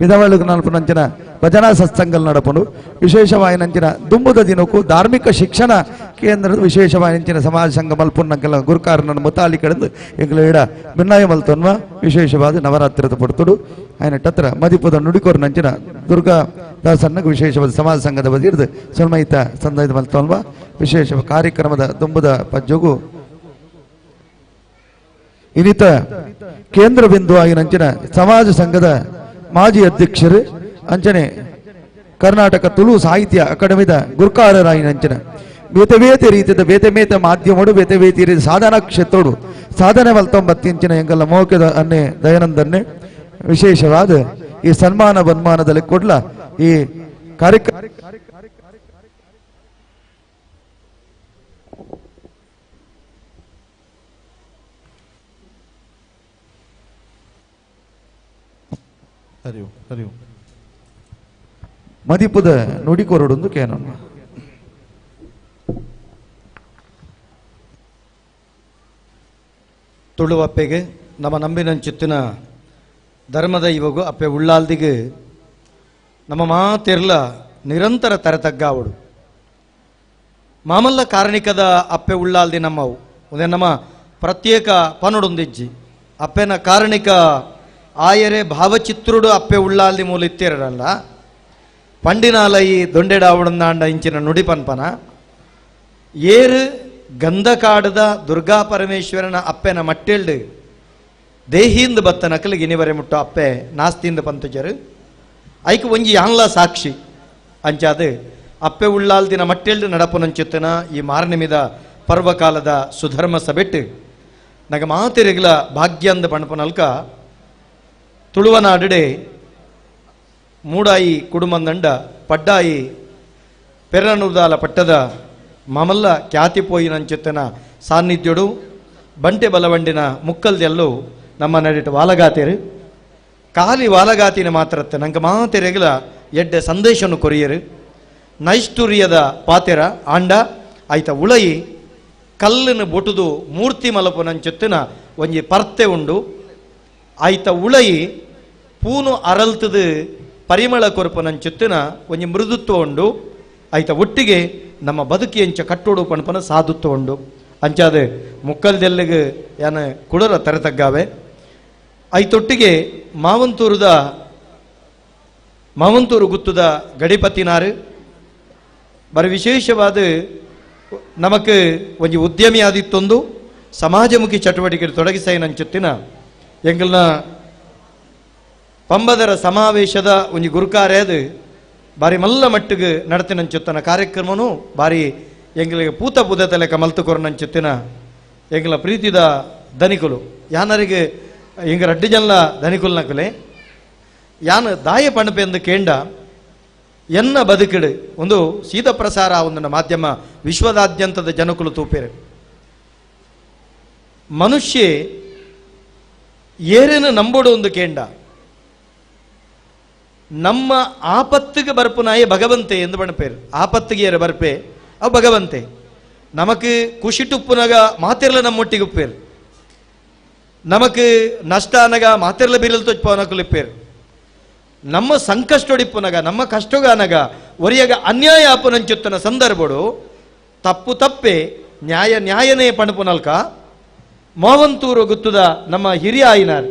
ವಿಧವಳಿಗೆ ನಲ್ಪನಂಚಿನ ಭಜನಾ ಸತ್ಸಂಗಲ್ ನಡಪುಂಡು ವಿಶೇಷವಾಯಿನಂಚಿನ ದುಂಬುದ ದಿನಕ್ಕೂ ಧಾರ್ಮಿಕ ಶಿಕ್ಷಣ ಕೇಂದ್ರದ ವಿಶೇಷವಾಯಿನಂಚಿನ ಸಮಾಜ ಸಂಘ ಮಲ್ಪುನ್ನಂಕೆಲ್ಲ ಗುರುಕಾರನ ಮುತಾಲಿ ಕಡೆದು ಎಂಗ್ಲ ಇಡ ಭಿನ್ನಾಯ ಮಲ್ತೊನ್ವ ವಿಶೇಷವಾದ ನವರಾತ್ರಿದ ಪಡ್ತುಡು ఆయన ಟತ್ರ ಮದಿಪದ ನುಡಿಕೋರ್ ನಂಚಿನ ದುರ್ಗಾ ದಾಸನ್ನಗ ವಿಶೇಷವಾದ ಸಮಾಜ ಸಂಘದ ಬದಿರ್ದು ಸುಲ್ಮೈತ ಸಂದೈದ ಮಲ್ತೊನ್ವ ವಿಶೇಷ ಕಾರ್ಯಕ್ರಮದ ದುಂಬುದ ಪಜ್ಜೋಗು ಇನ್ನಿತ ಕೇಂದ್ರ ಬಿಂದು ಆಗಿನಂಚಿನ ಸಮಾಜ ಸಂಘದ ಮಾಜಿ ಅಧ್ಯಕ್ಷರು ಅಂಚನೆ ಕರ್ನಾಟಕ ತುಳು ಸಾಹಿತ್ಯ ಅಕಾಡೆಮಿದ ಗುರುಕಾರರಾಯಿನಂಚಿನ ಬೇತೆ ಬೇತೆ ರೀತಿಯ ಬೇತೆ ಬೇತೆ ಮಾಧ್ಯಮಡು ಬೇತೆ ಬೇತೆ ರೀತಿಯ ಸಾಧನಾ ಕ್ಷೇತ್ರಡು ಸಾಧನೆ ಮಲ್ತೊಂಬತ್ತಿಂಚಿನ ಎಂಗಲ್ಲ ಮೋಕೆದ ಅನ್ನೆ ದಯಾನಂದನ್ನೇ ವಿಶೇಷವಾದ ಈ ಸನ್ಮಾನ ಬನ್ಮಾನದಲ್ಲಿ ಕೊಡ್ಲ ಈ ಕಾರ್ಯಕ್ರಮ ಮದಿಪುದ ನುಡಿಕೊರಡೊಂದು ಕೇನೊನ್ನ ತುಳು ಅಪ್ಪೆಗೆ ನಮ್ಮ ನಂಬಿನಂಚಿತ್ತಿನ ಧರ್ಮದ ಇವಾಗು ಅಪ್ಪೆ ಉಳ್ಳಾಲ್ದಿಗೆ ನಮ್ಮ ಮಾತೆರ್ಲ ನಿರಂತರ ತರತಗ್ಗಾವಡು ಮಾಮಲ್ಲ ಕಾರಣಿಕದ ಅಪ್ಪೆ ಉಳ್ಳಾಲ್ದಿ ನಮ್ಮವು ಉದೇ ನಮ್ಮ ಪ್ರತ್ಯೇಕ ಪನೊಡೊಂದಿಜ್ಜಿ ಅಪ್ಪೆನ ಕಾರಣಿಕ ಆಯರೆ ಭಾವಚಿತ್ರುಡು ಅಪ್ಪೆ ಉಳ್ಳಾಲ್ದಿ ಮೂಲ ಇತ್ತಿರಲ್ಲ ಪಂಡಿನಾಲೈ ದೊಂಡೆಡಾವಡಂದಾಂಡ ಇಂಚಿನ ನುಡಿ ಪನ್ಪನ ಏರು ಗಂಧಕಾಡದ ದುರ್ಗಾ ಪರಮೇಶ್ವರನ ಅಪ್ಪೆನ ಮಟ್ಟೆಲ್ಡು ದೇಹಿಂದ ಬತ್ತ ನಕಲಿಗೆ ಇನಿವರೆ ಮುಟ್ಟು ಅಪ್ಪೆ ನಾಸ್ತಿಯಿಂದ ಪಂತುಜರು ಐಕ್ ಒಂಜಿ ಯಾನ್ಲ ಸಾಕ್ಷಿ ಅಂಚಾದು ಅಪ್ಪೆ ಉಳ್ಳಾಲ್ದಿನ ಮಟ್ಟೆಲ್ಡು ನಡಪುನಂಚುತ್ತನ ಈ ಮಾರನಿಮಿದ ಪರ್ವಕಾಲದ ಸುಧರ್ಮ ಸಬೆಟ್ಟು ನಗ ಮಾತಿರೆಗ್ಲ ಭಾಗ್ಯಂದ ಪಣಪನಲ್ಕ ತುಳುವನಾಡೆ ಮೂಡಾಯಿ ಕುಡುಮಂದಂಡ ಪಡ್ಡಾಯಿ ಪೆರ್ರನುದಾಲ ಪಟ್ಟದ ಮಮಲ್ಲ ಖ್ಯಾತಿ ಪೋಯಿನಂಚೆತ್ತನ ಸಾನ್ನಿಧ್ಯುಡು ಬಂಟೆ ಬಲವಂಡಿನ ಮುಕ್ಕಲ್ದೆಲ್ಲೂ ನಮ್ಮ ನಡಿಟ್ಟು ವಾಲಗಾತಿರು ಖಾಲಿ ವಾಲಗಾತಿನ ಮಾತ್ರತ್ತೆ ನಂಗೆ ಮಾತೆರೆಗಲ ಎಡ್ಡೆ ಸಂದೇಶವನ್ನು ಕೊರಿಯರು ನೈಷ್ಠುರ್ಯದ ಪಾತೆರ ಆಂಡ ಆಯ್ತ ಉಳಯಿ ಕಲ್ಲಿನ ಬೊಟುದು ಮೂರ್ತಿ ಮಲಪುನಂಚೆತ್ತಿನ ಒಂಜಿ ಪರ್ತೆ ಉಂಡು ಆಯ್ತ ಉಳಯಿ ಪೂನು ಅರಲ್ತದು ಪರಿಮಳ ಕೊರಪನಂಚೆತ್ತಿನ ಒಂಜಿ ಮೃದುತ್ವ ಉಂಡು ಆಯ್ತ ಒಟ್ಟಿಗೆ ನಮ್ಮ ಬದುಕಿ ಎಂಚ ಕಟ್ಟೋಡು ಪಣಪನ ಸಾಧುತ್ವ ಉಂಡು ಅಂಚಾದೆ ಮುಕ್ಕಲ್ದೆಲ್ಲಿಗೆ ಯಾನ ಕುಡರ ತರೆತಗ್ಗಾವೆ ಐತೊಟ್ಟಿಗೆ ಮಾವಂತೂರು ಗುತ್ತುದ ಗಡಿಪತಿನಾರು ಬರ ವಿಶೇಷವಾದ ನಮಕ್ ಒಂಜಿ ಉದ್ಯಮಿ ಆದಿತ್ತೊಂದು ಸಮಾಜಮುಖಿ ಚಟುವಟಿಕೆಯಲ್ಲಿ ತೊಡಗಿಸೈನಂಚುತ್ತಿನ ಎಂಗಲ್ನ ಪಂಬದರ ಸಮಾವೇಶದ ಒಂಜಿ ಗುರುಕಾರ್ಯದ ಬಾರಿ ಮಲ್ಲ ಮಟ್ಟಿಗೆ ನಡತಿನಂಚುತ್ತನ ಕಾರ್ಯಕ್ರಮನು ಬಾರಿ ಎಂಗಳಿಗೆ ಪೂತ ಪುದತ ಲೆಕ್ಕ ಮಲ್ತುಕೊರನಂಚುತ್ತಿನ ಎಂಗಳ ಪ್ರೀತಿದ ಧನಿಕುಲು ಯಾನರಿಗೆ ಎಂಗ ರಡ್ಡು ಜನ ಧನಿಕುಲ್ನಕಲೆ ಯಾನ್ ದಾಯ ಪಣಪೆಂದು ಕೇಂಡ ಎನ್ನ ಬದುಕಿಡು ಒಂದು ಸೀದ ಪ್ರಸಾರ ಒಂದು ಮಾಧ್ಯಮ ವಿಶ್ವದಾದ್ಯಂತದ ಜನಕುಲು ತೂಪೇರು ಮನುಷ್ಯ ಏರೇನು ನಂಬೋಡು ಒಂದು ಕೇಂಡ ನಮ್ಮ ಆಪತ್ತಿಗೆ ಬರ್ಪುನಾಯೇ ಭಗವಂತೆ ಎಂದು ಬಣಪೇರು ಆಪತ್ತಿಗೆ ಏರು ಬರ್ಪೆ ಅವು ಭಗವಂತೆ ನಮಕ್ ಕುಶಿಟುಪ್ಪುನಗ ಮಾತಿರ್ಲ ನಮ್ಮೊಟ್ಟಿಗೆ ಉಪ್ಪೇರು ನಮಕ್ ನಷ್ಟ ಅನಗ ಮಾತಿರ್ಲ ಬಿರಲ್ ತೊಚ್ಪವನಕುಲಿಪ್ಪೇರು ನಮ್ಮ ಸಂಕಷ್ಟೊಡಿಪ್ಪುನಗ ನಮ್ಮ ಕಷ್ಟಗಾನಗ ಒರಿಯಾಗ ಅನ್ಯಾಯ ಆಪುನಂಚುತ್ತನ ಸಂದರ್ಭಡು ತಪ್ಪು ತಪ್ಪೆ ನ್ಯಾಯ ನ್ಯಾಯನೇ ಪಣಪುನಲ್ಕ ಮೋವಂತೂರು ಗುತ್ತುದ ನಮ್ಮ ಹಿರಿಯ ಆಯ್ನಾರ್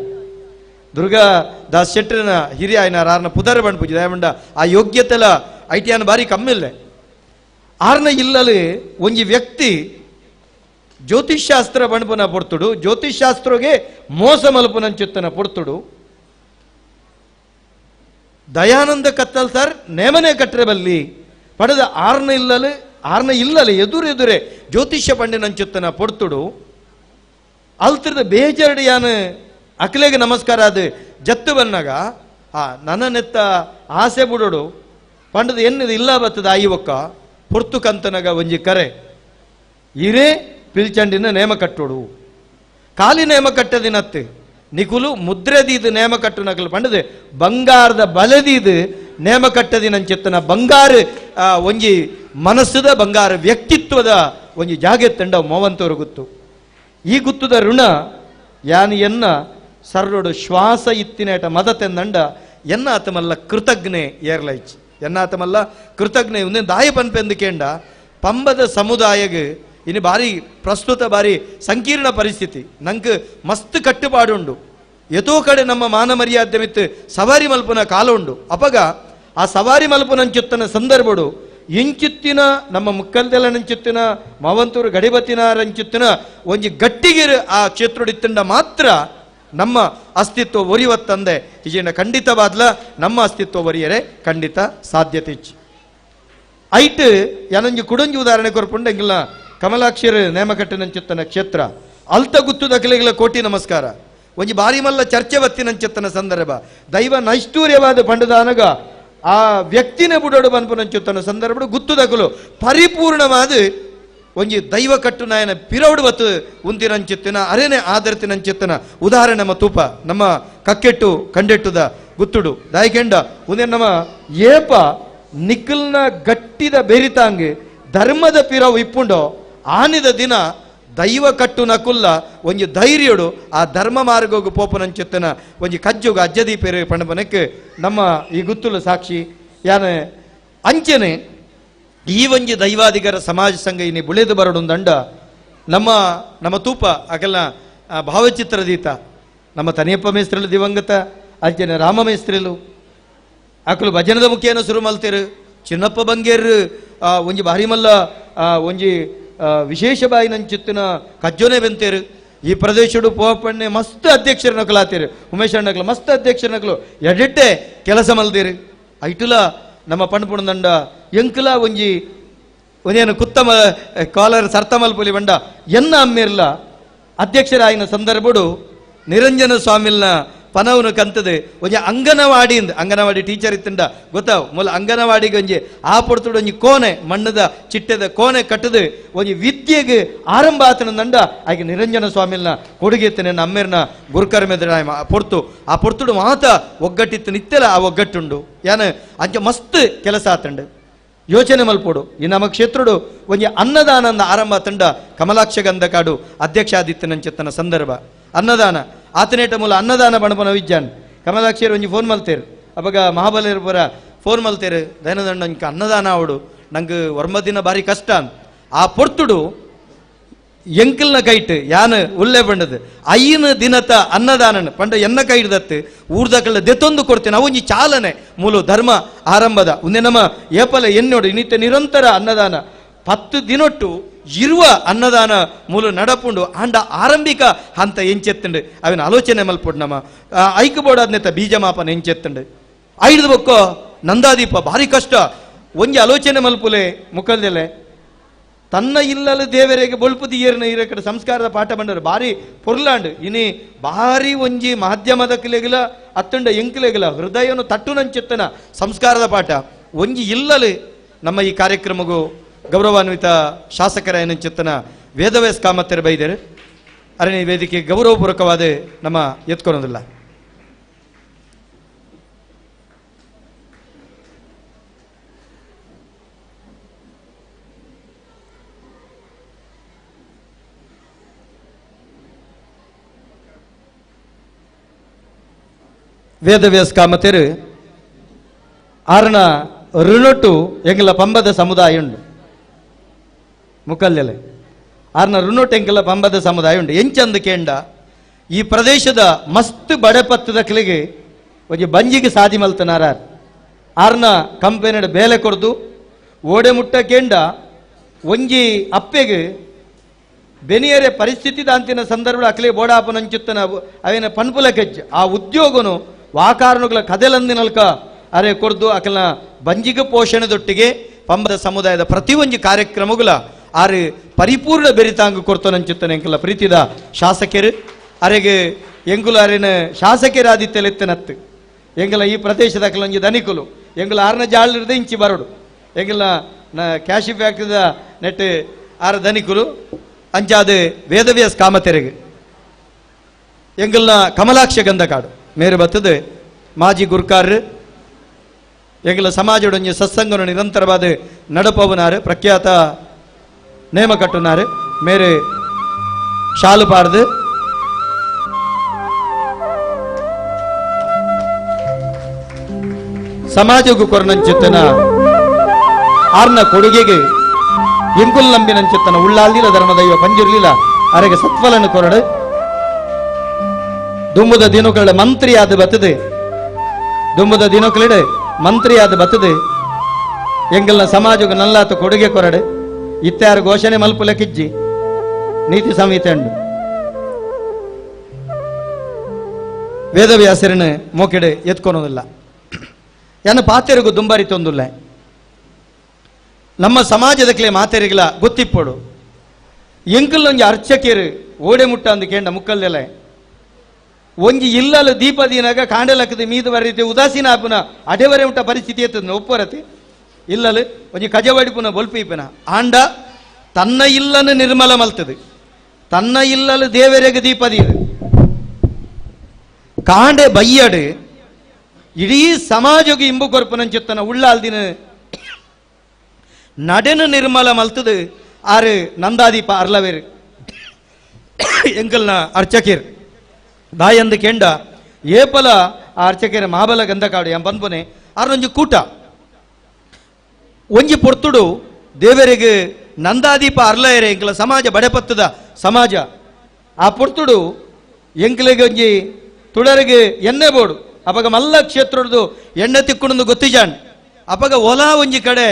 ದುರ್ಗಾ ದಾಸ್ ಶೆಟ್ಟರಿನ ಹಿರಿಯ ಆಯ್ನಾರ್ ಆರ್ನ ಪುದರ ಬಣ್ಪುಜಿ ದಯಮಂಡ ಆ ಯೋಗ್ಯತೆಲ ಐಟಿಯಾನ ಬಾರಿ ಕಮ್ಮಿಲ್ಲ ಆರ್ನ ಇಲ್ಲಲು ಒಂಜಿ ವ್ಯಕ್ತಿ ಜ್ಯೋತಿಷಾಸ್ತ್ರ ಬಣ್ಪುನ ಪೊರ್ತುಡು ಜ್ಯೋತಿಷಾಸ್ತ್ರಗೆ ಮೋಸ ಮಲ್ಪುನಂಚುತ್ತನ ಪೊರ್ತುಡು ದಯಾನಂದ ಕತ್ತಲ್ ಸರ್ ನೇಮನೆ ಕಟ್ರೆ ಬಲ್ಲಿ ಪಡೆದ ಆರ್ನ ಇಲ್ಲಲು ಎದುರೆದುರೆ ಜ್ಯೋತಿಷ್ಯ ಪಂಡಿನಂಚುತ್ತನ ಪೊರ್ತುಡು ಅಲ್ತಿರದ ಬೇಜಾರಡಿ ಯಾನು ಅಖಿಲೆಗೆ ನಮಸ್ಕಾರ ಅದು ಜತ್ತು ಬನ್ನಾಗ ನನ್ನ ನೆತ್ತ ಆಸೆ ಬಿಡೋಡು ಪಂಡದ ಎನ್ನದು ಇಲ್ಲ ಬತ್ತದ ಆಯ್ಯವಕ್ಕ ಪೊರ್ತು ಕಂತನಗ ಒಂಜಿ ಕರೆ ಇರೇ ಪಿಲ್ಚಂಡಿನ ನೇಮ ಕಟ್ಟೋಡು ಖಾಲಿ ನೇಮ ಕಟ್ಟದಿನತ್ತು ನಿಕುಲು ಮುದ್ರೆದೀದು ನೇಮ ಕಟ್ಟು ನಕಲು ಪಂಡದು ಬಂಗಾರದ ಬಲದೀದು ನೇಮ ಕಟ್ಟದಿನಂಚಿತ್ತನ ಬಂಗಾರ ಒಂಜಿ ಮನಸ್ಸದ ಬಂಗಾರ ವ್ಯಕ್ತಿತ್ವದ ಒಂಜಿ ಜಾಗೆ ತಂಡ ಮೋವಂತವರು ಗುತ್ತು ಈ ಗುತ್ತುದ ಋಣ ಯಾನು ಎನ್ನ ಸರ್ರೋಡು ಶ್ವಾಸ ಇತ್ತಿನೇಟ ಮದತೆಂದಂಡ ಎನ್ನ ಆತಮಲ್ಲ ಕೃತಜ್ಞೆ ಏರ್ಲೈಚ್ ಎನ್ನ ಆತಮಲ್ಲ ಕೃತಜ್ಞೆ ಒಂದೇ ದಾಯ ಪನ್ಪೆಂದು ಕೇಂಡ ಪಂಬದ ಸಮುದಾಯಗೆ ಇನ್ನು ಬಾರಿ ಪ್ರಸ್ತುತ ಬಾರಿ ಸಂಕೀರ್ಣ ಪರಿಸ್ಥಿತಿ ನಂಗೆ ಮಸ್ತ್ ಕಟ್ಟುಪಾಡುಂಡು ಎತೋ ಕಡೆ ನಮ್ಮ ಮಾನ ಮರ್ಯಾದೆ ಮಿತ್ತು ಸವಾರಿ ಮಲ್ಪುನ ಕಾಲ ಉಂಡು ಅಪಗ ಆ ಸವಾರಿ ಮಲ್ಪುನಂಚುತ್ತನ ಸಂದರ್ಭಡು ಇಂಚುತ್ತಿನ ನಮ್ಮ ಮುಕ್ಕಲ್ದೆಲ್ಲನಂಚುತ್ತಿನ ಮಾವಂತೂರು ಗಡಿಬತ್ತಿನಾರಂಚುತ್ತಿನ ಒಂಜಿ ಗಟ್ಟಿಗಿರು ಆ ಕ್ಷೇತ್ರಡಿತ್ತಂಡ ಮಾತ್ರ ನಮ್ಮ ಅಸ್ತಿತ್ವ ಒರಿವತ್ತಂದೆ ಈಜಿನ ಖಂಡಿತವಾದ್ಲ ನಮ್ಮ ಅಸ್ತಿತ್ವ ಒರಿಯರೆ ಖಂಡಿತ ಸಾಧ್ಯತೆ ಇಚ್ಚಿ ಐಟ್ ಯಾನಂಜಿ ಕುಡಂಜಿ ಉದಾಹರಣೆ ಕೊರ್ಪುಂಡ ಎಂಗಿಲ್ಲ ಕಮಲಾಕ್ಷರ ನೇಮಕಟ್ಟಿನಂಚುತ್ತನ ಕ್ಷೇತ್ರ ಅಲ್ತ ಗುತ್ತುದ ಅಖಿಲೆಗಳ ಕೋಟಿ ನಮಸ್ಕಾರ ಒಂಜಿ ಬಾರಿ ಮಲ್ಲ ಚರ್ಚೆ ಬತ್ತಿನಂಚುತ್ತನ ಸಂದರ್ಭ ದೈವ ನೈಷ್ಠೂರ್ಯವಾದ ಪಂಡದಾನಗ ಆ ವ್ಯಕ್ತಿನ ಬುಡೋಡು ಬನ್ಪುನಂಚುತ್ತನ ಸಂದರ್ಭ ಗುತ್ತುದಕಲು ಪರಿಪೂರ್ಣವಾದ ಒಂಜಿ ದೈವ ಕಟ್ಟು ನಾಯನ ಪಿರೌಡು ಬತ್ತು ಉಂತಿನಂಚಿತ್ತಿನ ಅರೇನೆ ಆಧರಿತಿನಂಚಿತ್ತನ ಉದಾಹರಣೆ ನಮ್ಮ ತೂಪ ನಮ್ಮ ಕಕ್ಕೆಟ್ಟು ಕಂಡೆಟ್ಟುದ ಗುತ್ತುಡು ದಾಯ್ಕೆಂಡ ಒಂದೇ ನಮ್ಮ ಏಪ ನಿಖಲ್ನ ಗಟ್ಟಿದ ಬೆರಿತಾಂಗ್ ಧರ್ಮದ ಪಿರವು ಇಪ್ಪುಂಡೋ ಆನಿದ ದಿನ ದೈವ ಕಟ್ಟು ನಕುಲ್ಲ ಒಂಜಿ ಧೈರ್ಯಡು ಆ ಧರ್ಮ ಮಾರ್ಗೋಗು ಪೋಪನಂಚಿತ್ತನ ಒಂಜಿ ಕಜ್ಜುಗ ಅಜ್ಜದೀಪೇರು ಪಣಪನಕ್ಕೆ ನಮ್ಮ ಈ ಗುತ್ತುಲು ಸಾಕ್ಷಿ ಯಾನ ಅಂಚನೆ ಈ ಒಂಜಿ ದೈವಾದಿಗರ ಸಮಾಜ ಸಂಘ ಇನಿ ಬುಳೆದು ಬರಡುಂದಂಡ ನಮ್ಮ ತೂಪ ಅಕಲ್ಲ ಭಾವಚಿತ್ರದೀತ ನಮ್ಮ ತನಿಯಪ್ಪ ಮೇಸ್ತ್ರಿಲು ದಿವಂಗತ ಅಂಚನೆ ರಾಮ ಮೇಸ್ತ್ರಿಲು ಅಕಲು ಭಜನದ ಮುಖೇನ ಶುರು ಮಲ್ತೇರು ಚಿನ್ನಪ್ಪ ಬಂಗೇರು ಒಂಜಿ ಭಾರಿ ಮಲ್ಲ ಒಂಜಿ ವಿಶೇಷ ಬಾಯಿನಂಚಿತ್ತಿನ ಕಜ್ಜೋನೆ ಬೆಂತೇರು ಈ ಪ್ರದೇಶಡು ಪೋಪಣ್ಣೆ ಮಸ್ತ್ ಅಧ್ಯಕ್ಷರ ನಕಲಾತೇರು ಉಮೇಶ್ ಅಣ್ಣಕಲು ಮಸ್ತ್ ಅಧ್ಯಕ್ಷರ ನಕಲು ಎಡೆಟ್ಟೆ ಕೆಲಸ ಮಲ್ದೇರು ಐಟುಲ ನಮ್ಮ ಪಣ್ಪುಣದಂಡ ಎಂಕಲ ಒಂದೇನು ಕುತ್ತಮ ಕಾಲರ್ ಸರ್ತ ಮಲ್ಪುಲಿ ಬಂಡ ಎನ್ನ ಅಮ್ಮಿರ್ಲ ಅಧ್ಯಕ್ಷರಾಯಿನ ಸಂದರ್ಭಡು ನಿರಂಜನ ಸ್ವಾಮಿಲ್ನ ಪನವನು ಕಂತದೆ ಒಂಜಿ ಅಂಗನವಾಡಿ ಟೀಚರ್ ಇತ್ತಂಡ ಗೊತ್ತಾವು ಮೂಲ ಅಂಗನವಾಡಿಗೆ ಒಂಜಿ ಆ ಪೊಡ್ತುಡು ಒಂಜಿ ಕೋಣೆ ಮಣ್ಣದ ಚಿಟ್ಟದ ಕೋಣೆ ಕಟ್ಟದು ಒಂಜಿ ವಿದ್ಯೆಗೆ ಆರಂಭ ಆತನಂದಂಡ ಆಯ್ಕೆ ನಿರಂಜನ ಸ್ವಾಮಿಲ್ನ ಕೊಡುಗೆತ್ತನೆ ಅಮ್ಮೇರ್ನ ಗುರುಕರ ಮೆದ್ರ ಪೊರ್ತು ಆ ಪೊರ್ತುಡು ಮಾತ ಒಗ್ಗಟ್ಟಿತ್ತು ನಿತ್ತೆಲ ಆ ಒಗ್ಗಟ್ಟುಂಡು ಯಾನ ಅಂಚ ಮಸ್ತ್ ಕೆಲಸ ಆತಂಡು ಯೋಚನೆ ಮಲ್ಪೋಡು ಈ ನಮ್ಮ ಕ್ಷೇತ್ರಡು ಒಂಜಿ ಅನ್ನದಾನಂದ ಆರಂಭ ತಂಡ ಕಮಲಾಕ್ಷ ಗಂಧಕಾಡು ಅಧ್ಯಕ್ಷ ಆದಿತ್ಯನಂಚೆತ್ತನ ಸಂದರ್ಭ ಅನ್ನದಾನ ಆತನೇಟ ಮೂಲ ಅನ್ನದಾನ ಬಣಪನ ವಿಜ್ಞಾನ್ ಕಮಲಾಕ್ಷರು ಒಂಜಿ ಫೋನ್ ಮಲ್ತೇರು ಅವಾಗ ಮಹಾಬಲೇರು ಪುರ ಫೋನ್ ಮಲ್ತೇರು ದೈನದಂಡ ಇಂಕ ಅನ್ನದಾನ ಅವಡು ನಂಗೆ ದಿನ ಬಾರಿ ಕಷ್ಟ ಆ ಪೊರ್ತುಡು ಎಂಕಲ್ನ ಕೈಟ್ ಯಾನು ಉಲ್ಲೆ ಬಂಡದು ಐನ ದಿನತ ಅನ್ನದಾನ ಪಂಡ ಎನ್ನ ಕೈಡ್ದತ್ತು ಊರ್ದಕಲ್ಲ ದೆತ್ತೊಂದು ಕೊಡ್ತೇನೆ ಅವೊಂಜಿ ಚಾಲನೆ ಮೂಲ ಧರ್ಮ ಆರಂಭದ ಒಂದೇ ನಮ್ಮ ಏಪಲ ಎನ್ನೋಡು ನಿತ್ಯ ನಿರಂತರ ಅನ್ನದಾನ 10 ದಿನೊಟ್ಟು ಇರುವ ಅನ್ನದಾನ ಮೂಲ ನಡಪುಂಡು ಆಂಡ ಆರಂಭಿಕ ಹಂತ ಎಂಚೆತ್ತಂಡು ಅವನ ಆಲೋಚನೆ ಮಲ್ಪುಡು ನಮ್ಮ ಐಕ್ಬೋಡಾದ್ನೆತ್ತ ಬೀಜ ಮಾಪನ ಎಂಚೆತ್ತಂಡು ಐದು ಬೊಕ್ಕ ನಂದಾದೀಪ ಭಾರಿ ಕಷ್ಟ ಒಂಜಿ ಆಲೋಚನೆ ಮಲ್ಪುಲೆ ಮುಖಲ್ದೆಲೆ ತನ್ನ ಇಲ್ಲಲು ದೇವರಿಗೆ ಬೊಳ್ಪುದಿ ಏರ್ನ ಇರಕಡೆ ಸಂಸ್ಕಾರದ ಪಾಠ ಬಂಡರು ಭಾರಿ ಪೊರ್ಲಾಂಡು ಇನಿ ಭಾರಿ ಒಂಜಿ ಮಾಧ್ಯಮದ ಕಿಲೆಗಿಲ ಅತ್ತಂಡ ಎಂಕಿಲೆಗಿಲ ಹೃದಯನು ತಟ್ಟು ನಂಚೆತ್ತನ ಸಂಸ್ಕಾರದ ಪಾಠ ಒಂಜಿ ಇಲ್ಲಲು ನಮ್ಮ ಈ ಕಾರ್ಯಕ್ರಮಗೂ ಗೌರವಾನ್ವಿತ ಶಾಸಕರ ಏನಂಚೆತ್ತನ ವೇದವ್ಯಾಸ ಕಾಮತ್ತೆರ ಬೈದರು ಅರಣ್ಯ ವೇದಿಕೆ ಗೌರವಪೂರ್ವಕವಾದ ನಮ್ಮ ಎತ್ಕೊಳೋದಿಲ್ಲ. ವೇದವ್ಯಾಸ ಕಾಮತೆರು ಆರನ ಋಣೊಟ್ಟು ಎಂಗಲ ಪಂಬದ ಸಮುದಾಯ ಉಂಡು ಮುಕಲ್ಲೆಲೆ ಆರ್ನ ಋಣೊಟ್ಟು ಎಂಗಲ ಪಂಬದ ಸಮುದಾಯ ಉಂಡು ಎಂಚಂದು ಕೇಂಡ ಈ ಪ್ರದೇಶದ ಮಸ್ತ್ ಬಡೆಪತ್ತದ ಕಿಲಿಗೆ ಒಂಜಿ ಬಂಜಿಗೆ ಸಾದಿ ಮಲ್ತನಾರ ಆರ್ನ ಕಂಪೆನಿಡ ಬೇಲೆ ಕೊಡ್ದು ಓಡೆ ಮುಟ್ಟ ಕೇಂಡ ಒಂಜಿ ಅಪ್ಪೆಗೆ ಬೆನಿಯರೆ ಪರಿಸ್ಥಿತಿ ದಾಂತಿನ ಸಂದರ್ಭ ಅಕ್ಲೆ ಬೋಡಾಪನ ಅಂಚುತ್ತನ ಅವೇನ ಪನ್ಪುಲ ಕೆಜ್ಜ ಆ ಉದ್ಯೋಗನು ವಾಕಾರಣಗಳ ಕದೆಲಂದಿನಲ್ಕ ಅರೆ ಕೊಡ್ದು ಅಕಲ್ನ ಬಂಜಿಗ ಪೋಷಣೆದೊಟ್ಟಿಗೆ ಪಂಬದ ಸಮುದಾಯದ ಪ್ರತಿಯೊಂದು ಕಾರ್ಯಕ್ರಮಗಳ ಆರು ಪರಿಪೂರ್ಣ ಬೆರಿತಾಂಗ ಕೊಡ್ತಾನಂಚುತ್ತಾನೆ ಎಂಕಲ ಪ್ರೀತಿದ ಶಾಸಕರು ಅರೆಗೆ ಎಂಗುಲ ಅರೆನ ಶಾಸಕರಾದಿತ್ಯಲೆತ್ತನತ್ತು ಎಂಗಲ ಈ ಪ್ರದೇಶದ ಅಕಲಂಜಿ ಧನಿಕುಲು ಎಂಗುಲ ಆರ್ನ ಜಾಳಿರದ ಇಂಚಿ ಬರೋಡು ಎಂಗಲ ಕ್ಯಾಶಿ ಫ್ಯಾಕ್ಟ್ರಿದ ನೆಟ್ ಆರ ಧನಿಕುಲು ಅಂಚಾದ ವೇದವ್ಯಾಸ ಕಾಮತೆರೆಗೆ ಎಂಗಲ್ನ ಕಮಲಾಕ್ಷ ಗಂಧಕಾಡು ಮೇರೆ ಬತ್ತದು ಮಾಜಿ ಗುರ್ಕಾರ್ ಎಂಗಲ ಸಮಾಜದೊಂಜಿ ಸತ್ಸಂಗನ ನಿರಂತರವಾದ ನಡಪವನಾರು ಪ್ರಖ್ಯಾತ ನೇಮ ಕಟ್ಟುನಾರು ಮೇರೆ ಶಾಲು ಪಾಡ್ದು ಸಮಾಜಗೂ ಕೊರನಂಚಿತ್ತನ ಆರ್ನ ಕೊಡುಗೆಗೆ ಎಂಕುಲ್ ನಂಬಿನಂಚಿತ್ತನ ಉಳ್ಳಾಲ್ದಿಲ ಧರ್ಮದೈವ ಪಂಜುರ್ಲಿಲ ಅರೆಗೆ ಸತ್ವಲನ್ನು ಕೊರಡು ದುಂಬುದ ದಿನಗಳ ಮಂತ್ರಿ ಆದ ಬತ್ತದೆ ದುಂಬುದ ದಿನಕಲಿಡೆ ಮಂತ್ರಿ ಆದ ಬತ್ತದೆ ಎಂಗಲ್ನ ಸಮಾಜಕ್ಕೆ ನಲ್ಲಾತ ಕೊಡುಗೆ ಕೊರಡೆ ಇತ್ಯಾರು ಘೋಷಣೆ ಮಲ್ಪುಲ ಕಿಜ್ಜಿ ನೀತಿ ಸಂಹಿತೆ ಉಂಡು ವೇದವ್ಯಾಸರನ್ನು ಮೋಕೆಡೆ ಎತ್ಕೊಳೋದಿಲ್ಲ ಯಾನ ಪಾತೆರಿಗೂ ದುಂಬಾರಿ ತೊಂದುಲ್ಲ ನಮ್ಮ ಸಮಾಜದ ಕ್ಲೇ ಮಾತೆರಿಗಳ ಗೊತ್ತಿಪ್ಪೋಡು ಎಂಕಲ್ಲೊಂಜಿ ಅರ್ಚಕೇರು ಓಡೆ ಮುಟ್ಟ ಅಂದು ಕೇಂಡ ಮುಕ್ಕಲ್ದೆಲೆ ಒಂಜಿ ಇಲ್ಲಲು ದೀಪದೀನಾಗ ಕಾಂಡಲಕ್ಕದ ಮೀದು ಬರೀತಿ ಉದಾಸೀನ ಆಪುನ ಅಡೆವರೆ ಉಂಟ ಪರಿಸ್ಥಿತಿ ಎತ್ತದ ಒಪ್ಪರತೆ ಇಲ್ಲಲು ಒಂಜಿ ಕಜವಡಿಪುನ ಬೊಲ್ಪೀಪನ ಆಂಡ ತನ್ನ ಇಲ್ಲನು ನಿರ್ಮಲ ಮಲ್ತದೆ ತನ್ನ ಇಲ್ಲಲು ದೇವರೆಗೆ ದೀಪದೀರು ಕಾಂಡೆ ಬಯ್ಯಡು ಇಡೀ ಸಮಾಜಕ್ಕೆ ಇಂಬು ಕೊರ್ಪನಂಚುತ್ತನ ಉಳ್ಳಾಲ್ದಿನ ನಡೆನು ನಿರ್ಮಲ ಮಲ್ತದು ಆರು ನಂದಾದೀಪ ಅರ್ಲವೇರು ಎಂಕಲ್ನ ಅರ್ಚಕೇರು ದಾಯಂದು ಕೆಂಡ ಏಪಲ ಆ ಅರ್ಚಕೇರ ಮಾಬಲ ಗಂಧಕಾಡು ಎಂ ಬಂದ್ಪನೆ ಆರೊಂಜಿ ಕೂಟ ಒಂಜಿ ಪೊರ್ತುಡು ದೇವರಿಗೆ ನಂದಾದೀಪ ಅರ್ಲಯರೆ ಎಂಕಲ ಸಮಾಜ ಬಡೆಪತ್ತದ ಸಮಾಜ ಆ ಪೊರ್ತುಡು ಎಂಕಲಿಗೆ ಒಂಜಿ ತುಳರಿಗೆ ಎಣ್ಣೆ ಬೋಡು ಅಪಗ ಮಲ್ಲ ಕ್ಷೇತ್ರದ್ದು ಎಣ್ಣೆ ತಿಕ್ಕುಣದು ಗೊತ್ತಿಜಾಣ್ ಅಪಗ ಒಲ ಒಂಜಿ ಕಡೆ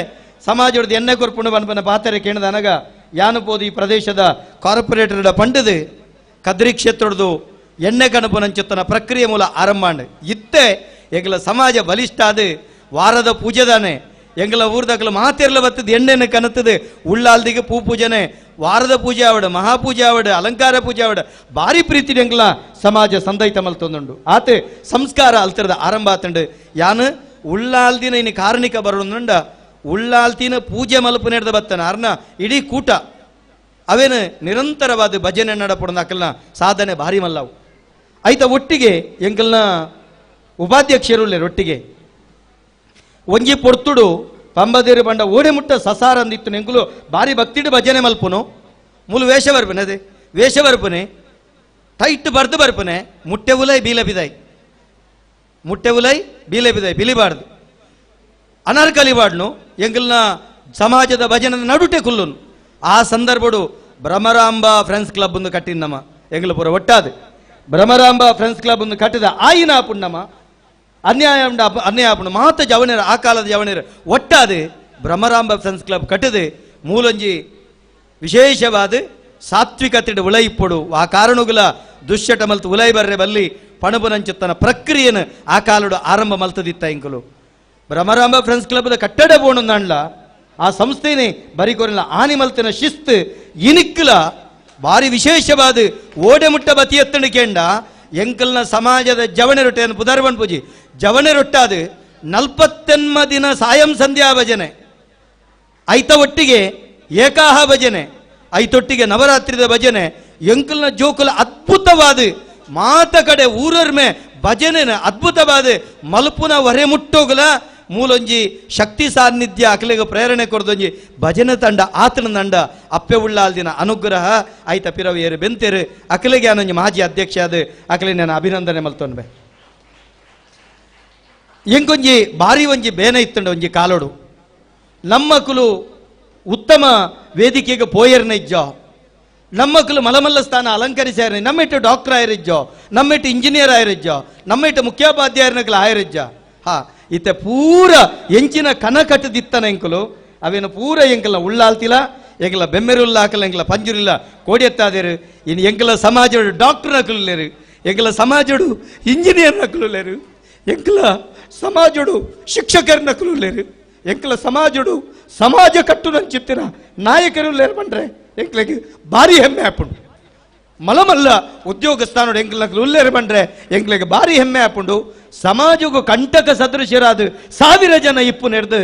ಸಮಾಜದ ಎಣ್ಣೆ ಕೊರ್ಪುಂಡು ಬನ್ಪನ ಪಾತ್ರೆ ಕೇಣದ ಅನಗ ಯಾನು ಪೋದು ಈ ಪ್ರದೇಶದ ಕಾರ್ಪೊರೇಟರ್ಡ ಪಂಡದು ಕದ್ರಿ ಕ್ಷೇತ್ರದ್ದು ಎಣ್ಣೆ ಕಣಪನಂಚುತ್ತನ ಪ್ರಕ್ರಿಯೆ ಮೂಲ ಆರಂಭ ಇತ್ತೆ ಎಂಗಲ ಸಮಾಜ ಬಲಿಷ್ಠ ಅದು ವಾರದ ಪೂಜೆದಾನೆ ಎಂಗಲ ಊರ್ದಕಲು ಮಾತೆರ್ಲ ಬತ್ತದ ಎಣ್ಣೆನ ಕನತದು ಉಳ್ಳಾಲ್ದಿಗೆ ಪೂಜನೆ ವಾರದ ಪೂಜೆ ಆವಡ ಮಹಾಪೂಜೆ ಆವಡ ಅಲಂಕಾರ ಪೂಜೆ ಆವಡ ಭಾರಿ ಪ್ರೀತಿ ಎಂಗಲ ಸಮಾಜ ಸಂದೈತ ಮಲ್ತೊಂದುಂಡು ಆತೆ ಸಂಸ್ಕಾರ ಅಲ್ತರದ ಆರಂಭ ಆತಂಡು ಯಾನು ಉಳ್ಳಾಲ್ದಿನ ಇನ್ನು ಕಾರಣಿಕ ಬರೋಣ ಉಳ್ಳಾಲ್ತಿನ ಪೂಜೆ ಮಲ್ಪು ನಡೆದ ಬತ್ತನ ಅರ್ನ ಇಡೀ ಕೂಟ ಅವೇನು ನಿರಂತರವಾದ ಭಜನೆ ನಡಪಡೋದು ಅಕಲ್ನ ಸಾಧನೆ ಭಾರಿ ಮಲ್ಲವು ಆಯ್ತ ಒಟ್ಟಿಗೆ ಎಂಕಲ್ನ ಉಪಾಧ್ಯಕ್ಷರುಳ್ಳೆ ಒಟ್ಟಿಗೆ ಒಂಜಿ ಪೊರ್ತುಡು ಪಂಬದೇರು ಬಂಡ ಓಡೆ ಮುಟ್ಟ ಸಸಾರ ಅಂದಿತ್ತು ಎಂಕುಲು ಭಾರಿ ಭಕ್ತಿಡು ಭಜನೆ ಮಲ್ಪುನು ಮೂಲು ವೇಷ ಬರ್ಪನೆ ಅದೇ ವೇಷ ಬರ್ಪನೆ ಟೈಟ್ ಬರ್ದು ಬರ್ಪನೆ ಮುಟ್ಟೆ ಉಲೈ ಬೀಲೆ ಬಿದಾಯ್ ಮುಟ್ಟೆ ಉಲೈ ಬೀಲೆ ಬಿದಾಯ್ ಬಿಲಿಬಾರ್ದು ಅನರ್ಕಲಿಬಾಡ್ನು ಎಂಕಲ್ನ ಸಮಾಜದ ಭಜನೆ ನಡುಟೆ ಕುಲ್ಲುನು ಆ ಸಂದರ್ಭಡು ಭ್ರಮರಾಂಬ ಫ್ರೆಂಡ್ಸ್ ಕ್ಲಬ್ ಒಂದು ಕಟ್ಟಿನ ನಮ್ಮ ಎಂಗ್ಲ ಪೂರ ಒಟ್ಟಾದೆ ಭ್ರಮರಾಂಬ ಫ್ರೆಂಡ್ಸ್ ಕ್ಲಬ್ ಒಂದು ಕಟ್ಟಿದ ಆಯಿನ ಆಪುಣ್ಣಮ್ಮ ಅನ್ಯಾಯ ಅನ್ಯಾಯ ಆಪುಣ್ಣ ಮಾತ ಜವನೇರ ಆ ಕಾಲದ ಜವನೇರ ಒಟ್ಟಾದೆ ಭ್ರಮರಾಂಬ ಫ್ರೆಂಡ್ಸ್ ಕ್ಲಬ್ ಕಟ್ಟದೆ ಮೂಲಂಜಿ ವಿಶೇಷವಾದ ಸಾತ್ವಿಕತೆ ಉಳೈಪೊಡು ಆ ಕಾರಣಗಳ ದುಶ್ಚಟ ಮಲ್ತು ಉಲೈ ಬರ್ರೆ ಬಲ್ಲಿ ಪಣಬುನಂಚುತ್ತನ ಪ್ರಕ್ರಿಯೆನ ಆ ಕಾಲಡು ಆರಂಭ ಮಲ್ತದಿತ್ತ ಇಂಕಲು ಭ್ರಮರಾಂಬ ಫ್ರೆಂಡ್ಸ್ ಕ್ಲಬ್ದ ಕಟ್ಟಡ ಬೋಣಂದಾಂಡ್ಲ ಆ ಸಂಸ್ಥೆನೇ ಬರಿಕೊರಲ್ಲ ಆನಿ ಮಲ್ತಿನ ಶಿಸ್ತು ಇನಿಕ್ಕಲ ಭಾರಿ ವಿಶೇಷವಾದ ಓಡೆ ಮುಟ್ಟ ಬತಿ ಎತ್ತಣ ಕೇಂಡ ಎಂಕಲ್ನ ಸಮಾಜದ ಜವಣೆ ರೊಟ್ಟೆಯನ್ನು ಪುದರ್ವಣ್ ಪೂಜಿ ಜವಣೆ ರೊಟ್ಟಾದು 40 ದಿನ ಸಾಯಂ ಸಂಧ್ಯಾ ಭಜನೆ ಐತ ಒಟ್ಟಿಗೆ ಏಕಾಹ ಭಜನೆ ಐತೊಟ್ಟಿಗೆ ನವರಾತ್ರಿದ ಭಜನೆ ಎಂಕಲ್ನ ಜೋಕುಲ ಅದ್ಭುತವಾದ ಮಾತ ಕಡೆ ಊರರ್ಮೆ ಭಜನೆನ ಅದ್ಭುತವಾದ ಮಲ್ಪುನ ಹೊರೆ ಮುಟ್ಟೋಗಲ ಮೂಲೊಂಜಿ ಶಕ್ತಿ ಸಾನ್ನಿಧ್ಯ ಅಕಲಿಗೆ ಪ್ರೇರಣೆ ಕೊಡ್ದೊಂಜಿ ಭಜನೆ ತಂಡ ಆತನ ತಂಡ ಅಪ್ಪೆ ಉಳ್ಳಾಲ್ದಿನ ಅನುಗ್ರಹ ಐತ ಪಿರವಿಯರು ಬೆಂತೆರು ಅಕಲಿಗೆ ಅನ್ನೊಂಜಿ ಮಾಜಿ ಅಧ್ಯಕ್ಷ ಅದು ಅಕಲಿ ನಾನು ಅಭಿನಂದನೆ ಮಲ್ತೊನ್ಬೆ ಎಂಕೊಂಜಿ ಭಾರಿ ಒಂಜಿ ಬೇನೆ ಇತ್ತಂಡ ಒಂಜಿ ಕಾಲೋಡು ನಮ್ಮಕ್ಕಲು ಉತ್ತಮ ವೇದಿಕೆಗೆ ಪೋಯರ್ನ ಇಜ್ಜೋ ನಮ್ಮಕ್ಕಲು ಮಲಮಲ್ಲ ಸ್ಥಾನ ಅಲಂಕರಿಸ್ಯಾರ ನಮ್ಮಿಟ್ಟು ಡಾಕ್ಟರ್ ಆಯರಿಜ್ಜೋ ನಮ್ಮಿಟ್ಟು ಇಂಜಿನಿಯರ್ ಆಯರಿಜ್ಜೋ ನಮ್ಮಿಟ್ಟು ಮುಖ್ಯೋಪಾಧ್ಯಾಯರನಕಲು ಆಯರಿಜ್ಜ ಹಾ ಇತ್ತೆ ಪೂರ ಎಂಚಿನ ಕನ ಕಟ್ಟದಿತ್ತನ ಎಂಕಲು ಅವೇನು ಪೂರ ಎಂಕಲ ಉಳ್ಳಾಲ್ತಿಲ ಎಂಕಲ ಬೆಮ್ಮೆರುಲ್ಲ ಹಾಕಲ್ಲ ಎಂಕಲ ಪಂಜುರಿಲ್ಲ ಕೋಡಿಯತ್ತಾದೇರು ಇನ್ನು ಎಂಕಲ ಸಮಾಜಡು ಡಾಕ್ಟರ್ ನಕಲುಲೇರು ಎಂಕಲ ಸಮಾಜಡು ಇಂಜಿನಿಯರ್ ನಕಲುಲೇರು ಎಂಕಲ ಸಮಾಜಡು ಶಿಕ್ಷಕರ ನಕಲುಲೇರು ಎಂಕಲ ಸಮಾಜಡು ಸಮಾಜ ಕಟ್ಟು ನಂಚಿತ್ತಿನ ನಾಯಕರು ಲೇರು ಬಂದ್ರೆ ಎಂಕ್ಲಗೆ ಭಾರಿ ಹೆಮ್ಮೆ ಹಾಪುಂಡು ಮಲಮಲ್ಲ ಉದ್ಯೋಗ ಸ್ಥಾನೋಡು ಎಂಕ್ಲಕ್ಕೆ ಉಲ್ಲೇರು ಬಂದ್ರೆ ಎಂಕ್ಲಗೆ ಭಾರಿ ಹೆಮ್ಮೆ ಹಾಪುಂಡು ಸಮಾಜಗೂ ಕಂಟಕ ಸದೃಶರಾದ 1000 ಜನ ಇಪ್ಪು ನೆರೆದು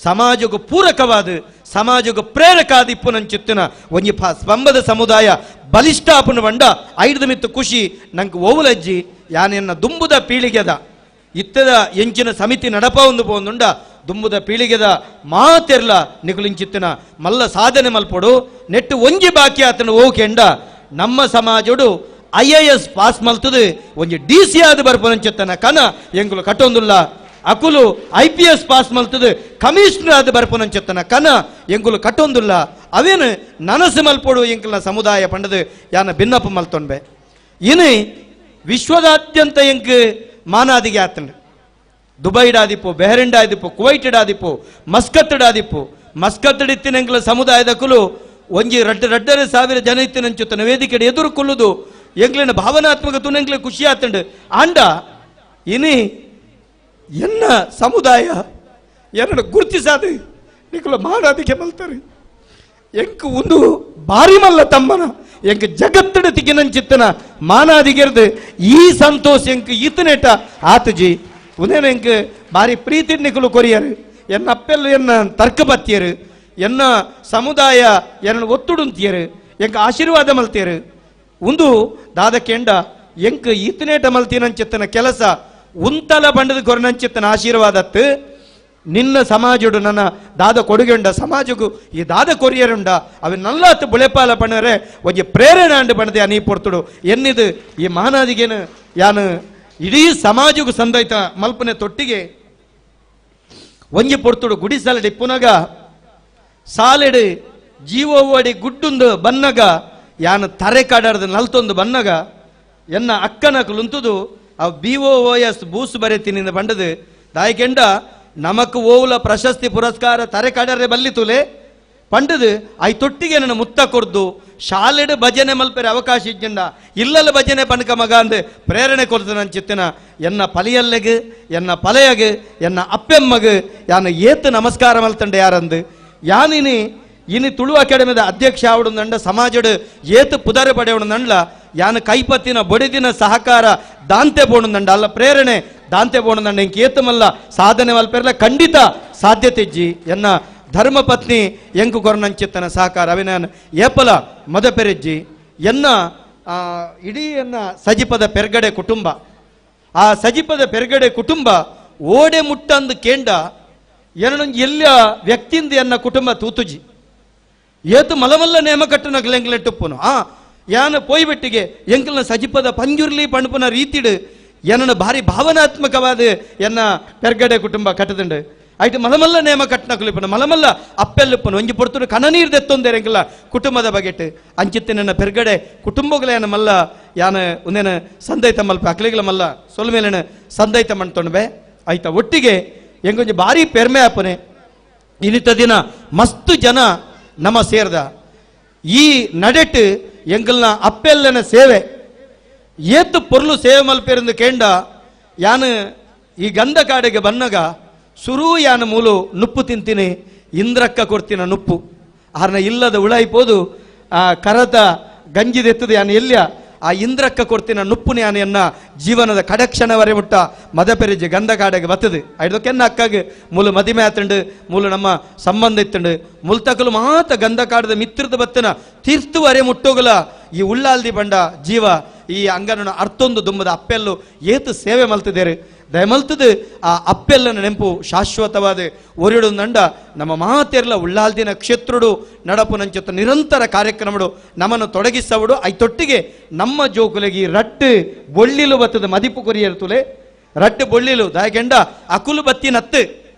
ಸಮಾಜಗೂ ಪೂರಕವಾದ ಸಮಾಜಗೂ ಪ್ರೇರಕ ಆದ ಇಪ್ಪು ನಂಚಿತ್ತಿನ ಒಂಜಿ ಸ್ಪಂಬದ ಸಮುದಾಯ ಬಲಿಷ್ಠ ಆಪುನ ಬಂಡ 5 ಮಿತ್ತು ಖುಷಿ ನಂಗೆ ಓವುಲಜ್ಜಿ ಯಾನೆನ್ನ ದುಂಬುದ ಪೀಳಿಗೆದ ಇತ್ತದ ಎಂಚಿನ ಸಮಿತಿ ನಡಪ ಒಂದು ಪೋಂದುಂಡ ದುಂಬುದ ಪೀಳಿಗೆದ ಮಾತೆರ್ಲ ನಿಗುಲಿಂಚಿತ್ತಿನ ಮಲ್ಲ ಸಾಧನೆ ಮಲ್ಪೊಡು ನೆಟ್ಟು ಒಂಜಿ ಬಾಕಿ ಆತನ ಓಕೆಂಡ ನಮ್ಮ ಸಮಾಜಡು IAS ಪಾಸ್ ಮಲ್ತದು ಒಂಜಿ DC ಆದ ಬರ್ಪುನಂಚಿತ್ತನ ಕನ ಎಂಗುಲು ಕಟ್ಟೊಂದುಲ್ಲ ಅಕುಲು IPS ಪಾಸ್ ಮಲ್ತದು ಕಮಿಷನರ್ ಆದ ಬರ್ಪುನಂಚಿತ್ತನ ಕನ ಎಂಗುಲು ಕಟ್ಟೊಂದುಲ್ಲ ಅವೇನು ನನಸು ಮಲ್ಪೊಡು ಎಂಕಲ್ನ ಸಮುದಾಯ ಪಂಡದು ಯಾನ ಭಿನ್ನಪ್ಪ ಮಲ್ತೊಂಡ್ಬೆ ಇನ್ನು ವಿಶ್ವದಾದ್ಯಂತ ಎಂಕ್ ಮಾನಾದಿಗೆ ಆತಂಡು ದುಬೈಡಾದಿಪ್ಪು ಬೆಹರಿಂಡಾದಿಪ್ಪು ಕುವೈಟಡಾದಿಪ್ಪು ಮಸ್ಕತ್ತಡಾದಿಪ್ಪು ಮಸ್ಕತ್ತಡಿತ್ತಿನಂಗ್ಲ ಸಮುದಾಯದ ಕುಲು ಒಂಜಿ 2,500 ಜನ ಇತ್ತಿನಂಚುತ್ತನ ವೇದಿಕೆ ಎದುರು ಕೊಲ್ಲುದು ಎಂಗ್ಲಿನ ಭಾವನಾತ್ಮಕ ತುನೆಂಗ್ಲೆ ಖುಷಿ ಆತಂಡು ಆಂಡ ಇನಿ ಎನ್ನ ಸಮುದಾಯ ಎರಡು ಗುರುತಿಸಾದು ನಿಕುಲ ಮಾನಾದಿಗೆ ಮಲ್ತಾರೆ ಎಂಕ್ ಒಂದು ಭಾರಿ ಮಲ್ಲ ತಮ್ಮನ ಎಂಕ್ ಜಗತ್ತಡ ತಿಗಿನಂಚಿತ್ತನ ಮಾನಾದಿಗೆರ್ದು ಈ ಸಂತೋಷ ಎಂಕ್ ಈತನೇಟ ಆತುಜಿ ಉದೇನ ಎಂಕ್ ಭಾರಿ ಪ್ರೀತಿ ನಿಕುಲು ಕೊರಿಯರು ಎನ್ನ ಅಪ್ಪೆಲ್ಲ ಎನ್ನ ತರ್ಕ ಬತ್ತಿಯರು ಎನ್ನ ಸಮುದಾಯ ಎನ್ನ ಒತ್ತುಡುಂತಿಯರು ಎಂಕ ಆಶೀರ್ವಾದ ಮಲ್ತಿಯರು ಒಂದು ದಾದಕ್ಕೆಂಡ ಎಂಕ್ ಈತನೇಟ ಮಲ್ತಿನಂಚಿತ್ತನ ಕೆಲಸ ಉಂತಲ ಬಂಡದ ಕೊರನಂಚಿತ್ತನ ಆಶೀರ್ವಾದತ್ತು ನಿನ್ನ ಸಮಾಜಡು ನನ್ನ ದಾದ ಕೊಡುಗೆಂಡ ಸಮಾಜಗೂ ಈ ದಾದ ಕೊರಿಯರುಂಡ ಅವ ನಲ್ಲಾತು ಬುಳೆಪಾಲ ಬಣ್ಣರೆ ಒಂಜಿ ಪ್ರೇರಣೆ ಅಂಡು ಬಣ್ಣದೆ ನೀ ಪೊರ್ತುಡು ಎನ್ನಿದು ಈ ಮಹಾನಾದಿಗೇನು ಯಾನು ಇಡೀ ಸಮಾಜಗೂ ಸಂದೈತ ಮಲ್ಪನೆ ತೊಟ್ಟಿಗೆ ಒಂಜಿ ಪೊರ್ತುಡು ಗುಡಿಸಲಡಿ ಪುನಗ ಸಾಲೆಡು ಜೀವೋಡಿ ಗುಡ್ಡುಂದು ಬನ್ನಗ ಯಾನು ತರೆ ಕಾಡಾರ್ದು ನಲ್ತೊಂದು ಬನ್ನಗ ಎನ್ನ ಅಕ್ಕನಕು ಲುಂತುದು ಅವು BOOS ಬೂಸು ಬರೆತಿನಿಂದ ಬಂಡದು ದಾಯಕೆಂಡ ನಮಕ್ ಓವುಲ ಪ್ರಶಸ್ತಿ ಪುರಸ್ಕಾರ ತರೆ ಕಾಡರೆ ಬಲ್ಲಿತುಲೆ ಪಂಡದು ಐ ತೊಟ್ಟಿಗೆ ನನ್ನ ಮುತ್ತ ಕೊರ್ದು ಶಾಲೆಡ್ ಭಜನೆ ಮಲ್ಪೆರೆ ಅವಕಾಶ ಇಜ್ಜಂಡ ಇಲ್ಲಲ್ಲ ಭಜನೆ ಪಣಕ ಮಗ ಅಂದು ಪ್ರೇರಣೆ ಕೊಡ್ತು ನನ್ನ ಚಿತ್ತಿನ ಎನ್ನ ಪಲಿಯಲ್ಲೆಗೆ ಎನ್ನ ಪಲೆಯಗೆ ಎನ್ನ ಅಪ್ಪೆಮ್ಮಗೆ ಯಾನು ಏತು ನಮಸ್ಕಾರ ಮಲ್ತಂಡೆ ಯಾರಂದು ಯಾನಿನಿ ಇನಿ ತುಳು ಅಕಾಡೆಮಿದ ಅಧ್ಯಕ್ಷ ಆವಡುಂದಂಡ ಸಮಾಜಡು ಏತು ಪುದರೆ ಪಡೆಯವಡುಂದಂಡ್ಲ ಯಾನು ಕೈಪತ್ತಿನ ಬೊಡಿದಿನ ಸಹಕಾರ ದಾಂತೆ ಬೋಣುಂದಂಡ ಅಲ್ಲ ಪ್ರೇರಣೆ ದಾಂತೆ ಬೋಣುಂದಂಡ ಎಂಕ್ ಏತಮಲ್ಲ ಸಾಧನೆ ಮಲ್ಪೆರ್ಲ ಖಂಡಿತ ಸಾಧ್ಯತೆ ಇಜ್ಜಿ ಎನ್ನ ಧರ್ಮಪತ್ನಿ ಎಂಕು ಕೊರನಂಚಿತ್ತನ ಸಹಕಾರ ಅವಿನಾನ್ ಏಪಲ ಮದಪೆರೆಜ್ಜಿ ಎನ್ನ ಇಡೀ ಎನ್ನ ಸಜಿಪದ ಪೆರ್ಗಡೆ ಕುಟುಂಬ ಆ ಸಜಿಪದ ಪೆರ್ಗಡೆ ಕುಟುಂಬ ಓಡೆ ಮುಟ್ಟಂದು ಕೇಂಡ ಏನೊಂದು ಎಲ್ಲ ವ್ಯಕ್ತಿಯಿಂದ ಎನ್ನ ಕುಟುಂಬ ತೂತುಜಿ ಏತು ಮಲಮಲ್ಲ ನೇಮ ಕಟ್ಟನಗ್ಲೆಂಗ್ಲೆಟ್ಟುಪ್ಪುನು ಯಾನ ಪೋಯ್ಬೆಟ್ಟಿಗೆ ಎಂಕಲ್ನ ಸಜಿಪದ ಪಂಜುರ್ಲಿ ಪಣಪುನ ರೀತಿಡು ಎನ್ನ ಭಾರಿ ಭಾವನಾತ್ಮಕವಾದ ಎನ್ನ ಪೆರ್ಗಡೆ ಕುಟುಂಬ ಕಟ್ಟದಂಡು ಐಟು ಮಲಮಲ್ಲ ನೇಮ ಕಟ್ಟನಕ್ಲಿಪ್ಪನು ಮಲಮಲ್ಲ ಅಪ್ಪೆಲ್ಲುಪ್ಪನು ಒಂಜಿ ಪೊರ್ತುಡು ಕನನೀರ್ ದೆತ್ತೊಂದೇರೆ ಎಂಕಲ ಕುಟುಂಬದ ಬಗೆಟ್ ಅಂಚಿತ್ತೆ ನನ್ನ ಪೆರ್ಗಡೆ ಕುಟುಂಬಗಳ ಮಲ್ಲ ಯಾನ ಒಂದೇನ ಸಂದೈತ ಮಲ್ಪ ಅಕ್ಲಿಗಳ ಮಲ್ಲ ಸೊಲ್ಮೇಲೇನ ಸಂದೈತ ಮಣ್ತೊಂಡ್ಬೆ ಆಯ್ತಾ ಒಟ್ಟಿಗೆ ಎಂಗೊಂಜಿ ಭಾರಿ ಪೆರ್ಮೆ ಆಪನೆ ಇನ್ನಿತ ದಿನ ಮಸ್ತು ಜನ ನಮ್ಮ ಸೇರ್ದ ಈ ನಡೆಟ್ಟು ಎಂಕಲ್ನ ಅಪ್ಪೆಲ್ಲನ ಸೇವೆ ಏತು ಪೊರ್ಲು ಸೇವೆ ಮಲ್ಪೇರಿಂದ ಕೇಂಡ ಯಾನು ಈ ಗಂಧ ಕಾಡೆಗೆ ಬನ್ನಗ ಸುರೂ ಯಾನು ಮೂಲು ನುಪ್ಪು ತಿಂತೀನಿ ಇಂದ್ರಕ್ಕ ಕೊಡ್ತಿನ ನುಪ್ಪು ಆರ್ನ ಇಲ್ಲದ ಉಳಾಯಿಪೋದು ಆ ಕರತ ಗಂಜಿದೆತ್ತದು ಯಾನು ಎಲ್ಯ ಆ ಇಂದ್ರಕ್ಕ ಕೊಡ್ತಿನ ನುಪ್ಪುನ ಯಾನು ಎನ್ನ ಜೀವನದ ಕಡಕ್ಷಣವರೆ ಮುಟ್ಟ ಮದಪೆರಿಜಿ ಗಂಧ ಕಾಡೆಗೆ ಬತ್ತದು ಐದಕ್ಕೆನ್ನ ಅಕ್ಕಾಗ ಮೂಲು ಮದಿಮೆ ಆತಂಡು ಮೂಲು ನಮ್ಮ ಸಂಬಂಧ ಇತ್ತಂಡು ಮುಲ್ತಕಲು ಮಾತ ಗಂಧ ಕಾಡದ ಮಿತ್ರದ ಬತ್ತನ ತೀರ್ಥುವರೆ ಮುಟ್ಟೋಗಲ ಈ ಉಳ್ಳಾಲ್ದಿ ಬಂಡ ಜೀವ ಈ ಅಂಗನ ಅರ್ಥೊಂದು ದುಂಬದ ಅಪ್ಪೆಲ್ಲು ಏತು ಸೇವೆ ಮಲ್ತಿದ್ದೇರು ದಯಮಲ್ತದು ಆ ಅಪ್ಪೆಲ್ಲನ ನೆಂಪು ಶಾಶ್ವತವಾದ ಒರಿಡು ನಂಡ ನಮ್ಮ ಮಾತೆರ್ಲ ಉಳ್ಳಾಲ್ದಿನ ಕ್ಷೇತ್ರುಡು ನಡಪು ನಂಚತ್ತ ನಿರಂತರ ಕಾರ್ಯಕ್ರಮಡು ನಮ್ಮನ್ನು ತೊಡಗಿಸವಡು ಐತೊಟ್ಟಿಗೆ ನಮ್ಮ ಜೋಕುಲೆಗಿ ರಟ್ಟು ಬೊಳ್ಳಿಲು ಬತ್ತದ ಮದಿಪು ಕೊರಿಯರ್ತುಲೆ ರಟ್ಟು ಬೊಳ್ಳಿಲು ದಾಯಕೆಂಡ ಅಕುಲು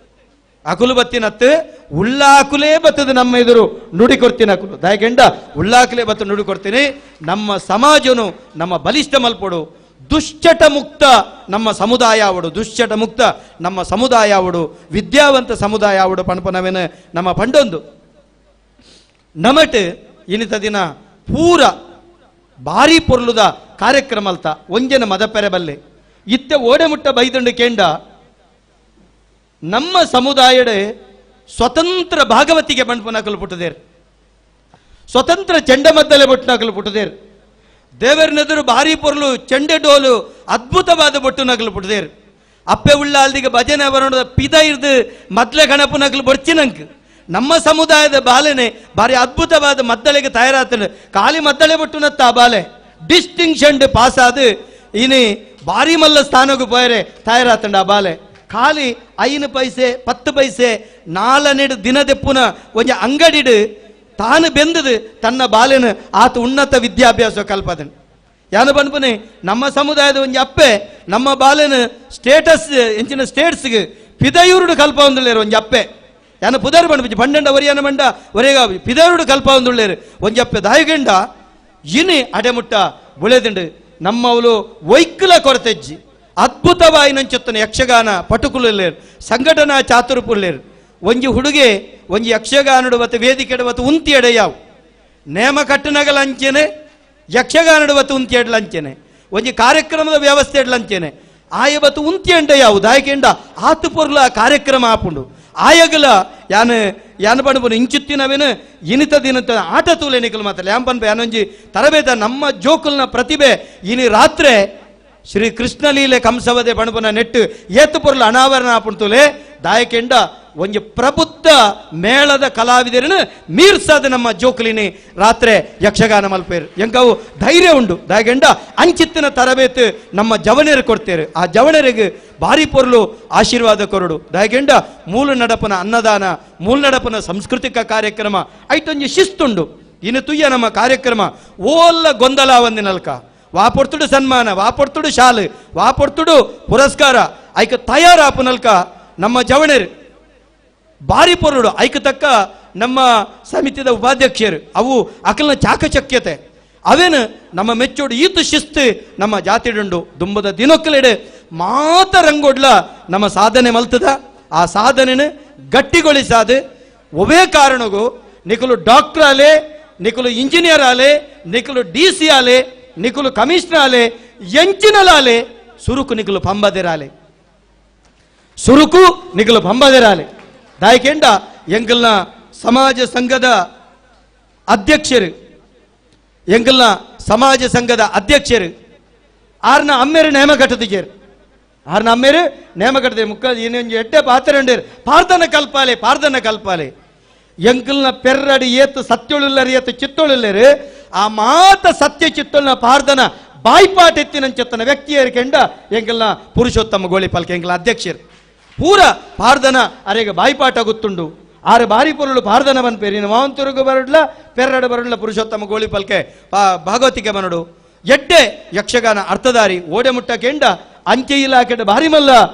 ಬತ್ತಿನತ್ತು ಉಳ್ಳಾಕುಲೇ ಬತ್ತದ ನಮ್ಮ ಎದುರು ನುಡಿ ಕೊಡ್ತೀನಿ ಅಕುಲು ದಾಯಕೆಂಡ ಉಳ್ಳಾಕುಲೇ ಬತ್ತ ನುಡಿ ಕೊಡ್ತೀನಿ ನಮ್ಮ ಸಮಾಜನು ನಮ್ಮ ಬಲಿಷ್ಠ ಮಲ್ಪಡು ದುಶ್ಚಟ ಮುಕ್ತ ನಮ್ಮ ಸಮುದಾಯ ಅವಡು ದುಶ್ಚಟ ಮುಕ್ತ ನಮ್ಮ ಸಮುದಾಯ ಅವಡು ವಿದ್ಯಾವಂತ ಸಮುದಾಯ ಅವಡು ಪಣಪನವೇನ ನಮ್ಮ ಪಂಡೊಂದು ನಮಟ್ ಇನಿತ ದಿನ ಪೂರ ಭಾರಿ ಪೊರ್ಲುದ ಕಾರ್ಯಕ್ರಮ ಅಲ್ತ ಒಂಜನ ಮದಪೆರೆ ಬಲ್ಲೆ ಇತ್ತೆ ಓಡೆಮುಟ್ಟ ಬೈದಂಡು ಕೇಂಡ ನಮ್ಮ ಸಮುದಾಯದ ಸ್ವತಂತ್ರ ಭಾಗವತಿಗೆ ಪಣಪನಕಲು ಪುಟ್ಟದೇರು ಸ್ವತಂತ್ರ ಚಂಡಮದ್ದಲೆ ಬೊಟ್ಟುನಕಲು ಪುಟ್ಟದೇರು ದೇವರನೆದುರು ಭಾರಿ ಪೊರ್ಲು ಚೆಂಡೆ ಡೋಲು ಅದ್ಭುತವಾದ ಬೊಟ್ಟು ನಗಲು ಪುಟ್ಟದೇರು ಅಪ್ಪೆ ಉಳ್ಳಾಲ್ದಿಗೆ ಭಜನೆ ಬರೋಣ ಪಿದ ಇರ್ದು ಮದ್ಲೆ ಗಣಪ ನಗಲು ಬೊಡ್ಚಿನಂಕ್ ನಮ್ಮ ಸಮುದಾಯದ ಬಾಲೆನೆ ಭಾರಿ ಅದ್ಭುತವಾದ ಮದ್ದಳೆಗೆ ತಯಾರಾತಂಡು ಖಾಲಿ ಮದ್ದಳೆ ಬೊಟ್ಟುನತ್ತ ಆ ಬಾಲೆ ಡಿಸ್ಟಿಂಕ್ಷನ್ ಪಾಸ್ ಆದ ಇನಿ ಭಾರಿ ಮಲ್ಲ ಸ್ಥಾನಕ್ಕೂ ಪೋಯರೆ ತಯಾರಾತಂಡು ಆ ಬಾಲೆ ಖಾಲಿ 5 ಪೈಸೆ 10 ಪೈಸೆ 4 ದಿನದೆಪ್ಪುನ ಒಂಜ ಅಂಗಡಿಡು ತಾನು ಬೆಂದದು ತನ್ನ ಬಾಲೆನ ಆತ ಉನ್ನತ ವಿದ್ಯಾಭ್ಯಾಸ ಕಲ್ಪದನು ಯಾನು ಬಂದ್ಪನೆ ನಮ್ಮ ಸಮುದಾಯದ ಒಂಜಿ ಅಪ್ಪೆ ನಮ್ಮ ಬಾಲೆನ ಸ್ಟೇಟಸ್ ಎಂಚಿನ ಸ್ಟೇಟ್ಸ್ಗೆ ಪಿದಯೂರುಡು ಕಲ್ಪ ಹೊಂದುಳ್ಳೇರು ಒಂಜಿ ಅಪ್ಪೆ ಯಾನು ಪುದರ್ ಬಂದ್ಬಿಟ್ಟು ಪಂಡೆಂಡ ಒರಿಯಾನ ಬಂಡ ಒರೆಗ ಪಿದಯೂರುಡು ಕಲ್ಪ ಹೊಂದುಳ್ಳೇರು ಒಂಜಿ ಅಪ್ಪೆ ದಾಯಗಂಡ ಇನಿ ಅಡೆಮುಟ್ಟ ಬುಳೆದಿಂಡು ನಮ್ಮವಳು ವೈಕಲ ಕೊರತೆಜ್ಜಿ ಅದ್ಭುತವಾಗಿ ನಂಚೊತ್ತನ ಯಕ್ಷಗಾನ ಪಟುಕುಲೇರು ಸಂಘಟನಾ ಚಾತುರ್ಪುಲ್ಲೇರು ಒಂಜಿ ಹುಡುಗೆ ಒಂಜಿ ಯಕ್ಷಗಾನಡು ಮತ್ತು ವೇದಿಕೆಡು ಮತ್ತು ಉಂತಿ ಎಡೆಯಾವು ನೇಮ ಕಟ್ಟನಗಲ ಅಂಚೆನೆ ಯಕ್ಷಗಾನಡು ಮತ್ತು ಉಂತಿ ಎಡ್ಲ ಅಂಚೆನೆ ಒಂಜಿ ಕಾರ್ಯಕ್ರಮದ ವ್ಯವಸ್ಥೆ ಎಡ್ಲ ಅಂಚೆನೆ ಆಯ ಬತ್ತು ಉಂತಿ ಎಂಡ ಯಾವು ದಾಯಕೆಂಡ ಆತು ಪೊರ್ಲ ಕಾರ್ಯಕ್ರಮ ಆಪುಂಡು ಆಯಗಲ ಯಾನು ಪಂಡು ಇಂಚುತ್ತಿನವೇನು ಇನಿತ ದಿನತ ಆಟ ತೂಲೆ ನಿಕಲು ಮಾತಲ್ಲ ಯಾನ್ ಪನ್ಪೆ ಯಾನೊಂಜಿ ತರಬೇತ ನಮ್ಮ ಜೋಕುಲ್ನ ಪ್ರತಿಭೆ ಇನಿ ರಾತ್ರೆ ಶ್ರೀ ಕೃಷ್ಣಲೀಲೆ ಕಂಸವದೆ ಬಣಪನ ನೆಟ್ಟು ಏತು ಪೊರ್ಲ ಅನಾವರಣ ಆಪುಂತುಲೆ ದಾಯಕೆಂಡ ಒಂಜಿ ಪ್ರಬುದ್ಧ ಮೇಳದ ಕಲಾವಿದರನ್ನು ಮೀರ್ಸಾದ ನಮ್ಮ ಜೋಕುಲಿನಿ ರಾತ್ರಿ ಯಕ್ಷಗಾನ ಮಲ್ಪೇರು ಎಂಕವು ಧೈರ್ಯ ಉಂಡು ದಾಯಗೆಂಡ ಅಂಚಿತ್ತಿನ ತರಬೇತು ನಮ್ಮ ಜವಣರು ಕೊಡ್ತೇರು ಆ ಜವಣರಿಗೆ ಭಾರಿ ಪೊರ್ಲು ಆಶೀರ್ವಾದ ಕೊರಡು ದಾಯಗೆಂಡ ಮೂಲ ನಡಪನ ಅನ್ನದಾನ ಮೂಲ ನಡಪನ ಸಾಂಸ್ಕೃತಿಕ ಕಾರ್ಯಕ್ರಮ ಐಟೊಂಜಿ ಶಿಸ್ತುಂಡು ಇನ್ನು ತುಯ್ಯ ನಮ್ಮ ಕಾರ್ಯಕ್ರಮ ಓಲ್ಲ ಗೊಂದಲ ಒಂದಿನಲ್ಕ ವಾಪೊರ್ತುಡು ಸನ್ಮಾನ ವಾಪೊರ್ತುಡು ಶಾಲೆ ವಾಪೊರ್ತುಡು ಪುರಸ್ಕಾರ ಐಕ ತಯಾರಾಪುನಲ್ಕ ನಮ್ಮ ಜವಣರು ಭಾರಿ ಪೊರ್ಲು ಐಕ ತಕ್ಕ ನಮ್ಮ ಸಮಿತಿದ ಉಪಾಧ್ಯಕ್ಷರು ಅವು ಅಕಲ್ನ ಚಾಕಚಕ್ಯತೆ ಅವೇನು ನಮ್ಮ ಮೆಚ್ಚೋಡು ಈತು ಶಿಸ್ತು ನಮ್ಮ ಜಾತಿಡುಂಡು ದುಂಬದ ದಿನೊಕ್ಕಲೆಡೆ ಮಾತ ರಂಗೊಡ್ಲ ನಮ್ಮ ಸಾಧನೆ ಮಲ್ತದ ಆ ಸಾಧನೆನ ಗಟ್ಟಿಗೊಳಿಸಾದ ಒವೇ ಕಾರಣಗೂ ನಿಕಲು ಡಾಕ್ಟರ್ ಆಲೆ ನಿಕಲು ಇಂಜಿನಿಯರ್ ಆಲೆ ನಿಕಲು DC ಆಲೆ ನಿಕಲು ಕಮಿಷನರ್ ಆಲೆ ಎಂಚಿನಲಾಲೆ ಸುರುಕು ನಿಕಲು ಪಂಬದೆರಾಲೆ ಸುರುಕು ನಿಕಲು ಪಂಬದೆರಾಲೆ ದಾಯಕೆಂಡ ಎಂಕಲ್ನ ಸಮಾಜ ಸಂಘದ ಅಧ್ಯಕ್ಷರು ಎಂಕಲ್ನ ಸಮಾಜ ಸಂಘದ ಅಧ್ಯಕ್ಷರು ಆರ್ನ ಅಮ್ಮೇರು ನೇಮ ಕಟ್ಟದಿಜೇರು ಆರ್ನ ಅಮ್ಮೇರು ನೇಮ ಕಟ್ಟದೆ ಮುಕ್ಕ ಇನ್ನೊಂದು ಎಡ್ಡೆ ಪಾತ್ರಂಡೇರು ಪಾರ್ದನ ಕಲ್ಪಾಲೆ ಎಂಕಲ್ನ ಪೆರ್ರಡಿ ಏತು ಸತ್ಯೊಳುಲ್ಲರು ಏತು ಚಿತ್ತೊಳುಲ್ಲರು ಆ ಮಾತ ಸತ್ಯ ಚಿತ್ತೊಳ್ನ ಪಾರ್ದನ ಬಾಯ್ಪಾಟ್ ಎತ್ತಿನಂಚೆತ್ತನ ವ್ಯಕ್ತಿಯರು ಕೆಂಡ ಎಂಕಲ್ನ ಪುರುಷೋತ್ತಮ ಗೋಳಿಪಾಲ್ಕೆ ಎಂಕಲ್ನ ಅಧ್ಯಕ್ಷರು ಪೂರ ಪಾರ್ದನ ಅರೆಗೆ ಬಾಯ್ಪಾಟ ಗೊತ್ತುಂಡು ಆರು ಬಾರಿ ಪೊರುಳು ಪಾರ್ದನ ಬನ್ಪೇರಿನ ಮಾವಂತುರುಗು ಬರಡ್ಲ ಪೆರ್ರಡು ಬರಡ್ಲ ಪುರುಷೋತ್ತಮ ಗೋಳಿಪಲ್ಕೆ ಭಾಗವತಿಕೆ ಬನಡು ಎಡ್ಡೆ ಯಕ್ಷಗಾನ ಅರ್ಥಧಾರಿ ಓಡೆ ಮುಟ್ಟ ಕೆಂಡ ಅಂಚೆ ಇಲಾಖೆ ಭಾರಿ ಮಲ್ಲ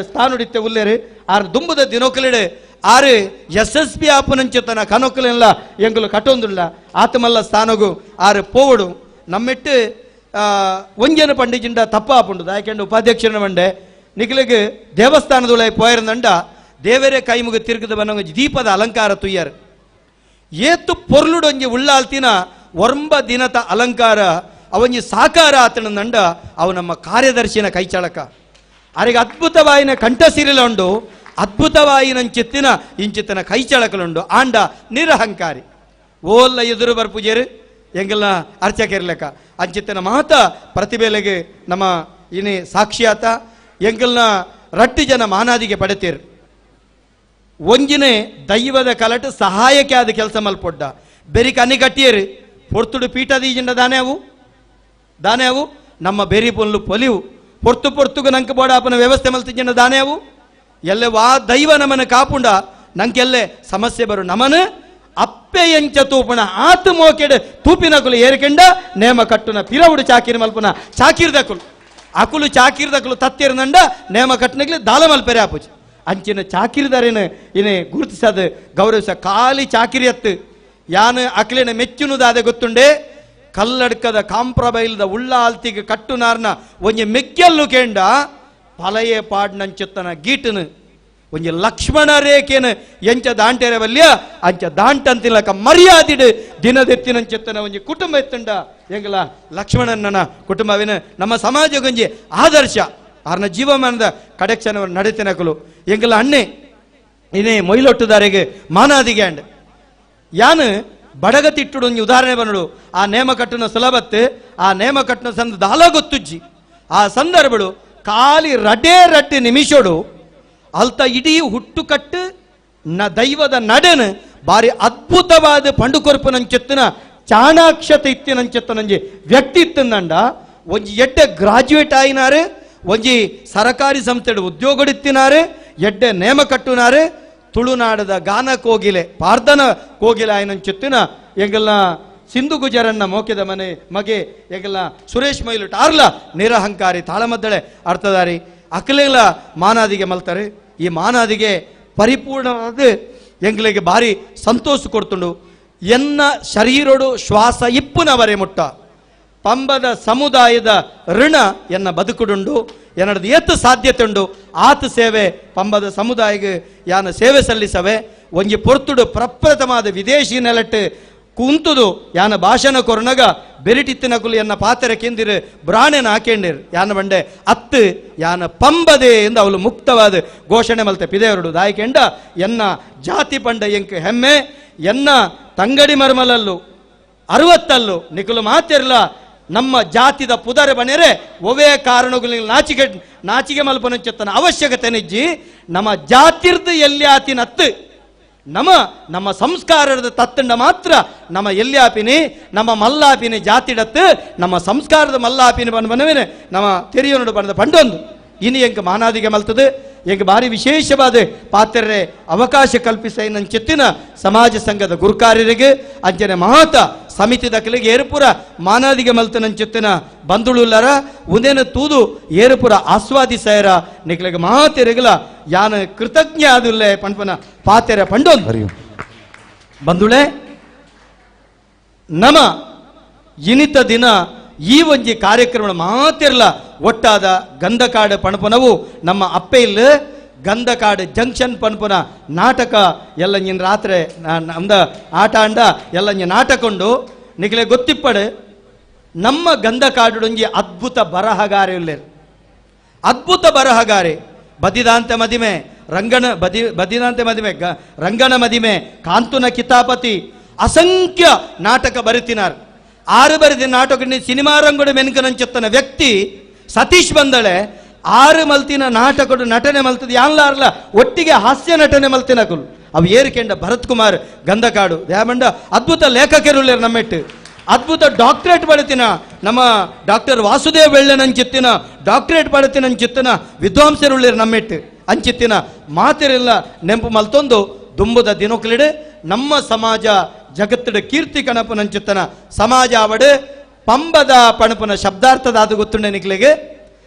ಸ್ಥಾನುಡಿತ್ತೆ ಉಲ್ಲೇರು ಆರು ದುಂಬದ ದಿನೋಕಲೆಡೆ ಆರು SSP ಆಪುನಂಚತನ ಕನೊಕ್ಕಲೆಲ್ಲ ಎಂಗುಲು ಕಟ್ಟೊಂದುಲ್ಲ ಆತಮಲ್ಲ ಸ್ಥಾನಗು ಆರು ಪೋವಡು ನಮ್ಮೆಟ್ಟು ಒಂಜನ ಪಂಡಿಜಿಂಡ ತಪ್ಪ ಆಪುಂಡು ಯಾಕೆಂಡು ಉಪಾಧ್ಯಕ್ಷನ ಮಂಡೆ ನಿಖಲಿಗೆ ದೇವಸ್ಥಾನದೊಳಗೆ ಪೋಯರ್ನಂಡ ದೇವರೇ ಕೈ ಮುಗಿ ತಿರುಗದ ಬನ್ನೊಂದು ದೀಪದ ಅಲಂಕಾರ ತುಯ್ಯಾರು ಏತು ಪೊರ್ಲುಡೊಂಜಿ ಉಳ್ಳಾಲ್ತಿನ ಒರ್ಂಬ ದಿನದ ಅಲಂಕಾರ ಅವೊಂಜಿ ಸಾಕಾರ ಆತನ ನಂಡ ಅವು ನಮ್ಮ ಕಾರ್ಯದರ್ಶಿನ ಕೈಚಳಕ ಅರೆಗೆ ಅದ್ಭುತವಾಯಿನ ಕಂಠಸಿರಿಲುಂಡು ಅದ್ಭುತವಾಯಿನ ಇಂಚಿತ್ತಿನ ಕೈಚಳಕಲುಂಡು ಆಂಡ ನಿರಹಂಕಾರಿ ಓಲ್ಲ ಎದುರು ಬರ್ಪುಜೇರು ಎಂಗೆಲ್ಲ ಅರ್ಚಕೆರ್ಲೆಕ್ಕ ಅಂಚಿತ್ತಿನ ಮಾತ ಪ್ರತಿಭೆಲೆಗೆ ನಮ್ಮ ಇನಿ ಸಾಕ್ಷಿಯಾತ ಎಂಗೆಲ್ನ ರಟ್ಟು ಜನ ಮಾನಾದಿಗೆ ಪಡೆತೀರು ಒಂಜಿನೇ ದೈವದ ಕಲಟ ಸಹಾಯಕ್ಕೆ ಆದ ಕೆಲಸ ಮಲ್ಪೊಡ್ಡ ಬೆರಿಕ ಅನ್ನಿ ಕಟ್ಟಿಯರು ಪೊರ್ತುಡು ಪೀಠದೀಜಿಂಡ ದಾನೆ ಅವು ನಮ್ಮ ಬೆರಿ ಪೊಲ್ಲು ಪೊಲಿವು ಪೊರ್ತುಗು ನಂಗೆ ಬೋಡಾಪನ ವ್ಯವಸ್ಥೆ ಮಲ್ತಿಜಿಂಡ ದಾನೆ ಅವು ಎಲ್ಲೆ ವಾ ದೈವ ನಮನ ಕಾಪುಂಡ ನಂಗೆಲ್ಲೇ ಸಮಸ್ಯೆ ಬರು ನಮನ ಅಪ್ಪೆ ಎಂಚ ತೂಪಣ ಆತು ಮೋಕೆಡೆ ತೂಪಿನಕುಲು ಏರಿಕೆಂಡ ನೇಮ ಕಟ್ಟುನ ಪಿರವುಡು ಚಾಕಿರಿ ಮಲ್ಪುನ ಚಾಕಿರ್ದಕುಲು ಅಕುಲು ಚಾಕಿರ್ದಕುಲು ತತ್ತಿರನಂಡ ನೇಮ ಕಟ್ಟನಗ್ಲಿ ದಾಲ ಮಲ್ಪೆರೆ ಆಪುಜಿ ಅಂಚಿನ ಚಾಕಿರಿದಾರೇನು ಇನೇ ಗುರುತಿಸದು ಗೌರವಿಸ ಖಾಲಿ ಚಾಕಿರಿ ಎತ್ತು ಯಾನು ಅಕ್ಲಿನ ಮೆಚ್ಚುನುದಾದೆ ಗೊತ್ತುಂಡೆ ಕಲ್ಲಡ್ಕದ ಕಾಂಪ್ರಬೈಲ್ದ ಉಳ್ಳ ಆಲ್ತಿಗೆ ಕಟ್ಟುನಾರ್ನ ಒಂಜಿ ಮೆಕ್ಕೆಲ್ಲು ಕೇಂಡ ಪಲಯೇ ಪಾಡ್ನಂಚುತ್ತನ ಗೀಟನು ಒಂಜಿ ಲಕ್ಷ್ಮಣ ರೇಖೆನು ಎಂಚ ದಾಂಟೆರೆ ಬಲ್ಯ ಅಂಚ ದಾಂಟಂತಿಲಕ ಮರ್ಯಾದಿಡು ದಿನದೆತ್ತಿನಂಚುತ್ತನ ಒಂಜಿ ಕುಟುಂಬ ಎತ್ತುಂಡ ಎಂಗಲ ಲಕ್ಷ್ಮಣನ ಕುಟುಂಬವಿನ ನಮ್ಮ ಸಮಾಜಗೊಂಜಿ ಆದರ್ಶ ಆರ್ನ ಜೀವಮಾನದ ಕಡೆಕ್ಷನವರು ನಡೆತಿನಕಲು ಎಂಗಲ ಅಣ್ಣೆ ಇನ್ನೇ ಮೊಯ್ಲೊಟ್ಟುದಾರೆಗೆ ಮಾನಾದಿಗೆ ಅಂಡ್ ಯಾನು ಬಡಗತಿಟ್ಟುಡು ಒಂಜಿ ಉದಾಹರಣೆ ಬಂದು ಆ ನೇಮ ಕಟ್ಟುನ ಸುಲಭತ್ತು ಆ ನೇಮ ಕಟ್ಟುನ ಸಂದ ದಾಲ ಗೊತ್ತುಜ್ಜಿ ಆ ಸಂದರ್ಭಡು ಖಾಲಿ ರಡ್ಡೆ ನಿಮಿಷೋಡು ಅಲ್ತ ಇಡೀ ಹುಟ್ಟುಕಟ್ಟು ದೈವದ ನಡೆನು ಬಾರಿ ಅದ್ಭುತವಾದ ಪಂಡುಕೊರ್ಪುನಂಚೆತ್ತಿನ ಚಾಣಾಕ್ಷತೆ ಇತ್ತಿನಂಚೆತ್ತನಂಜಿ ವ್ಯಕ್ತಿ ಇತ್ತಂದಂಡ ಒಂಜಿ ಎಡ್ಡೆ ಗ್ರಾಜುಯೇಟ್ ಆಯಿನಾರು ಒಂಜಿ ಸರಕಾರಿ ಸಂಸ್ಥೆಡು ಉದ್ಯೋಗಡಿತ್ತಿನಾರು ಎಡ್ಡೆ ನೇಮ ಕಟ್ಟುನಾರು ತುಳುನಾಡದ ಗಾನ ಕೋಗಿಲೆ ಪಾರ್ಧನ ಕೋಗಿಲೆ ಆಯ್ನಂಚೆತ್ತಿನ ಎಂಗೆಲ್ಲ ಸಿಂಧು ಗುಜರನ್ನ ಮೋಕೆದ ಮನೆ ಮಗೆ ಎಂಗೆಲ್ಲ ಸುರೇಶ್ ಮೈಲು ಟಾರ್ಲ ನಿರಹಂಕಾರಿ ತಾಳಮದ್ದಳೆ ಅರ್ಥದಾರಿ ಅಕಲೆಲ್ಲ ಮಾನಾದಿಗೆ ಮಲ್ತಾರೆ ಈ ಮಾನಾದಿಗೆ ಪರಿಪೂರ್ಣವಾದ ಎಂಗ್ಲಿಗೆ ಭಾರಿ ಸಂತೋಷ ಕೊಡ್ತುಂಡು ಎನ್ನ ಶರೀರಡು ಶ್ವಾಸ ಇಪ್ಪುನವರೆ ಮುಟ್ಟ ಪಂಬದ ಸಮುದಾಯದ ಋಣ ಎನ್ನ ಬದುಕುಡುಂಡು ಎನ್ನಡದು ಏತು ಸಾಧ್ಯತೆ ಉಂಡು ಆತ ಸೇವೆ ಪಂಬದ ಸಮುದಾಯಕ್ಕೆ ಯಾನ ಸೇವೆ ಸಲ್ಲಿಸವೆ ಒಂಜಿ ಪೊರ್ತುಡು ಪ್ರಪ್ರಥಮಾದ ವಿದೇಶಿ ನೆಲಟ್ಟು ಕುಂತುದು ಯಾನ ಭಾಷಣ ಕೊರ್ನಗ ಬೆರಿಟಿತ್ತಿನಕುಲು ಎನ್ನ ಪಾತ್ರೆ ಕೆಂದಿರು ಬ್ರಾಣೆನ ಹಾಕೆಂಡಿರು ಯಾನ ಬಂಡೆ ಅತ್ತು ಯಾನ ಪಂಬದೆ ಎಂದು ಅವಳು ಮುಕ್ತವಾದ ಘೋಷಣೆ ಮಲ್ತೆ ಪಿದೆಯರುಡು ದಾಯ್ಕೆಂಡ ಎನ್ನ ಜಾತಿ ಪಂಡ ಎಂಕ್ ಹೆಮ್ಮೆ ಎನ್ನ ತಂಗಡಿ ಮರ್ಮಲಲ್ಲು 60 ನಿಕುಲು ಮಾತಿರ್ಲ ನಮ್ಮ ಜಾತಿದ ಪುದರೆ ಬನೆರೆ ಒವೇ ಕಾರಣಗಳು ನಾಚಿಗೆ ಮಲ್ಪನಂಚತ್ತನ ಅವಶ್ಯಕತೆ ನಿಜ್ಜಿ ನಮ್ಮ ಜಾತಿರ್ದು ಎಲ್ಲಿ ಆತಿನ ಅತ್ತು ನಮ್ಮ ಸಂಸ್ಕಾರದ ತತ್ತಂಡ ಮಾತ್ರ ನಮ್ಮ ಎಲ್ಲಿಯಾಪಿನಿ ನಮ್ಮ ಮಲ್ಲಾಪಿನಿ ಜಾತಿಡತ್ತು ನಮ್ಮ ಸಂಸ್ಕಾರದ ಮಲ್ಲಾಪಿನಿ ಬನವೇನೆ ನಮ್ಮ ತೆರಿಯೋನು ಬಣ್ಣದ ಪಂಡೊಂದು ಇನ್ನು ಎಂಕ ಮಾನಾದಿಗೆ ಮಲ್ತದೆ ಎಂಕ ಭಾರಿ ವಿಶೇಷವಾದ ಪಾತ್ರರೆ ಅವಕಾಶ ಕಲ್ಪಿಸ ಚೆತ್ತಿನ ಸಮಾಜ ಸಂಘದ ಗುರುಕಾರ್ಯರಿಗೆ ಅಂಚನೆ ಮಹಾತ ಸಮಿತಿ ದಕ್ಕಲಿಗೆ ಏರುಪುರ ಮಾನಾದಿಗೆ ಮಲ್ತನಂಚೆತ್ತಿನ ಬಂಧುಳುಲ್ಲರ ಉಂದೇನ ತೂದು ಏರುಪುರ ಆಸ್ವಾದಿಸಯರ ನಿಕ್ಲಿಗೆ ಮಹಾತೆರೆಗಲ ಯಾನ ಕೃತಜ್ಞ ಆದುಲ್ಲೆ ಪಂಪನ ಪಾತೆರ ಪಂಡೊಂದು ಬಂಧುಳೆ ನಮ ಇನಿತ ದಿನ ಈ ಒಂಜಿ ಕಾರ್ಯಕ್ರಮ ಮಾತಿರ್ಲ ಒಟ್ಟಾದ ಗಂಧಕಾಡು ಪಣಪನವು ನಮ್ಮ ಅಪ್ಪೆಯಿಲ್ ಗಂಧಕಾಡು ಜಂಕ್ಷನ್ ಪನ್ಪುನ ನಾಟಕ ಎಲ್ಲ ನಿನ್ನ ರಾತ್ರಿ ನಮ್ದ ಆಟ ಅಂಡ ಎಲ್ಲ ನಾಟಕ ಉಂಡು ನಿಖಲೆ ಗೊತ್ತಿಪ್ಪಡು ನಮ್ಮ ಗಂಧಕಾಡುಂಜಿ ಅದ್ಭುತ ಬರಹಗಾರೆ ಉಳ್ಳೇರು ಅದ್ಭುತ ಬರಹಗಾರೆ ಬದಿದಾಂತ ಮದಿಮೆ ಬದಿದಾಂತೆ ಮದಿಮೆ ರಂಗನ ಮದಿಮೆ ಕಾಂತುನ ಕಿತಾಪತಿ ಅಸಂಖ್ಯ ನಾಟಕ ಬರಿತಿನಾರು ಆರು ಬರೆದ ನಾಟಕ ಸಿನಿಮಾ ರಂಗುಡ ಮೆನ್ಕನಂಚೆತ್ತನ ವ್ಯಕ್ತಿ ಸತೀಶ್ ಬಂದಳೆ 6 ಮಲ್ತಿನ ನಾಟಕಡು ನಟನೆ ಮಲ್ತದ ಯಾನ್ಲಾರ್ಲ ಒಟ್ಟಿಗೆ ಹಾಸ್ಯ ನಟನೆ ಮಲ್ತಿನಕುಲು ಅವು ಏರಿಕೆಂಡ ಭರತ್ ಕುಮಾರ್ ಗಂಧಕಾಡು ದೇವಂಡ ಅದ್ಭುತ ಲೇಖಕರುಳ್ಳೇರು ನಮ್ಮೆಟ್ಟು ಅದ್ಭುತ ಡಾಕ್ಟರೇಟ್ ಪಡೆತಿನ ನಮ್ಮ ಡಾಕ್ಟರ್ ವಾಸುದೇವ್ ವೆಳ್ಳನಂಚಿತ್ತಿನ ಡಾಕ್ಟರೇಟ್ ಪಡೆತಿನಂಚಿತ್ತಿನ ವಿದ್ವಾಂಸರುಳ್ಳೇರು ನಮ್ಮೆಟ್ಟು ಅಂಚಿತ್ತಿನ ಮಾತಿರೆಲ್ಲ ನೆಂಪು ಮಲ್ತೊಂದು ದುಂಬುದ ದಿನೊಕ್ಲಿಡು ನಮ್ಮ ಸಮಾಜ ಜಗತ್ತಿಡ ಕೀರ್ತಿ ಕಣಪನಂಚಿತ್ತನ ಸಮಾಜ ಅವಡು ಪಂಬದ ಪಣಪನ ಶಬ್ದಾರ್ಥದ ಅದು ಗೊತ್ತುಂಡೆ ನಿಕ್ಲಿಗೆ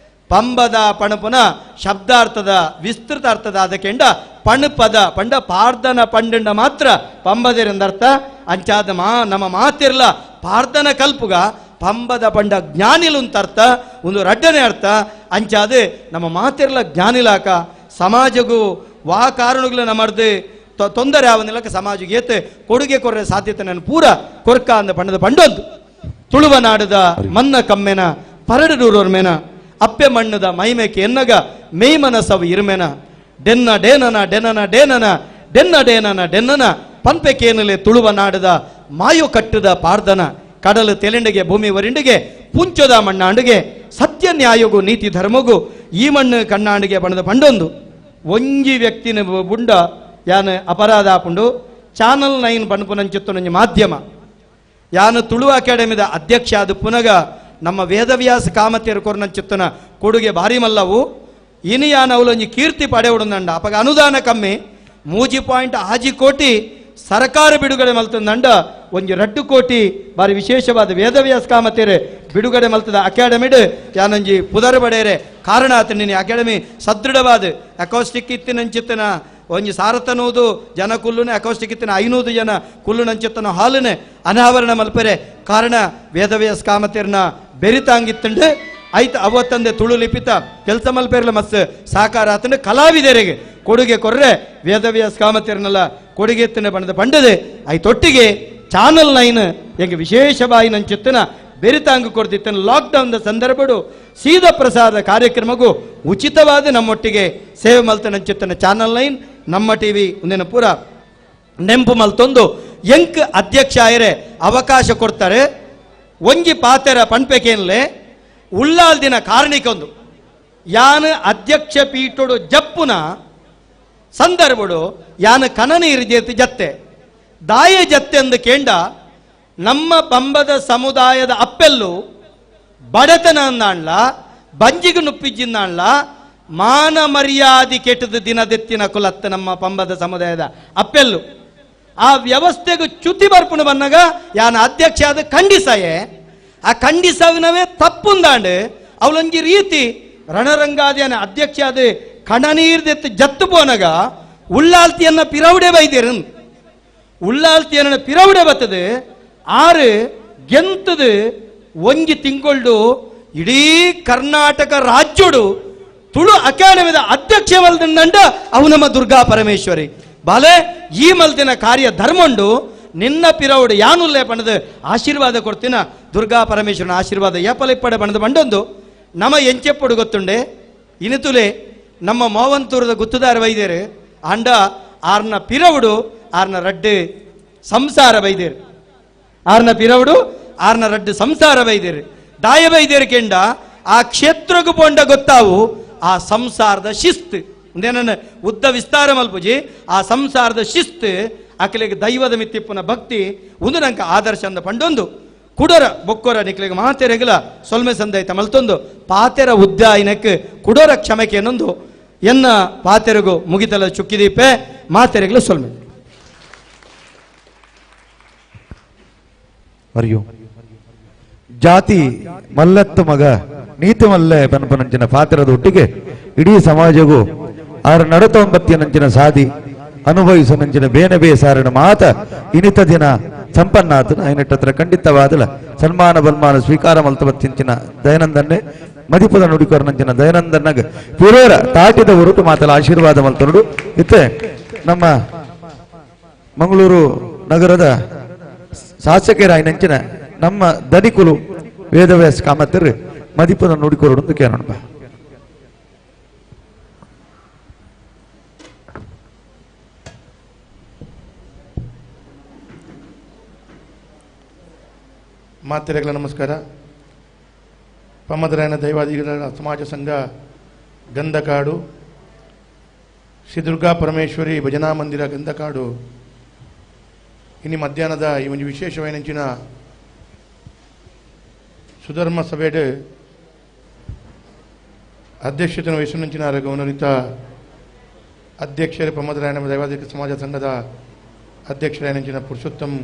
ಪಂಬದ ಪಣಪನ ಶಬ್ದಾರ್ಥದ ವಿಸ್ತೃತ ಅರ್ಥದ ಅದಕ್ಕೆಂಡ ಪಣಪದ ಪಂಡ ಪಾರ್ಧನ ಪಂಡ ಮಾತ್ರ ಪಂಬದಿರಂದರ್ಥ ಅಂಚಾದ ನಮ್ಮ ಮಾತಿರ್ಲ ಪಾರ್ಧನ ಕಲ್ಪುಗ ಪಂಬದ ಪಂಡ ಜ್ಞಾನಿಲುಂತ ಅರ್ಥ ಒಂದು ರಡ್ಡನೆ ಅರ್ಥ ಅಂಚಾದ ನಮ್ಮ ಮಾತಿರ್ಲ ಜ್ಞಾನಿಲಾಕ ಸಮಾಜಗೂ ವಾ ಕಾರಣಗಳು ನಮ್ಮರ್ದು ತೊಂದರೆ ಆವನಿಲ್ಲಕ ಸಮಾಜಕ್ಕೆ ಏತ್ ಕೊಡುಗೆ ಕೊರ್ರೆ ಸಾಧ್ಯತೆ ನಾನು ಪೂರ ಕೊರ್ಕ ಅಂದ ಪಂಡದ ಪಂಡೊಂದು ತುಳುವ ನಾಡದ ಮನ್ನ ಕಮ್ಮೆನ ಪರಡೂರವ್ರ ಮೇನ ಅಪ್ಪೆ ಮಣ್ಣದ ಮೈಮೇಕೆ ಎನ್ನಗ ಮೇಯ್ಮನಸವು ಇರುಮೆನ ಡೆನ್ನ ಡೇನನ ಡೆನನ ಡೇನನ ಡೆನ್ನ ಡೇನನ ಡೆನ್ನನ ಪಂಪೆಕೇನಲೆ ತುಳುವ ನಾಡದ ಮಾಯು ಕಟ್ಟದ ಪಾರ್ದನ ಕಡಲು ತೆಲೆಂಡಿಗೆ ಭೂಮಿ ವರಿಂಡಿಗೆ ಪುಂಚದ ಮಣ್ಣಾಂಡಿಗೆ ಸತ್ಯ ನ್ಯಾಯಗೂ ನೀತಿ ಧರ್ಮಗೂ ಈ ಮಣ್ಣು ಕಣ್ಣಾಂಡಿಗೆ ಬಣ್ಣದ ಪಂಡೊಂದು ಒಂಜಿ ವ್ಯಕ್ತಿನ ಬುಂಡ ಯಾನು ಅಪರಾಧ ಆಪುಂಡು ಚಾನಲ್ 9 ಪನ್ಪುನಂಚಿತ್ತು ನಂಜಿ ಮಾಧ್ಯಮ ಯಾನು ತುಳು ಅಕಾಡೆಮಿದ ಅಧ್ಯಕ್ಷ ಅದು ಪುನಗ ನಮ್ಮ ವೇದವ್ಯಾಸ ಕಾಮತಿಯರು ಕೊರ್ನಂಚಿತ್ತನ ಕೊಡುಗೆ ಭಾರಿ ಮಲ್ಲವು ಇನಿ ಯಾನು ಅವಲೊಂಜಿ ಕೀರ್ತಿ ಪಡೆಯುಡುಂದಂಡ ಅಪಗ ಅನುದಾನ ಕಮ್ಮಿ 3.6 ಕೋಟಿ ಸರ್ಕಾರ ಬಿಡುಗಡೆ ಮಲ್ತಂದಂಡ ಒಂಜಿ 2 ಕೋಟಿ ಬಾರಿ ವಿಶೇಷವಾದ ವೇದವ್ಯಾಸ ಕಾಮತಿಯರೆ ಬಿಡುಗಡೆ ಮಲ್ತದ ಅಕಾಡೆಮಿಡ್ ಯಾನಂಜಿ ಪುದರ್ ಬಡೇರೆ ಕಾರಣ ಆತನಿನಿ ಅಕಾಡೆಮಿ ಸದೃಢವಾದ ಅಕೌಸ್ಟಿಕ್ ಇತ್ತಿನಂಚಿತ್ತನ ಒಂಜಿ ಸಾರತನೂದು ಜನ ಕುಲ್ಲುನೆ ಅಕೌಸ್ಟಿಕ್ ಇತ್ತಿನ 500 ಜನ ಕುಲ್ಲುನಂಚಿತ್ತನ ಹಾಲುನೆ ಅನಾವರಣ ಮಲ್ಪರೆ ಕಾರಣ ವೇದವ್ಯಾಸ ಕಾಮತಿಯರ್ನ ಬೆರಿತಾಂಗಿತ್ತಂಡು ಐತ ಅವತ್ತಂದೆ ತುಳು ಲಿಪಿತ ಕೆಲಸ ಮಲ್ಪೇರ್ಲ ಮಸ್ತ್ ಸಾಕಾರ ಆತಂಡು ಕಲಾವಿದರಿಗೆ ಕೊಡುಗೆ ಕೊರ್ರೆ ವೇದವ್ಯಾಸ ಕಾಮತಿಯರ್ನೆಲ್ಲ ಕೊಡುಗೆ ಎತ್ತಿನ ಬಣ್ಣದ ಪಂಡದೆ ಐತೊಟ್ಟಿಗೆ ಚಾನಲ್ 9 ಎಂಗೆ ವಿಶೇಷವಾಗಿ ನಂಚಿತ್ತನ ಬೆರಿತಾಂಗ ಕೊಡ್ತಿತ್ತನ ಲಾಕ್ಡೌನ್ ಸಂದರ್ಭಡು ಸೀದಾ ಪ್ರಸಾದ ಕಾರ್ಯಕ್ರಮಗೂ ಉಚಿತವಾದ ನಮ್ಮೊಟ್ಟಿಗೆ ಸೇವೆ ಮಲ್ತನಂಚಿತ್ತನ ಚಾನಲ್ 9 ನಮ್ಮ ಟಿವಿ ಒಂದಿನ ಪೂರ ನೆಂಪು ಮಲ್ತೊಂದು ಎಂಕ್ ಅಧ್ಯಕ್ಷ ಆಯರೆ ಅವಕಾಶ ಕೊಡ್ತಾರೆ ಒಂಜಿ ಪಾತೆರ ಪಂಪೆಕೇನ್ಲೆ ಉಳ್ಳಾಲ್ ದಿನ ಕಾರಣಿಕೊಂದು ಯಾನು ಅಧ್ಯಕ್ಷ ಪೀಠೋಡು ಜಪ್ಪುನ ಸಂದರ್ಭಡು ಯಾನು ಕನನೀರು ಜತ್ತೆ ದಾಯ ಜತ್ತೆ ಎಂದು ಕೇಂಡ ನಮ್ಮ ಪಂಬದ ಸಮುದಾಯದ ಅಪ್ಪೆಲ್ಲು ಬಡತನ ಅಂದಾಣ್ಲ ಬಂಜಿಗೆ ನುಪ್ಪಿಜಿಂದಾಣ್ಲ ಮಾನ ಮರ್ಯಾದಿ ಕೆಟ್ಟದ ದಿನದೆತ್ತಿನ ಕುಲತ್ತ ನಮ್ಮ ಪಂಬದ ಸಮುದಾಯದ ಅಪ್ಪೆಲ್ಲು ಆ ವ್ಯವಸ್ಥೆಗೂ ಚ್ಯುತಿ ಬರ್ಪುಣ ಬನ್ನಾಗ ಯಾನ ಅಧ್ಯಕ್ಷ ಆದ ಖಂಡಿಸಯೇ ಆ ಖಂಡಿಸವಿನವೇ ತಪ್ಪುಂದಾಂಡು ಅವಳೊಂಜಿ ರೀತಿ ರಣರಂಗಾದಿಯನ ಅಧ್ಯಕ್ಷ ಆದ ಕಣನೀರ್ದೆತ್ತು ಜತ್ತು ಪೋನಗ ಉಳ್ಳಾಲ್ತಿಯನ್ನ ಪಿರವುಡೆ ಬೈದಿರನ್ ಉಳ್ಳಾಲ್ತಿಯನ್ನ ಪಿರವುಡೆ ಬತ್ತದು ಆರು ಗೆಂತದು ಒಂಜಿ ತಿಂಗಳು ಇಡೀ ಕರ್ನಾಟಕ ರಾಜ್ಯಡು ತುಳು ಅಕಾಡೆಮಿದ ಅಧ್ಯಕ್ಷ ಮಲ್ದಂಡ ಅವು ನಮ್ಮ ದುರ್ಗಾ ಪರಮೇಶ್ವರಿ ಬಾಲೆ ಈ ಮಲ್ದಿನ ಕಾರ್ಯ ಧರ್ಮಂಡು ನಿನ್ನ ಪಿರವುಡು ಯಾನುಲ್ಲೇ ಬಣ್ಣದ ಆಶೀರ್ವಾದ ಕೊಡ್ತೀನ ದುರ್ಗಾ ಪರಮೇಶ್ವರನ ಆಶೀರ್ವಾದ ಏಪಲಿಪ್ಪಡೆ ಬಣ್ಣದ ಬಂಡೊಂದು ನಮ ಎಂಚೆಪ್ಪಡು ಗೊತ್ತುಂಡೆ ಇನಿತುಲೆ ನಮ್ಮ ಮೋವಂತೂರದ ಗುತ್ತುದಾರ ವೈದ್ಯರು ಅಂಡ ಆರ್ನ ಪಿರವುಡು ಆರ್ನ ರಡ್ಡು ಸಂಸಾರ ವೈದ್ಯರು ಆರ್ನ ಪಿರವುಡು ಆರ್ನ ರಡ್ಡು ಸಂಸಾರ ವೈದ್ಯರು ದಾಯ ವೈದ್ಯರು ಕೆಂಡ ಆ ಕ್ಷೇತ್ರಗೂ ಪೊಂಡ ಗೊತ್ತಾವು ಆ ಸಂಸಾರದ ಶಿಸ್ತು ಒಂದೇನ ಉದ್ದ ವಿಸ್ತಾರ ಮಲ್ಪುಜಿ ಆ ಸಂಸಾರದ ಶಿಸ್ತು ಅಕಲಿಗೆ ದೈವದ ಮಿತ್ತಿಪ್ಪನ ಭಕ್ತಿ ಒಂದು ನಂಕ ಆದರ್ಶ ಅಂದ ಪಂಡೊಂದು ಕುಡೋರ ಬೊಕ್ಕೋರ ನಿಕ್ಲಿಗೆ ಮಾತೆರೆಗಲ ಸೊಲ್ಮೆ ಸಂದೈತ ಮಲ್ತೊಂದು ಪಾತೆರ ಉದ್ದಾಯನಕ್ಕೆ ಕುಡೋರ ಕ್ಷಮಕ್ಕೆ ಅನ್ನೊಂದು ಎನ್ನ ಪಾತೆರೆಗೂ ಮುಗಿತಲ ಚುಕ್ಕಿದೀಪೆ ಮಾತೆರೆಗಲ ಸೊಲ್ಮೆ మరియు ಜಾತಿ ಮಲ್ಲತ್ತು ಮಗ ನೀತಿ ಮಲ್ಲೆ ಪನ್ಪನಂಚಿನ ಪಾತ್ರದ ಒಟ್ಟಿಗೆ ಇಡೀ ಸಮಾಜಗೂ ಆರ ನಡತೊಂಬತ್ತಿನಂಚಿನ ಸಾಧಿ ಅನುಭವಿಸನಂಚಿನ ಬೇನೆ ಬೇಸಾರಣ ಮಾತ ಇನಿತ ದಿನ ಸಂಪನ್ನಾತನ ಐನಟ್ಟತ್ರ ಖಂಡಿತವಾದಲ ಸನ್ಮಾನ ಬನ್ಮಾನ ಸ್ವೀಕಾರ ಮಲ್ತಬತ್ತಿಂಚಿನ ದಯಾನಂದನ್ನೇ ಮದಿಪದ ನುಡಿಕೊರನಂಚಿನ ದಯಾನಂದನಾಗ ಪುರೋರ ತಾಟಿದ ಹೊರಟು ಮಾತಲ ಆಶೀರ್ವಾದ ಮಲ್ತನುಡು ಇತ್ತೆ ನಮ್ಮ ಮಂಗಳೂರು ನಗರದ ಶಾಸಕರಾಯಿನಂಚಿನ ನಮ್ಮ ದನಿಕುಲು ವೇದವ್ಯಾಸ ಕಾಮತರು ಮದಿಪದ ನುಡಿಕೊರಡು ಕೇಳೋಣ ಬಾ. ಮಾತೆರೆಗಳ ನಮಸ್ಕಾರ. ಪಮ್ಮದರಾಯನ ದೈವಾಧಿಗಳ ಸಮಾಜ ಸಂಘ ಗಂಧಕಾಡು ಶ್ರೀ ದುರ್ಗಾ ಪರಮೇಶ್ವರಿ ಭಜನಾ ಮಂದಿರ ಗಂಧಕಾಡು ಇನ್ನು ಮಧ್ಯಾಹ್ನದ ಈ ಒಂದು ವಿಶೇಷವಾಯಿನಂಚಿನ ಸುಧರ್ಮ ಸಭೆಡು ಅಧ್ಯಕ್ಷತೆಯನ್ನು ವಹಿಸಿನಂಚಿನ ಗೌರವಿತ ಅಧ್ಯಕ್ಷರೇ ಪಮ್ಮದರಾಯನ ದೈವಾಧಿಕ ಸಮಾಜ ಸಂಘದ ಅಧ್ಯಕ್ಷರಾಯನಂಚಿನ ಪುರುಷೋತ್ತಮ್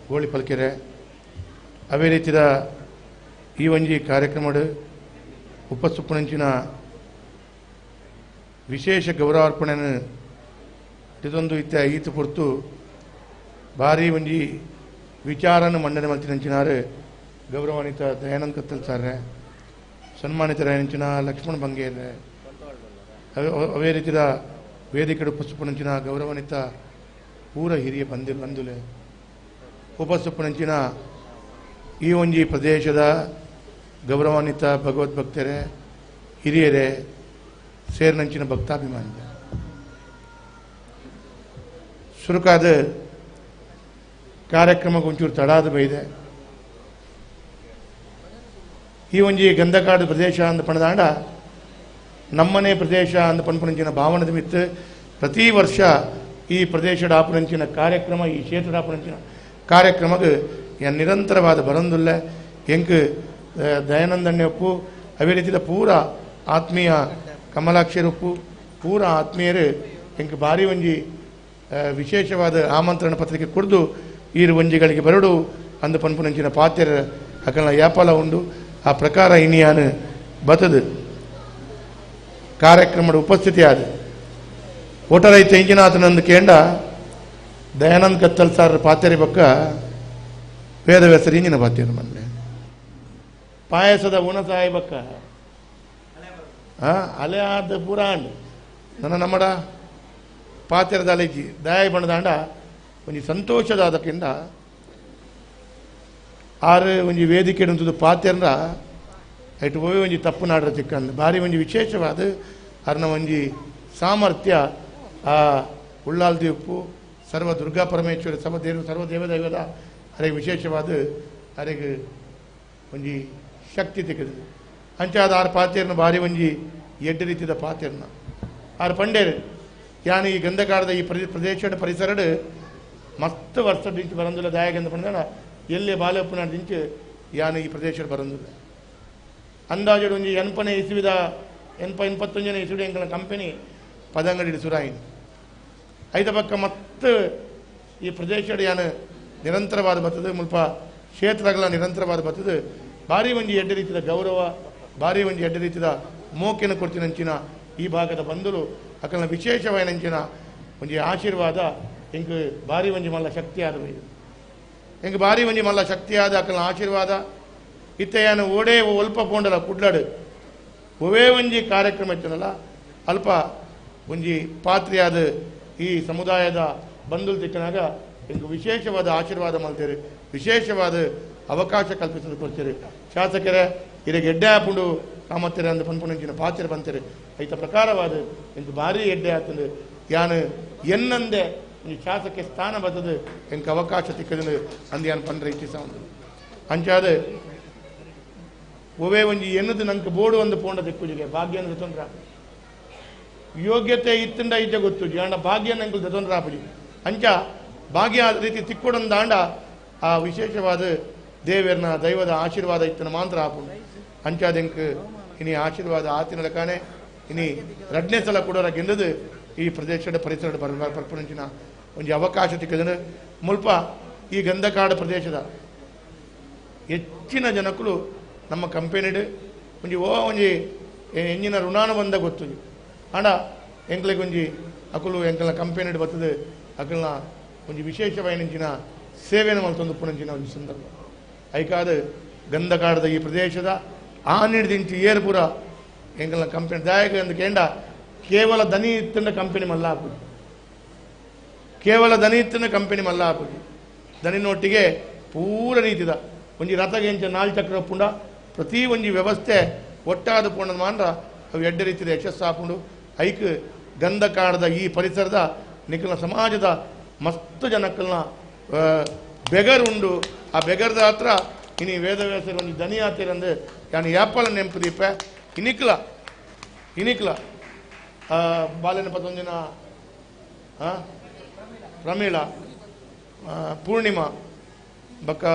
ಗೋಳಿ ಪಲ್ಕೆರೆ ಅವೇ ರೀತಿಯ ಈ ಒಂಜಿ ಕಾರ್ಯಕ್ರಮಡು ಉಪಸ್ಥಿಪನಂಚಿನ ವಿಶೇಷ ಗೌರವಾರ್ಪಣೆಯನ್ನು ಇದೊಂದು ಇತ್ತ ಈತ ಪೊರ್ತು ಭಾರಿ ಒಂಜಿ ವಿಚಾರನ ಮಂಡನೆ ಮಲ್ತಿನಂಚಿನಾರು ಗೌರವಾನ್ವಿತ ದಯಾನಂದ್ ಕತ್ತಲ್ ಸಾರ್ರೆ ಸನ್ಮಾನಿತರಾಯನಂಚಿನ ಲಕ್ಷ್ಮಣ್ ಬಂಗೇರ್ರೆ ಅವೇ ರೀತಿಯ ವೇದಿಕೆಡು ಉಪಸ್ಥಿಪನಂಚಿನ ಗೌರವಾನ್ವಿತ ಪೂರ ಹಿರಿಯ ಬಂಧುಲೆ ಉಪಸ್ಥಿತಪಡಿಸಿನ ಈ ಒಂಜಿ ಪ್ರದೇಶದ ಗೌರವಾನ್ವಿತ ಭಗವದ್ಭಕ್ತರೇ ಹಿರಿಯರೇ ಸೇರಿನಂಚಿನ ಭಕ್ತಾಭಿಮಾನಿ ಸುರುಕಾದ ಕಾರ್ಯಕ್ರಮಕ್ಕೆ ಒಂಚೂರು ತಡಾದ ಬೈದೆ ಈ ಒಂಜಿ ಗಂಧಕಾಡು ಪ್ರದೇಶ ಅಂದ ಪಣದಾಂಡ ನಮ್ಮನೆ ಪ್ರದೇಶ ಅಂದ ಪನ್ಪುನಂಚಿನ ಭಾವನದ ಮಿತ್ತು ಪ್ರತಿ ವರ್ಷ ಈ ಪ್ರದೇಶದ ಆಪುನಂಚಿನ ಕಾರ್ಯಕ್ರಮ ಈ ಕ್ಷೇತ್ರದ ಆಪುನಂಚಿನ ಕಾರ್ಯಕ್ರಮಕ್ಕೆ ನಿರಂತರವಾದ ಬರಂದುಲ್ಲ ಎಂಕ್ ದಯಾನಂದಣ್ಣ ಒಪ್ಪು ಅವೇ ರೀತಿಯ ಪೂರ ಆತ್ಮೀಯ ಕಮಲಾಕ್ಷರ ಒಪ್ಪು ಪೂರ ಆತ್ಮೀಯರು ಎಂಕ್ ಭಾರಿ ಒಂಜಿ ವಿಶೇಷವಾದ ಆಮಂತ್ರಣ ಪತ್ರಿಕೆ ಕುಡಿದು ಈ ಒಂಜಿಗಳಿಗೆ ಬರಡು ಅಂದು ಪನ್ಪುನಂಚಿನ ಪಾತ್ಯರ ಅಕಲ್ನ ಯಾಪಲ ಉಂಡು ಆ ಪ್ರಕಾರ ಇನಿಯಾನು ಬತದು ಕಾರ್ಯಕ್ರಮದ ಉಪಸ್ಥಿತಿ ಆದ ಒಟರೈತ ಇಂಜಿನಾಥನಂದು ಕೇಂಡ ದಯಾನಂದ್ ಕತ್ತಲ್ ಸಾರ್ ಪಾತ್ಯರಿ ಬಕ್ಕ ವೇದವ್ಯಾಸರಿ ಇಂಜಿನ ಪಾತ್ಯರು ಮನ್ನೆ ಪಾಯಸದ ಉಣಸಾಯಿ ಬಕ್ಕ ಅಲೆ ಆದ ಪುರಾಂಡ್ ನನ್ನ ನಮ್ಮಡ ಪಾತ್ಯರದ ಅಲೆಜಿ ದಯಾಯಿ ಬಣ್ಣದಾಂಡ ಒಂಜಿ ಸಂತೋಷದಾದಕ್ಕಿಂದ ಆರು ಒಂಜಿ ವೇದಿಕೆ ಇಡುವುದು ಪಾತ್ಯರ ಐಟು ಹೋಗಿ ಒಂಜಿ ತಪ್ಪು ನಾಡ್ರ ಚಿಕ್ಕಂದು ಭಾರಿ ಒಂಜಿ ವಿಶೇಷವಾದ ಅರ್ನ ಒಂಜಿ ಸಾಮರ್ಥ್ಯ ಆ ಉಳ್ಳಾಲ್ದಿ ಉಪ್ಪು ಸರ್ವ ದುರ್ಗಾ ಪರಮೇಶ್ವರಿ ಸರ್ವ ದೇವದೈವದ ಅರೆಗೆ ವಿಶೇಷವಾದ ಅರೆಗೆ ಒಂಜಿ ಶಕ್ತಿ ತೆಗೆದು ಅಂಚಾದ ಆರು ಪಾತ್ಯರನ್ನ ಭಾರಿ ಒಂಜಿ ಎಡ್ಡು ರೀತಿಯ ಪಾತ್ಯರನ್ನ ಆರು ಪಂಡೇರು ಯಾನು ಈ ಗಂಧಕಾಡದ ಈ ಪ್ರದೇಶದ ಪರಿಸರಡ್ ಮಸ್ತ್ ವರ್ಷ ದಿಂಚು ಬರಂದಿಲ್ಲ ದಾಯಗಂಧ ಪಂಡ ಎಲ್ಲೇ ಬಾಲಪ್ಪನ ದಿಂಚು ಯಾನು ಈ ಪ್ರದೇಶದ ಬರಂದಿಲ್ಲ ಅಂದಾಜು ಒಂಜಿ ಎನ್ಪನೆ ಇಸುವಿದ 81 ಇಸುವಿದ ಎಂಕಲ ಕಂಪನಿ ಪದಂಗಡಿ ಸುರಾಯಿನ್ ಐದ ಪಕ್ಕ ಮತ್ತೆ ಈ ಪ್ರದೇಶದ ಯಾನು ನಿರಂತರವಾದ ಬರ್ತದೆ ಮುಲ್ಪ ಕ್ಷೇತ್ರಗಳ ನಿರಂತರವಾದ ಬರ್ತದೆ ಭಾರಿ ಒಂಜಿ ಎಡ್ಡ ರೀತಿಯ ಗೌರವ ಭಾರಿ ಒಂಜಿ ಎಡ್ಡ ರೀತಿಯ ಮೋಕೆನ ಕೊಡ್ತಿನಂಚಿನ ಈ ಭಾಗದ ಬಂಧುಲು ಅಕಲ್ನ ವಿಶೇಷವಾಯಿನಂಚಿನ ಒಂಜಿ ಆಶೀರ್ವಾದ ಎಂಕ್ ಭಾರಿ ಒಂಜಿ ಮಲ್ಲ ಶಕ್ತಿಯಾದ ಎಂಕ್ ಭಾರಿ ಒಂಜಿ ಮಲ್ಲ ಶಕ್ತಿಯಾದ ಅಕಲ್ನ ಆಶೀರ್ವಾದ ಇತ್ತೆಯಾನು ಓಡೇ ಒಲ್ಪ ಪೋಂಡಲ ಕುಡ್ಲಾಡು ಒವೇ ಒಂಜಿ ಕಾರ್ಯಕ್ರಮ ಇತ್ತನಲ್ಲ ಅಲ್ಪ ಒಂಜಿ ಪಾತ್ರೆಯಾದ ಈ ಸಮುದಾಯದ ಬಂಧುಲು ತಿಕ್ಕನಾಗ ಎಂಕ್ ವಿಶೇಷವಾದ ಆಶೀರ್ವಾದ ಮಲ್ತೇರಿ ವಿಶೇಷವಾದ ಅವಕಾಶ ಕಲ್ಪಿಸಲು ಕೊಡ್ತೀರಿ ಶಾಸಕರೇ ಇರಿಗೆ ಎಡ್ಡೆ ಹಾಪುಂಡು ಕಾಮತ್ತೆರೆ ಅಂದು ಪನ್ಪುನಂಚಿನ ಪಾತ್ರೆ ಬಂತೇರಿ ಐತ ಪ್ರಕಾರವಾದ ಎಂಕ್ ಭಾರಿ ಎಡ್ಡೆ ಆತಂದು ಯಾನು ಎನ್ನಂದೆ ಈ ಶಾಸಕ ಸ್ಥಾನ ಬರ್ತದೆ ಎಂಕ್ ಅವಕಾಶ ತಿಕ್ಕದ ಅಂದು ಯಾನು ಪಂಡ್ರೆ ಇಚ್ಛಿಸ ಅಂಚಾದ ಒವೇ ಒಂಜಿ ಎನ್ನದು ನಂಗೆ ಬೋರ್ಡು ಒಂದು ಪೋಂಡ ದಿಕ್ಕುಜಿಗೆ ಭಾಗ್ಯ ಅಂದ್ರೆ ತೊಂದ್ರೆ ಯೋಗ್ಯತೆ ಇತ್ತಂಡ ಇಜ್ಜ ಗೊತ್ತು ಅಂಡ ಭಾಗ್ಯ ನಂಗೆ ತೊಂದ್ರೆ ಆಪುಜಿ ಅಂಚ ಭಾಗ್ಯ ಆದ ರೀತಿ ತಿಕ್ಕೊಡಂದಾಂಡ ಆ ವಿಶೇಷವಾದ ದೇವರನ ದೈವದ ಆಶೀರ್ವಾದ ಇತ್ತನ ಮಾತ್ರ ಆಪುಂಡು ಅಂಚಾದೆಂಕ್ ಇನಿ ಆಶೀರ್ವಾದ ಆತಿನ ಕಾಣೆ ಇನಿ ಎರಡನೇ ಸಲ ಕೂಡ ಗೆಲ್ಲದು ಈ ಪ್ರದೇಶದ ಪರಿಸರದ ಪರ್ಪುನಂಚಿನ ಒಂಜಿ ಅವಕಾಶ ತಿಕ್ಕದನು ಮುಲ್ಪ ಈ ಗಂಧಕಾಡು ಪ್ರದೇಶದ ಹೆಚ್ಚಿನ ಜನಕ್ಕಳು ನಮ್ಮ ಕಂಪೆನಿಡ್ ಒಂಜಿ ಒಂಜಿ ಎಂಜಿನ ಋಣಾನುಬಂಧ ಗೊತ್ತು ಆಂಡ ಎಂಕ್ಲೆಗೆ ಒಂಜಿ ಅಕುಲು ಎಂಕಲ್ನ ಕಂಪೆನಿಡ್ ಬರ್ತದೆ ಅಕಲ್ನ ಒಂಜಿ ವಿಶೇಷವಾಯಿನಂಚಿನ ಸೇವೆಯನ್ನು ಮಲ್ತೊಂದು ಪುನಂಚಿನ ಒಂದು ಸಂದರ್ಭ ಐಕಾದ ಗಂಧಕಾಡದ ಈ ಪ್ರದೇಶದ ಆನಿಡ್ದಿಂಚಿ ಏರ್ಪುರ ಎಂಕಲ್ನ ಕಂಪೆನಿ ದಾಯಕ ಎಂದು ಕೇಂಡ ಕೇವಲ ದನಿ ಇತ್ತಂಡ ಕಂಪೆನಿ ಮಲ್ಲ ಹಾಕುದು ಕೇವಲ ದನಿ ಇತ್ತಂಡ ಕಂಪೆನಿ ಮಲ್ಲ ಹಾಕುದು ದನಿನೊಟ್ಟಿಗೆ ಪೂರ ರೀತಿದ ಒಂಜಿ ರಥಗೆಂಚ 4 ಚಕ್ರ ಪುಂಡ ಪ್ರತಿ ಒಂಜಿ ವ್ಯವಸ್ಥೆ ಒಟ್ಟಾದ ಪುಂಡದ ಮಾಂದ್ರ ಅವು ಎಡ್ಡ ರೀತಿಯ ಯಶಸ್ಸಾಪುಂಡು ಐಕ್ ಗಂಧಕಾಡದ ಈ ಪರಿಸರದ ನಿಖಲ ಸಮಾಜದ ಮಸ್ತ್ ಜನಕ್ಕಲ್ನ ಬೆಗರುಂಡು ಆ ಬೆಗರದ ಹತ್ರ ಇನಿ ವೇದವ್ಯಾಸರು ಒಂದು ದನಿ ಆತಿರಂದು ಯಾನು ಯಾಪಲ ನೆಂಪುದೀಪ ಇನಿಕ್ಲ ಬಾಲಿನ ಪದೊಂದಿನ ಪ್ರಮೀಳ ಪೂರ್ಣಿಮಾ ಬಕ್ಕ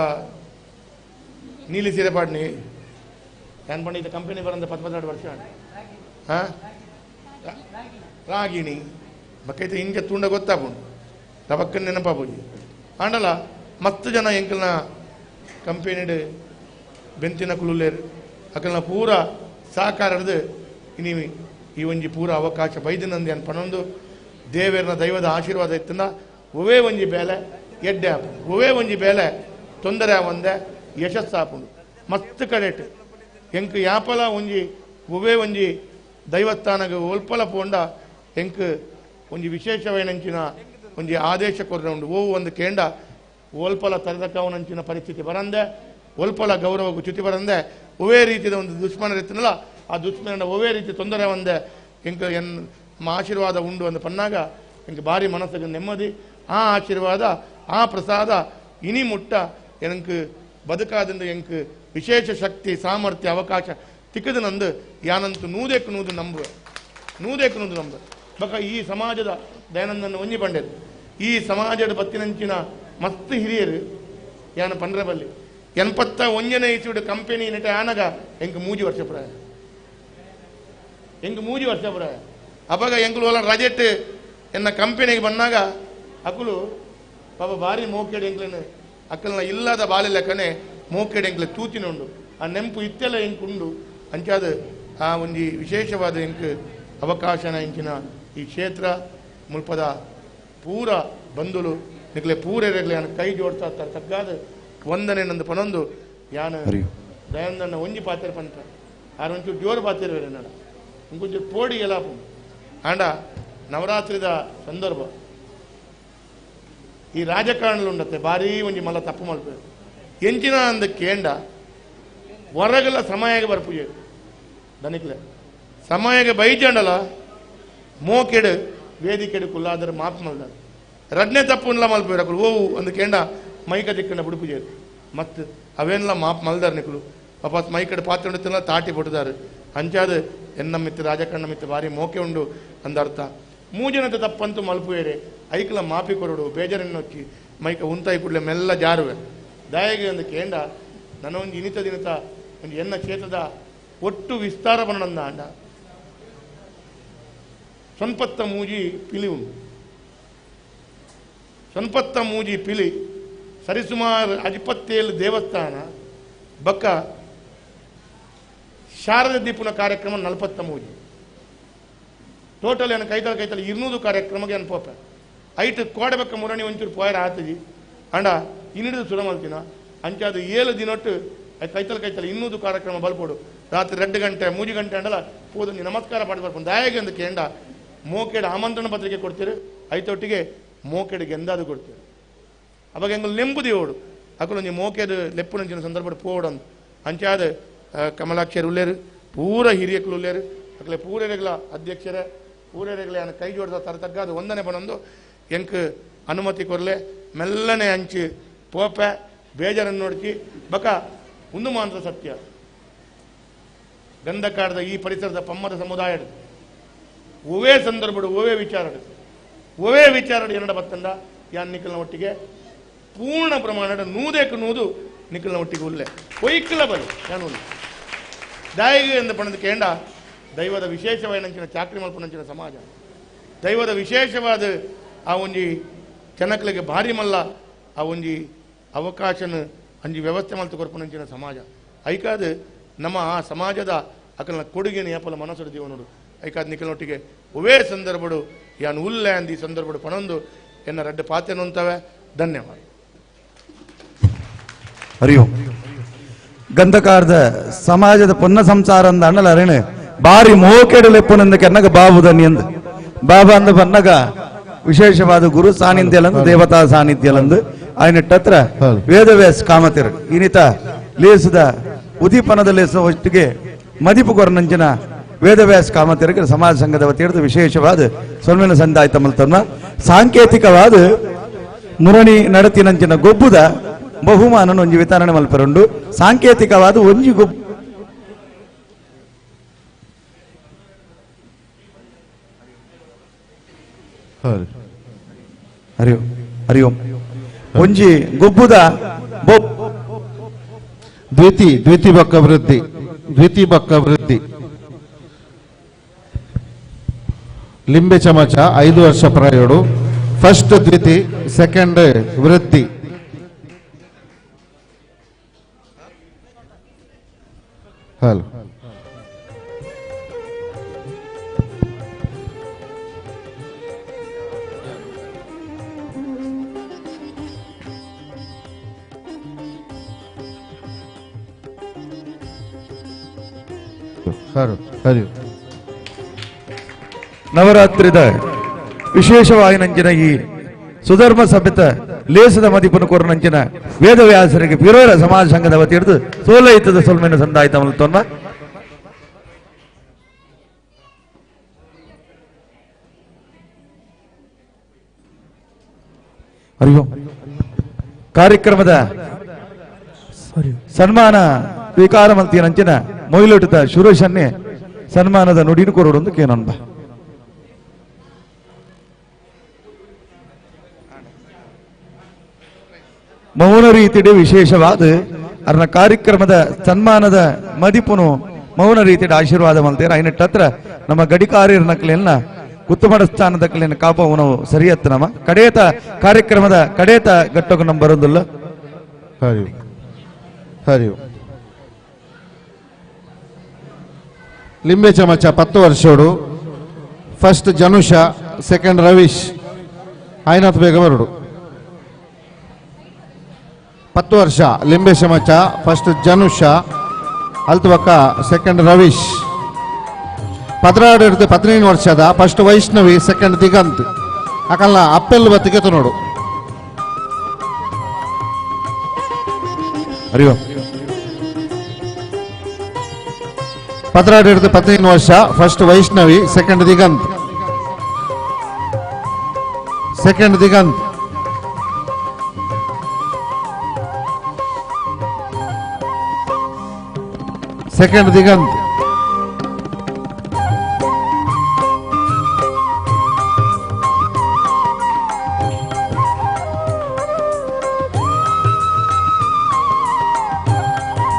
ನೀಲಿ ಸೀರೆಪಾಡ್ನಿ ಏನ್ ಪಂಡ ಇದು ಕಂಪನಿ ಬರಂದ 12 ವರ್ಷ ರಾಗಿಣಿ ಬಕ್ಕೈತೆ ಇಂಜ ತುಂಡ ಗೊತ್ತಾಪುಂಡು ರವಕ್ಕನ ನೆನಪಾಪುಜಿ ಆಂಡಲ ಮಸ್ತ್ ಜನ ಎಂಕಲ್ನ ಕಂಪೆನಿಡ್ ಬೆಂತಿನ ಕುಲುಲೇರು ಅಕಲ್ನ ಪೂರ ಸಹಕಾರ ಹಿಡಿದು ಇನಿ ಈ ಒಂಜಿ ಪೂರ ಅವಕಾಶ ಬೈದಿನಂದು ಏನು ಪಣೊಂದು ದೇವರನ ದೈವದ ಆಶೀರ್ವಾದ ಇತ್ತಂದ ಒವೇ ಒಂಜಿ ಬೇಲೆ ಎಡ್ಡೆ ಹಾಪುಂಡು ಒವೇ ಒಂಜಿ ಬೇಲೆ ತೊಂದರೆ ಒಂದೆ ಯಶಸ್ಸಾಪುಂಡು ಮಸ್ತ್ ಕಡೆಟ್ ಎಂಕ್ ಯಾಪಲ ಒಂಜಿ ಒವೇ ಒಂಜಿ ದೈವಸ್ಥಾನಗ ಒಲ್ಪಲ ಪೋಂಡ ಎಂಕ್ ಒಂಜಿ ವಿಶೇಷವೈನಂಚಿನ ಒಂಜಿ ಆದೇಶ ಕೊರ್ರೆ ಉಂಡು ಓ ಒಂದು ಕೇಂಡ ಒಲ್ಪಲ ತರದಕ್ಕವನಂಚಿನ ಪರಿಸ್ಥಿತಿ ಬರಂದೆ ಒಲ್ಪಲ ಗೌರವಕ್ಕೂ ಚ್ಯುತಿ ಬರಂದೆ ಒವೇ ರೀತಿಯ ಒಂದು ದುಶ್ಮನ ಇರ್ತೀನಲ್ಲ ಆ ದುಶ್ಮನ ಒವೇ ರೀತಿ ತೊಂದರೆ ಒಂದೆ ಎಂಕ ನಮ್ಮ ಆಶೀರ್ವಾದ ಉಂಡು ಅಂತ ಪನ್ನಾಗ ಎಂಕ ಭಾರಿ ಮನಸ್ಸಿಗೆ ನೆಮ್ಮದಿ ಆ ಆಶೀರ್ವಾದ ಆ ಪ್ರಸಾದ ಇನಿ ಮುಟ್ಟ ಎನಕ್ ಬದುಕಾದಿಂದ ಎಂಕ್ ವಿಶೇಷ ಶಕ್ತಿ ಸಾಮರ್ಥ್ಯ ಅವಕಾಶ ತಿಕ್ಕದು ನಂದು ಯಾನಂತೂ ನೂದೇಕು ನೂದು ನಂಬು ಬಕ ಈ ಸಮಾಜದ ದಯಾನಂದನ ಒಂಜಿ ಪಂಡೇದು ಈ ಸಮಾಜದ ಬತ್ತಿನಂಚಿನ ಮಸ್ತ್ ಹಿರಿಯರು ಯಾನ ಪಂಡ್ರೆ ಬಲ್ಲಿ 81ನೇ ಇಸ್ವಿಡ್ ಕಂಪೆನಿ ನೆಟ ಆನಗ ಎಂಕ್ 3 ವರ್ಷ ಪ್ರಾಯ ಅವಾಗ ಎಂಕುಲು ಒಲ ರಜೆಟ್ ಎನ್ನ ಕಂಪೆನಿಗೆ ಬಂದಾಗ ಅಕುಲು ಪಾಪ ಭಾರಿ ಮೋಕೆಡ್ ಎಂಕ್ಲನ್ನು ಅಕ್ಕಲ್ನ ಇಲ್ಲದ ಬಾಲ್ಯ ಲೆಕ್ಕನೆ ಮೋಕೆಡ್ ಎಂಕ್ಲೆ ತೂತಿನುಂಡು ಆ ನೆಂಪು ಇತ್ತೆಲ್ಲ ಎಂಕುಂಡು ಅಂಚಾದ ಆ ಒಂಜಿ ವಿಶೇಷವಾದ ಎಂಕ್ ಅವಕಾಶನ ಎಂಚಿನ ಈ ಕ್ಷೇತ್ರ ಮುಲ್ಪದ ಪೂರ ಬಂದುಲು ನಿಕ್ಲೆ ಪೂರೆರೆಗ್ಲೆ ಯಾನ ಕೈ ಜೋಡ್ತಾ ಇರ್ತಾರೆ ತಗ್ಗಾದ ಒಂದನೇ ನಂದು ಪನೊಂದು ಯಾನ ದಯಾನಂದನ ಒಂಜಿ ಪಾತ್ರೆ ಪಂತ ಆರೊಂಚೂರು ಜೋರು ಪಾತ್ರೆ ಬೇರೆ ನಡ ಇಂಕೊಂಚೂರು ಪೋಡಿ ಎಲಾಪು ಆಂಡ ನವರಾತ್ರಿದ ಸಂದರ್ಭ ಈ ರಾಜಕಾರಣಲು ಉಂಡತ್ತೆ ಭಾರಿ ಒಂಜಿ ಮಲ್ಲ ತಪ್ಪು ಮಲ್ಪೇರು ಎಂಚಿನ ಅಂದ ಕೇಂಡ ಹೊರಗಲ ಸಮಯಗೆ ಬರ್ಪುಜೆ ದನಿಕ್ಲೆ ಸಮಯಗೆ ಬೈಜಂಡಲ ಮೋಕೆಡು ವೇದಿಕೆಡು ಕುಲ್ಲಾದರೆ ಮಾತು ಮಲ್ದಾರ ರಡ್ನೆ ತಪ್ಪು ಮಲ್ಪೇರು ಅಕ್ಕಳು ಓವು ಅಂದ ಕೇಂಡ ಮೈಕ ದಿಕ್ಕಂಡ ಬಿಡುಪುಜೇರು ಮತ್ತು ಅವೇನೆಲ್ಲ ಮಾಪ್ ಮಲ್ದಾರ ನಿಕ್ಕಳು ವಾಪಸ್ ಮೈಕಡೆ ಪಾತ್ರೆ ಉಂಡಿತ್ತಲ್ಲ ತಾಟಿ ಬಿಟ್ಟಿದ್ದಾರೆ ಅಂಚಾದ ಎನ್ನ ಮಿತ್ತು ರಾಜಕಣ್ಣ ಮಿತ್ತು ಭಾರಿ ಮೋಕೆ ಉಂಡು ಅಂದರ್ಥ ಮೂಜನದ ತಪ್ಪಂತೂ ಮಲ್ಪುವೇರೆ ಐಕ್ಲ ಮಾಪಿ ಕೊರಡು ಬೇಜಾರನ್ನೊಚ್ಚಿ ಮೈಕ ಉಂತಾಯಿ ಕೂಡಲೇ ಮೆಲ್ಲ ಜಾರುವೆ ದಯಗೆ ಒಂದು ಕೇಂಡ ನನ್ನ ಒಂದು ಇನಿತ ದಿನತ ಒಂದು ಎನ್ನ ಕ್ಷೇತ್ರದ ಒಟ್ಟು ವಿಸ್ತಾರ ಬಣ್ಣಂದ ಅಂಡ ಸೊನ್ಪತ್ತ ಮೂಜಿ ಪಿಲಿ ಉಂಟು ಸೊನ್ಪತ್ತ ಮೂಜಿ ಪಿಲಿ ಸರಿಸುಮಾರು 27 ದೇವಸ್ಥಾನ ಬಕ್ಕ ಶಾರದ ದೀಪುನ ಕಾರ್ಯಕ್ರಮ 43 ಟೋಟಲ್ ಏನು ಕೈತಲ 200 ಕಾರ್ಯಕ್ರಮಕ್ಕೆ ಏನು ಪೋಪ ಐಟ್ ಕೋಡಬೇಕ ಮುರಣಿ ಒಂಚೂರು ಪೋಯರ ಆತಜಿ ಅಂಡ ಇನ್ನಿಡಿದು ಸುರಮಲ್ತಿನ ಅಂಚಾದ 7 ದಿನೊಟ್ಟು ಕೈತಲ 200 ಕಾರ್ಯಕ್ರಮ ಬಲ್ಪೋಡು ರಾತ್ರಿ 2 ಗಂಟೆ 3 ಗಂಟೆ ಅಂಡಲ ಪೋದು ನಮಸ್ಕಾರ ಪಾಡಿ ಬರ್ಕೊಂಡು ದಯಾಗೆ ಒಂದು ಕೇಂಡ ಮೋಕೆಡ್ ಆಮಂತ್ರಣ ಪತ್ರಿಕೆ ಕೊಡ್ತೀರಿ ಐತೊಟ್ಟಿಗೆ ಮೋಕೆಡ್ಗೆ ಎಂದಾದು ಕೊಡ್ತೀರಿ ಅವಾಗ ಎಂಗಲ್ ನೆಂಬುದಿ ಓಡು ಅಕ್ಕಲೊಂಜಿ ಮೋಕೆದು ಲೆಪ್ಪುನಂಚಿನ ಸಂದರ್ಭ ಪೋಡಂದು ಅಂಚಾದ ಕಮಲಾಕ್ಷರು ಉಳ್ಳೇರು ಪೂರ ಹಿರಿಯಕ್ಕಳು ಉಳ್ಳೇರು ಅಕ್ಕಲೆ ಪೂರೆಗಳ ಅಧ್ಯಕ್ಷರ ಪೂರೆಗಳ ಕೈ ಜೋಡಿದ ತರತಗ್ಗಾದ ಒಂದನೇ ಬನೊಂದು ಎಂಕ್ ಅನುಮತಿ ಕೊರಲೆ ಮೆಲ್ಲನೆ ಹಂಚಿ ಪೋಪೆ ಬೇಜಾರನ್ನು ನೋಡ್ಕಿ ಬಕ ಒಂದು ಮಾತ್ರ ಸತ್ಯ ಗಂಧಕಾಡದ ಈ ಪರಿಸರದ ಪಮ್ಮದ ಸಮುದಾಯದ ಒವೇ ಸಂದರ್ಭಡು ಒವೇ ವಿಚಾರಡು ಎರಡ ಬತ್ತಂದ ಯಾನ್ ನಿಖಲ್ನ ಒಟ್ಟಿಗೆ ಪೂರ್ಣ ಪ್ರಮಾಣದ 100 ನಿಖಲ್ನ ಒಟ್ಟಿಗೆ ಉಲ್ಲೆ ಒಯ್ಕಲ ಬಲಿ ನಾನು ದಾಯಿಗೆ ಎಂದು ಪಣದ ಕೇಂಡ ದೈವದ ವಿಶೇಷವಾದಂಚಿನ ಚಾಕ್ರಿ ಮಲ್ಪನಂಚಿನ ಸಮಾಜ ದೈವದ ವಿಶೇಷವಾದ ಆ ಒಂಜಿ ಜನಕ್ಲಿಗೆ ಭಾರಿ ಮಲ್ಲ ಆ ಒಂಜಿ ಅವಕಾಶನ ಅಂಜಿ ವ್ಯವಸ್ಥೆ ಮಲ್ತು ಕೊರ್ಪನಂಚಿನ ಸಮಾಜ ಐಕಾದ ನಮ್ಮ ಆ ಸಮಾಜದ ಅಕಲ್ನ ಕೊಡುಗೆನ ಏಪಲ ಮನಸ್ಸು ಜೀವನೋಡು ಐಕಾದ ನಿಖಲ್ನೊಟ್ಟಿಗೆ ಒವೇ ಸಂದರ್ಭಡು ಯಾನು ಉಲ್ಲೆ ಅಂದಿ ಸಂದರ್ಭಡು ಪಣೊಂದು ಎನ್ನ ರಡ್ಡ ಪಾತ್ರೆನು ಅಂತವೆ ಧನ್ಯವಾದ ಹರಿಯೋ ಗಂಧಕಾರದ ಸಮಾಜದ ಪುನ್ನ ಸಂಸಾರ ಅಂದ ಅಣ್ಣಲ ಅರೇಣೆ ಬಾರಿ ಮೋಕೆಡಲೆಪ್ಪುನಂದ ಕೆನ್ನಗ ಬಾಬುದನಿ ಅಂದ ಬಾಬಾ ಅಂದ ಪನ್ನಗ ವಿಶೇಷವಾದ ಗುರು ಸಾನ್ನಿಧ್ಯಲಂದು ದೇವತಾ ಸಾನ್ನಿಧ್ಯಲಂದು ಆಯ್ನಟ್ಟತ್ರ ವೇದವ್ಯಾಸ ಕಾಮತಿರು ಇನಿತ ಲೇಸದ ಉದೀಪನದ ಲೇಸ ಒಟ್ಟಿಗೆ ಮದಿಪು ಕೊರನಂಚಿನ ವೇದವ್ಯಾಸ ಕಾಮತಿರಿಗೆ ಸಮಾಜ ಸಂಘದ ವತಿಯರ್ದು ವಿಶೇಷವಾದ ಸೊಲ್ಮೆನ ಸಂದಾಯ ತಮ್ಮಲ್ತನ್ನ ಸಾಂಕೇತಿಕವಾದ ಮುರಣಿ ನಡತಿನಂಚಿನ ಗೊಬ್ಬುದ ಬಹುಮಾನ ಒಂಜಿ ವಿತರಣೆ ಮಲ್ಪರುಂಡು ಸಾಂಕೇತಿಕವಾದ ಒಂಜಿ ಹರಿ ಓಂ ಒಂಜಿ ಗೊಬ್ಬುದ ದ್ವಿತಿ ಬಕ್ಕ ವೃದ್ಧಿ ಲಿಂಬೆ ಚಮಚ 5 ವರ್ಷ ಪ್ರಾಯೋಡು ಫಸ್ಟ್ ದ್ವಿತಿ ಸೆಕೆಂಡ್ ವೃದ್ಧಿ ಹಲೋ ಹರಿ ನವರಾತ್ರಿದ ವಿಶೇಷವಾಯಿನಂಚಿನ ಈ ಸುಧರ್ಮ ಸಭ್ಯತ ಲೇಸದ ಮದಿಪನ್ನು ಕೋರನಂಚಿನ ವೇದವ್ಯಾಸರಿಗೆ ಪಿರೋರ ಸಮಾಜ ಸಂಘದ ವತಿ ಹಿಡಿದು ಸೋಲೈತದ ಸೊಲ್ಮೆನ ಸಂದಾಯಿತ ಮಲ್ತೋನ್ಮ ಅರಿಯೋ ಕಾರ್ಯಕ್ರಮದ ಸನ್ಮಾನ ಸ್ವೀಕಾರ ಮಲ್ತಿಯ ನಂಚಿನ ಮೊಯ್ಲುಟದ ಶುರೇಶನ್ನೇ ಸನ್ಮಾನದ ನುಡಿನು ಕೊರೋಡೊಂದು ಕೇನೊಂಬ ಮೌನ ರೀತಿಯ ವಿಶೇಷವಾದ ಅರ್ನ ಕಾರ್ಯಕ್ರಮದ ಸನ್ಮಾನದ ಮದಿಪುನು ಮೌನ ರೀತಿಯ ಆಶೀರ್ವಾದ ಮಲ್ತೇರ ಐನಟ್ಟತ್ರ ನಮ್ಮ ಗಡಿಕಾರ್ಯರ ನಕಲೆಲ್ಲ ಉತ್ತಮ ಸ್ಥಾನದ ಕಲೆಯನ್ನು ಕಾಪವನು ಸರಿಯತ್ತ ನಮ್ಮ ಕಡೆಯತ ಕಾರ್ಯಕ್ರಮದ ಕಡೆಯತ ಗಟ್ಟకు ನಮ್ಮ ಬರೋದಿಲ್ಲ ಹರಿ ಹರಿ ಲಿಂಬೆ ಚಮಚ 10 ವರ್ಷೋಡು ಫಸ್ಟ್ ಜನುಷ ಸೆಕೆಂಡ್ ರವೀಶ್ ಆಯ್ನಾಥ್ ಬೇಗ ಬರೋಡು 10 ವರ್ಷ ಲಿಂಬೆ ಚಮಚ ಫಸ್ಟ್ ಜನುಷ ಅಲ್ತವಕ್ಕ ಸೆಕೆಂಡ್ ರವೀಶ್ 17 ವರ್ಷದ ಫಸ್ಟ್ ವೈಷ್ಣವಿ ಸೆಕೆಂಡ್ ದಿಗಂತ್ ಅಕಲ್ನ ಅಪ್ಪೆಲ್ ಬತ್ತಿಗೆ ನೋಡು ಅರಿಯೋ 17 ವರ್ಷ first Vaishnavi second Diganth second Diganth second Diganth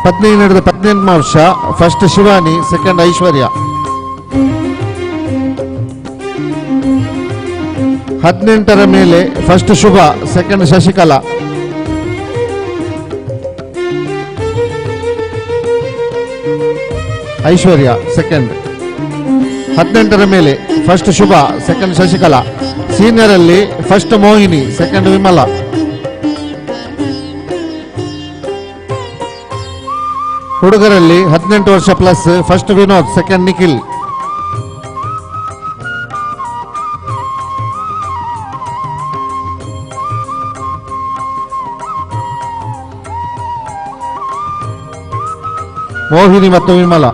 ಪತ್ನಿ ನಡೆದ 18 ವರ್ಷ ಫಸ್ಟ್ ಶಿವಾನಿ ಸೆಕೆಂಡ್ ಐಶ್ವರ್ಯ 18 ಮೇಲೆ first Shubha second Shashikala Aishwarya second 18 ಮೇಲೆ first Shubha second Shashikala senior ಅಲ್ಲಿ ಫಸ್ಟ್ ಮೋಹಿನಿ ಸೆಕೆಂಡ್ ವಿಮಲಾ ಹುಡುಗರಲ್ಲಿ 18 ವರ್ಷ plus first Vinod second Nikhil Mohini ಮತ್ತು ವಿಮಲಾ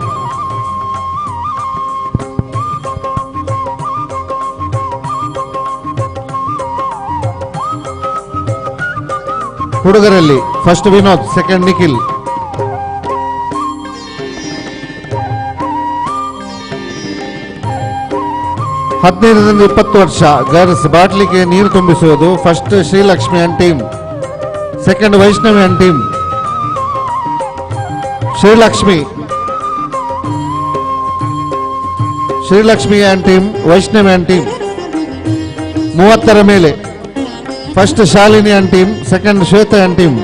ಹುಡುಗರಲ್ಲಿ ಫಸ್ಟ್ ವಿನೋದ್ ಸೆಕೆಂಡ್ ನಿಖಿಲ್ ಹದಿನೈದರಿಂದ 20 ವರ್ಷ ಗರ್ಲ್ಸ್ ಬಾಟ್ಲಿಗೆ ನೀರು ತುಂಬಿಸುವುದು first Srilakshmi and team second Vaishnavi and team Srilakshmi and team Vaishnavi and team 30 ಮೇಲೆ first Shalini and team second Shweta and team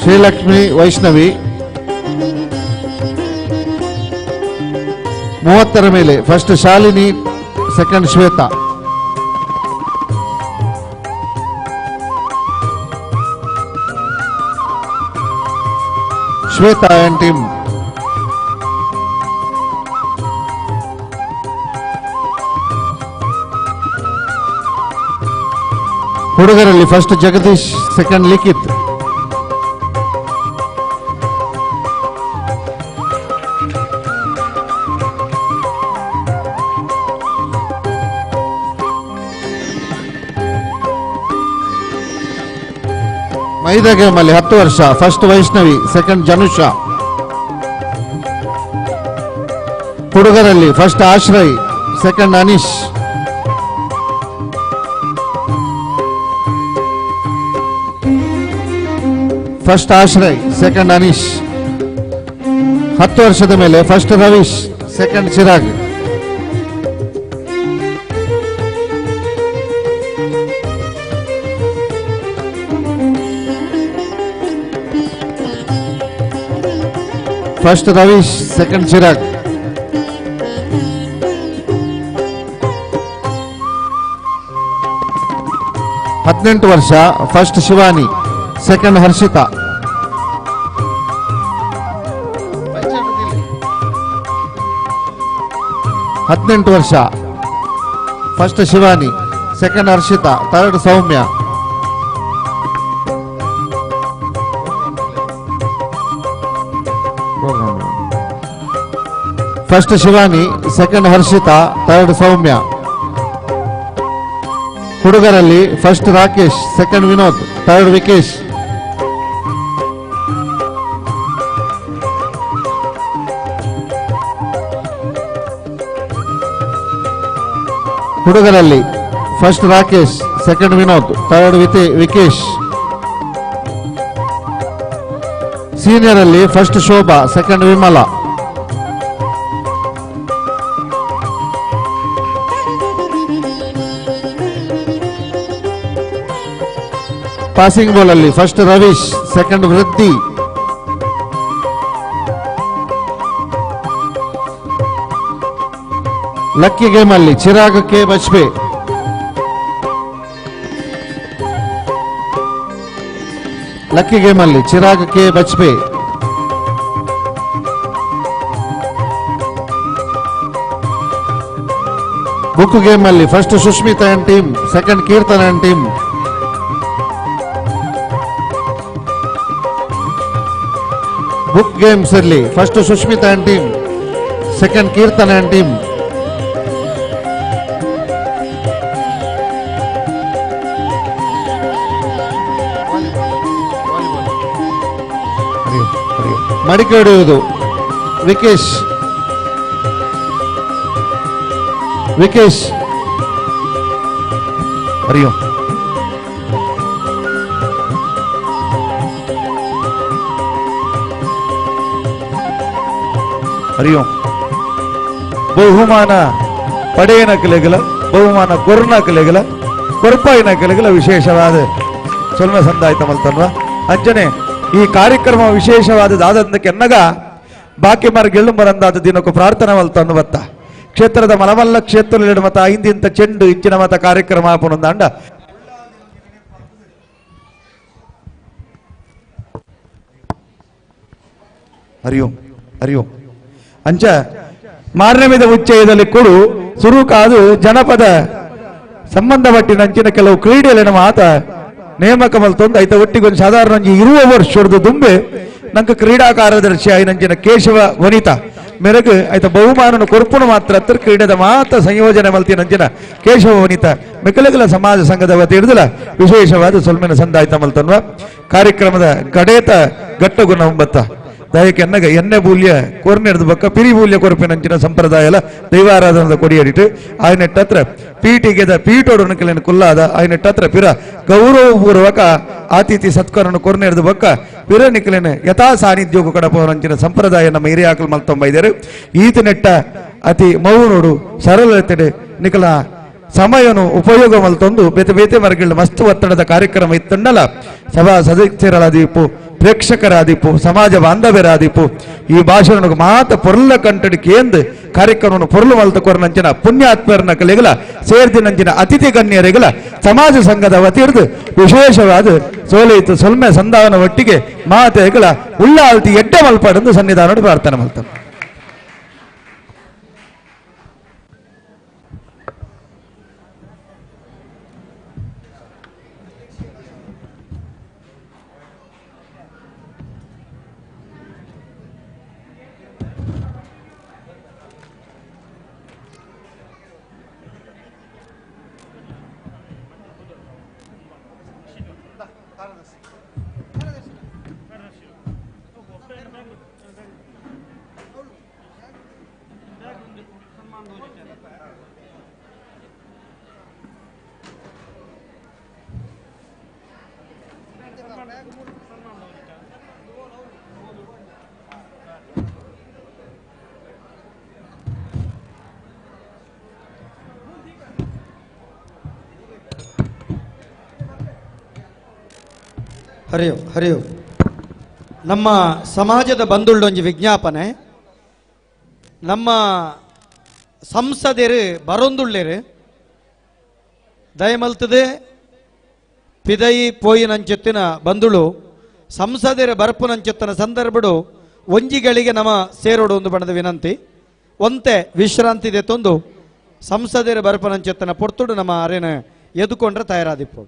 Srilakshmi Vaishnavi 30 ಮೇಲೆ first Shalini second Shweta and team ಹುಡುಗರಲ್ಲಿ ಫಸ್ಟ್ ಜಗದೀಶ್ ಸೆಕೆಂಡ್ ಲಿಖಿತ್ ಮೈದಾ ಗೇಮ್ ಅಲ್ಲಿ 10 ವರ್ಷ ಫಸ್ಟ್ ವೈಷ್ಣವಿ ಸೆಕೆಂಡ್ ಜನುಷಾ ಹುಡುಗರಲ್ಲಿ first Ashray second Anish first Ashray second Anish 10 ವರ್ಷದ ಮೇಲೆ first Ravish second Chirag first Ravish second Chirag 18 ವರ್ಷ ಫಸ್ಟ್ ಶಿವಾನಿ, ಸೆಕೆಂಡ್ ಹರ್ಷಿತಾ. 18 ವರ್ಷ first Shivani, second Harshitha, third Soumya. First Shivani, second Harshitha, third Soumya. ಹುಡುಗರಲ್ಲಿ first Rakesh, second Vinod, third Vikesh. ಹುಡುಗರಲ್ಲಿ first Rakesh, second Vinod, third Vikesh. Senior ಅಲ್ಲಿ first Shobha, second Vimala. Passing ball ಅಲ್ಲಿ first Ravish, second Vriddhi. Lucky game ಅಲ್ಲಿ ಚಿರಾಗ್ ಕೆ ಬಚ್ಬೆ. ಲಕ್ಕಿ ಗೇಮ್ ಅಲ್ಲಿ ಚಿರಾಗ್ ಕೆ ಬಚ್ಬೆ. ಬುಕ್ ಗೇಮ್ ಅಲ್ಲಿ first Sushmitha and team, second Keerthana and team. Book games ಅಲ್ಲಿ first Sushmitha and team, second Keerthana and team. ಮಡಿಕೆ ಹೊಡೆಯುವುದು ವಿಕೇಶ್. ಹರಿಯೋ ಹರಿಯೋ ಬಹುಮಾನ ಪಡೆಯನ ಕಲೆಗಳ ಬಹುಮಾನ ಕೊರ್ನ ಕಲೆಗಳ ಕೊರ್ಪಾಯಿನ ಕಲೆಗಳ ವಿಶೇಷವಾದ ಸೊಲ್ಮೆ ಸಂದಾಯಿತ ಮಲ್ತನ್ವ ಅಂಚನೆ ಈ ಕಾರ್ಯಕ್ರಮ ವಿಶೇಷವಾದದಾದಂದಕ್ಕೆ ಎನ್ನಗ ಬಾಕಿ ಮರ ಗೆಳ್ಳು ಮರಂದಾದ ದಿನಕ್ಕೂ ಪ್ರಾರ್ಥನೆ ಮಲ್ತನ್ನು ಬತ್ತ ಕ್ಷೇತ್ರದ ಮಲಮಲ್ಲ ಕ್ಷೇತ್ರ ಮತ ಐಂದಿಂತ ಚೆಂಡು ಇಚ್ಚಿನ ಮತ ಕಾರ್ಯಕ್ರಮ ಆಪುನೊಂದಾಂಡ ಹರಿಯೋ ಹರಿಯೋ ಅಂಚ ಮಾರನೇ మీద ಉಚ್ಚಯದಲ್ಲಿ ಕೊಡು ಸುರುಕಾದು ಜನಪದ ಸಂಬಂಧಪಟ್ಟಿನಂಚಿನ ಕೆಲವು ಕ್ರೀಡೆಲಿನ ಮಾತ ನೇಮಕ ಮಲ್ತೊಂದು ಐತ ಒಟ್ಟಿಗೆ ಒಂದು ಸಾಧಾರಣ 20 ವರ್ಷದ ದುಂಬೆ ನಂಗೆ ಕ್ರೀಡಾ ಕಾರ್ಯದರ್ಶಿ ಆಯ್ನಂಚಿನ ಕೇಶವ ವನಿತಾ ಮೇರೆಗೆ ಆಯ್ತ ಬಹುಮಾನನ ಕೊರ್ಪುನ ಮಾತ್ರ ಹತ್ರ ಕ್ರೀಡೆದ ಮಾತ ಸಂಯೋಜನೆ ಮಲ್ತಿನಂಚಿನ ಕೇಶವ ವನಿತಾ ಮೆಕಲಗಲ ಸಮಾಜ ಸಂಘದ ವತಿ ಹಿಡಿದಲ ವಿಶೇಷವಾದ ಸೊಲ್ಮೆನ ಸಂದಾಯ್ತ ಮಲ್ತನ್ವ ಕಾರ್ಯಕ್ರಮದ ಗಡೇತ ಗಟ್ಟಗುಣ ಒಂಬತ್ತ ದಯಕ್ಕೆ ಎನ್ನಗ ಎಣ್ಣೆ ಬೂಲ್ಯ ಕೊರ್ನೆಡ್ದು ಬಕ್ಕ ಪಿರಿ ಬೂಲ್ಯ ಕೊರಪಿನಂಚಿನ ಸಂಪ್ರದಾಯಲ ದೈವಾರಾಧನದ ಕೊಡಿಯಡಿಟ್ಟು ಆಯ್ನೆಟ್ಟತ್ರ ಪೀಟಿಗೆದ ಪೀಟೋಡನಕಲಿನ ಕುಲ್ಲಾದ ಆಯ್ನೆಟ್ಟತ್ರ ಪಿರ ಗೌರವಪೂರ್ವಕ ಆತಿಥಿ ಸತ್ಕರಣ ಕೊರ್ನೆಡ್ದು ಬಕ್ಕ ಪಿರ ನಿಕಲಿನ ಯಥಾ ಸಾನ್ನಿಧ್ಯೋಗ ಕಡಪವನಂಚಿನ ಸಂಪ್ರದಾಯ ನಮ್ಮ ಹಿರಿಯಾಕಲ್ ಮಲ್ತೊಂಬೈದರು ಈತ ನೆಟ್ಟ ಅತಿ ಮೌನೋಡು ಸರಳತೆಡೆ ನಿಕಲ ಸಮಯನು ಉಪಯೋಗ ಮಲ್ತೊಂದು ಬೇತೆ ಬೇತೆ ಮರಗಳ ಮಸ್ತ್ ಒತ್ತಡದ ಕಾರ್ಯಕ್ರಮ ಇತ್ತಂಡಲ ಸಭಾ ಸದಸ್ಯರಾದೀಪು ಪ್ರೇಕ್ಷಕರಾದೀಪು ಸಮಾಜ ಬಾಂಧವ್ಯರಾದೀಪು ಈ ಭಾಷಣಕ್ಕೆ ಮಾತ ಪೊರ್ಲ ಕಂಟಡಿಕೆ ಎಂದು ಕಾರ್ಯಕ್ರಮವನ್ನು ಪೊರ್ಲು ಮಲ್ತ ಕೊರನಂಚಿನ ಪುಣ್ಯಾತ್ಮರನ ಕಲೆಗಳ ಸೇರ್ದಿನಂಚಿನ ಅತಿಥಿ ಗಣ್ಯರೆಗಳ ಸಮಾಜ ಸಂಘದ ವತಿ ಹಿಡಿದು ವಿಶೇಷವಾದ ಸೋಲೈತು ಸೊಲ್ಮೆ ಸಂಧಾನ ಒಟ್ಟಿಗೆ ಮಾತೆಗಳ ಉಳ್ಳಾಲ್ತಿ ಎಡ್ಡೆ ಮಲ್ಪಾಡೆಂದು ಸನ್ನಿಧಾನ ಪ್ರಾರ್ಥನೆ ಮಲ್ತಾರೆ. ಹರಿಯೋ ಹರಿಯೋ ನಮ್ಮ ಸಮಾಜದ ಬಂದುಳ್ಳೊಂಜಿ ವಿಜ್ಞಾಪನೆ ನಮ್ಮ ಸಂಸದರು ಬರೊಂದುಳ್ಳೇರು ದಯಮಲ್ತದೆ ಪಿದಯಿ ಪೋಯಿನಂಚೆತ್ತಿನ ಬಂದುಳು ಸಂಸದರ ಬರಪುನಂಚೆತ್ತನ ಸಂದರ್ಭಡು ಒಂಜಿಗಳಿಗೆ ನಮ ಸೇರೋಡು ಒಂದು ಬಣದ ವಿನಂತಿ ಒಂತೆ ವಿಶ್ರಾಂತಿ ದೆತ್ತೊಂದು ಸಂಸದರ ಬರಪುನಂಚೆತ್ತನ ಪೊರ್ತುಡು ನಮ್ಮ ಅರೇನ ಎದುಕೊಂಡ್ರೆ ತಯಾರಾದಿಪ್ಪು.